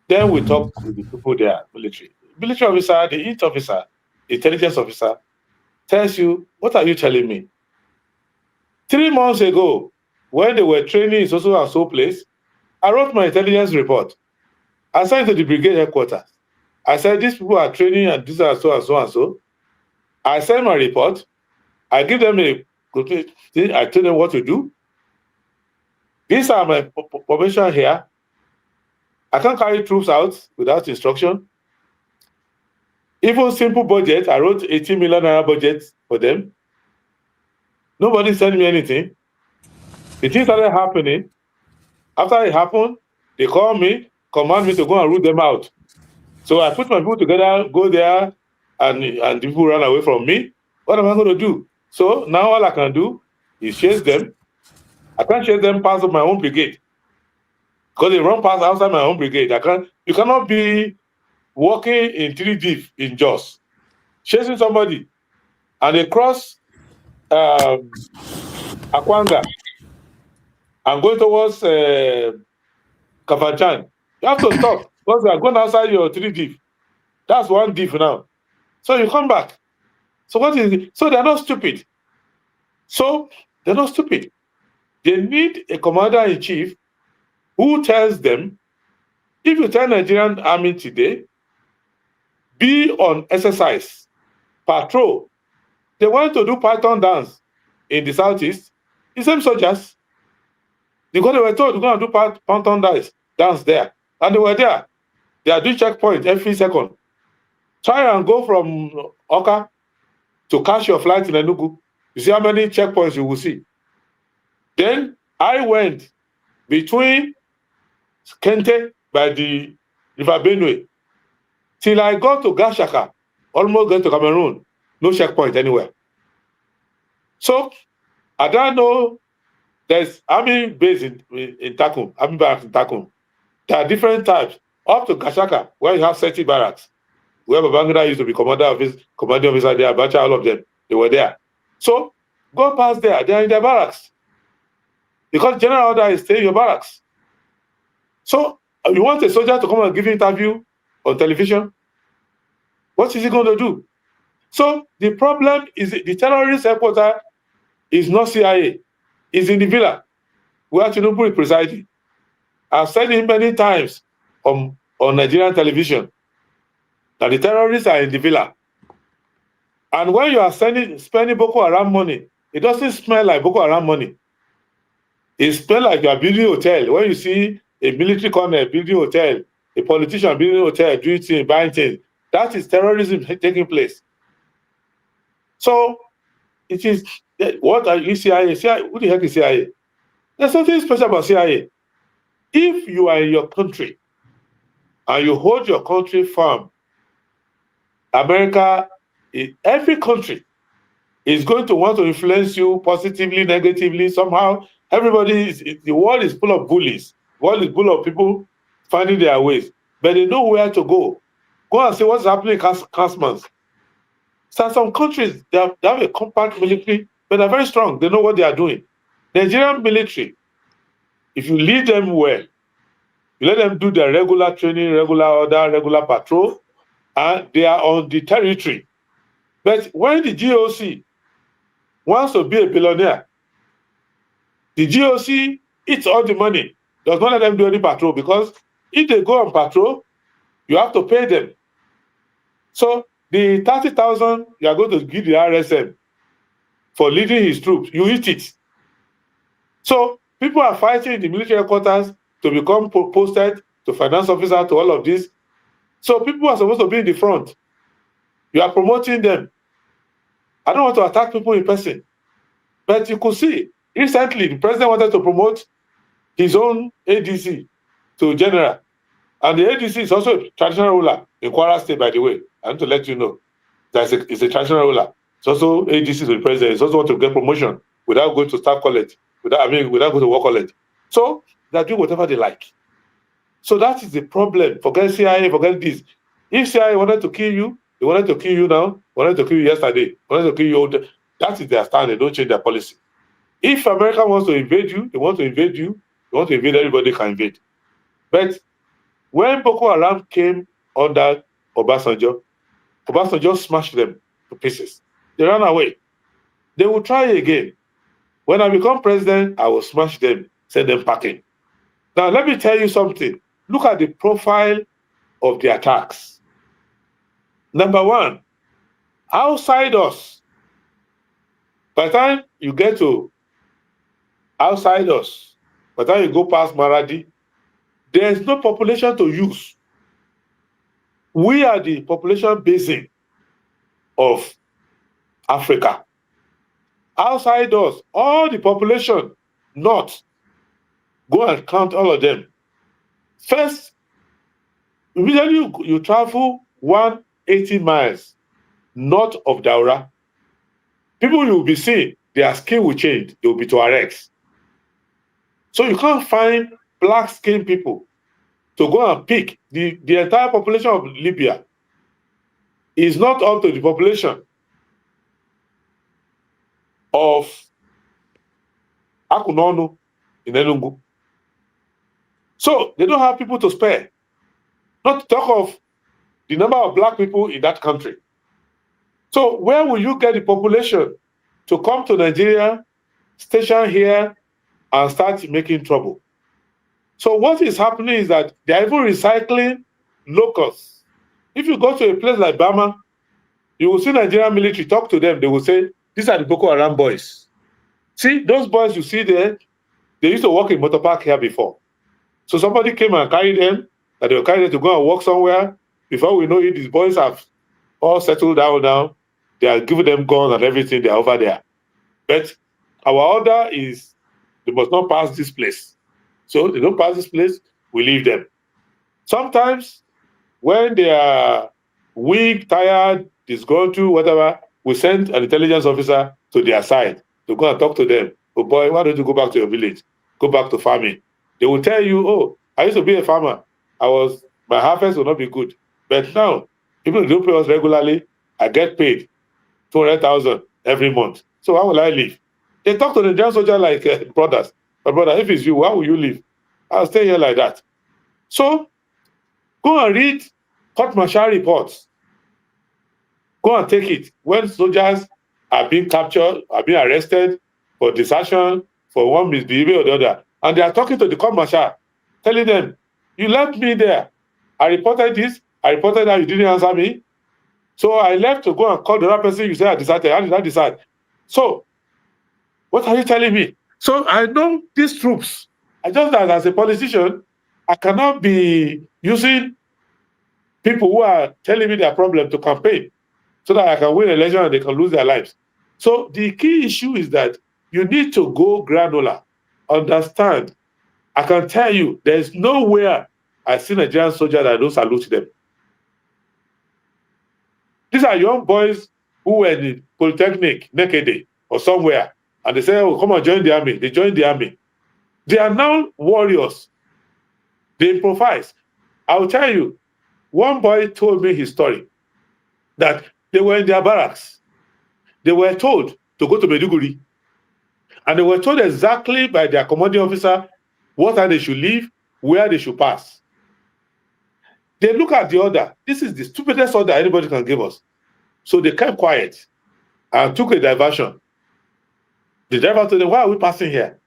Then we talk with the people there, military. Military officer, the IT officer, the intelligence officer, tells you, what are you telling me? 3 months ago, when they were training in so and so place, I wrote my intelligence report. I sent it to the brigade headquarters. I said, these people are training and this and so and so and so. I sent my report. I give them I tell them what to do. These are my permission here. I can't carry troops out without instruction. Even simple budget, I wrote 18 million naira budget for them. Nobody sent me anything. The thing started happening. After it happened, they called me, command me to go and root them out. So I put my people together, go there, and the people ran away from me. What am I going to do? So now all I can do is chase them. I can't chase them past my own brigade. Because they run past outside my own brigade. You cannot be walking in 3 deep in Jos, chasing somebody, and they cross Akwanga and going towards Kafanchan. You have to stop because they are going outside your 3 deep. That's 1 deep now. So you come back. So what is it? So they're not stupid. They need a commander-in-chief who tells them, if you tell Nigerian army today, be on exercise, patrol. They want to do Python dance in the southeast. The same soldiers. Because they were told to go and do Python dance there. And they were there. They are doing checkpoint every second. Try and go from Oka to catch your flight in Enugu. You see how many checkpoints you will see. Then I went between Kente by the River Benue till I got to Gashaka, almost going to Cameroon. No checkpoint anywhere. So I don't know. There's army base in Takum, army barracks in Takum. There are different types. Up to Gashaka, where you have 30 barracks, where Babangida used to be commanding officer there, Abacha, all of them, they were there. So go past there, they are in their barracks. Because general order is stay in your barracks. So you want a soldier to come and give you an interview on television? What is he going to do? So the problem is the terrorist headquarters is not CIA. It's in the villa where Tinubu is presiding. I've said it many times on Nigerian television that the terrorists are in the villa. And when you are spending Boko Haram money, it doesn't smell like Boko Haram money. It smells like you are building a hotel. When you see a military colonel building a hotel, a politician building a hotel, doing things, buying things, that is terrorism taking place. So it is, what are you CIA? Who the heck is CIA? There's something special about CIA. If you are in your country and you hold your country firm, America, every country is going to want to influence you positively, negatively, somehow. The world is full of bullies. The world is full of people finding their ways. But they know where to go. Go and see what's happening in Casamance. So some countries, they have a compact military, but they're very strong. They know what they are doing. Nigerian military, if you lead them well, you let them do their regular training, regular order, regular patrol, and they are on the territory. But when the GOC wants to be a billionaire, the GOC eats all the money, does not let them do any patrol, because if they go on patrol, you have to pay them. So the 30,000 you are going to give the RSM for leading his troops, you eat it. So people are fighting in the military headquarters to become posted to finance officer, to all of this. So people are supposed to be in the front. You are promoting them. I don't want to attack people in person. But you could see, recently, the president wanted to promote his own ADC to general. And the ADC is also a traditional ruler in Kwara State, by the way. I want to let you know that it's a traditional ruler. It's also ADC to the president. It's also want to get promotion without going to staff college, without going to work college. So they're doing whatever they like. So that is the problem. Forget CIA, forget this. If CIA wanted to kill you, they wanted to kill you now, wanted to kill you yesterday, wanted to kill you. That is their stand. They don't change their policy. If America wants to invade you, they want to invade you, they want to invade everybody, they can invade. But when Boko Haram came under Obasanjo smashed them to pieces. They ran away. They will try again. When I become president, I will smash them, send them packing. Now, let me tell you something. Look at the profile of the attacks. Number one, outside us, by the time you get to outside us, by the time you go past Maradi, there is no population to use. We are the population basin of Africa. Outside us, all the population, north, go and count all of them. First, immediately you travel 180 miles north of Daura. People you will be seeing, their skin will change. They will be Tuaregs. So you can't find black-skinned people to go and pick. The entire population of Libya is not up to the population of Akunonu in Enugu. So they don't have people to spare. Not to talk of the number of black people in that country. So where will you get the population to come to Nigeria, station here, and start making trouble? So what is happening is that they are even recycling locals. If you go to a place like Bama, you will see Nigerian military talk to them. They will say, these are the Boko Haram boys. See, those boys you see there, they used to work in motor park here before. So somebody came and carried them, that they were carrying them to go and work somewhere. Before we know it, these boys have all settled down now. They are giving them guns and everything. They are over there. But our order is they must not pass this place. So they don't pass this place, we leave them. Sometimes when they are weak, tired, disgruntled, whatever, we send an intelligence officer to their side to go and talk to them. Oh boy, why don't you go back to your village? Go back to farming. They will tell you, oh, I used to be a farmer. My harvest will not be good. But now, even if they don't pay us regularly, I get paid 200,000 every month. So how will I live? They talk to the Nigerian soldier like brothers. But brother, if it's you, how will you live? I'll stay here like that. So go and read court martial reports. Go and take it. When soldiers are being captured, are being arrested for desertion, for one misbehavior or the other, and they are talking to the court martial, telling them, you left me there. I reported this. I reported that you didn't answer me. So I left to go and call the other person. You said I deserted. How did I decide? So what are you telling me? So I know these troops. I just that as a politician, I cannot be using people who are telling me their problem to campaign so that I can win an election and they can lose their lives. So the key issue is that you need to go granular, understand. I can tell you, there's nowhere I see Nigerian soldiers that I don't salute them. These are young boys who were in the Polytechnic, Nekede, or somewhere, and they say, oh, come and join the army. They joined the army. They are now warriors. They improvise. I will tell you, one boy told me his story, that they were in their barracks. They were told to go to Maiduguri, and they were told exactly by their commanding officer what time they should leave, where they should pass. They look at the order. This is the stupidest order anybody can give us. So they kept quiet and took a diversion. The driver told them, why are we passing here?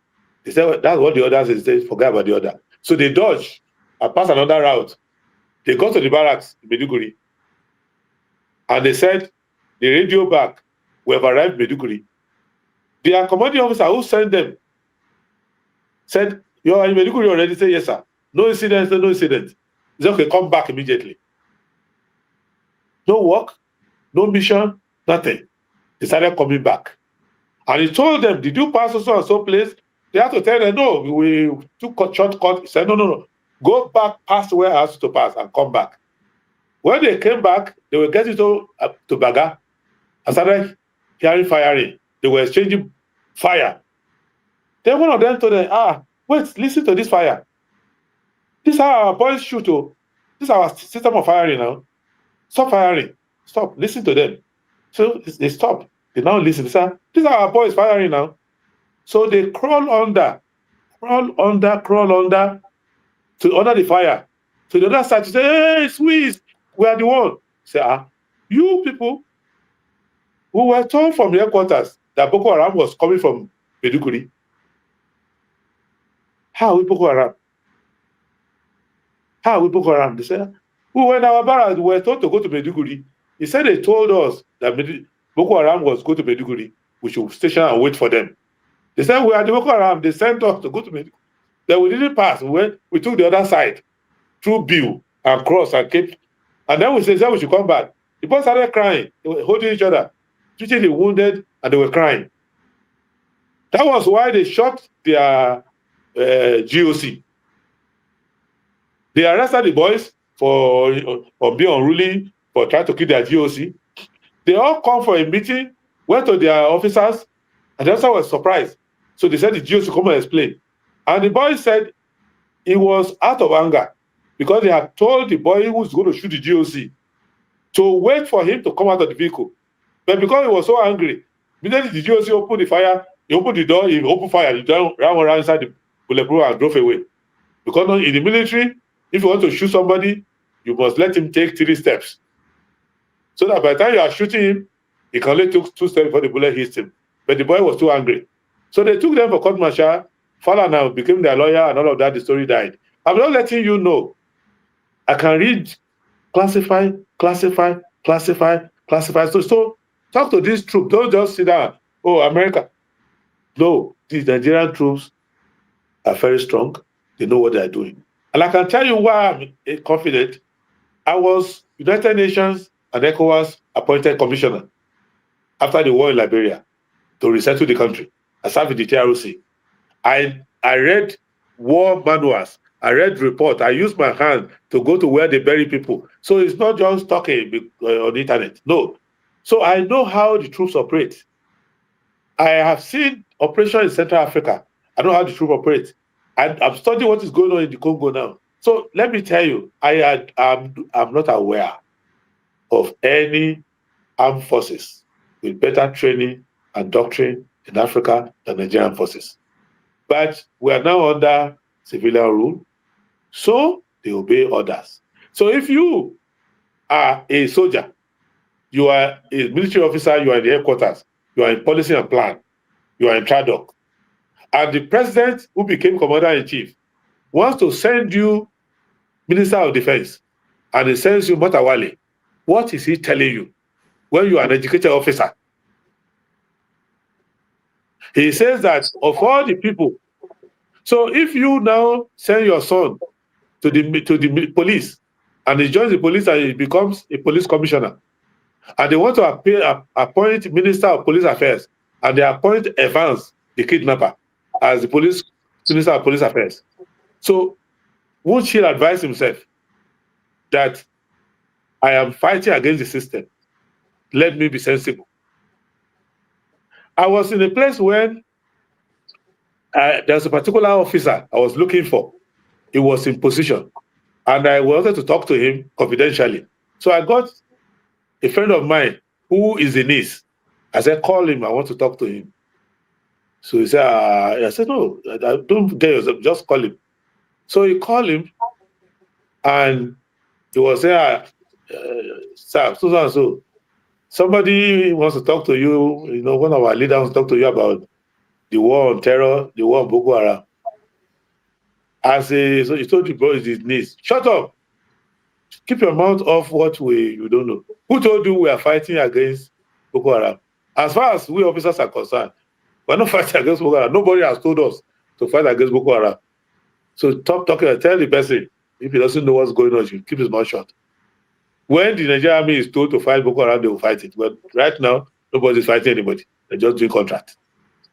They said, well, that's what the order says. They forget about the order. So they dodged and passed another route. They got to the barracks in Maiduguri. And they said, the radio back, we have arrived in Maiduguri. Their commanding officer who sent them said, you're in Maiduguri already? Say, yes, sir. No incident, no incident. He said, okay, come back immediately. No work, no mission, nothing. They started coming back. And he told them, did you pass so and so place? They had to tell them, no, we took a shortcut. He said, no. Go back past where I asked you to pass and come back. When they came back, they were getting to Baga and started hearing firing. They were exchanging fire. Then one of them told them, wait, listen to this fire. This is how our boys shoot. This is our system of firing now. Stop firing. Stop. Listen to them. So they stopped. They now listen. They say, this is how our boys firing now. So they crawl under to under the fire. To the other side to say, hey, Swiss, we are the one. Say, you people who were told from the headquarters that Boko Haram was coming from Maiduguri. How are we Boko Haram? How are we Boko Haram? They said, we were in our barracks, we were told to go to Maiduguri. He said they told us that Boko Haram was going to Maiduguri. We should station and wait for them. They said, we are the Boko Haram. They sent us to go to Maiduguri. Then we didn't pass. We took the other side through Bill and cross and Cape. And then we said we should come back. The boys started crying. They were holding each other, treating the wounded, and they were crying. That was why they shot their GOC. They arrested the boys for being unruly, for trying to kill their GOC. They all come for a meeting, went to their officers, and the officer was surprised. So they said the GOC come and explain. And the boy said he was out of anger because they had told the boy who was going to shoot the GOC to wait for him to come out of the vehicle. But because he was so angry, immediately the GOC opened the fire, he opened the door, he opened fire, he ran around inside the bulletproof and drove away. Because in the military, if you want to shoot somebody, you must let him take 3 steps. So that by the time you are shooting him, he can only take 2 steps before the bullet hits him. But the boy was too angry. So they took them for court martial. Falana became their lawyer and all of that, the story died. I'm not letting you know. I can read, classify. So talk to these troops. Don't just sit down. Oh, America. No, these Nigerian troops are very strong. They know what they're doing. And I can tell you why I'm confident. I was United Nations and ECOWAS appointed commissioner after the war in Liberia to resettle the country. I served in the TROC. I read war manuals. I read reports. I used my hand to go to where they bury people. So it's not just talking on the internet. No. So I know how the troops operate. I have seen operations in Central Africa. I know how the troops operate. I'm studying what is going on in the Congo now. So let me tell you, I'm not aware of any armed forces with better training and doctrine in Africa than Nigerian forces. But we are now under civilian rule, so they obey orders. So if you are a soldier, you are a military officer, you are in the headquarters, you are in policy and plan, you are in TRADOC, and the president who became commander-in-chief wants to send you Minister of Defense, and he sends you Matawale, what is he telling you when you are an educated officer? He says that of all the people, so if you now send your son to the police, and he joins the police and he becomes a police commissioner, and they want to appoint Minister of Police Affairs, and they appoint Evans, the kidnapper, as the police Minister of Police Affairs. So won't he advise himself that I am fighting against the system? Let me be sensible. I was in a place when there's a particular officer I was looking for. He was in position, and I wanted to talk to him confidentially. So I got a friend of mine who is in Nice. I said, call him, I want to talk to him. So he said, I said, no, don't get yourself, just call him. So he called him, and he was there, sir, so somebody wants to talk to you, one of our leaders wants to talk to you about the war on terror, the war on Boko Haram. So he told the boy his niece, shut up. Keep your mouth off what you don't know. Who told you we are fighting against Boko Haram? As far as we officers are concerned, we're not fighting against Boko Haram. Nobody has told us to fight against Boko Haram. So stop talking and tell the person, if he doesn't know what's going on, he should keep his mouth shut. When the Nigerian army is told to fight Boko Haram, they will fight it. But right now, nobody's fighting anybody. They're just doing contract.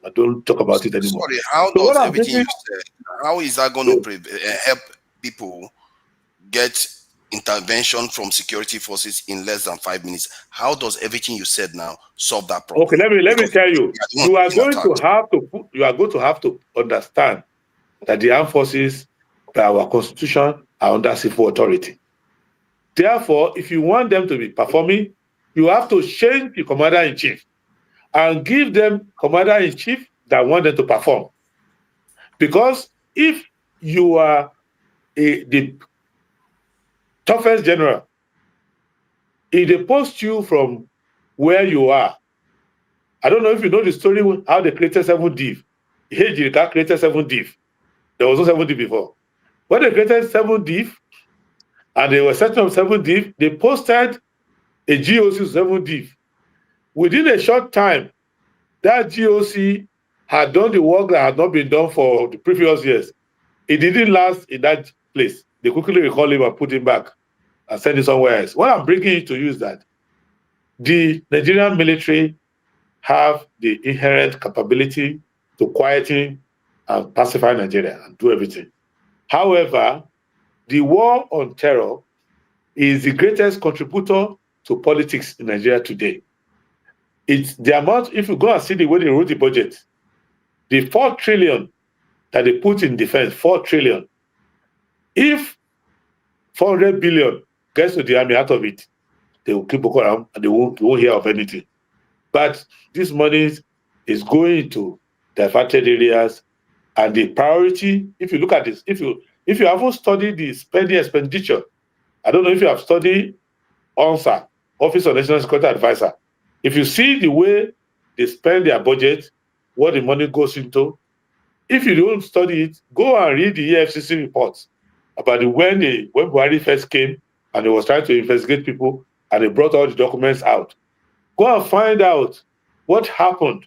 I don't talk about it anymore. Sorry, how does everything you said, how is that going to help people get intervention from security forces in less than 5 minutes? How does everything you said now solve that problem? Okay, let me tell you. You are going to have to understand that the armed forces, by our constitution, are under civil authority. Therefore, if you want them to be performing, you have to change the commander-in-chief and give them commander-in-chief that want them to perform. Because if you are the toughest general, if they post you from where you are, I don't know if you know the story how they created 7 div. Ejirika created 7 div. There was no 7 div before. When they created 7 div and they were setting up 7 div, they posted a GOC 7 div. Within a short time, that GOC had done the work that had not been done for the previous years. It didn't last in that place. They quickly recall him and put him back and send him somewhere else. What I'm bringing it to you is that the Nigerian military have the inherent capability to quieten and pacify Nigeria and do everything. However, the war on terror is the greatest contributor to politics in Nigeria today. It's the amount, if you go and see the way they wrote the budget, the 4 trillion that they put in defense, 4 trillion. If 400 billion gets to the army out of it, they will keep Boko Haram and they won't hear of anything. But this money is going to diverted areas, and the priority, if you look at this, if you haven't studied the spending expenditure, I don't know if you have studied ONSA, Office of National Security Advisor. If you see the way they spend their budget, what the money goes into, if you don't study it, go and read the EFCC reports about when Buhari first came and he was trying to investigate people and they brought all the documents out. Go and find out what happened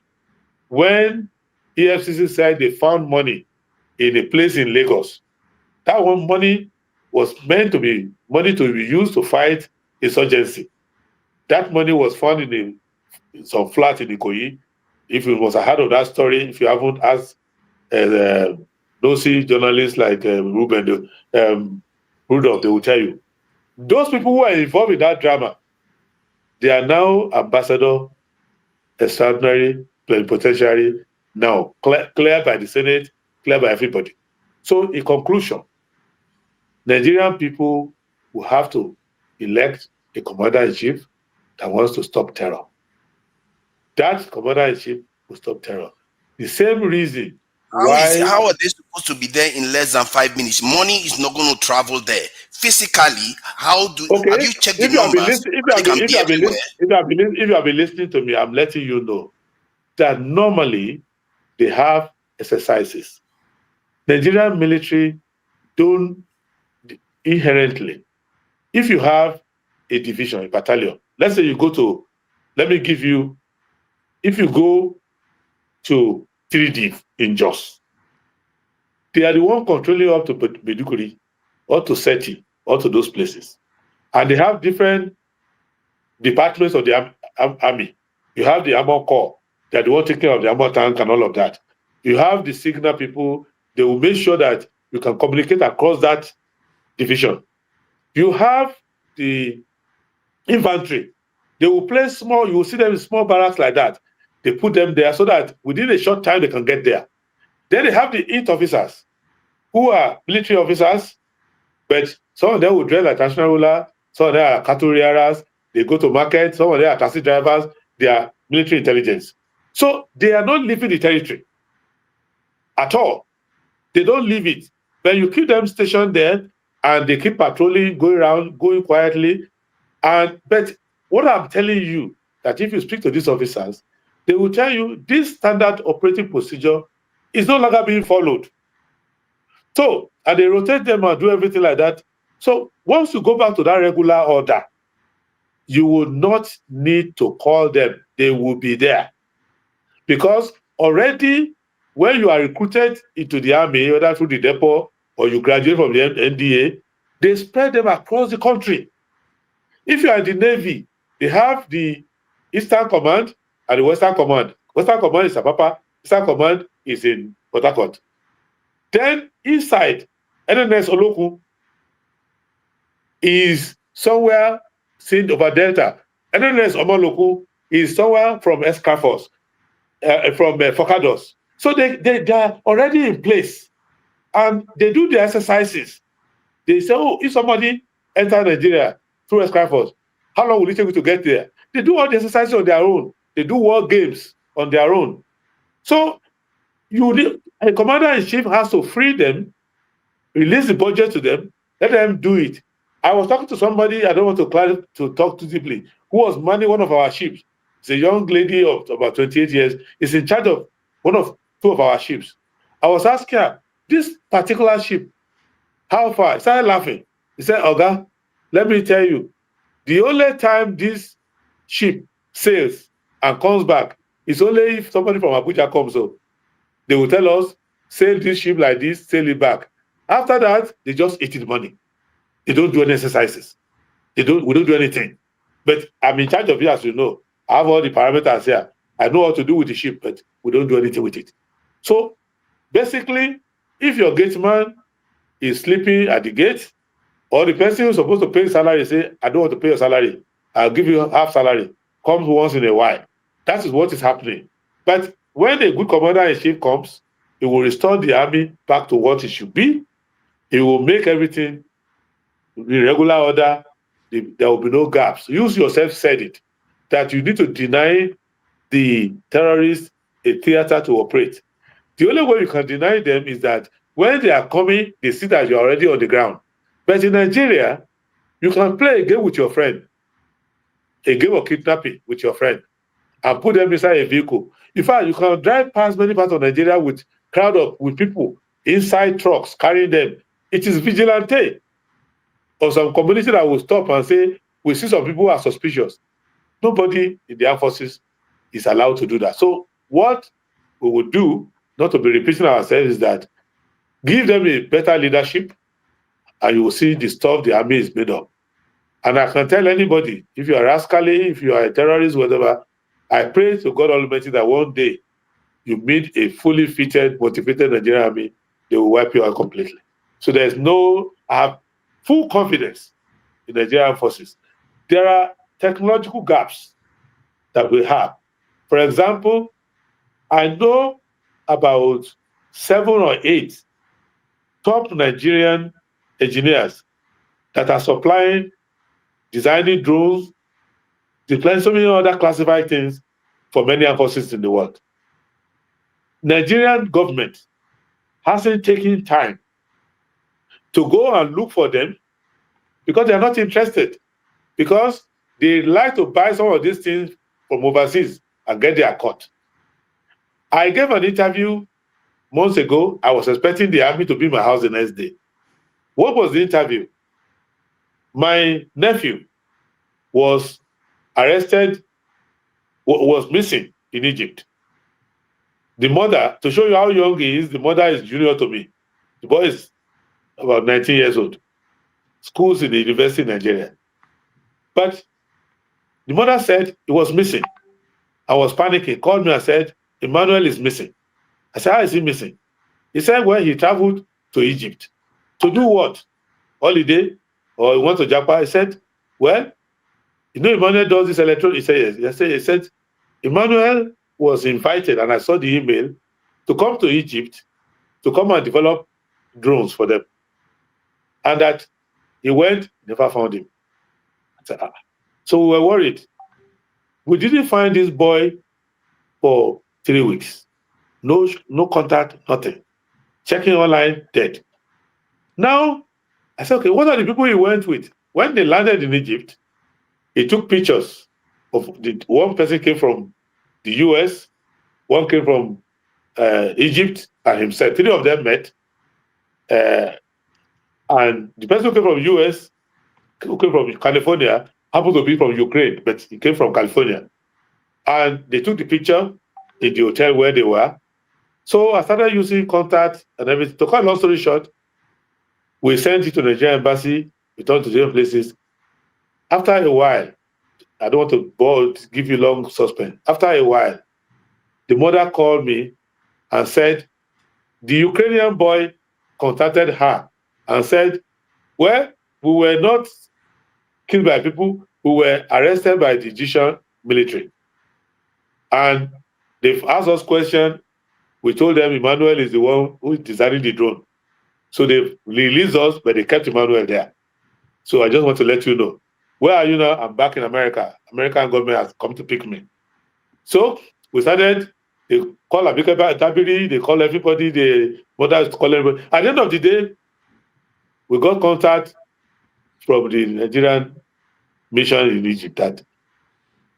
when EFCC said they found money in a place in Lagos. That one money was meant to be money to be used to fight insurgency. That money was found in some flat in Ikoyi. If you must have heard of that story, if you haven't asked nosy journalists like Rudolph, they will tell you. Those people who are involved in that drama, they are now ambassador, extraordinary, plenipotentiary, now cleared by the Senate, cleared by everybody. So in conclusion, Nigerian people will have to elect a commander-in-chief that wants to stop terror. That commander-in-chief will stop terror. The same reason how are they supposed to be there in less than 5 minutes? Money is not going to travel there. Physically, have you checked the numbers? If you have been listening to me, I'm letting you know that normally they have exercises. Nigerian military don't inherently. If you have a division, a battalion, let's say you go to, if you go to 3D in Jos, they are the one controlling up to Meduguri, or to Seti, or to those places. And they have different departments of the army. You have the armor corps, they are the one taking care of the armor tank and all of that. You have the signal people, they will make sure that you can communicate across that division. You have the infantry. They will place small, you will see them in small barracks like that. They put them there so that within a short time they can get there. Then they have the int officers, who are military officers, but some of them will dress like national ruler, some of them are cattle rearers, they go to market, some of them are taxi drivers, they are military intelligence. So they are not leaving the territory at all. They don't leave it. But you keep them stationed there and they keep patrolling, going around, going quietly. But what I'm telling you, that if you speak to these officers, they will tell you this standard operating procedure is no longer being followed. So, and they rotate them and do everything like that. So once you go back to that regular order, you will not need to call them. They will be there. Because already when you are recruited into the army, whether through the depot or you graduate from the NDA, they spread them across the country. If you are in the Navy, they have the Eastern Command and the Western Command. Western Command is Apapa, Eastern Command is in Port Harcourt. Then inside, NNS Oloku is somewhere seen over Delta. NNS Omoloku is somewhere from Escafos, from Focados. So they are already in place. And they do the exercises. They say, oh, if somebody enters Nigeria through Escafos, how long will it take you to get there? They do all the exercises on their own. They do war games on their own. So a commander-in-chief has to free them, release the budget to them, let them do it. I was talking to somebody, I don't want to talk too deeply, who was manning one of our ships. It's a young lady of about 28 years, is in charge of two of our ships. I was asking her, this particular ship, how far? He started laughing. He said, Oga, let me tell you, the only time this ship sails and comes back is only if somebody from Abuja comes up. They will tell us, sail this ship like this, sail it back. After that, they just eat the money. They don't do any exercises. We don't do anything. But I'm in charge of it, as you know. I have all the parameters here. I know what to do with the ship, but we don't do anything with it. So basically, if your gate man is sleeping at the gate, or the person who's supposed to pay salary say, I don't want to pay your salary, I'll give you half salary, comes once in a while. That is what is happening. But when a good commander-in-chief comes, he will restore the army back to what it should be. He will make everything in regular order. There will be no gaps. You yourself said it, that you need to deny the terrorists a theater to operate. The only way you can deny them is that when they are coming, they see that you're already on the ground. But in Nigeria, you can play a game with your friend, a game of kidnapping with your friend, and put them inside a vehicle. In fact, you can drive past many parts of Nigeria with with people inside trucks carrying them. It is vigilante. Or some community that will stop and say, we see some people who are suspicious. Nobody in the armed forces is allowed to do that. So what we would do, not to be repeating ourselves, is that give them a better leadership, and you will see the stuff the army is made of. And I can tell anybody, if you are rascally, if you are a terrorist, whatever, I pray to God Almighty that one day you meet a fully fitted, motivated Nigerian army, they will wipe you out completely. So I have full confidence in the Nigerian forces. There are technological gaps that we have. For example, I know about 7 or 8 top Nigerian engineers that are supplying, designing drones, deploying so many other classified things for many armed forces in the world. Nigerian government hasn't taken time to go and look for them because they are not interested, because they like to buy some of these things from overseas and get their cut. I gave an interview months ago. I was expecting the army to be in my house the next day. What was the interview? My nephew was arrested, was missing in Egypt. The mother, to show you how young he is, the mother is junior to me. The boy is about 19 years old. Schools in the university in Nigeria. But the mother said he was missing. I was panicking, called me and said, Emmanuel is missing. I said, how is he missing? He said, well, he traveled to Egypt. To do what? Holiday? Or he went to Japan? He said, well, you know Emmanuel does this electoral? He said, yes. He said, Emmanuel was invited, and I saw the email, to come to Egypt to come and develop drones for them. And that he went, never found him. I said, So we were worried. We didn't find this boy for 3 weeks. No contact, nothing. Checking online, dead. Now, I said, okay, what are the people he went with? When they landed in Egypt, he took pictures of one person came from the US, one came from Egypt, and himself. 3 of them met. And the person who came from US, who came from California, happened to be from Ukraine, but he came from California. And they took the picture in the hotel where they were. So I started using contact and everything. To cut a long story short, we sent it to the Nigerian embassy, returned to different places. After a while, I don't want to give you long suspense. After a while, the mother called me and said, the Ukrainian boy contacted her and said, well, we were not killed by people who were arrested by the Egyptian military. And they've asked us questions. We told them Emmanuel is the one who is designing the drone. So they've released us, but they kept Emmanuel there. So I just want to let you know. Where are you now? I'm back in America. American government has come to pick me. So we started They call Abike Tabiri, they call everybody, the mothers call everybody. At the end of the day, we got contact from the Nigerian mission in Egypt that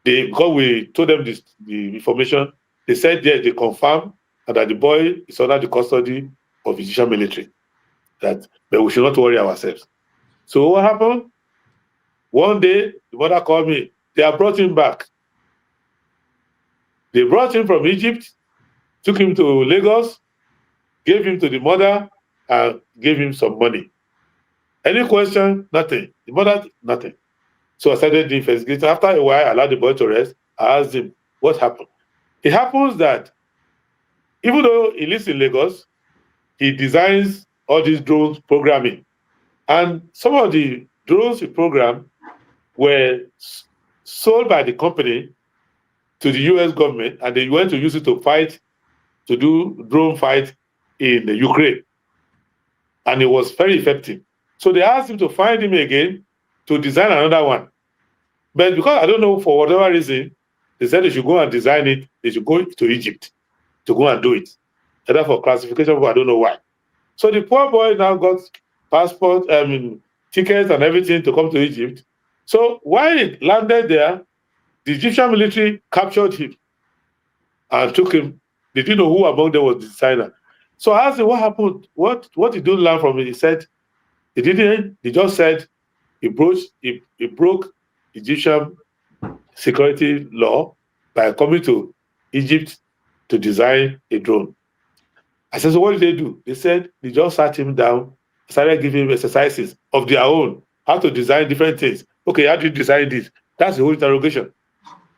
because we told them the information, they said yes, they confirmed that the boy is under the custody of Egyptian military. But we should not worry ourselves. So what happened? One day, the mother called me. They have brought him back. They brought him from Egypt, took him to Lagos, gave him to the mother, and gave him some money. Any question? Nothing. The mother, nothing. So I started the investigation. After a while, I allowed the boy to rest. I asked him, what happened? It happens that even though he lives in Lagos, he designs all these drones programming. And some of the drones he programmed were sold by the company to the US government, and they went to use it to fight, to do drone fight in Ukraine. And it was very effective. So they asked him to find him again to design another one. But because I don't know, for whatever reason, they said they should go and design it, they should go to Egypt to go and do it. Either for classification, but I don't know why. So the poor boy now got passport, tickets and everything to come to Egypt. So while he landed there, the Egyptian military captured him and took him. They didn't know who among them was the designer. So I asked him, what happened? What did you learn from it? He said, he didn't. He just said he broke Egyptian security law by coming to Egypt to design a drone. I said, so what did they do? They said they just sat him down, started giving him exercises of their own, how to design different things. Okay, how do you design this? That's the whole interrogation.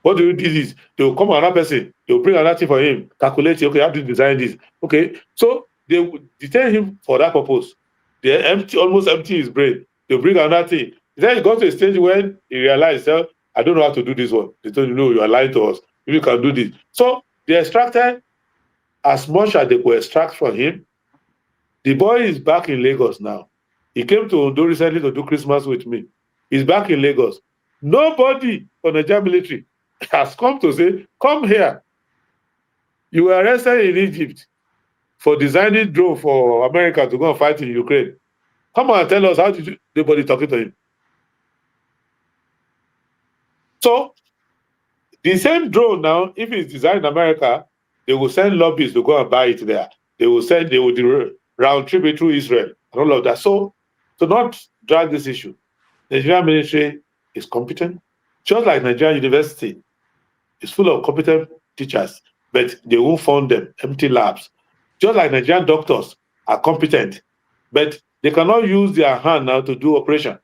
What do you do this? They will come another person, they will bring another thing for him, calculate, okay, how do you design this? Okay, so they will detain him for that purpose. They almost empty his brain. They'll bring another thing. Then he got to a stage when he realized, I don't know how to do this one. They told him, no, you are lying to us. You can do this. So they extracted as much as they could extract from him. The boy is back in Lagos now. He came to Ondo recently to do Christmas with me. He's back in Lagos. Nobody from the Nigerian military has come to say, come here. You were arrested in Egypt for designing drone for America to go and fight in Ukraine. Come on and tell us, how did you, nobody talking to him? So, the same drone now, if it's designed in America, they will send lobbyists to go and buy it there. They will do round trip through Israel and all of that. So, to not drag this issue, the Nigerian military is competent, just like Nigerian university is full of competent teachers, but they won't fund them, empty labs. Just like Nigerian doctors are competent, but they cannot use their hand now to do operation.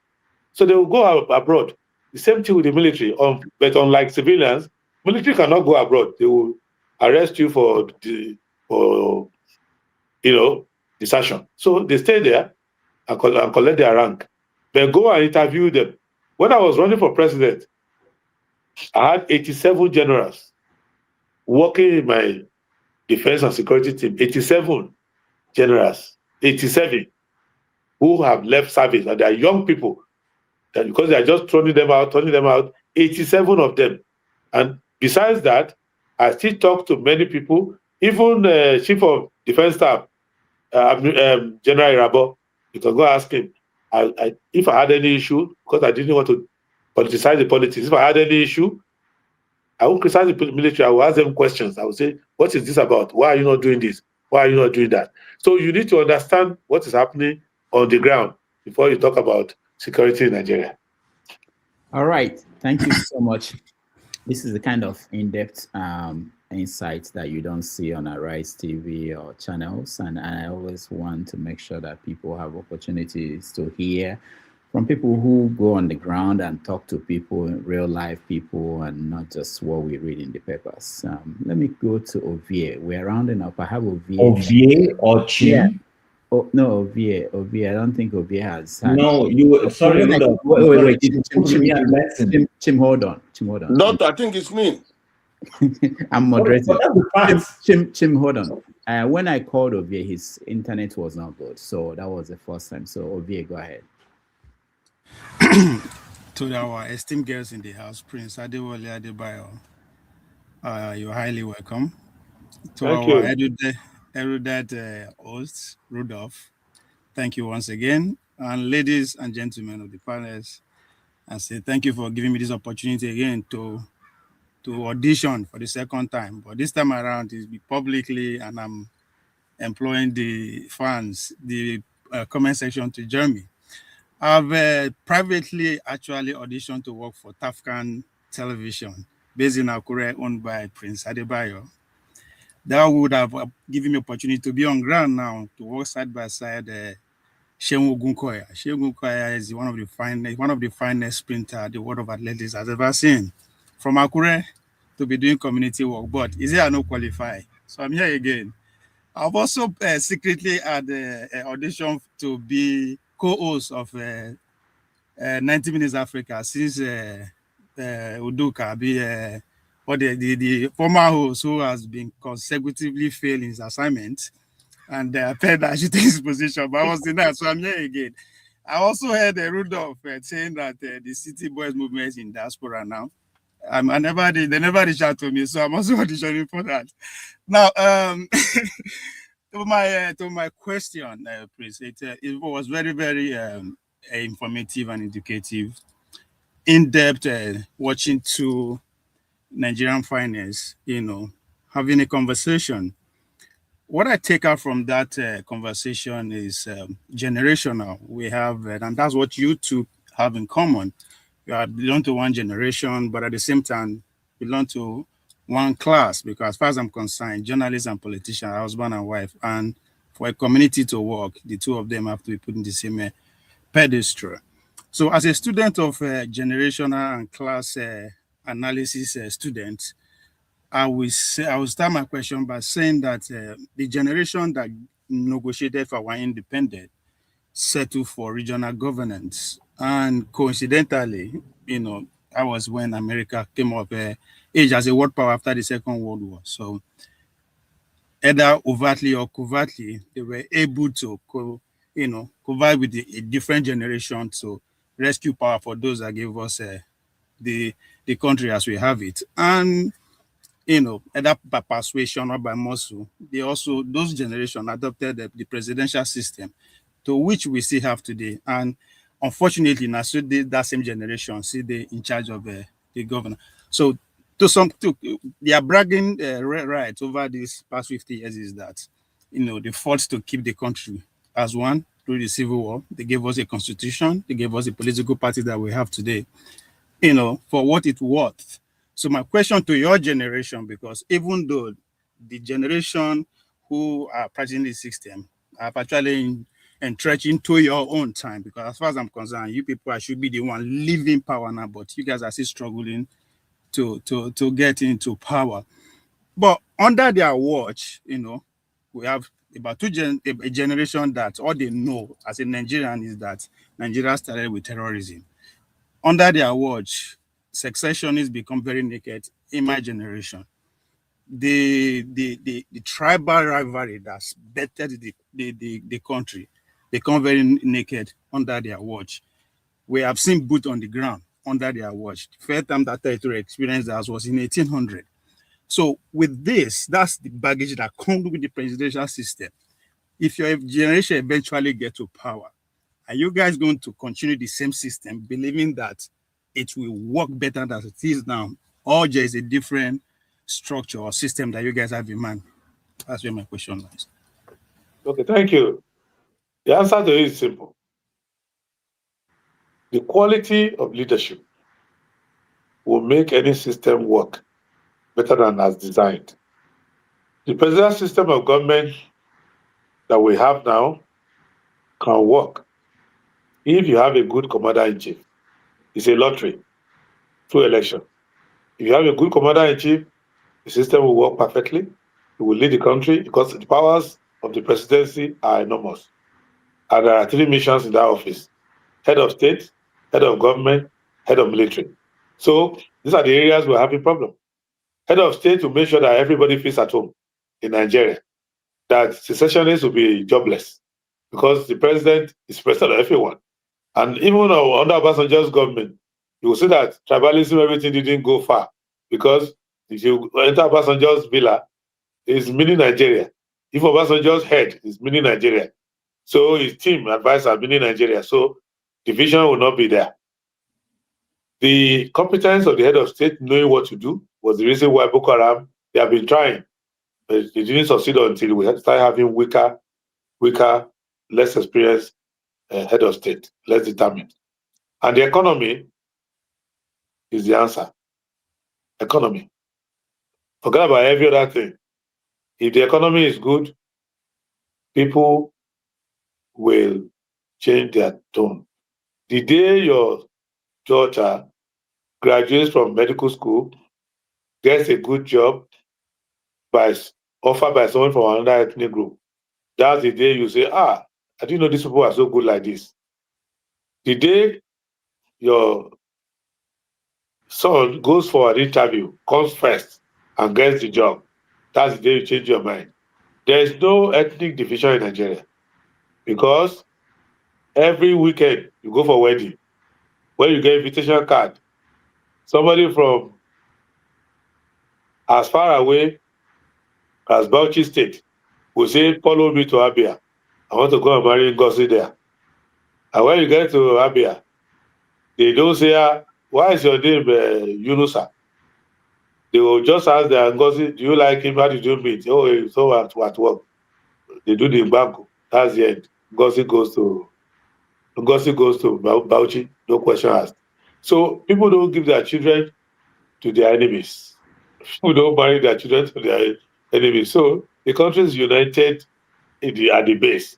So they will go abroad. The same thing with the military. But unlike civilians, military cannot go abroad. They will arrest you for desertion. So they stay there and collect their rank. But go and interview them. When I was running for president, I had 87 generals working in my defense and security team. 87 generals, 87 who have left service, and they are young people. That because they are just turning them out, 87 of them. And besides that, I still talk to many people, even Chief of Defense Staff, General Irabo. You can go ask him. If I had any issue, because I didn't want to politicize the politics, if I had any issue, I won't criticize the military. I will ask them questions. I will say, what is this about? Why are you not doing this? Why are you not doing that? So you need to understand what is happening on the ground before you talk about security in Nigeria. All right. Thank you so much. This is the kind of in-depth insights that you don't see on Arise TV or channels. And I always want to make sure that people have opportunities to hear from people who go on the ground and talk to people, real life people, and not just what we read in the papers. Let me go to Ovie. We're rounding up. I have Ovie. Ovie or Chim? Yeah. Oh, no, Ovie. I don't think Ovie has. No, you. Sorry, wait. Chim, hold on. Not, I think it's me. I'm moderating. Chim, hold on. When I called Ovie, his internet was not good, so that was the first time. So Ovie, go ahead. To our esteemed guests in the house, Prince Adewole Adebayo, you're highly welcome. To Thank our you. erudite host, Rudolph, thank you once again. And ladies and gentlemen of the panelists, I say thank you for giving me this opportunity again to audition for the second time. But this time around is publicly, and I'm employing the fans, the comment section to join me. I've privately actually auditioned to work for Tafkan Television, based in Akure, owned by Prince Adebayo. That would have given me opportunity to be on ground now, to work side by side Shehu Gunkoya. Shehu Gunkoya is one of the finest sprinter the world of athletics has ever seen. From Akure to be doing community work, but is it I no qualify? So I'm here again. I've also secretly had an audition to be co-host of 90 Minutes Africa since Uduka be or the former host who has been consecutively failing his assignment, and I felt that I should take his position, but I was denied, so I'm here again. I also heard Rudolph saying that the City Boys movement is in diaspora now. They never reached out to me, so I'm also auditioning for that. Now, to my question, please, it was very, very informative and educative, in-depth, watching two Nigerian finance, having a conversation. What I take out from that conversation is generational. We have, and that's what you two have in common. You belong to one generation, but at the same time, belong to one class, because as far as I'm concerned, journalists and politicians are husband and wife. And for a community to work, the two of them have to be put in the same pedestal. So as a student of generational and class analysis student, I will start my question by saying that the generation that negotiated for our independence settled for regional governance. And coincidentally, that was when America came of age as a world power after the Second World War. So either overtly or covertly, they were able to provide with a different generation to rescue power for those that gave us the country as we have it. And either by persuasion or by muscle, those generations adopted the presidential system, to which we still have today. And unfortunately, now so that same generation see they in charge of the governor. So their bragging right over these past 50 years is that they fought to keep the country as one through the Civil War. They gave us a constitution. They gave us a political party that we have today. For what it's worth. So my question to your generation, because even though the generation who are practicing the system are actually entrenched into your own time, because as far as I'm concerned, you people should be the one living power now, but you guys are still struggling to get into power. But under their watch, we have about a generation that all they know as a Nigerian is that Nigeria started with terrorism. Under their watch, secessionists become very naked in my generation. The tribal rivalry that's bettered the country become very naked under their watch. We have seen boots on the ground under their watch. The first time that territory experienced that was in 1800. So with this, that's the baggage that comes with the presidential system. If your generation eventually get to power, are you guys going to continue the same system, believing that it will work better than it is now, or there is a different structure or system that you guys have in mind? That's where my question lies. Okay, thank you. The answer to it is simple. The quality of leadership will make any system work better than as designed. The presidential system of government that we have now can work if you have a good commander-in-chief. It's a lottery through election. If you have a good commander-in-chief, the system will work perfectly. It will lead the country because the powers of the presidency are enormous. And there are 3 missions in that office: head of state, head of government, head of military. So these are the areas we're having problem. Head of state to make sure that everybody feels at home in Nigeria, that secessionists will be jobless because the president is president of everyone. And even under Obasanjo's government, you will see that tribalism, everything didn't go far, because if you enter Obasanjo's villa, is mini Nigeria. If Obasanjo's head is mini Nigeria, so his team advisor are mini Nigeria. So division will not be there. The competence of the head of state knowing what to do was the reason why Boko Haram, they have been trying, but they didn't succeed until we started having weaker, less experienced head of state, less determined. And the economy is the answer. Economy. Forget about every other thing. If the economy is good, people will change their tone. The day your daughter graduates from medical school, gets a good job offered by someone from another ethnic group, that's the day you say, I didn't know these people are so good like this. The day your son goes for an interview, comes first, and gets the job, that's the day you change your mind. There is no ethnic division in Nigeria because every weekend you go for wedding. When you get invitation card, somebody from as far away as Bauchi State will say, follow me to Abia. I want to go and marry Ngozi there. And when you get to Abia, they don't say, why is your name Yunusa? They will just ask the Ngozi, do you like him? How did you meet? Oh, he's so at work. They do the banco. That's the end. Ngozi goes to Bauchi, no question asked. So people don't give their children to their enemies. People don't marry their children to their enemies. So the country is united at the base.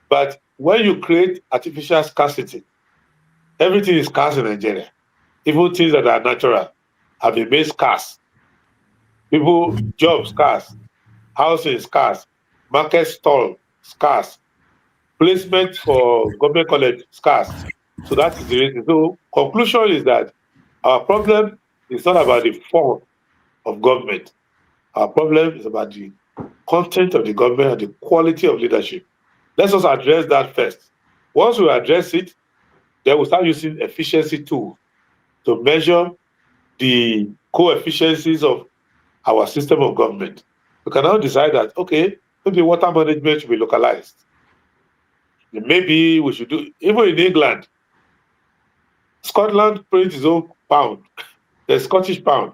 But when you create artificial scarcity, everything is scarce in Nigeria. Even things that are natural have been made scarce. People, jobs scarce, housing scarce, market stall scarce, placement for government college scarce. So that is the reason. So conclusion is that our problem is not about the form of government. Our problem is about the content of the government and the quality of leadership. Let's also address that first. Once we address it, then we'll start using efficiency tools to measure the co-efficiencies of our system of government. We can now decide that, okay, maybe water management should be localized. Maybe we should do, even in England, Scotland prints its own pound, the Scottish pound.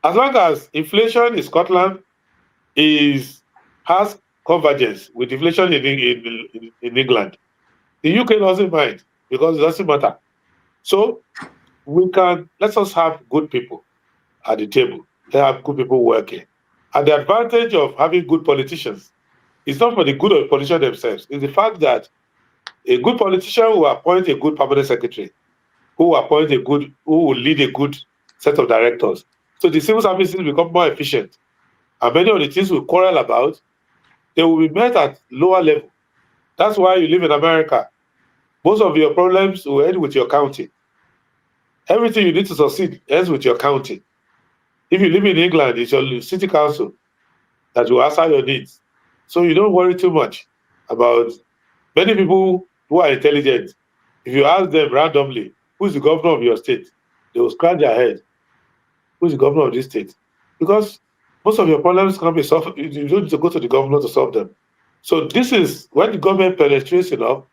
As long as inflation in Scotland has convergence with inflation in England, the UK doesn't mind because it doesn't matter. So let us have good people at the table. They have good people working. And the advantage of having good politicians is not for the good of the politicians themselves. It's the fact that a good politician will appoint a good permanent secretary, who will lead a good set of directors. So the civil services become more efficient. And many of the things we quarrel about, they will be met at lower level. That's why you live in America. Most of your problems will end with your county. Everything you need to succeed ends with your county. If you live in England, it's your city council that will answer your needs. So you don't worry too much about many people who are intelligent. If you ask them randomly, who's the governor of your state? They will scratch their head. Who's the governor of this state? Because most of your problems can be solved. You don't need to go to the governor to solve them. So this is when the government penetrates enough,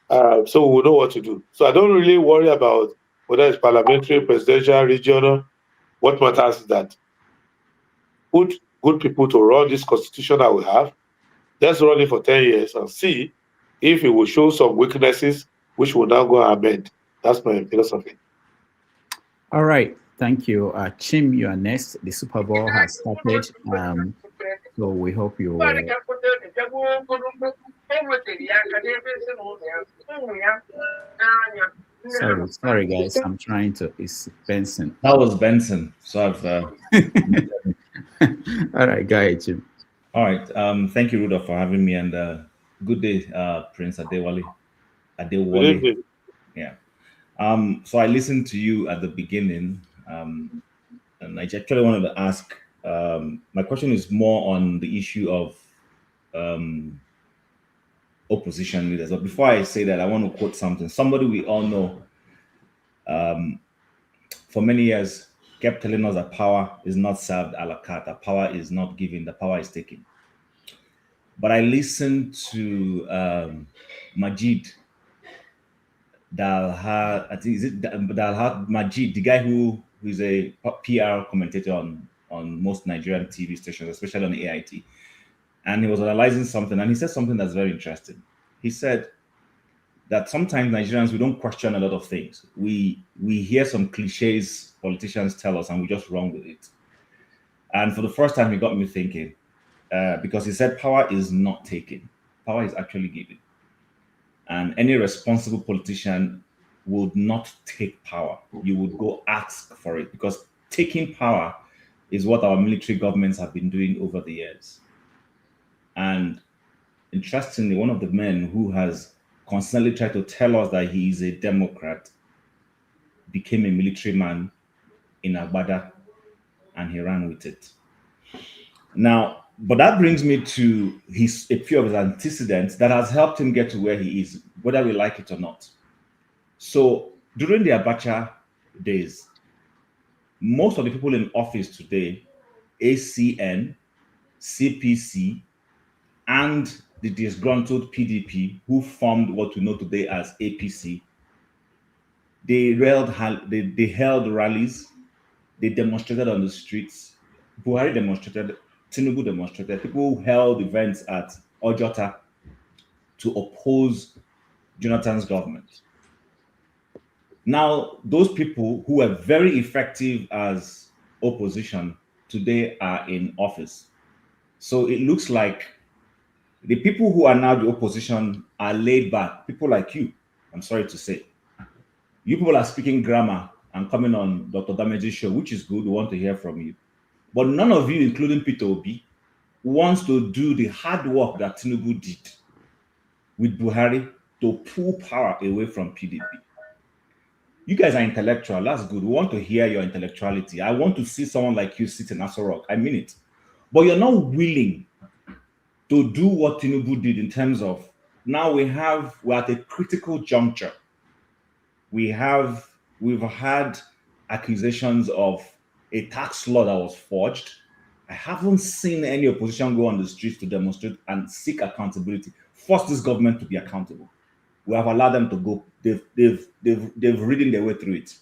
so we will know what to do. So I don't really worry about whether it's parliamentary, presidential, regional. What matters is that put good people to run this constitution that we have. Let's run it for 10 years and see if it will show some weaknesses, which we'll now go and amend. That's my philosophy. All right. Thank you. Chim, you are next. The Super Bowl has started. So we hope you will. Sorry, guys. I'm trying to. It's Benson. That was Benson. So I've. All right, go ahead, Chim. All right. Thank you, Rudolph, for having me, and good day, Prince Adewole. Yeah. So I listened to you at the beginning, and I actually wanted to ask. My question is more on the issue of opposition leaders. But before I say that, I want to quote something. Somebody we all know. For many years, kept telling us that power is not served a la carte, that power is not given, the power is taken. But I listened to Majid Dalha, I think is it Dalha Majid, the guy who is a PR commentator on most Nigerian TV stations, especially on AIT. And he was analyzing something, and he said something that's very interesting. He said that sometimes Nigerians, we don't question a lot of things. We hear some cliches politicians tell us, and we just run with it. And for the first time, he got me thinking, because he said power is not taken, power is actually given. And any responsible politician would not take power. You would go ask for it, because taking power is what our military governments have been doing over the years. And interestingly, one of the men who has constantly tried to tell us that he is a Democrat became a military man in Agbada, and he ran with it. Now, but that brings me to a few of his antecedents that has helped him get to where he is, whether we like it or not. So during the Abacha days, most of the people in office today, ACN, CPC, and the disgruntled PDP, who formed what we know today as APC, they held rallies, they demonstrated on the streets. Buhari demonstrated, Tinubu demonstrated. People held events at Ojota to oppose Jonathan's government. Now, those people who were very effective as opposition today are in office. So it looks like the people who are now the opposition are laid back. People like you, I'm sorry to say. You people are speaking grammar and coming on Dr. Damage's show, which is good. We want to hear from you. But none of you, including Peter Obi, wants to do the hard work that Tinubu did with Buhari to pull power away from PDP. You guys are intellectual. That's good. We want to hear your intellectuality. I want to see someone like you sit in Aso Rock. I mean it. But you're not willing to do what Tinubu did in terms of, now we're at a critical juncture. We've had accusations of a tax law that was forged. I haven't seen any opposition go on the streets to demonstrate and seek accountability. Force this government to be accountable. We have allowed them to go. They've ridden their way through it.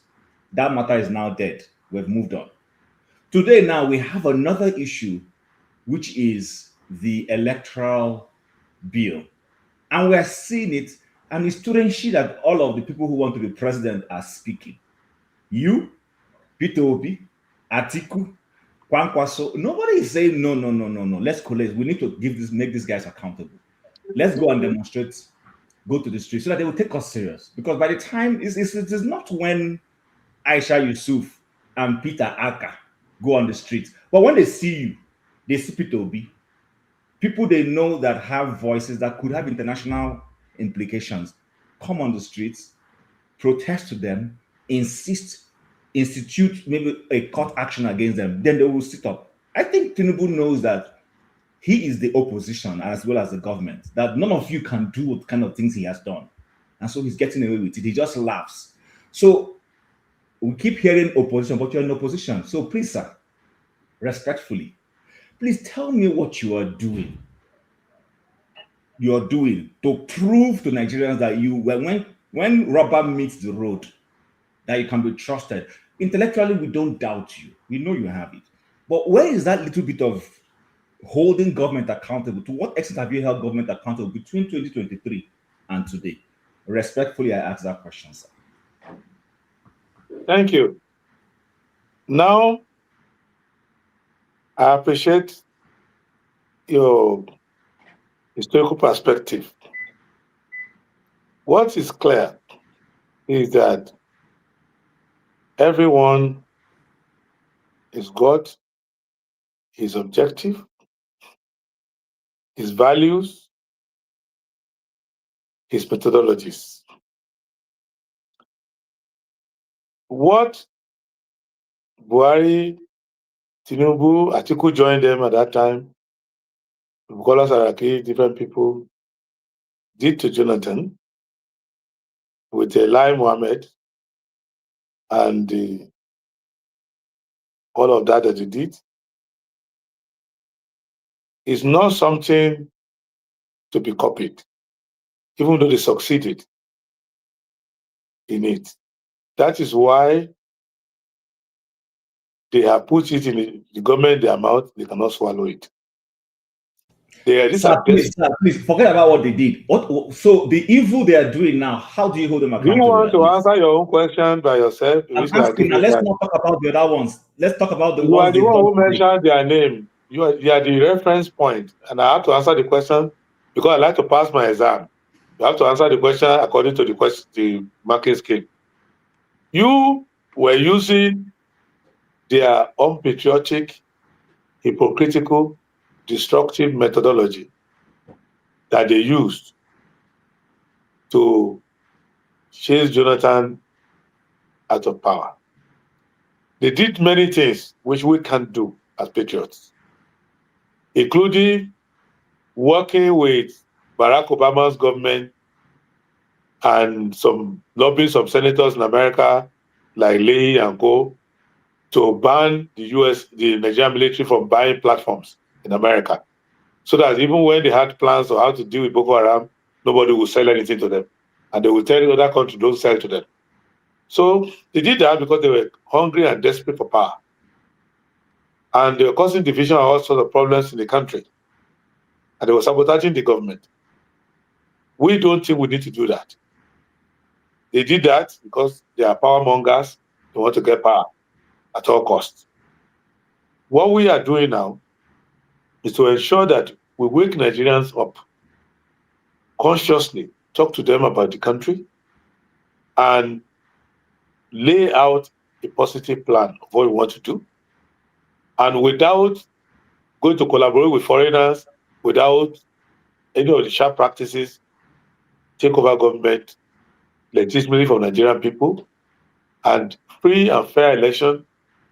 That matter is now dead. We've moved on. Today, now we have another issue, which is the electoral bill. And we're seeing it, and it's strange that all of the people who want to be president are speaking. You, Peter Obi, Atiku, Kwankwaso, nobody is saying no. Let's collate. We need to make these guys accountable. Let's go and demonstrate, go to the street so that they will take us serious. Because by the time, it is not when Aisha Yusuf and Peter Aka go on the streets, but when they see you, they see Peter Obi, people they know that have voices that could have international implications, come on the streets, protest to them, institute maybe a court action against them, then they will sit up. I think Tinubu knows that he is the opposition as well as the government, that none of you can do what kind of things he has done. And so he's getting away with it. He just laughs. So we keep hearing opposition, but you're in opposition. So please, sir, respectfully, please tell me what you are doing. You're doing to prove to Nigerians that when rubber meets the road, that you can be trusted. Intellectually, we don't doubt you. We know you have it. But where is that little bit of holding government accountable? To what extent have you held government accountable between 2023 and today? Respectfully, I ask that question, sir. Thank you. Now, I appreciate your historical perspective. What is clear is that everyone is God, his objective, his values, his methodologies. What Buhari, Tinubu, Atiku joined them at that time, Bukola Saraki, different people, did to Jonathan with Lai Mohammed and the all of that they did, is not something to be copied, even though they succeeded in it. That is why they have put it in the government, their mouth, they cannot swallow it. Sir, please, forget about what they did. So the evil they are doing now, how do you hold them Do accountable? you want to answer your own question by yourself? I'm asking, and let's not talk about the other ones. Let's talk about the You ones are the they've one done who today. mentioned their name. You are the reference point, and I have to answer the question because I like to pass my exam. You have to answer the question according to the marking scheme. You were using their unpatriotic, hypocritical, destructive methodology that they used to chase Jonathan out of power. They did many things which we can't do as patriots, including working with Barack Obama's government and lobbying some senators in America, like Leahy and Co., to ban the Nigerian military from buying platforms in America. So that even when they had plans on how to deal with Boko Haram, nobody will sell anything to them. And they will tell the other country, don't sell to them. So they did that because they were hungry and desperate for power. And they were causing division and all sorts of problems in the country. And they were sabotaging the government. We don't think we need to do that. They did that because they are power mongers. They want to get power at all costs. What we are doing now is to ensure that we wake Nigerians up consciously, talk to them about the country, and lay out a positive plan of what we want to do. And without going to collaborate with foreigners, without any of the sharp practices, take over government legitimately from Nigerian people, and free and fair election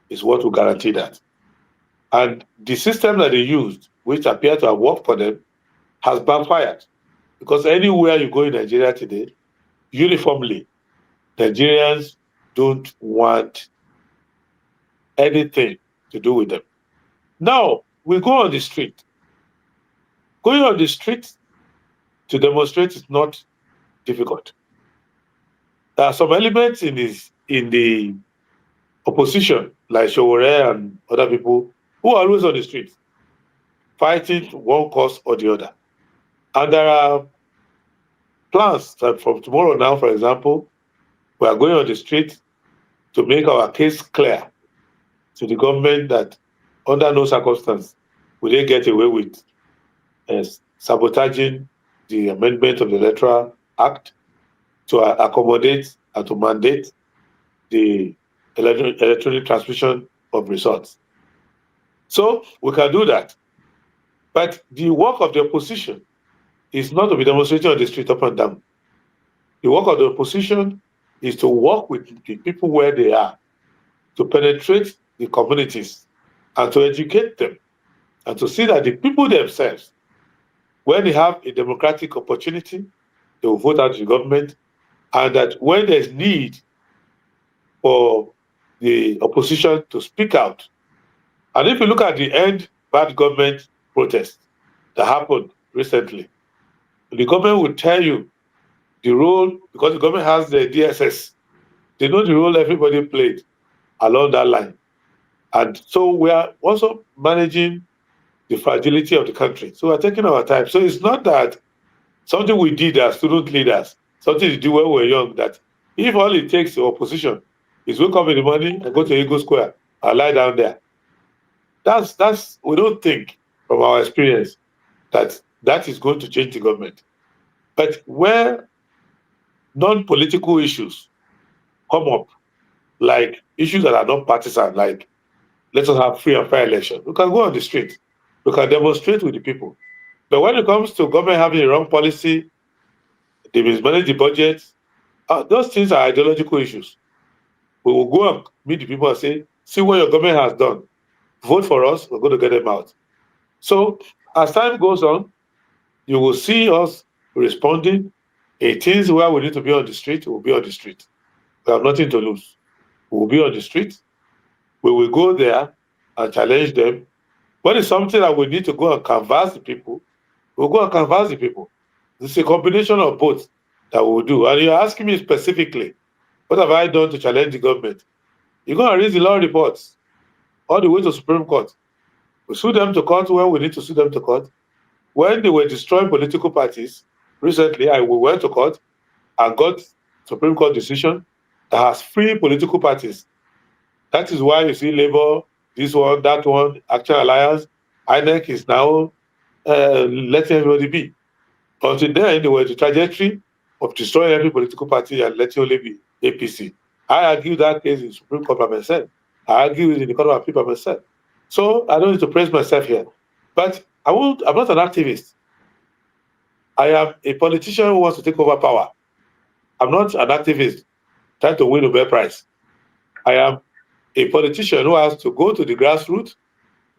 is what will guarantee that. And the system that they used, which appeared to have worked for them, has backfired. Because anywhere you go in Nigeria today, uniformly, Nigerians don't want anything to do with them. Now, we go on the street. Going on the street to demonstrate is not difficult. There are some elements in the opposition, like Showore and other people, who are always on the street, fighting one cause or the other. And there are plans that from tomorrow now, for example, we are going on the street to make our case clear to the government that under no circumstance will they get away with sabotaging the amendment of the Electoral Act to accommodate and to mandate the electronic transmission of results. So we can do that. But the work of the opposition is not to be demonstrating on the street up and down. The work of the opposition is to work with the people where they are, to penetrate the communities and to educate them and to see that the people themselves, when they have a democratic opportunity, they will vote out the government, and that when there's need for the opposition to speak out. And if you look at the end bad government protest that happened recently, the government will tell you the role, because the government has the DSS, they know the role everybody played along that line. And so we are also managing the fragility of the country. So we're taking our time. So it's not that something we did as student leaders, something to do when we were young, that if all it takes the opposition is wake up in the morning and go to Eagle Square and lie down there. That's we don't think from our experience that is going to change the government. But where non-political issues come up, like issues that are not partisan, like let us have free and fair election, we can go on the street, we can demonstrate with the people. But when it comes to government having a wrong policy, they mismanage the budget, those things are ideological issues. We will go and meet the people and say, see what your government has done. Vote for us, we're going to get them out. So as time goes on, you will see us responding. It is where we need to be on the street, we'll be on the street. We have nothing to lose. We will be on the street. We will go there and challenge them. When it's something that we need to go and canvass the people, we'll go and canvass the people. It's a combination of both that we'll do. And you're asking me specifically, what have I done to challenge the government? You're going to raise the law reports all the way to Supreme Court. We sue them to court when we need to sue them to court. When they were destroying political parties, recently we went to court and got Supreme Court decision that has free political parties. That is why you see Labour, this one, that one, Action Alliance, INEC is now letting everybody be. Until then, they were the trajectory of destroying every political party and letting only be APC. I argue that case in Supreme Court by myself. I argue it in the Court of Appeal by myself. So I don't need to praise myself here. But I'm not an activist. I am a politician who wants to take over power. I'm not an activist trying to win a Nobel Prize. I am a politician who has to go to the grassroots,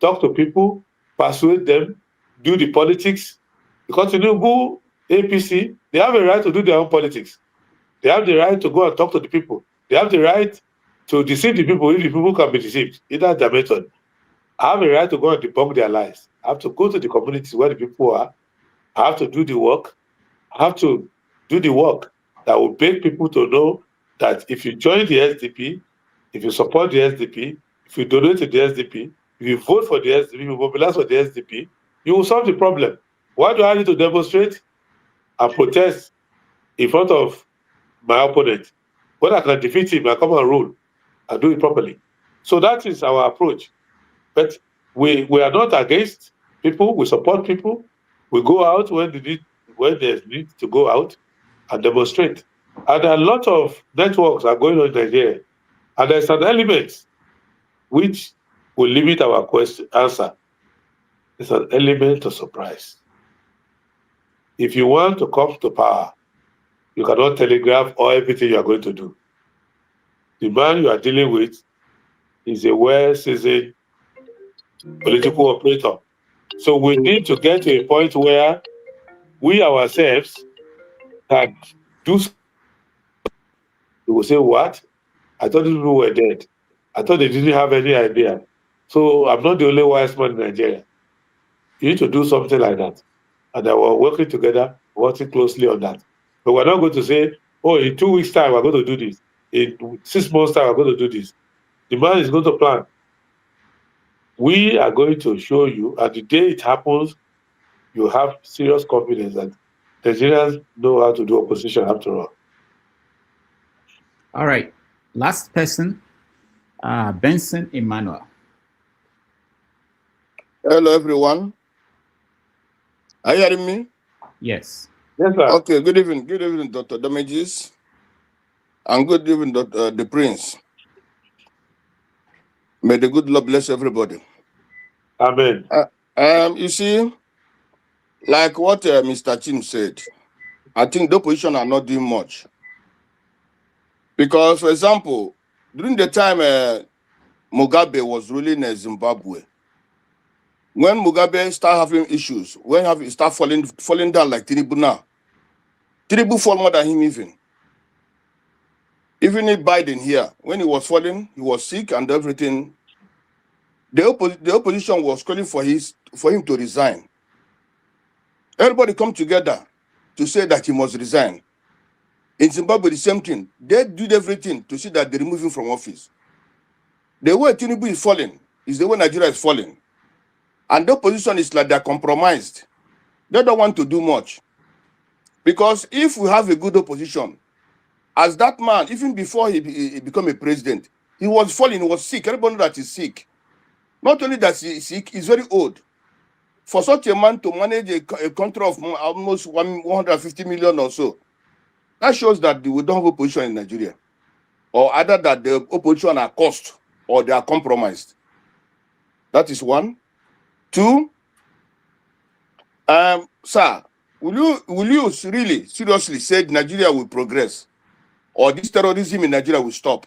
talk to people, persuade them, do the politics. Because Tinubu, APC, they have a right to do their own politics. They have the right to go and talk to the people. They have the right to deceive the people if the people can be deceived. Either their method. I have a right to go and debunk their lies. I have to go to the communities where the people are. I have to do the work. I have to do the work that will make people to know that if you join the SDP, if you support the SDP, if you donate to the SDP, if you vote for the SDP, if you mobilize for the SDP, you will solve the problem. Why do I need to demonstrate and protest in front of my opponent? When I can defeat him, I come and rule and do it properly. So that is our approach. But we are not against people. We support people. We go out when there's need to go out and demonstrate. And a lot of networks are going on in Nigeria. And there's an element which will limit our answer. It's an element of surprise. If you want to come to power, you cannot telegraph all everything you are going to do. The man you are dealing with is a well-seasoned political operator. So we need to get to a point where we ourselves can do something. They will say, what? I thought these people were dead. I thought they didn't have any idea. So I'm not the only wise man in Nigeria. You need to do something like that. And we're working together, working closely on that. But we're not going to say, oh, in 2 weeks' time, we're going to do this. In 6 months' time, we're going to do this. The man is going to plan. We are going to show you, and the day it happens, you have serious confidence that Nigerians know how to do opposition after all. All right. Last person, Benson Emmanuel. Hello, everyone. Are you hearing me? Yes. Yes, sir. Okay, good evening. Good evening, Dr. Damages. And good evening, Dr. The Prince. May the good Lord bless everybody. Amen. You see, like what Mr. Chin said, I think the opposition are not doing much. Because, for example, during the time Mugabe was ruling Zimbabwe, when Mugabe started having issues, when he start falling down like Tinubu now, Tinubu fall more than him even. Even if Biden here, when he was falling, he was sick and everything. The opposition was calling for him to resign. Everybody come together to say that he must resign. In Zimbabwe, the same thing. They did everything to see that they remove him from office. The way Tinubu is falling is the way Nigeria is falling. And the opposition is like they're compromised. They don't want to do much. Because if we have a good opposition, as that man, even before he became a president, he was falling, he was sick. Everybody knows that he's sick. Not only that he's sick, he's very old. For such a man to manage a country of almost 150 million or so, that shows that we don't have opposition in Nigeria. Or either that the opposition are cost or they are compromised. That is one. Two, sir, will you really seriously say Nigeria will progress? Or this terrorism in Nigeria will stop?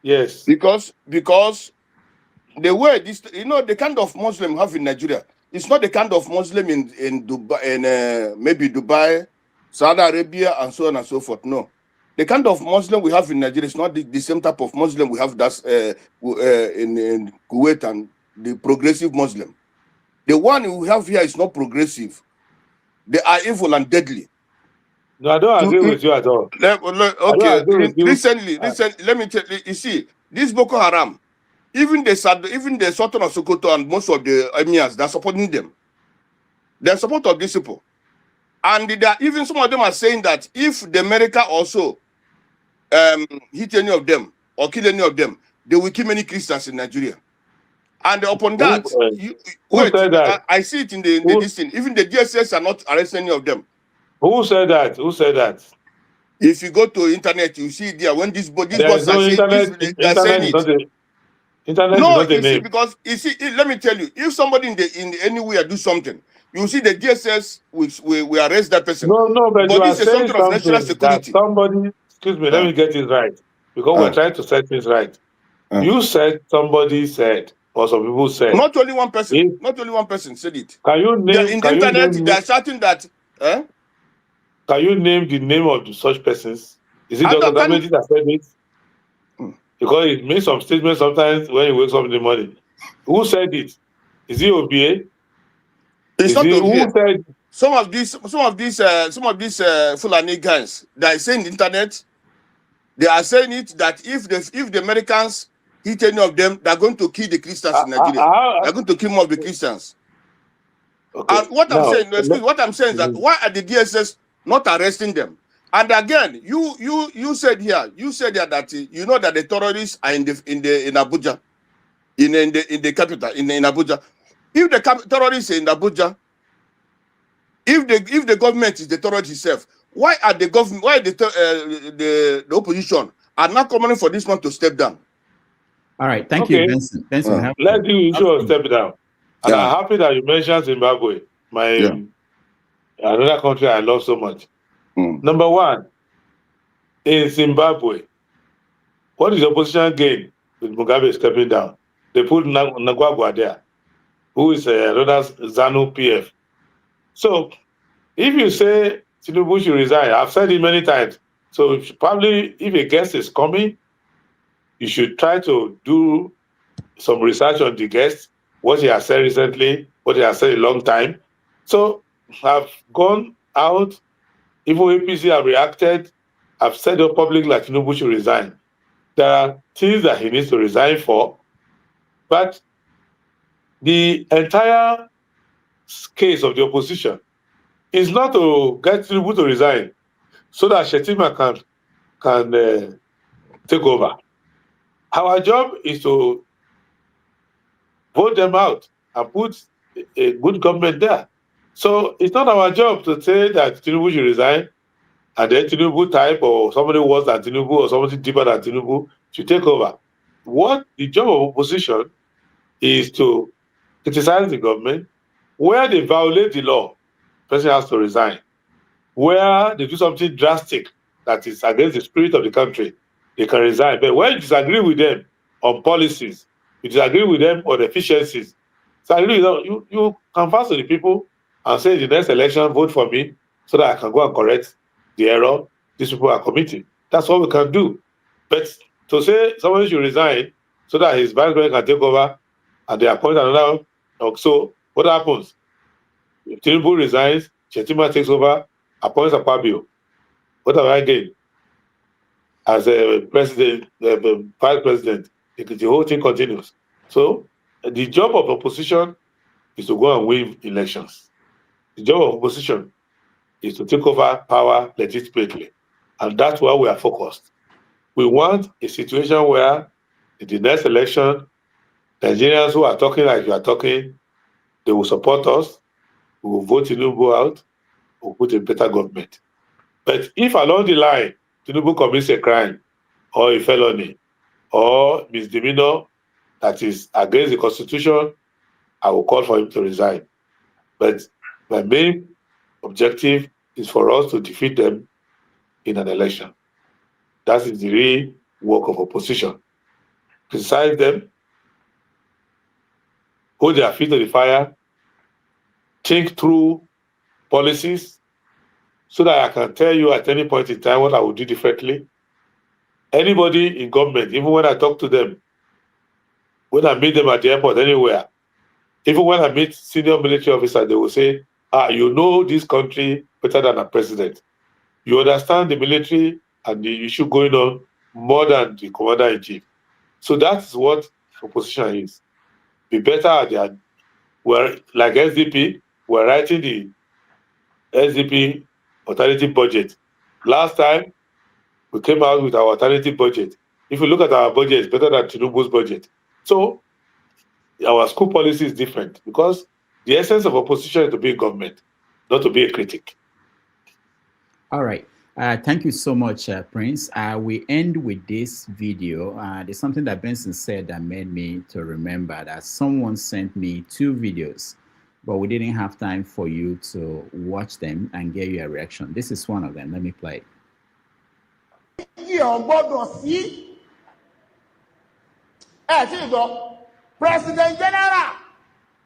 Yes. Because the way this, the kind of Muslim we have in Nigeria, it's not the kind of Muslim in Dubai, maybe Dubai, Saudi Arabia, and so on and so forth. No. the kind of Muslim we have in Nigeria is not the same type of Muslim we have that's in Kuwait and the progressive Muslim. The one we have here is not progressive. They are evil and deadly. No, I don't agree with you at all. Okay, recently, let me tell you. You see, this Boko Haram, even the Sultan of Sokoto and most of the emirs, they're supporting them. They're support of these people, and even some of them are saying that if the America also hit any of them or kill any of them, they will kill many Christians in Nigeria. And upon that, I see it in the this thing. Even the DSS are not arresting any of them. Who said that? Who said that? If you go to internet, you see there when these boys are saying it. Internet no, is not you see, because you see, let me tell you, if somebody in anywhere do something, you see the DSS will arrest that person. No, but you are this is saying something of national security. Somebody, excuse me, let me get it right, because we're trying to set things right. You said somebody said, or some people said. Not only one person. Not only one person said it. Can you name? In the internet, they are shouting that. Can you name the name of such persons? Is it Dr. Damage that said it? Because he made some statements sometimes when he wakes up in the morning. Who said it? Is it OBA? It's not OBA. Who said? Some of these Fulani guys that are saying the internet, they are saying it that if the Americans hit any of them, they're going to kill the Christians in Nigeria. They're going to kill more of the Christians. Okay. And what I'm saying is that why are the DSS not arresting them? And again, you said here that you know that the terrorists are in Abuja, in the capital, in Abuja. If the terrorists are in Abuja, if the government is the terrorist itself, why are the government, why the opposition are not coming for this one to step down? All right, thank you, Benson. Let's do issue of step down. And I'm happy that you mentioned Zimbabwe, another country I love so much. Number one, in Zimbabwe, what is the opposition gain with Mugabe stepping down? They put Nagwagwa there, who is another ZANU PF. So, if you say Tinubu should resign, I've said it many times. So, probably if a guest is coming, you should try to do some research on the guest, what he has said recently, what he has said a long time. So, I've gone out, even APC have reacted. I've said in public that Tinubu should resign. There are things that he needs to resign for, but the entire case of the opposition is not to get Tinubu to resign so that Shetima can take over. Our job is to vote them out and put a good government there. So it's not our job to say that Tinubu should resign and then Tinubu type or somebody worse than Tinubu or somebody deeper than Tinubu should take over. What the job of opposition is to criticize the government. Where they violate the law, the person has to resign. Where they do something drastic that is against the spirit of the country, they can resign. But when you disagree with them on policies, you disagree with them on efficiencies, you converse to the people and say, the next election, vote for me so that I can go and correct the error these people are committing. That's what we can do. But to say somebody should resign so that his vice president can take over and they appoint another, so what happens? If Tinubu resigns, Shetima takes over, appoints Akpabio. What have I gained? As a president, vice president, the whole thing continues. So the job of opposition is to go and win elections. The job of opposition is to take over power legitimately. And that's where we are focused. We want a situation where in the next election, Nigerians who are talking like you are talking, they will support us, we will vote Tinubu out, we'll put a better government. But if along the line, Tinubu commits a crime or a felony or misdemeanor that is against the Constitution, I will call for him to resign. But my main objective is for us to defeat them in an election. That is the real work of opposition. Criticize them, hold their feet to the fire, think through policies, so that I can tell you at any point in time what I would do differently. Anybody in government, even when I talk to them, when I meet them at the airport, anywhere, even when I meet senior military officers, they will say, you know this country better than a president. You understand the military and the issue going on more than the commander-in-chief. So that's what opposition is. Be better at the, like SDP, we're writing the SDP alternative budget. Last time, we came out with our alternative budget. If you look at our budget, it's better than Tinubu's budget. So our school policy is different because the essence of opposition is to be in government, not to be a critic. All right. Thank you so much, Prince. We end with this video. There's something that Benson said that made me to remember that someone sent me 2 videos, but we didn't have time for you to watch them and get your reaction. This is one of them. Let me play. President General,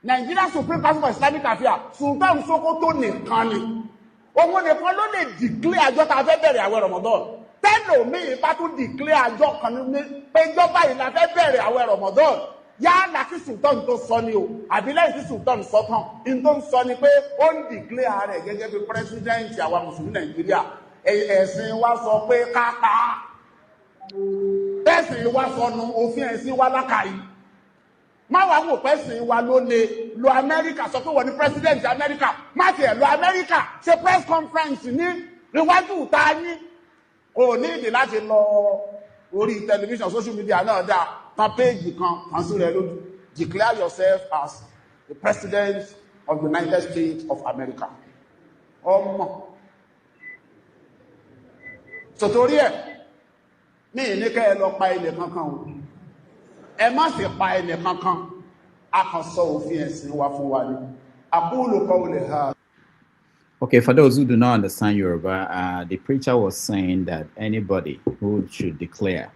Nigeria Supreme Council for Islamic Affairs, Sultan Sokoto nìkan. Owó nìkan ló lè declare àjọ tá a fẹ́ bẹ̀rẹ̀ àwẹ̀ Ramadan. Tẹ́lòmíì bá tún declare àjọ kan ní péjọba yìí la fẹ́ bẹ̀rẹ̀ àwẹ̀ Ramadan. Yálà kí Sultan tó sọ ni o, àbí lẹ́yìn tí Sultan sọ tán, in tó ń sọ ni pé ó ń declare rẹ̀ gẹ́gẹ́ bí president àwa Mùsùlùmí Nàìjíríà. Ẹ̀sìn wa sọ pé ká pa á. Ẹ̀sìn wa sọnù òfin ẹ̀sìn wa lákàáyí. Má wàá wò pé sìn wa ló lè lo Amẹ́ríkà sọ pé wọ́n ní president Amẹ́ríkà má tiẹ̀ lo Amẹ́ríkà ṣe press conference ní níwájú ìta yín kò ní ìdí láti lọ orí television social media náà dá kan péèjì kan sí rẹ lójú declare yourself as the president of the United States of America. Ọmọ sòtórí ẹ̀ ní ìníkẹ́ ẹ lọ pa ilẹ̀ kankan o. Ẹ má ṣe pa ẹnì kankan a kàn sọ òfin ẹ̀sìn wa fún wa ni aqulu qawli hadha. Okay, for those who do not understand Yoruba, the preacher was saying that anybody who should declare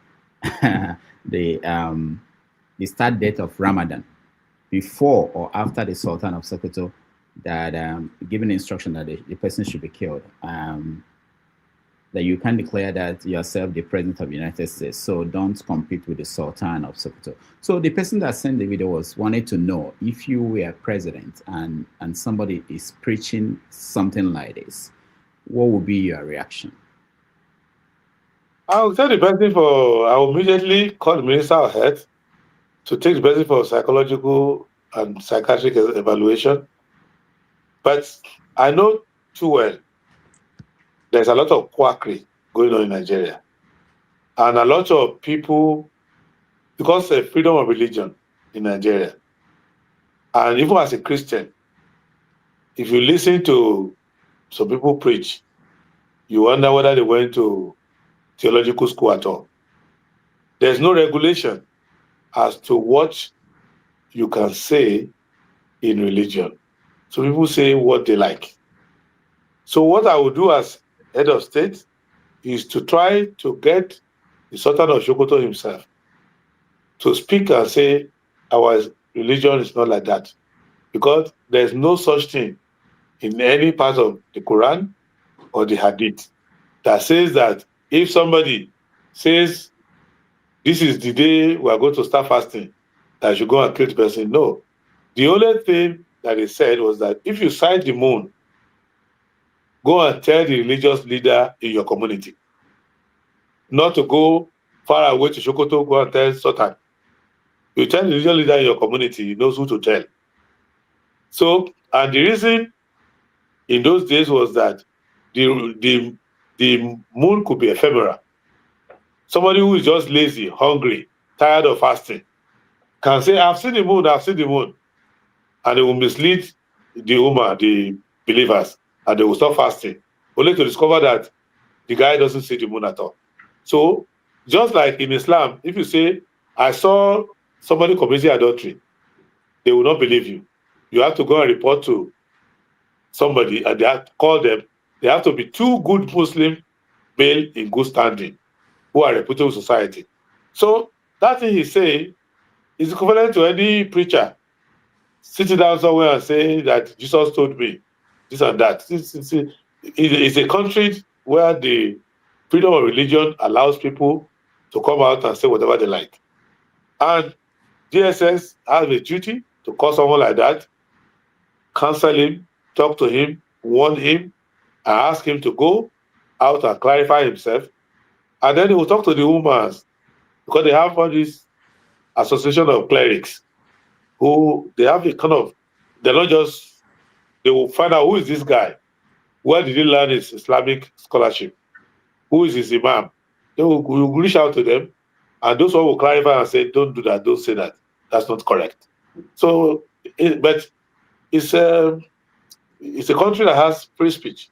the start date of Ramadan before or after the Sultan of Sokoto, that given instruction that the person should be killed, that you can declare that yourself the president of the United States, so don't compete with the Sultan of Sokoto. So the person that sent the video wanted to know if you were president and somebody is preaching something like this, what would be your reaction? I will tell the person I will immediately call the Minister of Health to take the person for psychological and psychiatric evaluation. But I know too well there's a lot of quackery going on in Nigeria. And a lot of people, because of freedom of religion in Nigeria, and even as a Christian, if you listen to some people preach, you wonder whether they went to theological school at all. There's no regulation as to what you can say in religion. So people say what they like. So what I would do as head of state is to try to get the Sultan of Sokoto himself to speak and say our religion is not like that, because there's no such thing in any part of the Quran or the Hadith that says that if somebody says this is the day we are going to start fasting, that you should go and kill the person. No. The only thing that he said was that if you sight the moon, go and tell the religious leader in your community. Not to go far away to Sokoto, go and tell Sultan. You tell the religious leader in your community, he knows who to tell. So, and the reason in those days was that the moon could be ephemeral. Somebody who is just lazy, hungry, tired of fasting, can say, I've seen the moon, I've seen the moon. And it will mislead the Ummah, the believers, and they will stop fasting, only to discover that the guy doesn't see the moon at all. So, just like in Islam, if you say, I saw somebody committing adultery, they will not believe you. You have to go and report to somebody, and they have to call them. They have to be 2 good Muslim male in good standing, who are reputable society. So, that thing he's saying is equivalent to any preacher sitting down somewhere and saying that Jesus told me this and that. it's a country where the freedom of religion allows people to come out and say whatever they like. And DSS has a duty to call someone like that, counsel him, talk to him, warn him, and ask him to go out and clarify himself. And then he will talk to the women, because they have all this association of clerics who they have a kind of, they're not just, they will find out who is this guy, where did he learn his Islamic scholarship, who is his imam. They will reach out to them, and those one will clarify and say, don't do that, don't say that, that's not correct. So, but it's a country that has free speech.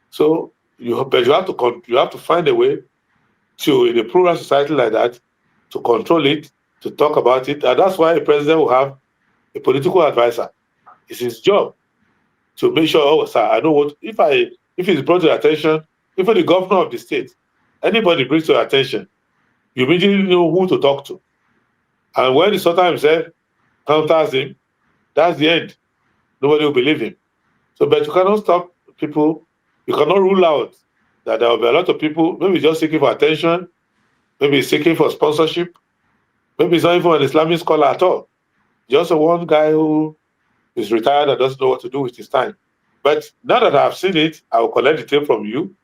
So you have to find a way to, in a plural society like that, to control it, to talk about it, and that's why a president will have a political advisor. It's his job to make sure, oh, sir, I know what, if it's brought to your attention, even the governor of the state, anybody brings to your attention, you immediately know who to talk to. And when the Sultan himself counters him, that's the end. Nobody will believe him. So, but you cannot stop people. You cannot rule out that there will be a lot of people, maybe just seeking for attention, maybe seeking for sponsorship, maybe it's not even an Islamic scholar at all. Just one guy who is retired and doesn't know what to do with his time. But now that I've seen it, I will collect the tape from you,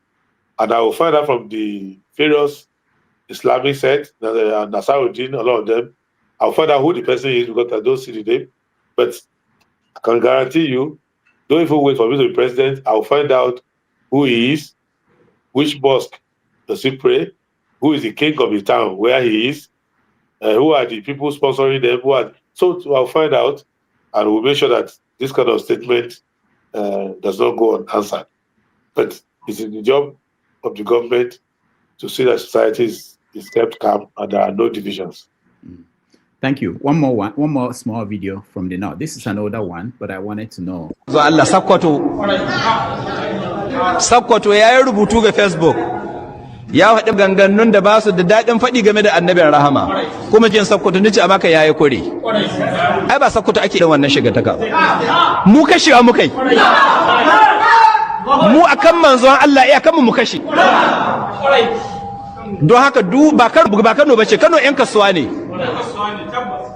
and I will find out from the various Islamic sects, Nasaruddin, a lot of them. I'll find out who the person is because I don't see the name. But I can guarantee you, don't even wait for me to be president. I'll find out who he is, which mosque does he pray, who is the king of the town, where he is, who are the people sponsoring them, So I'll find out, and we'll make sure that this kind of statement does not go unanswered. But it's the job of the government to see that society is kept calm and there are no divisions. Thank you. One more small video from the north. This is an older one, but I wanted to know. Allah Sakkwato ya yi rubutu ga Facebook. Ya faɗi ganganun da ba su da daɗin faɗi game da annabin rahama. Kuma jin Sakkwato nace a maka yayi kure. Ai ba Sakkwato ake da wannan shiga taka. Mu kashewa mu kai. Mu akan manzon Allah iya kan mu kashe. Don haka ba Kano bace, Kano ƴan kasuwa ne.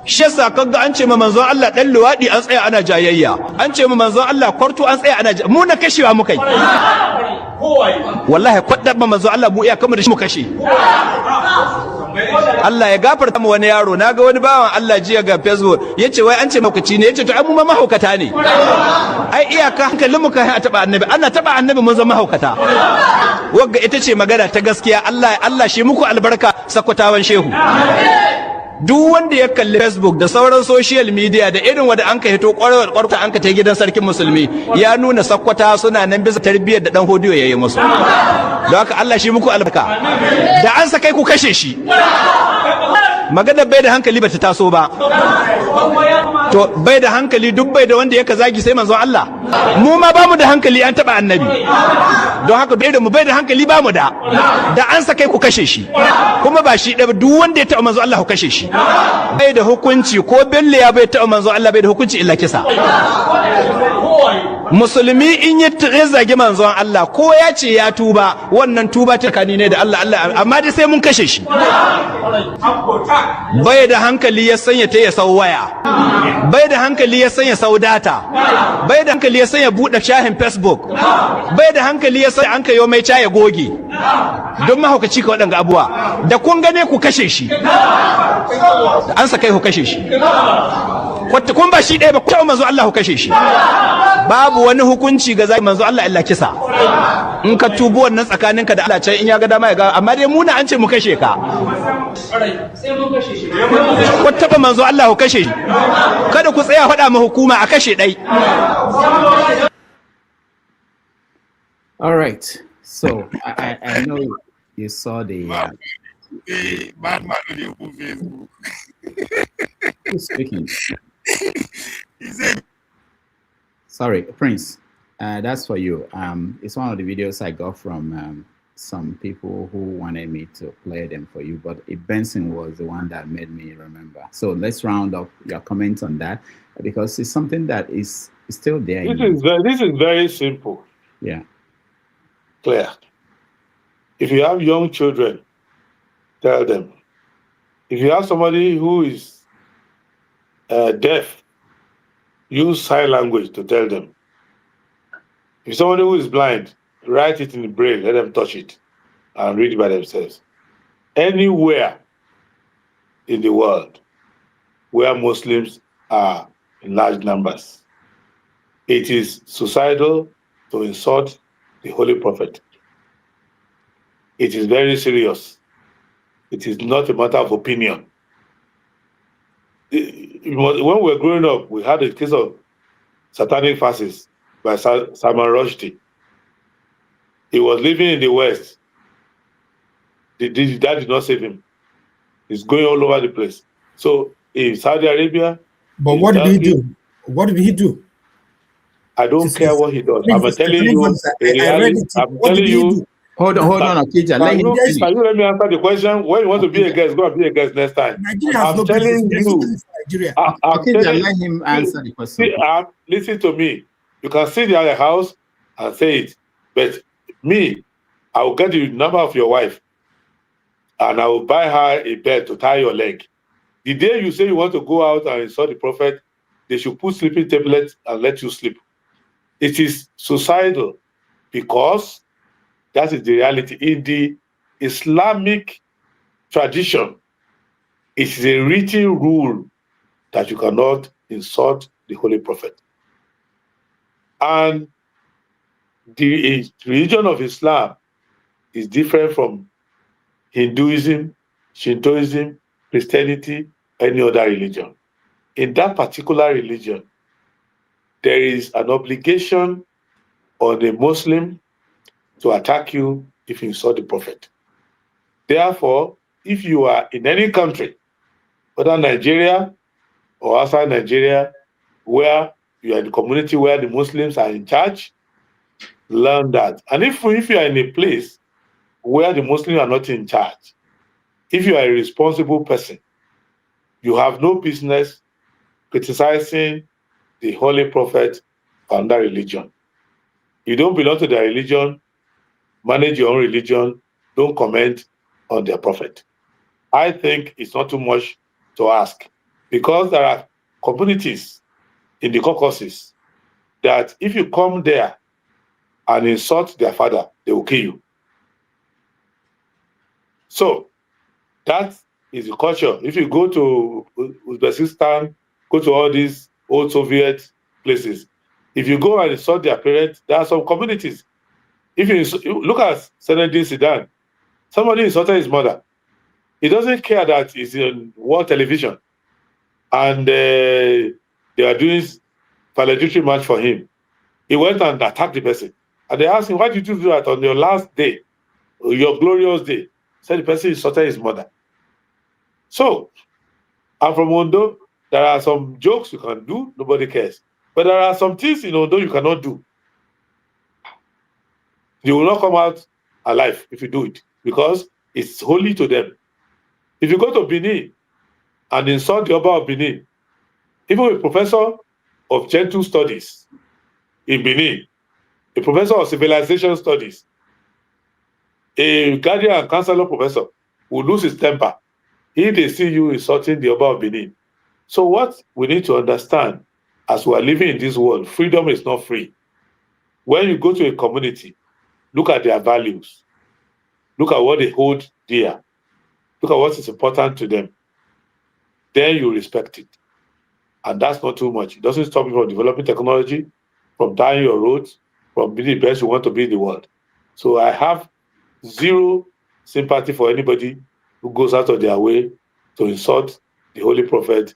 Shi yasa kaga an ce ma manzon Allah dan luwadi an tsaya ana jayayya, an ce ma manzon Allah kwarto an tsaya ana mu na kashewa muka yi. Wallahi kwadda ma manzon Allah mu iya kamar da shi mu kashe. Allah ya gafarta mu wani yaro, naga wani bawan Allah jiya ga Facebook yace wai an ce mahaukaci ne, yace to ai mu ma mahaukata ne. Ai iyaka hankalin mu kai a taba annabi, ana taba annabi mun zama mahaukata. Wagga ita ce magana ta gaskiya. Allah shi muku albarka Sakkwatawan shehu. Duk wanda ya kalli Facebook da sauran social media da irin wanda an ka hito kwarta an ka ta gidan sarkin musulmi ya nuna Sakkwata suna nan bisa tarbiyyar da dan hodiyo yayi musu. Don haka Allah shi muku albarka. Da an sakai ku kashe shi. Magana bai da hankali bata taso ba. To bai da hankali duk bai da wanda yaka zagi sai manzon Allah. Mu ma bamu da hankali an taba annabi. Don haka bai da mu bai da hankali bamu da. Da an sakai ku kashe shi. Kuma ba shi da duk wanda ya taba manzon Allah ku kashe shi. Bai da hukunci ko belle ya bai taba manzon Allah bai da hukunci illa kisa. Musulmi in ya zagi manzon Allah ko ya ce ya tuba, wannan tuba ta kani ne da Allah amma dai sai mun kashe shi. Bai da hankali ya sanya ta ya sau waya, bai da hankali ya sanya sau data, bai da hankali ya sanya buɗe shahin Facebook, bai da hankali ya sanya an kayo mai caya goge. Don mahaukaci ka waɗanga abuwa da kun gane ku kashe shi, an sa kai ku kashe shi. Kun ba shi ɗaya ba, ku manzo Allah ku kashe shi. Babu wani hukunci ga zai manzo Allah illa kisa. In ka tubu wannan tsakaninka da Allah can in ya ga dama ya ga, amma dai muna an ce mu kashe ka. Ku taba manzo Allah ku kashe shi. Kada ku tsaya faɗa ma hukuma a kashe ɗai. All right. So I know you saw the bad man on your Facebook. Who's speaking? He said, sorry, Prince. That's for you. It's one of the videos I got from some people who wanted me to play them for you, but Benson was the one that made me remember. So let's round up your comments on that, because it's something that is still there. This is very simple. Yeah. clear. If you have young children, tell them. If you have somebody who is deaf, use sign language to tell them. If somebody who is blind, write it in the braille, let them touch it and read it by themselves. Anywhere in the world where Muslims are in large numbers, it is suicidal to insult the Holy Prophet. It is very serious. It is not a matter of opinion. When we were growing up, we had a case of satanic verses by Salman Rushdie. He was living in the West. That did not save him. He's going all over the place. So in Saudi Arabia, but what did he do? What did he do? I don't care what he does. I'm telling you, I'm telling you. Hold on, Okija. Can you let me answer the question? When you want to be a guest, go and be a guest next time. I'm telling you. Okija, let him answer the question. Listen to me. You can sit at the house and say it, but me, I will get the number of your wife, and I will buy her a bed to tie your leg. The day you say you want to go out and insult the prophet, they should put sleeping tablets and let you sleep. It is suicidal because that is the reality. In the Islamic tradition, it is a written rule that you cannot insult the Holy Prophet. And the religion of Islam is different from Hinduism, Shintoism, Christianity, any other religion. In that particular religion, there is an obligation on a Muslim to attack you if you insult the Prophet. Therefore, if you are in any country, whether Nigeria or outside Nigeria, where you are in the community where the Muslims are in charge, learn that. And if you are in a place where the Muslims are not in charge, if you are a responsible person, you have no business criticizing the Holy Prophet and that religion. You don't belong to their religion, manage your own religion, don't comment on their prophet. I think it's not too much to ask, because there are communities in the Caucasus that if you come there and insult their father, they will kill you. So that is the culture. If you go to Uzbekistan, go to all these old Soviet places, if you go and insult their parents, there are some communities. If you look at Zinedine Zidane, somebody insulted his mother. He doesn't care that he's on world television and they are doing valedictory match for him. He went and attacked the person. And they asked him, why did you do that on your last day, your glorious day? Said the person insulted his mother. So, I'm from Ondo. There are some jokes you can do, nobody cares. But there are some things in Ondo you cannot do. You will not come out alive if you do it, because it's holy to them. If you go to Benin and insult the Oba of Benin, even a professor of gentle studies in Benin, a professor of civilization studies, a guardian and counselor professor will lose his temper if they see you insulting the Oba of Benin. So what we need to understand as we are living in this world, freedom is not free. When you go to a community, look at their values. Look at what they hold dear. Look at what is important to them. Then you respect it. And that's not too much. It doesn't stop you from developing technology, from tying your roads, from being the best you want to be in the world. So I have zero sympathy for anybody who goes out of their way to insult the Holy Prophet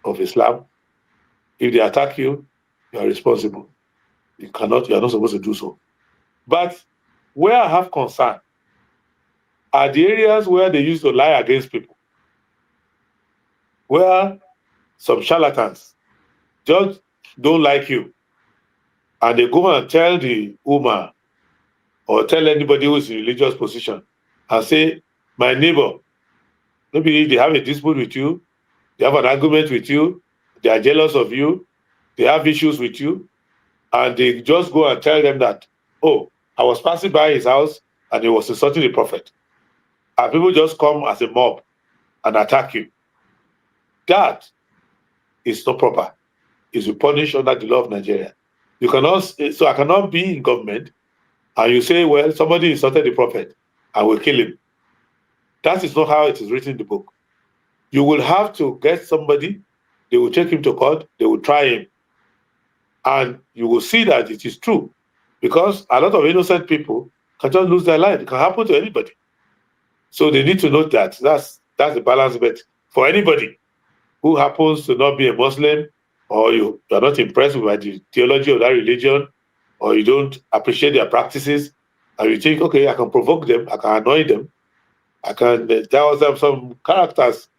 of Islam. If they attack you, you are responsible. You are not supposed to do so. But where I have concern are the areas where they used to lie against people, where some charlatans just don't like you, and they go and tell the Ummah or tell anybody who's in religious position and say, my neighbor, maybe they have a dispute with you, they have an argument with you, they are jealous of you, they have issues with you, and they just go and tell them that, oh, I was passing by his house and he was insulting the prophet. And people just come as a mob and attack you. That is not proper. It's punished under the law of Nigeria. You cannot, so I cannot be in government and you say, well, somebody insulted the prophet and will kill him. That is not how it is written in the book. You will have to get somebody, they will take him to court, they will try him. And you will see that it is true. Because a lot of innocent people can just lose their life. It can happen to anybody. So they need to know that. That's the balance. But for anybody who happens to not be a Muslim, or you are not impressed with the theology of that religion, or you don't appreciate their practices, and you think, okay, I can provoke them, I can annoy them, I can tell them some characters,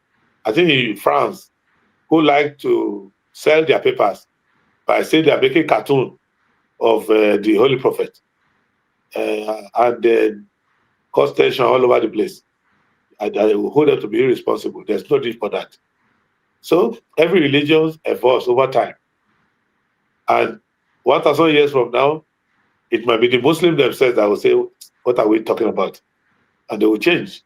I think in France, who like to sell their papers by saying they are making cartoon of the Holy Prophet, and then cause tension all over the place. I will hold them to be irresponsible. There's no need for that. So every religion evolves over time. And 1,000 years from now, it might be the Muslims themselves that will say, what are we talking about? And they will change.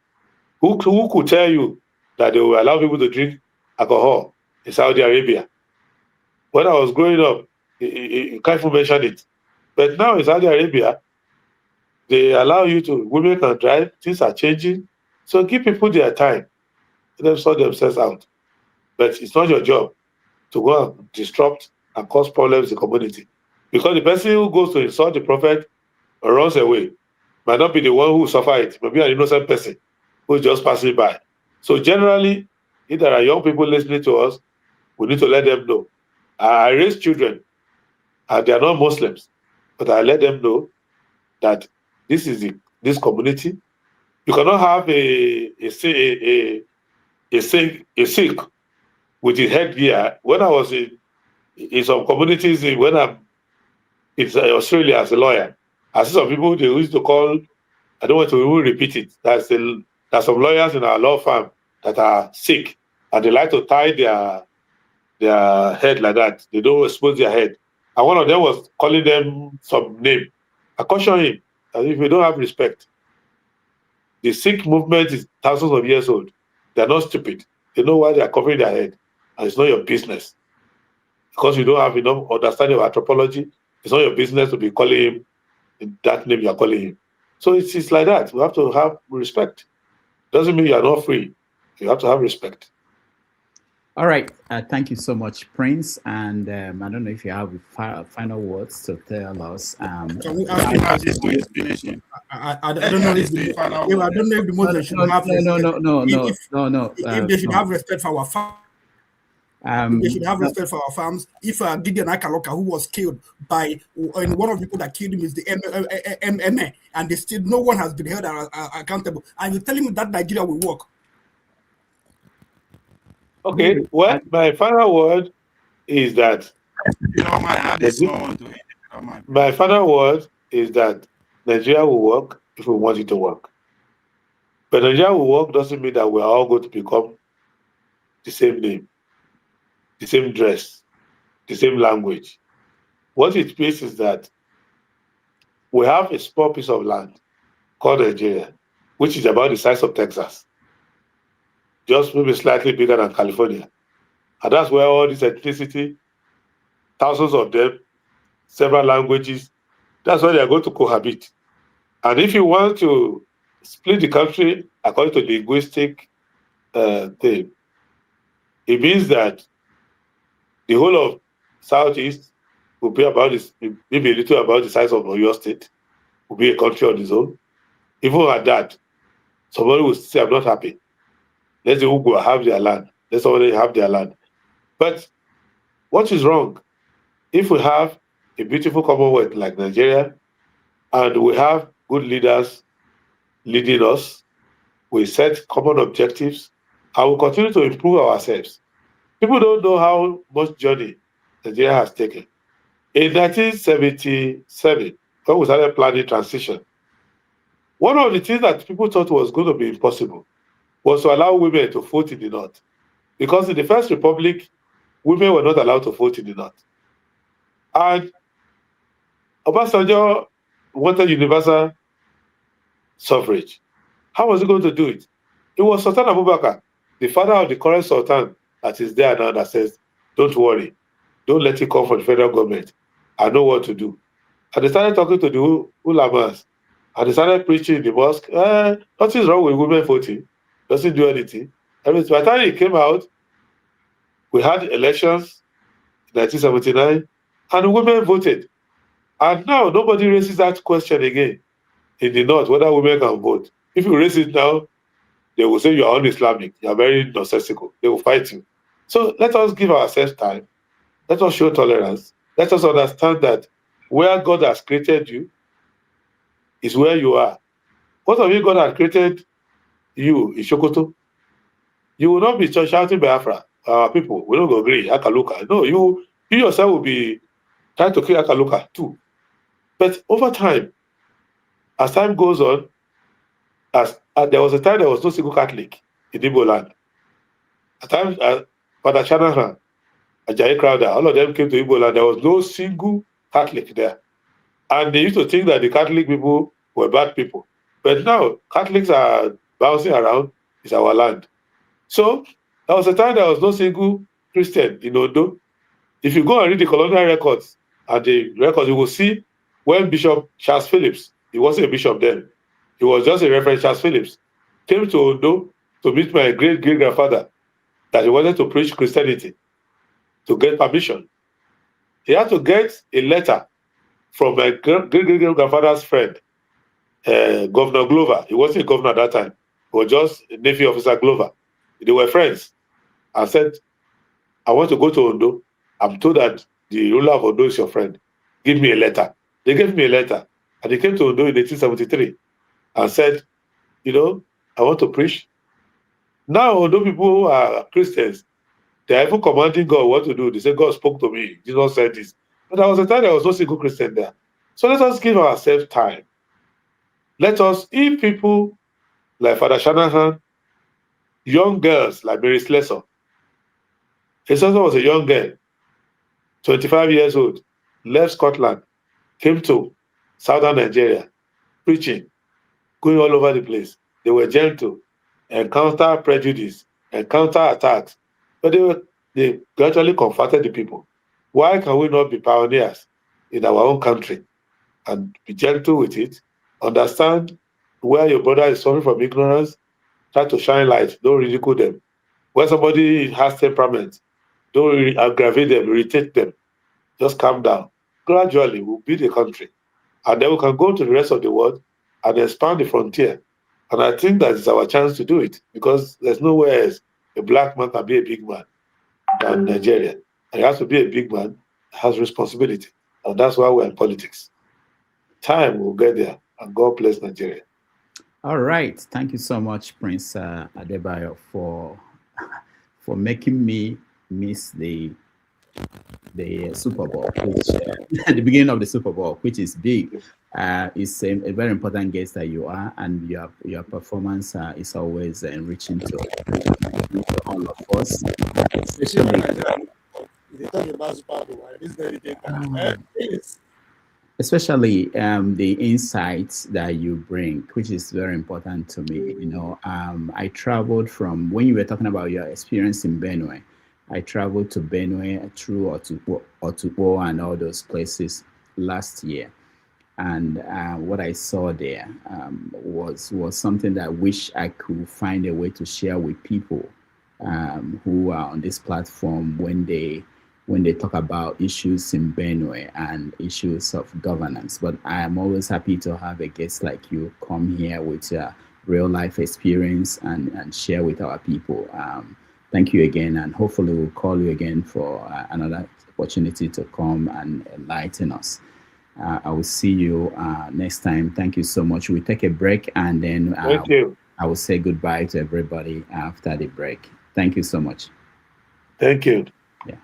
Who could tell you that they will allow people to drink alcohol in Saudi Arabia? When I was growing up, you can't even mention it. But now in Saudi Arabia, they allow you to, women can drive, things are changing. So give people their time. Let them sort themselves out. But it's not your job to go and disrupt and cause problems in the community. Because the person who goes to insult the prophet or runs away might not be the one who will suffer it. It might be an innocent person who is just passing by. So generally, if there are young people listening to us, we need to let them know. I raise children, and they are not Muslims, but I let them know that this is this community. You cannot have a Sikh with his headgear. When I was in some communities, when I'm in Australia as a lawyer, I see some people they used to call, I don't want to even repeat it, there's some lawyers in our law firm that are Sikh, and they like to tie their head like that. They don't expose their head. And one of them was calling them some name. I caution him that if you don't have respect, the Sikh movement is thousands of years old. They're not stupid. They know why they are covering their head, and it's not your business. Because you don't have enough understanding of anthropology, it's not your business to be calling him that name you are calling him. So it's like that. You have to have respect. Doesn't mean you are not free. You have to have respect. All right. Thank you so much, Prince. And I don't know if you have final words to tell us. Can we ask him? I don't know if the Muslims should have No. If they should have respect for our farms. They should have respect for our farms. If Gideon Akaloka, who was killed by, and one of the people that killed him is the MMA, and they still no one has been held accountable. And you're telling me that Nigeria will work? Okay, well, my final word is that my final word is that Nigeria will work if we want it to work. But Nigeria will work doesn't mean that we're all going to become the same name, the same dress, the same language. What it means is that we have a small piece of land called Nigeria, which is about the size of Texas, just maybe slightly bigger than California. And that's where all this ethnicity, thousands of them, several languages, that's where they are going to cohabit. And if you want to split the country according to linguistic thing, it means that the whole of Southeast will be about this, maybe a little about the size of Oyo State, will be a country on its own. Even at that, somebody will say, I'm not happy. Let the Ugo have their land. Let somebody have their land. But what is wrong? If we have a beautiful Commonwealth like Nigeria, and we have good leaders leading us, we set common objectives, and we continue to improve ourselves. People don't know how much journey Nigeria has taken. In 1977, when we started planning transition, one of the things that people thought was going to be impossible was to allow women to vote in the North. Because in the First Republic, women were not allowed to vote in the North. And Obasanjo wanted universal suffrage. How was he going to do it? It was Sultan Abubakar, the father of the current Sultan that is there now, that says, don't worry, don't let it come from the federal government. I know what to do. And they started talking to the ulamas, and they started preaching in the mosque. Nothing's wrong with women voting. Doesn't do anything. I mean, by the time it came out, we had elections in 1979, and women voted. And now nobody raises that question again in the North, whether women can vote. If you raise it now, they will say you are un-Islamic, you are very nonsensical. They will fight you. So let us give ourselves time. Let us show tolerance. Let us understand that where God has created you is where you are. What of you God has created you in Sokoto? You will not be shouting Biafra. Our people will not agree, Akaluka. No, you yourself will be trying to kill Akaluka too. But over time, as time goes on, there was a time there was no single Catholic in Igbo land. At times, Father Shanahan, Ajayi Crowder, all of them came to Igbo land. There was no single Catholic there. And they used to think that the Catholic people were bad people. But now, Catholics are bouncing around. It's our land. So, there was a time there was no single Christian in Ondo. If you go and read the colonial records, and the records, you will see when Bishop Charles Phillips, he wasn't a bishop then, he was just a Reverend Charles Phillips, came to Ondo to meet my great-great-grandfather that he wanted to preach Christianity, to get permission. He had to get a letter from my great-great-grandfather's friend, Governor Glover. He wasn't a governor at that time. He was just a Navy officer Glover. They were friends. I said, I want to go to Ondo. I'm told that the ruler of Ondo is your friend. Give me a letter. They gave me a letter. And they came to Ondo in 1873 and said, I want to preach. Now, Ondo people who are Christians, they are even commanding God what to do. They say, God spoke to me. Jesus said this. But there was a time there was no single Christian there. So let us give ourselves time. Let us, if people like Father Shanahan, young girls like Mary Slessor, his husband was a young girl, 25 years old, left Scotland, came to southern Nigeria, preaching, going all over the place. They were gentle, encounter prejudice, encounter attacks, but they gradually comforted the people. Why can we not be pioneers in our own country and be gentle with it? Understand where your brother is suffering from ignorance, try to shine light, don't ridicule them. When somebody has temperament, don't aggravate them, irritate them. Just calm down. Gradually, we'll build a country. And then we can go to the rest of the world and expand the frontier. And I think that is our chance to do it, because there's nowhere else a black man can be a big man than Nigeria. And he has to be a big man, has responsibility. And that's why we're in politics. Time will get there, and God bless Nigeria. All right. Thank you so much, Prince Adebayo, for making me miss the Super Bowl, which, at the beginning of the Super Bowl, which is big. It's a very important guest that you are, and your performance is always enriching to all of us, especially the insights that you bring, which is very important to me. I traveled from, when you were talking about your experience in Benue, I traveled to Benue through Otukpo and all those places last year. And what I saw there was something that I wish I could find a way to share with people who are on this platform when they talk about issues in Benue and issues of governance. But I am always happy to have a guest like you come here with real life experience and share with our people. Thank you again, and hopefully we'll call you again for another opportunity to come and enlighten us. I will see you next time. Thank you so much. We'll take a break, and then Thank you. I will say goodbye to everybody after the break. Thank you so much. Thank you. Yeah.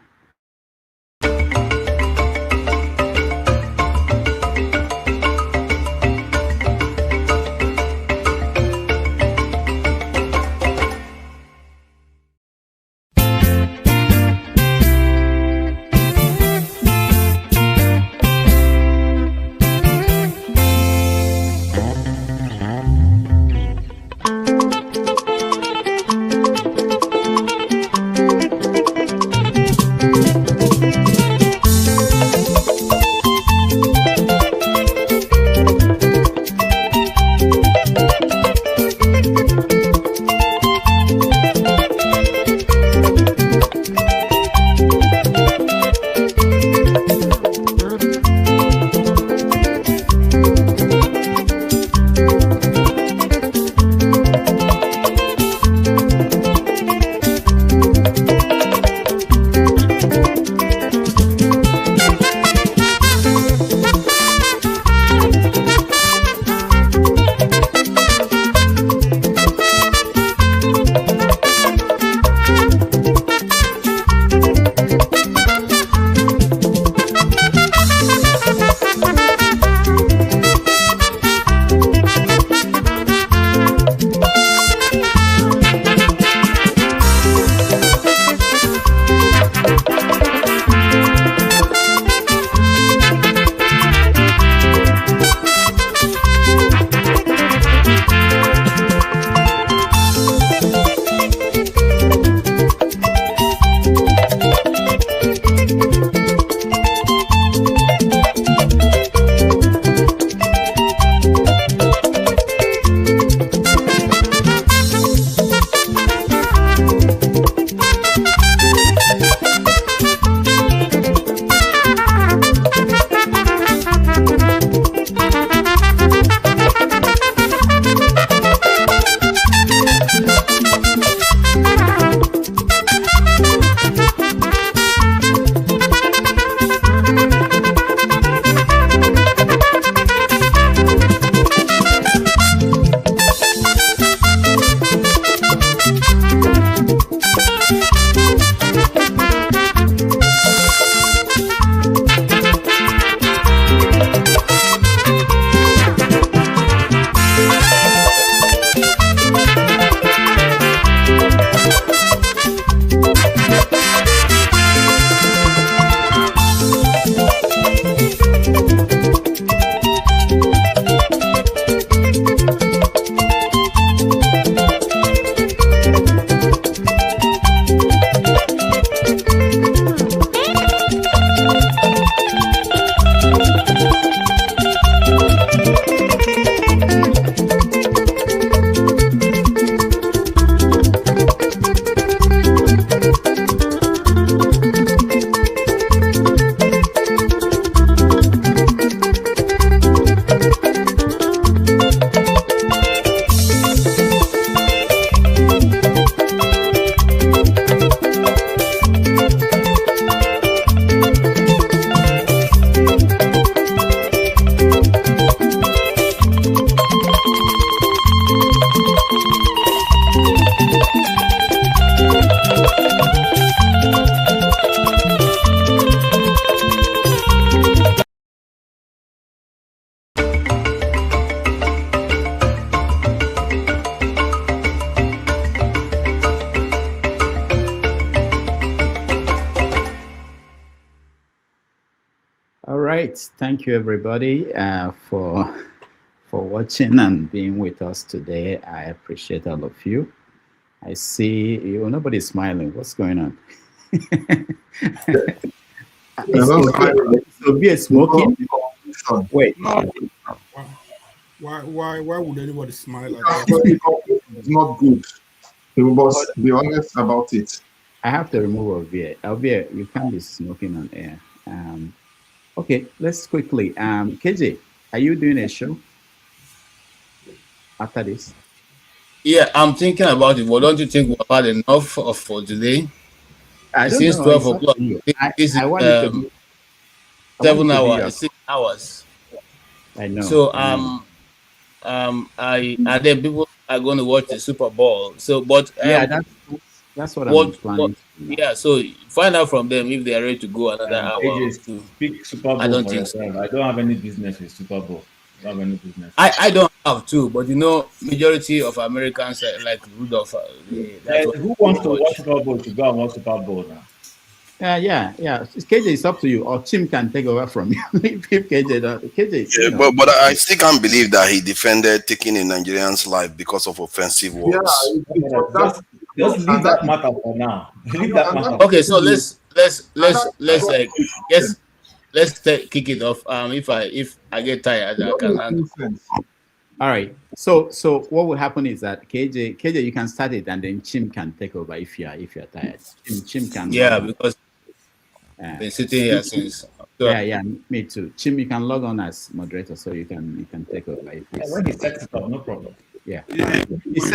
right. Thank you, everybody, for watching and being with us today. I appreciate all of you. I see you. Nobody's smiling. What's going on? So be smoking. Wait. No. Why would anybody smile at that? It's not good. We must be honest about it. I have to remove Ovia. Ovia, you can't be smoking on air. Okay, let's quickly. KJ, are you doing a show after this? Yeah, I'm thinking about it. But don't you think we've had enough for today? I don't Since know. 12 o'clock. I want it to be 7 hours, 6 hours. I know. So people are going to watch the Super Bowl. So, but yeah, that's what I'm planning. Yeah, so find out from them if they are ready to go another hour. Speak Super Bowl. I don't think so. I don't have any business with Super Bowl. I don't have any business. I don't have to, but majority of Americans like Rudolph. Who wants to watch Super Bowl to go and watch Super Bowl now? Yeah. KJ, it's up to you. Or Tim can take over from you. if KJ. Yeah, but I still can't believe that he defended taking a Nigerian's life because of offensive words. Yeah, just leave that matter for now. Leave that matter. Okay, so let's kick it off. If I get tired, I can handle. All right. So what will happen is that KJ, you can start it, and then Chim can take over if you're tired. Chim can. Yeah, because been sitting here since. Yeah, me too. Chim, you can log on as moderator, so you can take over. When he sets it up, no problem. Yeah. It's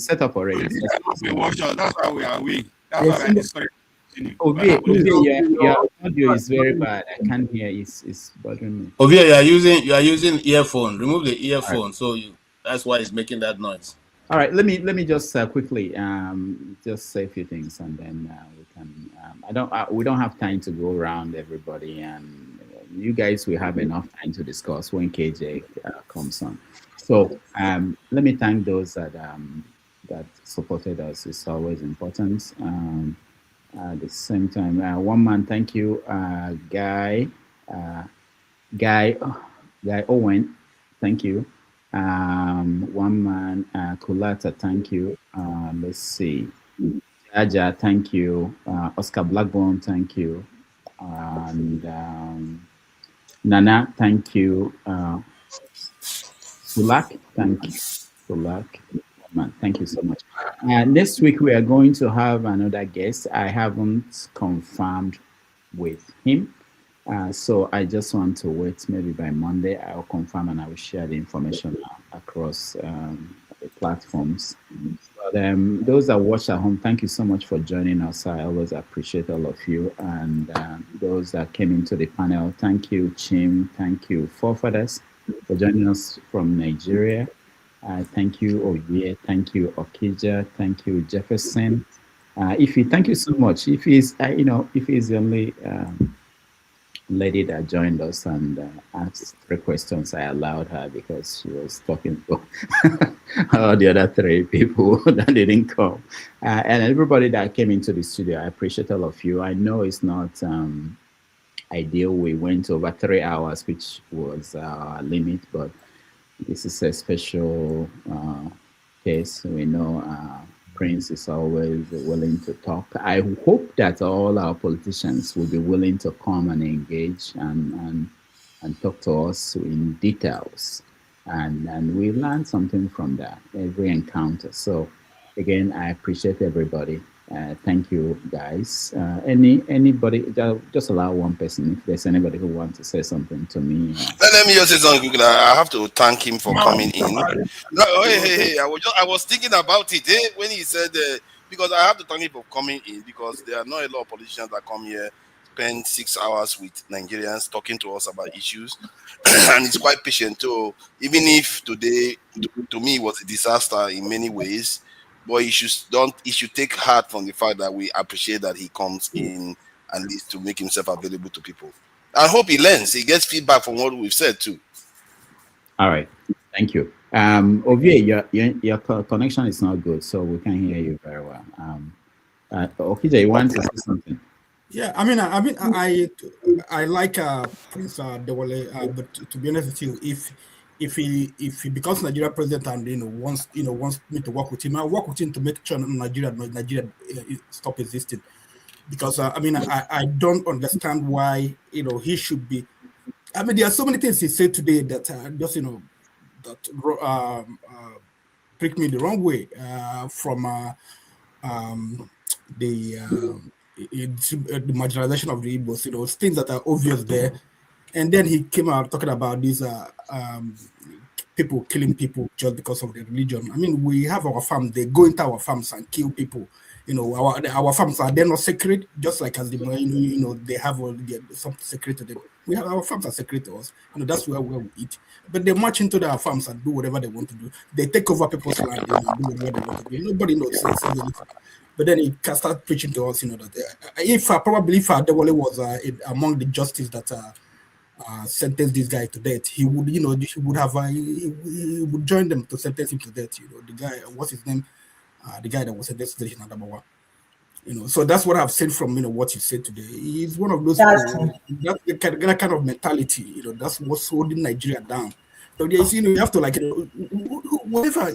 set up already. That's why we are weak. That's why I started. Your audio is very bad. I can't hear. It's bothering me. Ovia, you are using earphone. Remove the earphone. Right. That's why it's making that noise. All right. Let me just quickly just say a few things, and then we can. We don't have time to go around everybody, and you guys will have enough time to discuss when KJ comes on. So let me thank those that supported us. It's always important. At the same time, one man, thank you, Guy Owen, thank you. One man, Kulata, thank you. Let's see, Aja, thank you. Oscar Blackburn, thank you. And Nana, thank you. Sulak, thank you. Sulak. Man, thank you so much. Next week, we are going to have another guest. I haven't confirmed with him. So I just want to wait. Maybe by Monday, I'll confirm and I will share the information across the platforms. But those that watch at home, thank you so much for joining us. I always appreciate all of you. And those that came into the panel, thank you, Chim. Thank you, Forefathers, for joining us from Nigeria. Thank you, Ovie. Thank you, Okija. Thank you, Jefferson. Thank you so much. If he's the only lady that joined us and asked 3 questions, I allowed her because she was talking to all the other 3 people that didn't come. And everybody that came into the studio, I appreciate all of you. I know it's not ideal. We went over 3 hours, which was our limit, but this is a special case. We know Prince is always willing to talk. I hope that all our politicians will be willing to come and engage and talk to us in details. And we learn something from that, every encounter. So again, I appreciate everybody. Thank you, guys. Anybody, just allow one person. If there's anybody who wants to say something to me. Let me just say something quickly. I have to thank him for coming in. No, hey, I was thinking about it when he said, because I have to thank him for coming in, because there are not a lot of politicians that come here, spend 6 hours with Nigerians talking to us about issues, and it's quite patient too. Even if today, to me, was a disaster in many ways. But he should take heart from the fact that we appreciate that he comes in at least to make himself available to people. I hope he learns. He gets feedback from what we've said too. All right. Thank you. Ovie, your connection is not good, so we can't hear you very well. Okija, you want to say something? Yeah, I I like Prince Adewole, but to be honest with you, if he becomes Nigeria president and wants me to work with him, I'll work with him to make sure Nigeria stop existing. Because I don't understand why he should be. I mean, there are so many things he said today that just that prick me the wrong way from the marginalization of the Igbos, things that are obvious there. And then he came out talking about these people killing people just because of their religion. I mean, we have our farms, they go into our farms and kill people. Our farms, are they not sacred? Just like as they have something sacred to them. Our farms are sacred to us. That's where we eat. But they march into their farms and do whatever they want to do. They take over people's land and do whatever they want to do. Nobody knows anything. But then he can start preaching to us, that if Adewole was among the justice that sentenced this guy to death, he would, he would join them to sentence him to death. The guy, what's his name? The guy that was sentenced to death in Adamawa. So that's what I've seen from what he said today. He's one of those people, that's that kind of mentality. That's what's holding Nigeria down. So you have to whatever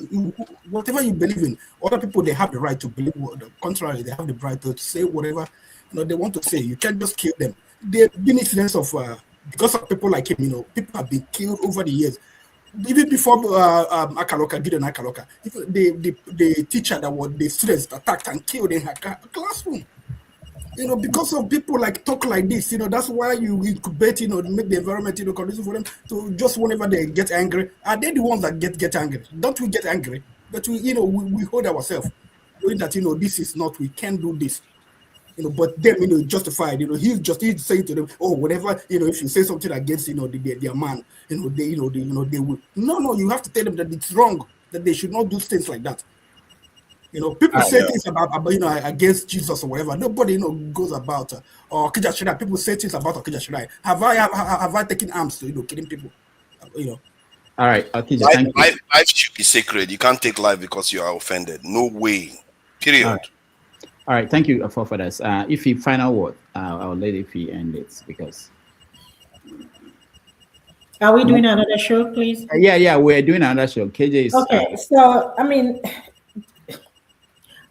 you believe in. Other people, they have the right to believe the contrary. They have the right to say whatever they want to say. You can't just kill them. There have been incidents of because of people like him. People have been killed over the years. Even before Gideon Akaloka, the teacher that was the students attacked and killed in her classroom. Because of people talk like this, that's why you incubate, make the environment, conducive for them to just whenever they get angry. Are they the ones that get angry? Don't we get angry? But we hold ourselves, knowing that, this is not, we can't do this. But them, justified, he's saying to them, oh, whatever, if you say something against, their man, they will. No, you have to tell them that it's wrong, that they should not do things like that. People say things about against Jesus or whatever. Nobody goes about or Okija Shirai. People say things about Okija Shirai. Have I taken arms to killing people? All right, Okija, thank you. Life should be sacred. You can't take life because you are offended. No way. Period. All right, thank you for this. If he final word, I'll let Ify end it because. Are we doing another show, please? Yeah, we're doing another show. KJ is okay. So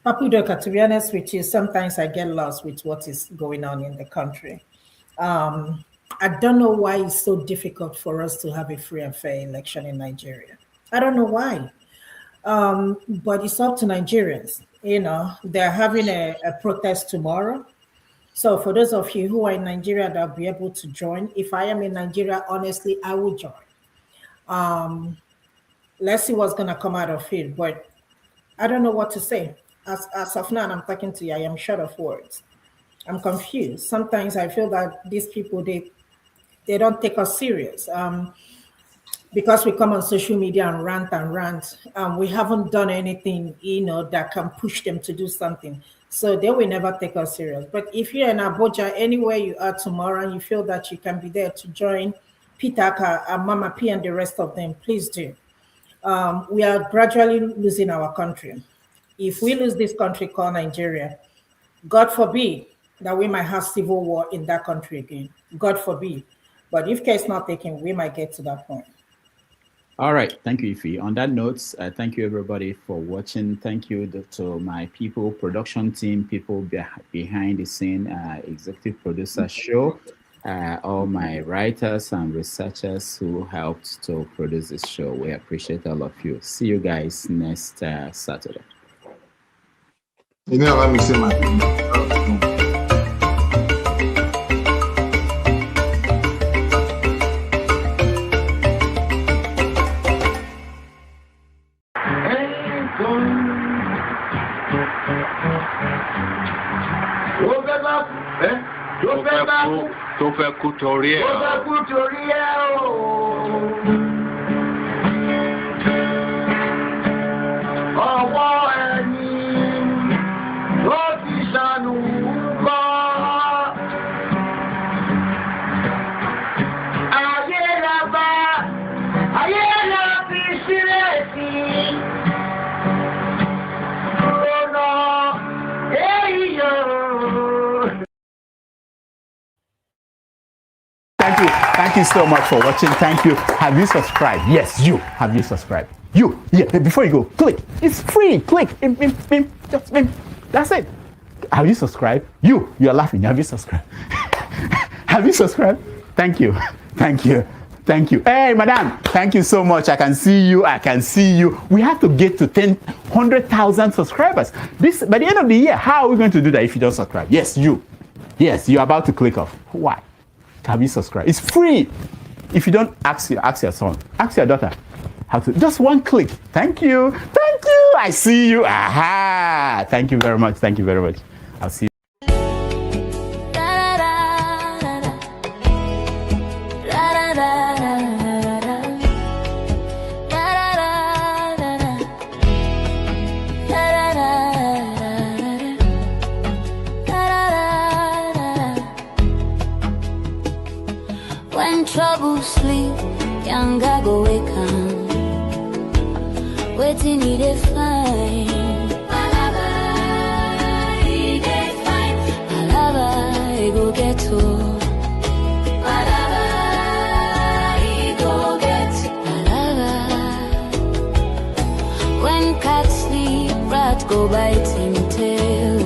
Papudoka, to be honest with you, sometimes I get lost with what is going on in the country. I don't know why it's so difficult for us to have a free and fair election in Nigeria. I don't know why. But it's up to Nigerians. They're having a protest tomorrow. So for those of you who are in Nigeria that'll be able to join, if I am in Nigeria, honestly, I will join. Let's see what's gonna come out of it. But I don't know what to say. As of now, I'm talking to you, I am short of words. I'm confused. Sometimes I feel that these people, they don't take us serious. Because we come on social media and rant, we haven't done anything, that can push them to do something. So they will never take us serious. But if you're in Abuja, anywhere you are tomorrow, and you feel that you can be there to join Pitaka and Mama P and the rest of them, please do. We are gradually losing our country. If we lose this country called Nigeria, God forbid that we might have civil war in that country again. God forbid. But if care is not taken, we might get to that point. All right. Thank you, Ify. On that note, thank you, everybody, for watching. Thank you to my people, production team, people behind the scene, executive producer show, all my writers and researchers who helped to produce this show. We appreciate all of you. See you guys next Saturday. Let me say my tó fẹ́ kú torí ẹ̀ o. Thank you so much for watching. Thank you. Have you subscribed? Yes, you. Have you subscribed? You. Yeah, before you go, click. It's free. Click. Just that's it. Have you subscribed? You're laughing. Have you subscribed? Have you subscribed? Thank you. Thank you. Thank you. Hey, madam, thank you so much. I can see you. I can see you. We have to get to 100,000 subscribers. This by the end of the year. How are we going to do that if you don't subscribe? Yes, you. Yes, you're about to click off. Why? Have you subscribed? It's free. If you don't, ask your son. Ask your daughter. How to? Just one click. Thank you. Thank you. I see you. Aha. Thank you very much. Thank you very much. I'll see you. When trouble sleep, young guy go wake up. Waiting he dey find. Palava, he dey find. Palava, he go get to. Palava, he go get. Palava. When cat sleep, rat go bite him tail.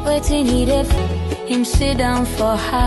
Waiting he dey him sit down for half.